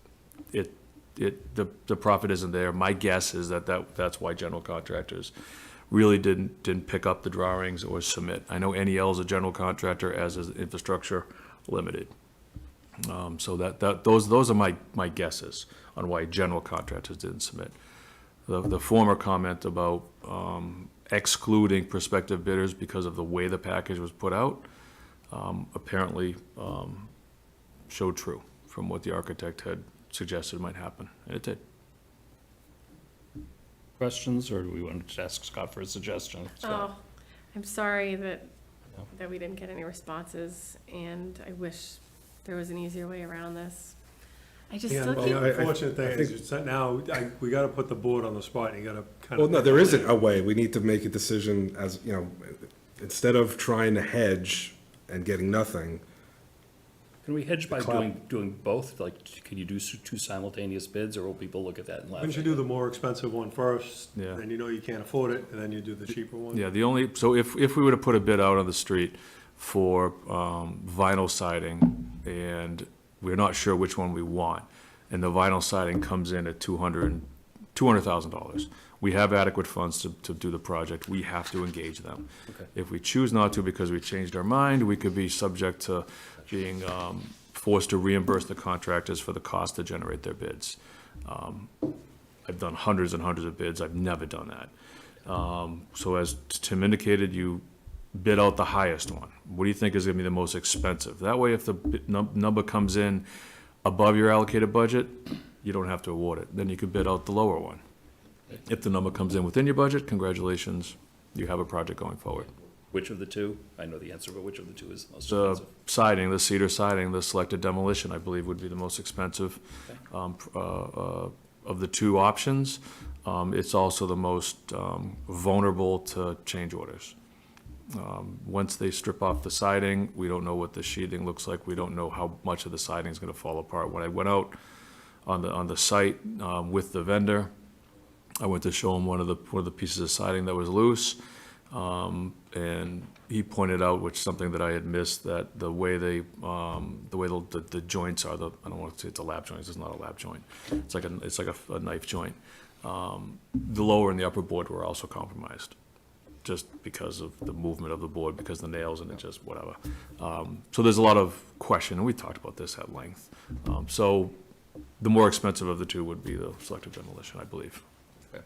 Speaker 8: The profit isn't there. My guess is that's why general contractors really didn't pick up the drawings or submit. I know NEL is a general contractor, as is Infrastructure Limited. So those are my guesses on why general contractors didn't submit. The former comment about excluding prospective bidders because of the way the package was put out apparently showed true from what the architect had suggested might happen, and it did.
Speaker 1: Questions, or do we want to ask Scott for a suggestion? Scott?
Speaker 2: Oh, I'm sorry that we didn't get any responses, and I wish there was an easier way around this. I just still
Speaker 3: The
Speaker 2: keep.
Speaker 3: unfortunate thing is, it's that now, we gotta put the board on the spot, and you gotta kind of.
Speaker 7: Well, no, there isn't a way. We need to make a decision as, instead of trying to hedge and getting nothing.
Speaker 1: Can we hedge by doing both? Like, can you do two simultaneous bids, or will people look at that and laugh?
Speaker 3: Wouldn't you do the more expensive one first?
Speaker 8: Yeah.
Speaker 3: Then you can't afford it, and then you do the cheaper one?
Speaker 8: Yeah, so if we were to put a bid out on the street for vinyl siding, and we're not sure which one we want, and the vinyl siding comes in at $200,000, we have adequate funds to do the project. We have to engage them.
Speaker 1: Okay.
Speaker 8: If we choose not to because we changed our mind, we could be subject to being forced to reimburse the contractors for the cost to generate their bids. I've done hundreds and hundreds of bids. I've never done that. So as Tim indicated, you bid out the highest one. What do you think is going to be the most expensive? That way, if the number comes in above your allocated budget, you don't have to award it. Then you could bid out the lower one. If the number comes in within your budget, congratulations, you have a project going forward.
Speaker 1: Which of the two? I know the answer, but which of the two is the most
Speaker 8: The
Speaker 1: expensive?
Speaker 8: siding, the cedar siding, the selected demolition, I believe, would be the most expensive of the two options. It's also the most vulnerable to change orders. Once they strip off the siding, we don't know what the sheathing looks like. We don't know how much of the siding is going to fall apart. When I went out on the site with the vendor, I went to show him one of the pieces of siding that was loose, and he pointed out, which is something that I had missed, that the way the joints are, I don't want to say it's a lap joint. It's not a lap joint. It's like a knife joint. The lower and the upper board were also compromised, just because of the movement of the board, because the nails and it just whatever. So there's a lot of question, and we talked about this at length. So the more expensive of the two would be the selective demolition, I believe.
Speaker 1: Okay.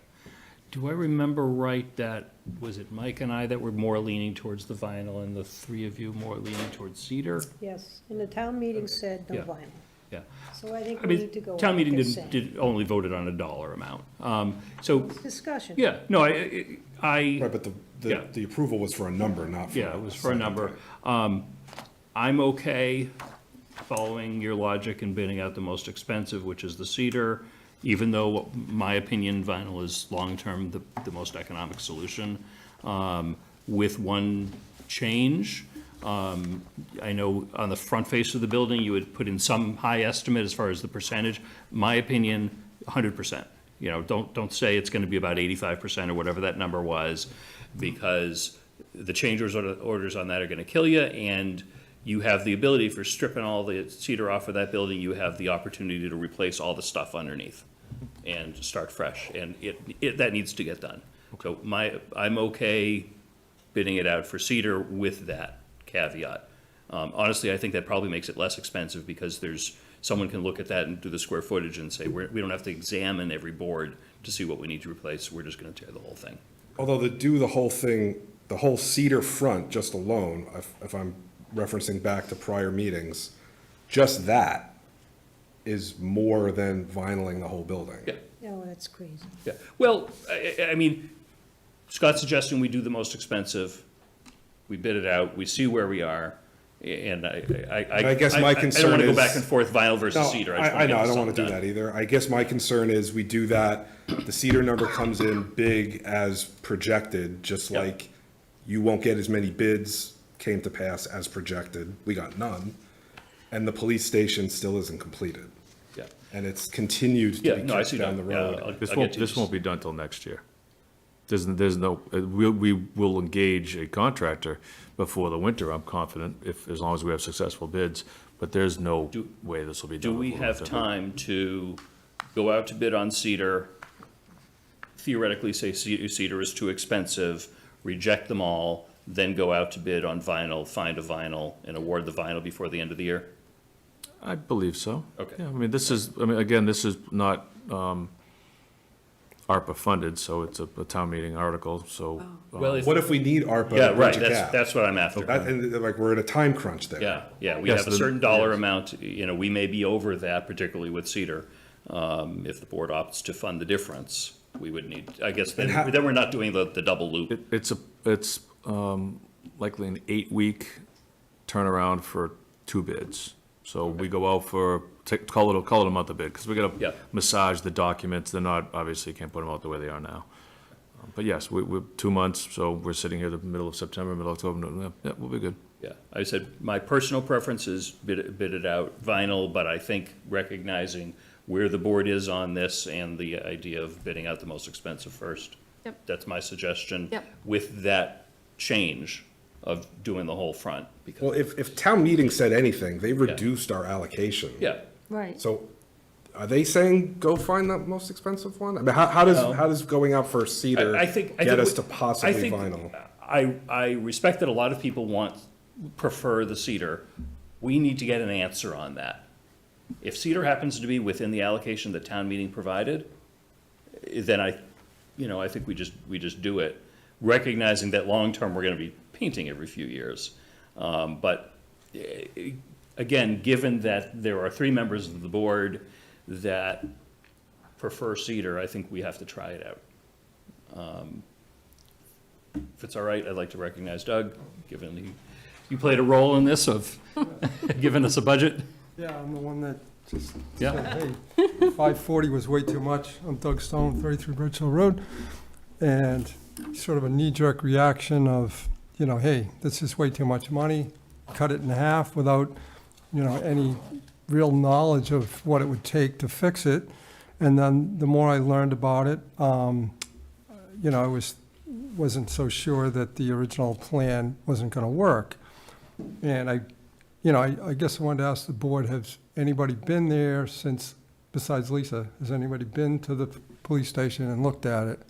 Speaker 1: Do I remember right that, was it Mike and I that were more leaning towards the vinyl, and the three of you more leaning towards cedar?
Speaker 4: Yes, and the town meeting said no
Speaker 1: Yeah.
Speaker 4: vinyl.
Speaker 1: Yeah.
Speaker 4: So I think
Speaker 1: I
Speaker 4: we
Speaker 1: mean,
Speaker 4: need to go.
Speaker 1: town
Speaker 4: with
Speaker 1: meeting
Speaker 4: what they're saying.
Speaker 1: did only voted on a dollar amount. So,
Speaker 4: Discussion.
Speaker 1: yeah, no,
Speaker 7: Right, but
Speaker 1: yeah.
Speaker 7: the approval was for a number, not for.
Speaker 1: Yeah, it was for a number. I'm okay following your logic and bidding out the most expensive, which is the cedar, even though, my opinion, vinyl is long-term the most economic solution. With one change, I know on the front face of the building, you would put in some high estimate as far as the percentage. My opinion, 100%. Don't say it's going to be about 85% or whatever that number was, because the change orders on that are going to kill you, and you have the ability for stripping all the cedar off of that building. You have the opportunity to replace all the stuff underneath and start fresh, and that needs to get done. So I'm okay bidding it out for cedar with that caveat. Honestly, I think that probably makes it less expensive because there's someone can look at that and do the square footage and say, we don't have to examine every board to see what we need to replace, we're just gonna tear the whole thing.
Speaker 7: Although to do the whole thing, the whole cedar front just alone, if I'm referencing back to prior meetings, just that is more than vinyling the whole building.
Speaker 1: Yeah.
Speaker 4: No, that's crazy.
Speaker 1: Yeah, well, I mean, Scott's suggesting we do the most expensive, we bid it out, we see where we are, and
Speaker 7: I guess my
Speaker 1: I
Speaker 7: concern
Speaker 1: don't wanna go
Speaker 7: is-
Speaker 1: back and forth vinyl versus
Speaker 7: No,
Speaker 1: cedar.
Speaker 7: I know, I don't want to do
Speaker 1: that.
Speaker 7: that either. I guess my concern is we do that, the cedar number comes in big as projected, just
Speaker 1: Yep.
Speaker 7: like you won't get as many bids came to pass as projected. We got none. And the police station still isn't completed.
Speaker 1: Yeah.
Speaker 7: And it's continued
Speaker 1: Yeah,
Speaker 7: to be
Speaker 1: no, I
Speaker 7: kicked
Speaker 1: see
Speaker 7: down
Speaker 1: that.
Speaker 7: the
Speaker 1: Yeah,
Speaker 7: road.
Speaker 1: I'll
Speaker 8: This
Speaker 1: get
Speaker 8: won't,
Speaker 1: to
Speaker 8: this
Speaker 1: you.
Speaker 8: won't be done till next year. There's no, we will engage a contractor before the winter, I'm confident, as long as we have successful bids, but there's no way this will be done.
Speaker 1: Do we
Speaker 8: before
Speaker 1: have
Speaker 8: winter.
Speaker 1: time to go out to bid on cedar, theoretically say cedar is too expensive, reject them all, then go out to bid on vinyl, find a vinyl, and award the vinyl before the end of the year?
Speaker 8: I believe so.
Speaker 1: Okay.
Speaker 8: Yeah, I mean, again, this is not ARPA funded, so it's a town meeting article, so.
Speaker 1: Well,
Speaker 7: What if we need ARPA
Speaker 1: Yeah,
Speaker 7: to
Speaker 1: right,
Speaker 7: bridge a gap?
Speaker 1: that's what I'm after.
Speaker 7: And like, we're in a time crunch there.
Speaker 1: Yeah, we
Speaker 8: Yes,
Speaker 1: have a
Speaker 8: the-
Speaker 1: certain dollar
Speaker 8: yes.
Speaker 1: amount, we may be over that, particularly with cedar. If the board opts to fund the difference, we would need, I guess, then we're not doing the double loop.
Speaker 8: It's likely an 8-week turnaround for 2 bids. So we go out for, call it a month a bid, because we gotta
Speaker 1: Yeah.
Speaker 8: massage the documents. They're not, obviously, can't put them out the way they are now. But yes, we're 2 months, so we're sitting here the middle of September, middle of October, yeah, we'll be good.
Speaker 1: Yeah, I said, my personal preference is bid it out vinyl, but I think recognizing where the board is on this and the idea of bidding out the most expensive first.
Speaker 2: Yep.
Speaker 1: That's my suggestion.
Speaker 2: Yep.
Speaker 1: With that change of doing the whole front, because,
Speaker 7: Well, if town meeting said anything, they reduced our allocation.
Speaker 1: yeah.
Speaker 4: Right.
Speaker 7: So are they saying go find the most expensive one? I mean, how does going out for cedar
Speaker 1: I think
Speaker 7: get us
Speaker 1: we-
Speaker 7: to possibly
Speaker 1: I think
Speaker 7: vinyl?
Speaker 1: I respect that a lot of people prefer the cedar. We need to get an answer on that. If cedar happens to be within the allocation that town meeting provided, then I think we just do it, recognizing that long-term, we're gonna be painting every few years. But again, given that there are 3 members of the board that prefer cedar, I think we have to try it out. If it's all right, I'd like to recognize Doug, given you played a role in this of giving us a budget.
Speaker 13: Yeah, I'm the one that just
Speaker 1: Yeah.
Speaker 13: said, hey, 540 was way too much. I'm Doug Stone, 33 Birch Hill Road. And sort of a knee-jerk reaction of, hey, this is way too much money. Cut it in half without, any real knowledge of what it would take to fix it. And then the more I learned about it, I wasn't so sure that the original plan wasn't going to work. And I guess I wanted to ask the board, has anybody been there since, besides Lisa, has anybody been to the police station and looked at it?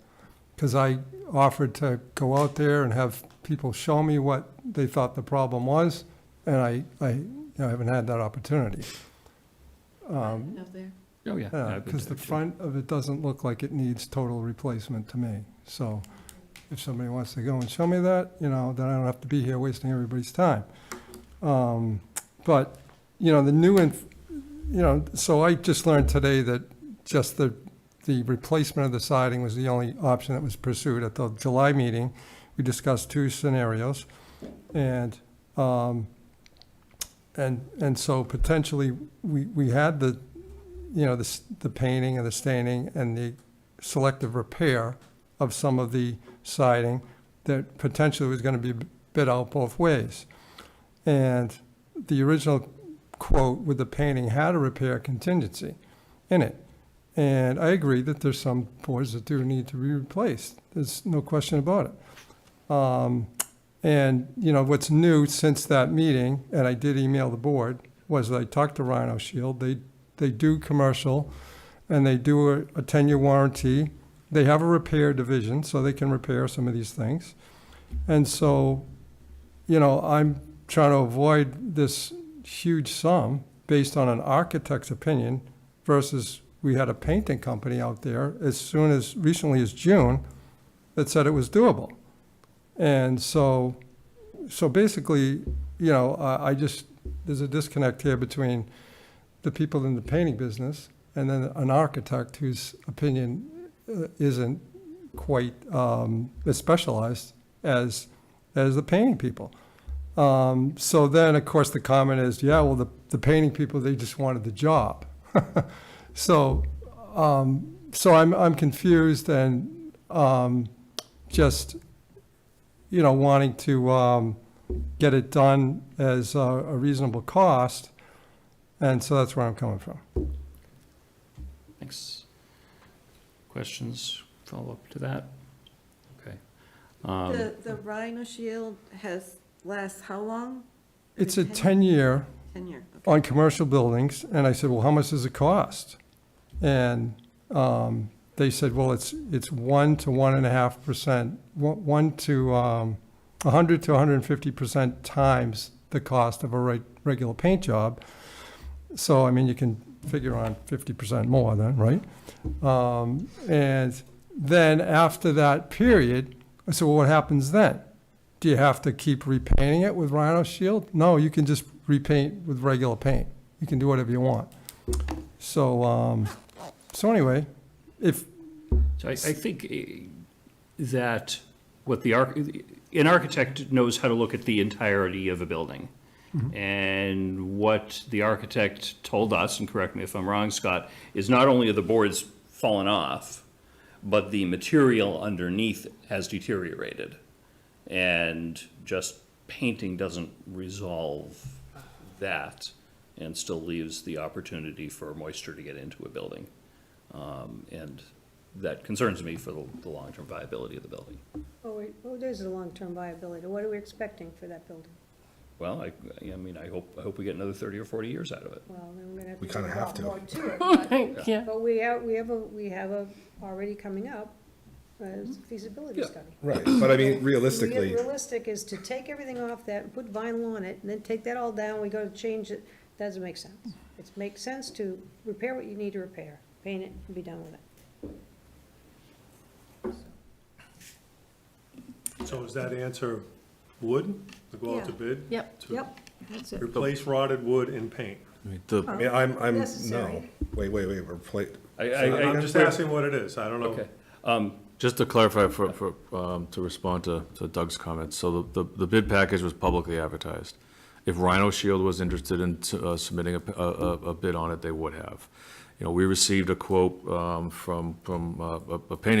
Speaker 13: Because I offered to go out there and have people show me what they thought the problem was, and I haven't had that opportunity.
Speaker 19: Oh, yeah.
Speaker 13: Because the front of it doesn't look like it needs total replacement to me. So if somebody wants to go and show me that, then I don't have to be here wasting everybody's time. But, so I just learned today that just the replacement of the siding was the only option that was pursued. At the July meeting, we discussed 2 scenarios. And so potentially we had the painting and the staining and the selective repair of some of the siding that potentially was going to be bid out both ways. And the original quote with the painting had a repair contingency in it. And I agree that there's some boards that do need to be replaced. There's no question about it. And, what's new since that meeting, and I did email the board, was I talked to Rhino Shield. They do commercial, and they do a 10-year warranty. They have a repair division, so they can repair some of these things. And so, I'm trying to avoid this huge sum based on an architect's opinion versus we had a painting company out there recently as June that said it was doable. And so basically, there's a disconnect here between the people in the painting business and then an architect whose opinion isn't quite as specialized as the painting people. So then, of course, the comment is, yeah, well, the painting people, they just wanted the job. So I'm confused and just, wanting to get it done as a reasonable cost. And so that's where I'm coming from.
Speaker 1: Thanks. Questions, follow-up to that? Okay.
Speaker 5: The Rhino Shield lasts how long?
Speaker 13: It's a 10-year
Speaker 5: 10-year.
Speaker 13: on commercial buildings, and I said, well, how much does it cost? And they said, well, it's 1 to 1.5%, 100 to 150% times the cost of a regular paint job. So, I mean, you can figure on 50% more then, right? And then after that period, I said, well, what happens then? Do you have to keep repainting it with Rhino Shield? No, you can just repaint with regular paint. You can do whatever you want. So, so anyway,
Speaker 1: So I think that what an architect knows how to look at the entirety of a building. Mm-hmm. And what the architect told us, and correct me if I'm wrong, Scott, is not only are the boards fallen off, but the material underneath has deteriorated. And just painting doesn't resolve that and still leaves the opportunity for moisture to get into a building. And that concerns me for the long-term viability of the building.
Speaker 4: Oh, wait, what is the long-term viability? What are we expecting for that building?
Speaker 1: Well, I hope we get another 30 or 40 years out of it.
Speaker 4: Well, then we're gonna have to.
Speaker 7: We kinda
Speaker 4: do a
Speaker 7: have
Speaker 4: lot
Speaker 7: to.
Speaker 4: more to it,
Speaker 2: Yeah.
Speaker 4: But we have a already coming up, feasibility
Speaker 1: Yeah.
Speaker 4: study.
Speaker 7: Right, but I mean,
Speaker 4: So
Speaker 7: realistically,
Speaker 4: realistic is to take everything off that and put vinyl on it, and then take that all down, we go to change it, doesn't make sense. It makes sense to repair what you need to repair, paint it, and be done with it.
Speaker 3: So does that answer wood, to go out to
Speaker 4: Yeah.
Speaker 3: bid?
Speaker 2: Yep.
Speaker 3: To
Speaker 4: Yep, that's it.
Speaker 3: replace rotted wood in paint?
Speaker 8: I mean,
Speaker 7: I mean, I'm, no,
Speaker 4: Necessary.
Speaker 7: wait, replace.
Speaker 3: I'm just asking what it is, I don't know.
Speaker 1: Okay.
Speaker 8: Just to clarify, to respond to Doug's comments, so the bid package was publicly advertised. If Rhino Shield was interested in submitting a bid on it, they would have. We received a quote from a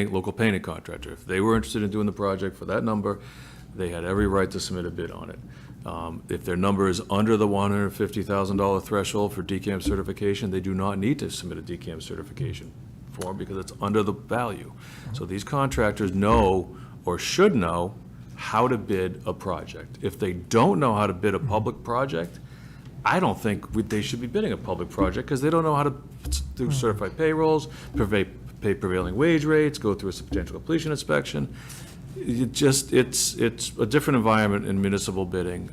Speaker 8: local painting contractor. If they were interested in doing the project for that number, they had every right to submit a bid on it. If their number is under the $150,000 threshold for DCAM certification, they do not need to submit a DCAM certification form because it's under the value. So these contractors know or should know how to bid a project. If they don't know how to bid a public project, I don't think they should be bidding a public project because they don't know how to do certified payrolls, pay prevailing wage rates, go through a substantial completion inspection. It's a different environment in municipal bidding.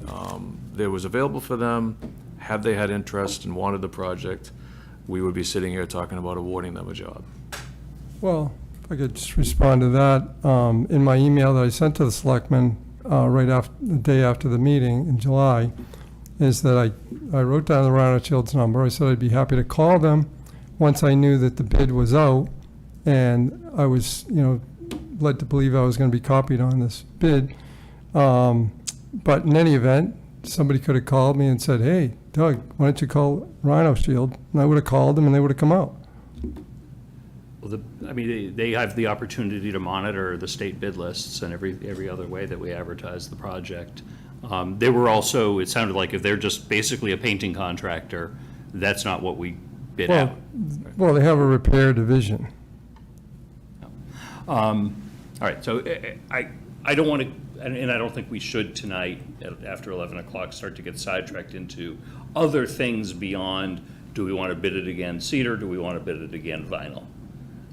Speaker 8: There was available for them. Had they had interest and wanted the project, we would be sitting here talking about awarding them a job.
Speaker 13: Well, if I could just respond to that, in my email that I sent to the selectmen right after, the day after the meeting in July, is that I wrote down the Rhino Shield's number. I said I'd be happy to call them once I knew that the bid was out, and I was, led to believe I was going to be copied on this bid. But in any event, somebody could have called me and said, hey, Doug, why don't you call Rhino Shield? And I would have called them and they would have come out.
Speaker 1: Well, they have the opportunity to monitor the state bid lists and every other way that we advertise the project. They were also, it sounded like if they're just basically a painting contractor, that's not what we bid out.
Speaker 13: Well, they have a repair division.
Speaker 1: All right, so I don't want to, and I don't think we should tonight, after 11 o'clock, start to get sidetracked into other things beyond, do we want to bid it again cedar, do we want to bid it again vinyl?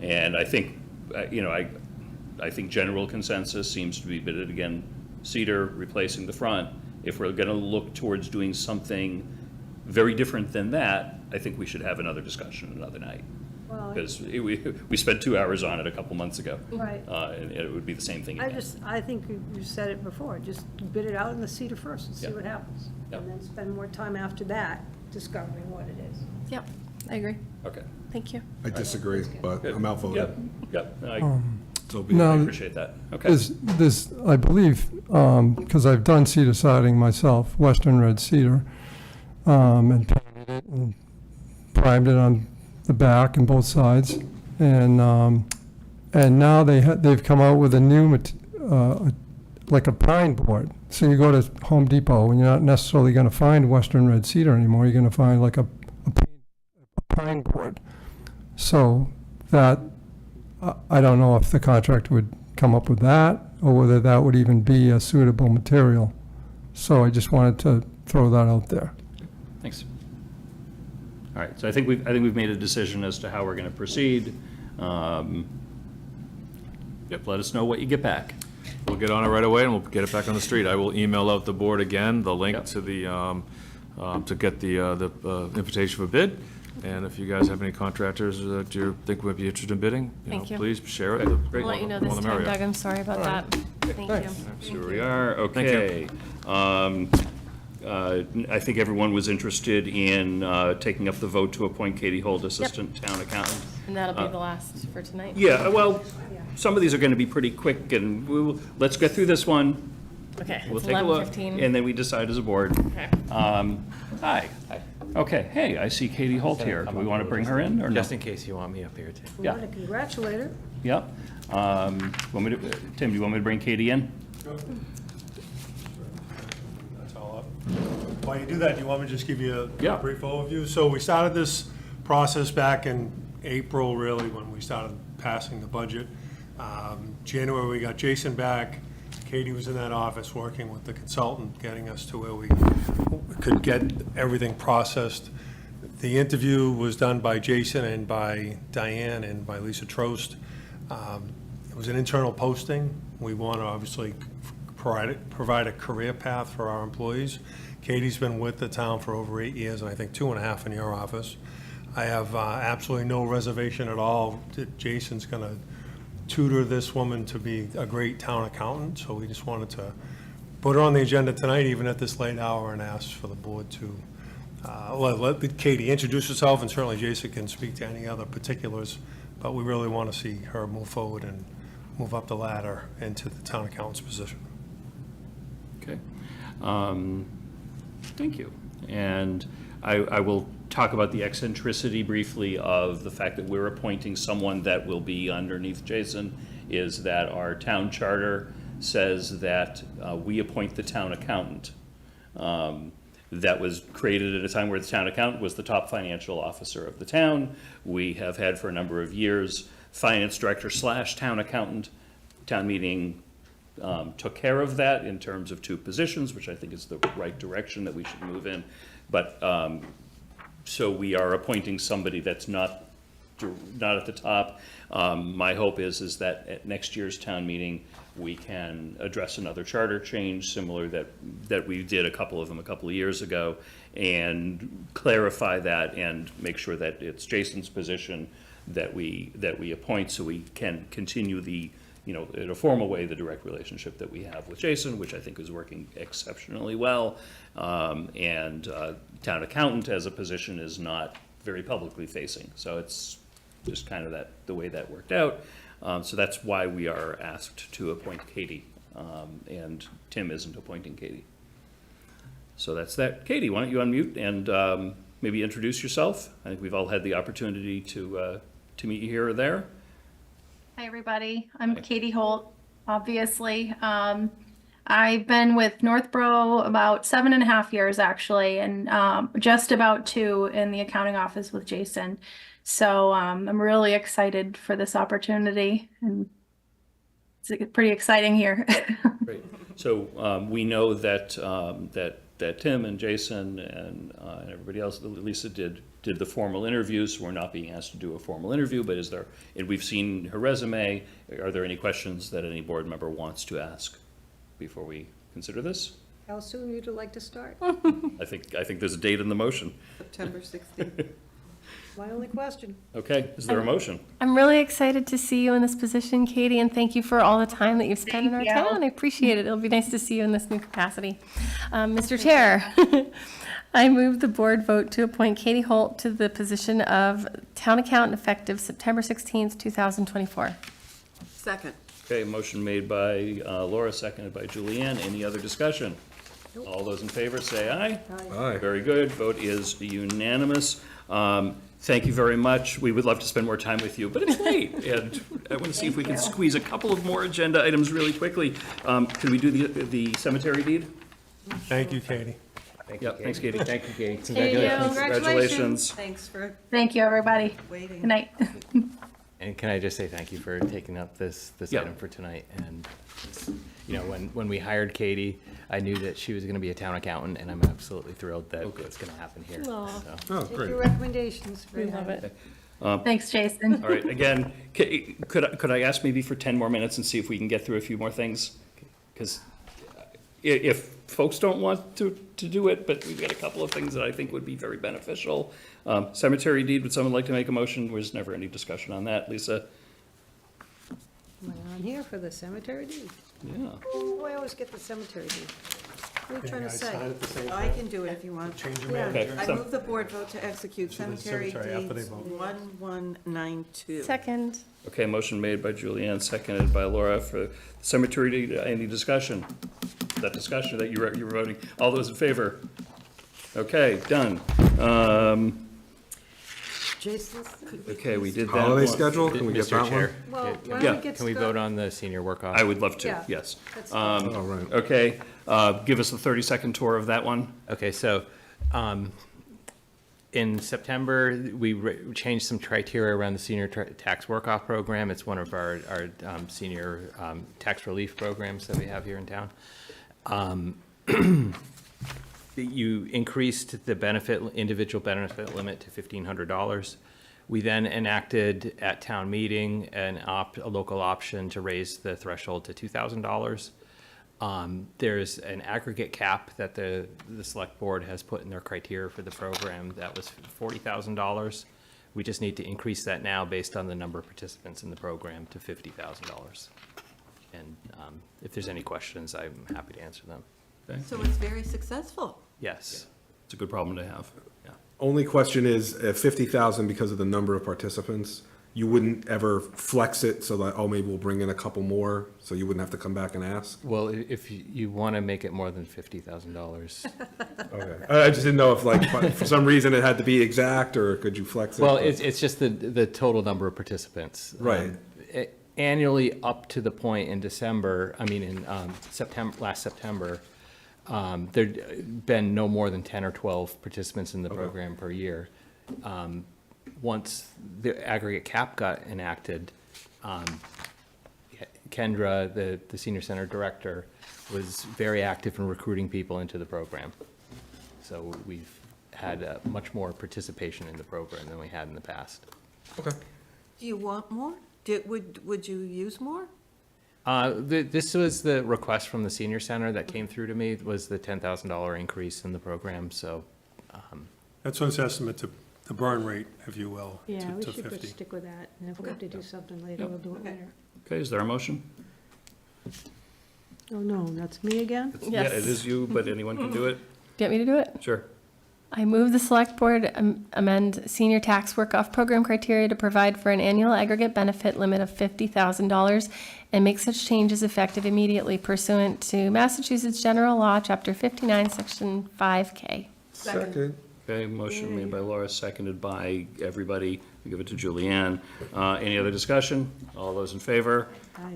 Speaker 1: And I think, I think general consensus seems to be bid it again cedar, replacing the front. If we're going to look towards doing something very different than that, I think we should have another discussion another night.
Speaker 4: Well,
Speaker 1: Because we spent 2 hours on it a couple months ago.
Speaker 4: Right.
Speaker 1: And it would be the same thing again.
Speaker 4: I think you said it before, just bid it out in the Cedar first and see
Speaker 1: Yep.
Speaker 4: what happens.
Speaker 1: Yep.
Speaker 4: And then spend more time after that discovering what it is.
Speaker 2: Yep, I agree.
Speaker 1: Okay.
Speaker 2: Thank you.
Speaker 7: I disagree, but I'm outvoted.
Speaker 1: Yep,
Speaker 7: So be it.
Speaker 13: Now,
Speaker 1: I appreciate that. Okay.
Speaker 13: This, I believe, because I've done cedar siding myself, Western red cedar, and painted it and primed it on the back and both sides. And now they've come out with a new, like a pine board. So you go to Home Depot and you're not necessarily going to find Western red cedar anymore. You're going to find like a pine board. So that, I don't know if the contractor would come up with that or whether that would even be a suitable material. So I just wanted to throw that out there.
Speaker 1: Thanks. All right, so I think we've made a decision as to how we're going to proceed. Yep, let us know what you get back.
Speaker 8: We'll get on it right away and we'll get it back on the street. I will email out the board again, the link
Speaker 1: Yep.
Speaker 8: to the, to get the invitation for bid. And if you guys have any contractors that you think would be interested in bidding,
Speaker 2: Thank you.
Speaker 8: please share it.
Speaker 1: Great.
Speaker 2: I'll let you know
Speaker 8: The
Speaker 2: this
Speaker 8: more the
Speaker 2: time,
Speaker 8: merrier.
Speaker 2: Doug, I'm sorry about that. Thank you.
Speaker 1: Here we are, okay. I think everyone was interested in taking up the vote to appoint Katie Holt, Assistant Town Accountant.
Speaker 2: And that'll be the last for tonight.
Speaker 1: Yeah, well, some of these are going to be pretty quick, and let's get through this one.
Speaker 2: Okay,
Speaker 1: We'll
Speaker 2: it's
Speaker 1: take a look,
Speaker 2: 11:15.
Speaker 1: and then we decide as a board.
Speaker 2: Okay.
Speaker 1: Hi. Okay, hey, I see Katie Holt here. Do we want to bring her in, or no?
Speaker 19: Just in case you want me up here too.
Speaker 4: We
Speaker 1: Yeah.
Speaker 4: want to congratulate her.
Speaker 1: Yep. Tim, do you want me to bring Katie in?
Speaker 3: That's all up. While you do that, do you want me to just give you
Speaker 1: Yeah.
Speaker 3: a brief overview? So we started this process back in April, really, when we started passing the budget. January, we got Jason back. Katie was in that office working with the consultant, getting us to where we could get everything processed. The interview was done by Jason and by Diane and by Lisa Trost. It was an internal posting. We want to obviously provide a career path for our employees. Katie's been with the town for over 8 years, and I think 2.5 in your office. I have absolutely no reservation at all that Jason's going to tutor this woman to be a great town accountant, so we just wanted to put her on the agenda tonight, even at this late hour, and ask for the board to let Katie introduce herself, and certainly Jason can speak to any other particulars, but we really want to see her move forward and move up the ladder into the town accountant's position.
Speaker 1: Okay. Thank you. And I will talk about the eccentricity briefly of the fact that we're appointing someone that will be underneath Jason, is that our town charter says that we appoint the town accountant. That was created at a time where the town accountant was the top financial officer of the town. We have had for a number of years finance director / town accountant. Town meeting took care of that in terms of 2 positions, which I think is the right direction that we should move in. But so we are appointing somebody that's not at the top. My hope is that at next year's town meeting, we can address another charter change similar that we did a couple of years ago, and clarify that and make sure that it's Jason's position that we appoint, so we can continue the, in a formal way, the direct relationship that we have with Jason, which I think is working exceptionally well. And town accountant as a position is not very publicly facing, so it's just kind of the way that worked out. So that's why we are asked to appoint Katie, and Tim isn't appointing Katie. So that's that. Katie, why don't you unmute and maybe introduce yourself? I think we've all had the opportunity to meet you here or there.
Speaker 6: Hi, everybody. I'm Katie Holt, obviously. I've been with Northborough about 7.5 years, actually, and just about 2 in the accounting office with Jason. So I'm really excited for this opportunity, and it's pretty exciting here.
Speaker 1: Great. So we know that that Tim and Jason and everybody else, Lisa did the formal interviews. So we're not being asked to do a formal interview, but is there? And we've seen her resume. Are there any questions that any board member wants to ask before we consider this?
Speaker 4: How soon would you like to start?
Speaker 1: I think there's a date in the motion.
Speaker 5: September 16th.
Speaker 4: My only question.
Speaker 1: Okay, is there a motion?
Speaker 2: I'm really excited to see you in this position, Katie, and thank you for all the time that you've spent in our
Speaker 6: Thank you.
Speaker 2: town. I appreciate it. It'll be nice to see you in this new capacity. Mr. Chair, I move the board vote to appoint Katie Holt to the position of Town Accountant effective September 16th, 2024.
Speaker 5: Second.
Speaker 1: Okay, motion made by Laura, seconded by Julianne. Any other discussion? All those in favor say aye.
Speaker 7: Aye.
Speaker 1: Very good. Vote is unanimous. Thank you very much. We would love to spend more time with you, but it's late. And I want to see if we can squeeze a couple of more agenda items really quickly. Could we do the cemetery deed?
Speaker 3: Thank you, Katie.
Speaker 1: Yep, thanks, Katie.
Speaker 19: Thank you, Katie.
Speaker 1: Congratulations.
Speaker 5: Thanks for
Speaker 6: Thank you, everybody.
Speaker 5: waiting.
Speaker 6: Good night.
Speaker 19: And can I just say thank you for taking up this
Speaker 1: Yeah.
Speaker 19: item for tonight? And, you know, when we hired Katie, I knew that she was going to be a town accountant, and I'm absolutely thrilled that it's going to happen here.
Speaker 4: Aw.
Speaker 19: So.
Speaker 7: Oh,
Speaker 4: Take
Speaker 7: great.
Speaker 4: your recommendations.
Speaker 2: We love it.
Speaker 6: Thanks, Jason.
Speaker 1: All right, again, could I ask maybe for 10 more minutes and see if we can get through a few more things? Because if folks don't want to do it, but we've got a couple of things that I think would be very beneficial. Cemetery deed, would someone like to make a motion? There's never any discussion on that. Lisa?
Speaker 4: Am I on here for the cemetery deed?
Speaker 1: Yeah.
Speaker 4: Oh, I always get the cemetery deed. What are you trying to say?
Speaker 3: Sign at the same
Speaker 5: I
Speaker 3: time.
Speaker 5: can do it if you want.
Speaker 3: Change your
Speaker 4: Yeah.
Speaker 3: manager.
Speaker 5: I move the board vote to execute
Speaker 3: To the
Speaker 5: cemetery
Speaker 3: cemetery after they
Speaker 5: deeds
Speaker 3: vote.
Speaker 5: 1192.
Speaker 2: Second.
Speaker 1: Okay, motion made by Julianne, seconded by Laura for cemetery deed. Any discussion? That discussion that you were voting? All those in favor? Okay, done.
Speaker 4: Jason's.
Speaker 1: Okay, we did that.
Speaker 7: Holiday
Speaker 1: one.
Speaker 7: schedule, can we get
Speaker 19: Mr.
Speaker 7: that one?
Speaker 19: Chair,
Speaker 4: Well,
Speaker 19: can-
Speaker 4: why
Speaker 19: can
Speaker 4: don't
Speaker 1: Yeah.
Speaker 4: we get
Speaker 19: can we
Speaker 4: started?
Speaker 19: vote on the senior work off?
Speaker 1: I would love to,
Speaker 4: Yeah.
Speaker 1: yes.
Speaker 4: That's
Speaker 7: Oh, right.
Speaker 1: Okay, give us a 30-second tour of that one.
Speaker 19: Okay, so, in September, we changed some criteria around the senior tax work-off program. It's one of our senior tax relief programs that we have here in town. You increased the individual benefit limit to $1,500. We then enacted at town meeting a local option to raise the threshold to $2,000. There's an aggregate cap that the select board has put in their criteria for the program that was $40,000. We just need to increase that now based on the number of participants in the program to $50,000. And if there's any questions, I'm happy to answer them.
Speaker 1: Okay.
Speaker 5: So it's very successful.
Speaker 19: Yes.
Speaker 1: It's a good problem to have. Yeah.
Speaker 7: Only question is, at 50,000, because of the number of participants, you wouldn't ever flex it so that, oh, maybe we'll bring in a couple more, so you wouldn't have to come back and ask?
Speaker 19: Well, if you want to make it more than $50,000.
Speaker 7: Okay. I just didn't know if, like, for some reason it had to be exact, or could you flex it?
Speaker 19: Well, it's just the total number of participants.
Speaker 7: Right.
Speaker 19: Annually, up to the point in December, last September, there'd been no more than 10 or 12 participants in the program per year. Once the aggregate cap got enacted, Kendra, the senior center director, was very active in recruiting people into the program. So we've had much more participation in the program than we had in the past.
Speaker 7: Okay.
Speaker 5: Do you want more? Would you use more?
Speaker 19: This was the request from the senior center that came through to me, was the $10,000 increase in the program, so.
Speaker 3: That's what's estimate to the burn rate, if you will,
Speaker 4: Yeah, we
Speaker 3: to
Speaker 4: should
Speaker 3: 50.
Speaker 4: stick with that, and if we have to do something later, we'll do it later.
Speaker 1: Okay, is there a motion?
Speaker 4: Oh, no, that's me again?
Speaker 1: Yeah,
Speaker 2: Yes.
Speaker 1: it is you, but anyone can do it?
Speaker 2: Do you want me to do it?
Speaker 1: Sure.
Speaker 2: I move the select board amend senior tax work-off program criteria to provide for an annual aggregate benefit limit of $50,000 and make such changes effective immediately pursuant to Massachusetts General Law, Chapter 59, Section 5K.
Speaker 7: Second.
Speaker 1: Okay, motion made by Laura, seconded by everybody. We give it to Julianne. Any other discussion? All those in favor?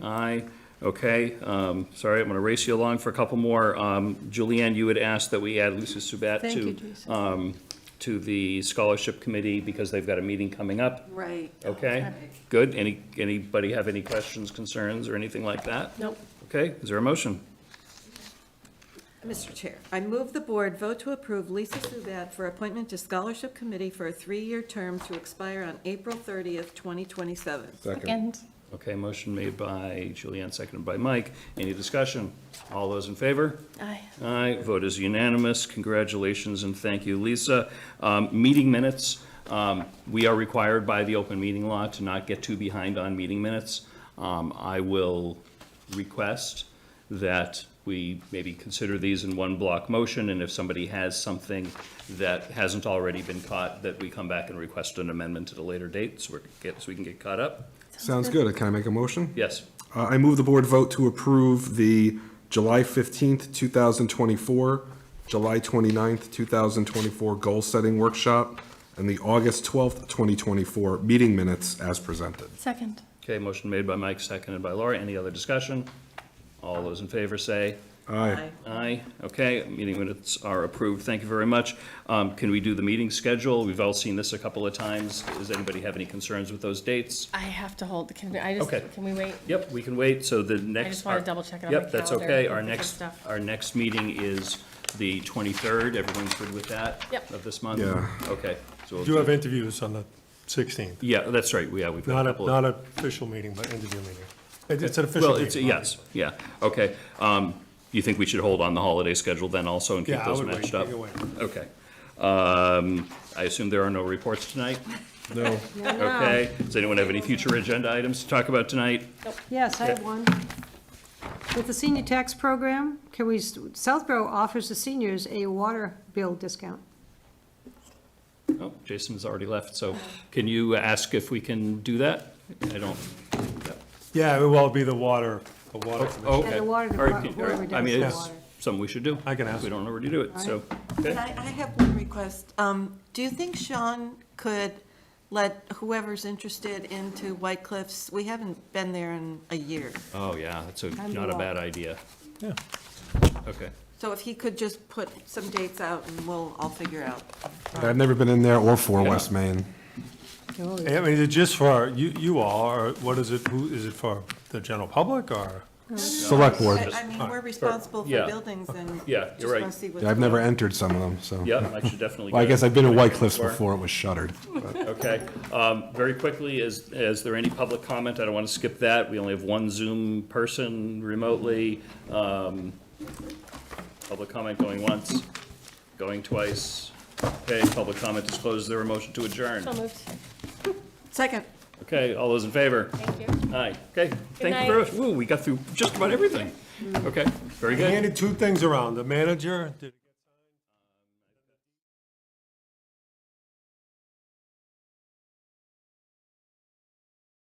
Speaker 1: Aye. Okay, sorry, I'm going to race you along for a couple more. Julianne, you had asked that we add Lisa Subat
Speaker 4: Thank you, Jason.
Speaker 1: to the scholarship committee because they've got a meeting coming up.
Speaker 5: Right.
Speaker 1: Okay, good. Anybody have any questions, concerns, or anything like that?
Speaker 2: Nope.
Speaker 1: Okay, is there a motion?
Speaker 5: Mr. Chair, I move the board vote to approve Lisa Subat for appointment to Scholarship Committee for a 3-year term to expire on April 30th, 2027.
Speaker 2: Second.
Speaker 1: Okay, motion made by Julianne, seconded by Mike. Any discussion? All those in favor?
Speaker 2: Aye.
Speaker 1: Aye, vote is unanimous. Congratulations and thank you, Lisa. Meeting minutes, we are required by the open meeting law to not get too behind on meeting minutes. I will request that we maybe consider these in one block motion, and if somebody has something that hasn't already been caught, that we come back and request an amendment at a later date, so we can get caught up.
Speaker 7: Sounds good. Can I make a motion?
Speaker 1: Yes.
Speaker 7: I move the board vote to approve the July 15th, 2024, July 29th, 2024 goal-setting workshop, and the August 12th, 2024 meeting minutes as presented.
Speaker 2: Second.
Speaker 1: Okay, motion made by Mike, seconded by Laura. Any other discussion? All those in favor say
Speaker 7: Aye.
Speaker 1: aye. Okay, meeting minutes are approved. Thank you very much. Can we do the meeting schedule? We've all seen this a couple of times. Does anybody have any concerns with those dates?
Speaker 2: I have to hold, can
Speaker 1: Okay.
Speaker 2: we wait?
Speaker 1: Yep, we can wait. So the next.
Speaker 2: just wanna double check it on my
Speaker 1: Yep, that's
Speaker 2: calendar
Speaker 1: okay.
Speaker 2: with different stuff.
Speaker 1: Our next meeting is the 23rd. Everyone's good with that?
Speaker 2: Yep.
Speaker 1: Of this month?
Speaker 7: Yeah.
Speaker 1: Okay. So we'll
Speaker 3: Do have interviews on the 16th.
Speaker 1: Yeah, that's right. Yeah, we've got a couple of.
Speaker 3: Not an official meeting, but interview meeting. It's an official
Speaker 1: Well,
Speaker 3: meeting.
Speaker 1: it's, yes, yeah, okay. You think we should hold on the holiday schedule then also and keep
Speaker 3: Yeah, I
Speaker 1: those
Speaker 3: would wait.
Speaker 1: matched up?
Speaker 3: You can wait.
Speaker 1: Okay. I assume there are no reports tonight?
Speaker 7: No.
Speaker 1: Okay. Does anyone have any future agenda items to talk about tonight?
Speaker 4: Yes, I have one. With the senior tax program, Southborough offers the seniors a water bill discount.
Speaker 1: Oh, Jason has already left, so can you ask if we can do that? I don't.
Speaker 3: Yeah, well, it'll be the water commission.
Speaker 1: Okay.
Speaker 4: And the water
Speaker 1: All right,
Speaker 4: department,
Speaker 1: all right.
Speaker 4: whoever
Speaker 1: I mean,
Speaker 4: does
Speaker 1: it's
Speaker 4: the water.
Speaker 1: something we should do.
Speaker 3: I can ask.
Speaker 1: We don't already do it, so.
Speaker 5: And I have one request. Do you think Sean could let whoever's interested into White Cliffs? We haven't been there in a year.
Speaker 1: Oh, yeah, that's
Speaker 4: I'm
Speaker 1: not a
Speaker 4: the
Speaker 1: bad idea.
Speaker 3: Yeah.
Speaker 1: Okay.
Speaker 5: So if he could just put some dates out and I'll figure out.
Speaker 7: I've never been in there or for West Main.
Speaker 3: I mean, is it just for you all, or what is it, who, is it for the general public, or?
Speaker 7: Select board.
Speaker 5: I mean, we're responsible for
Speaker 1: Yeah.
Speaker 5: buildings and.
Speaker 1: Yeah, you're
Speaker 5: just
Speaker 1: right.
Speaker 5: wanna see what's
Speaker 7: Yeah, I've never
Speaker 5: going on.
Speaker 7: entered some of them, so.
Speaker 1: Yeah, I should definitely.
Speaker 7: Well, I
Speaker 1: get
Speaker 7: guess
Speaker 1: it.
Speaker 7: I've been in White Cliffs
Speaker 1: Before.
Speaker 7: before it was shuttered. but-
Speaker 1: Okay, very quickly, is there any public comment? I don't want to skip that. We only have one Zoom person remotely. Public comment going once, going twice. Okay, public comment is closed. Is there a motion to adjourn?
Speaker 2: So moved.
Speaker 5: Second.
Speaker 1: Okay, all those in favor?
Speaker 2: Thank you.
Speaker 1: Aye, okay, thank you
Speaker 2: night.
Speaker 1: very much. Woo, we got through just about everything. Okay, very
Speaker 3: I
Speaker 1: good.
Speaker 3: handed two things around. The manager did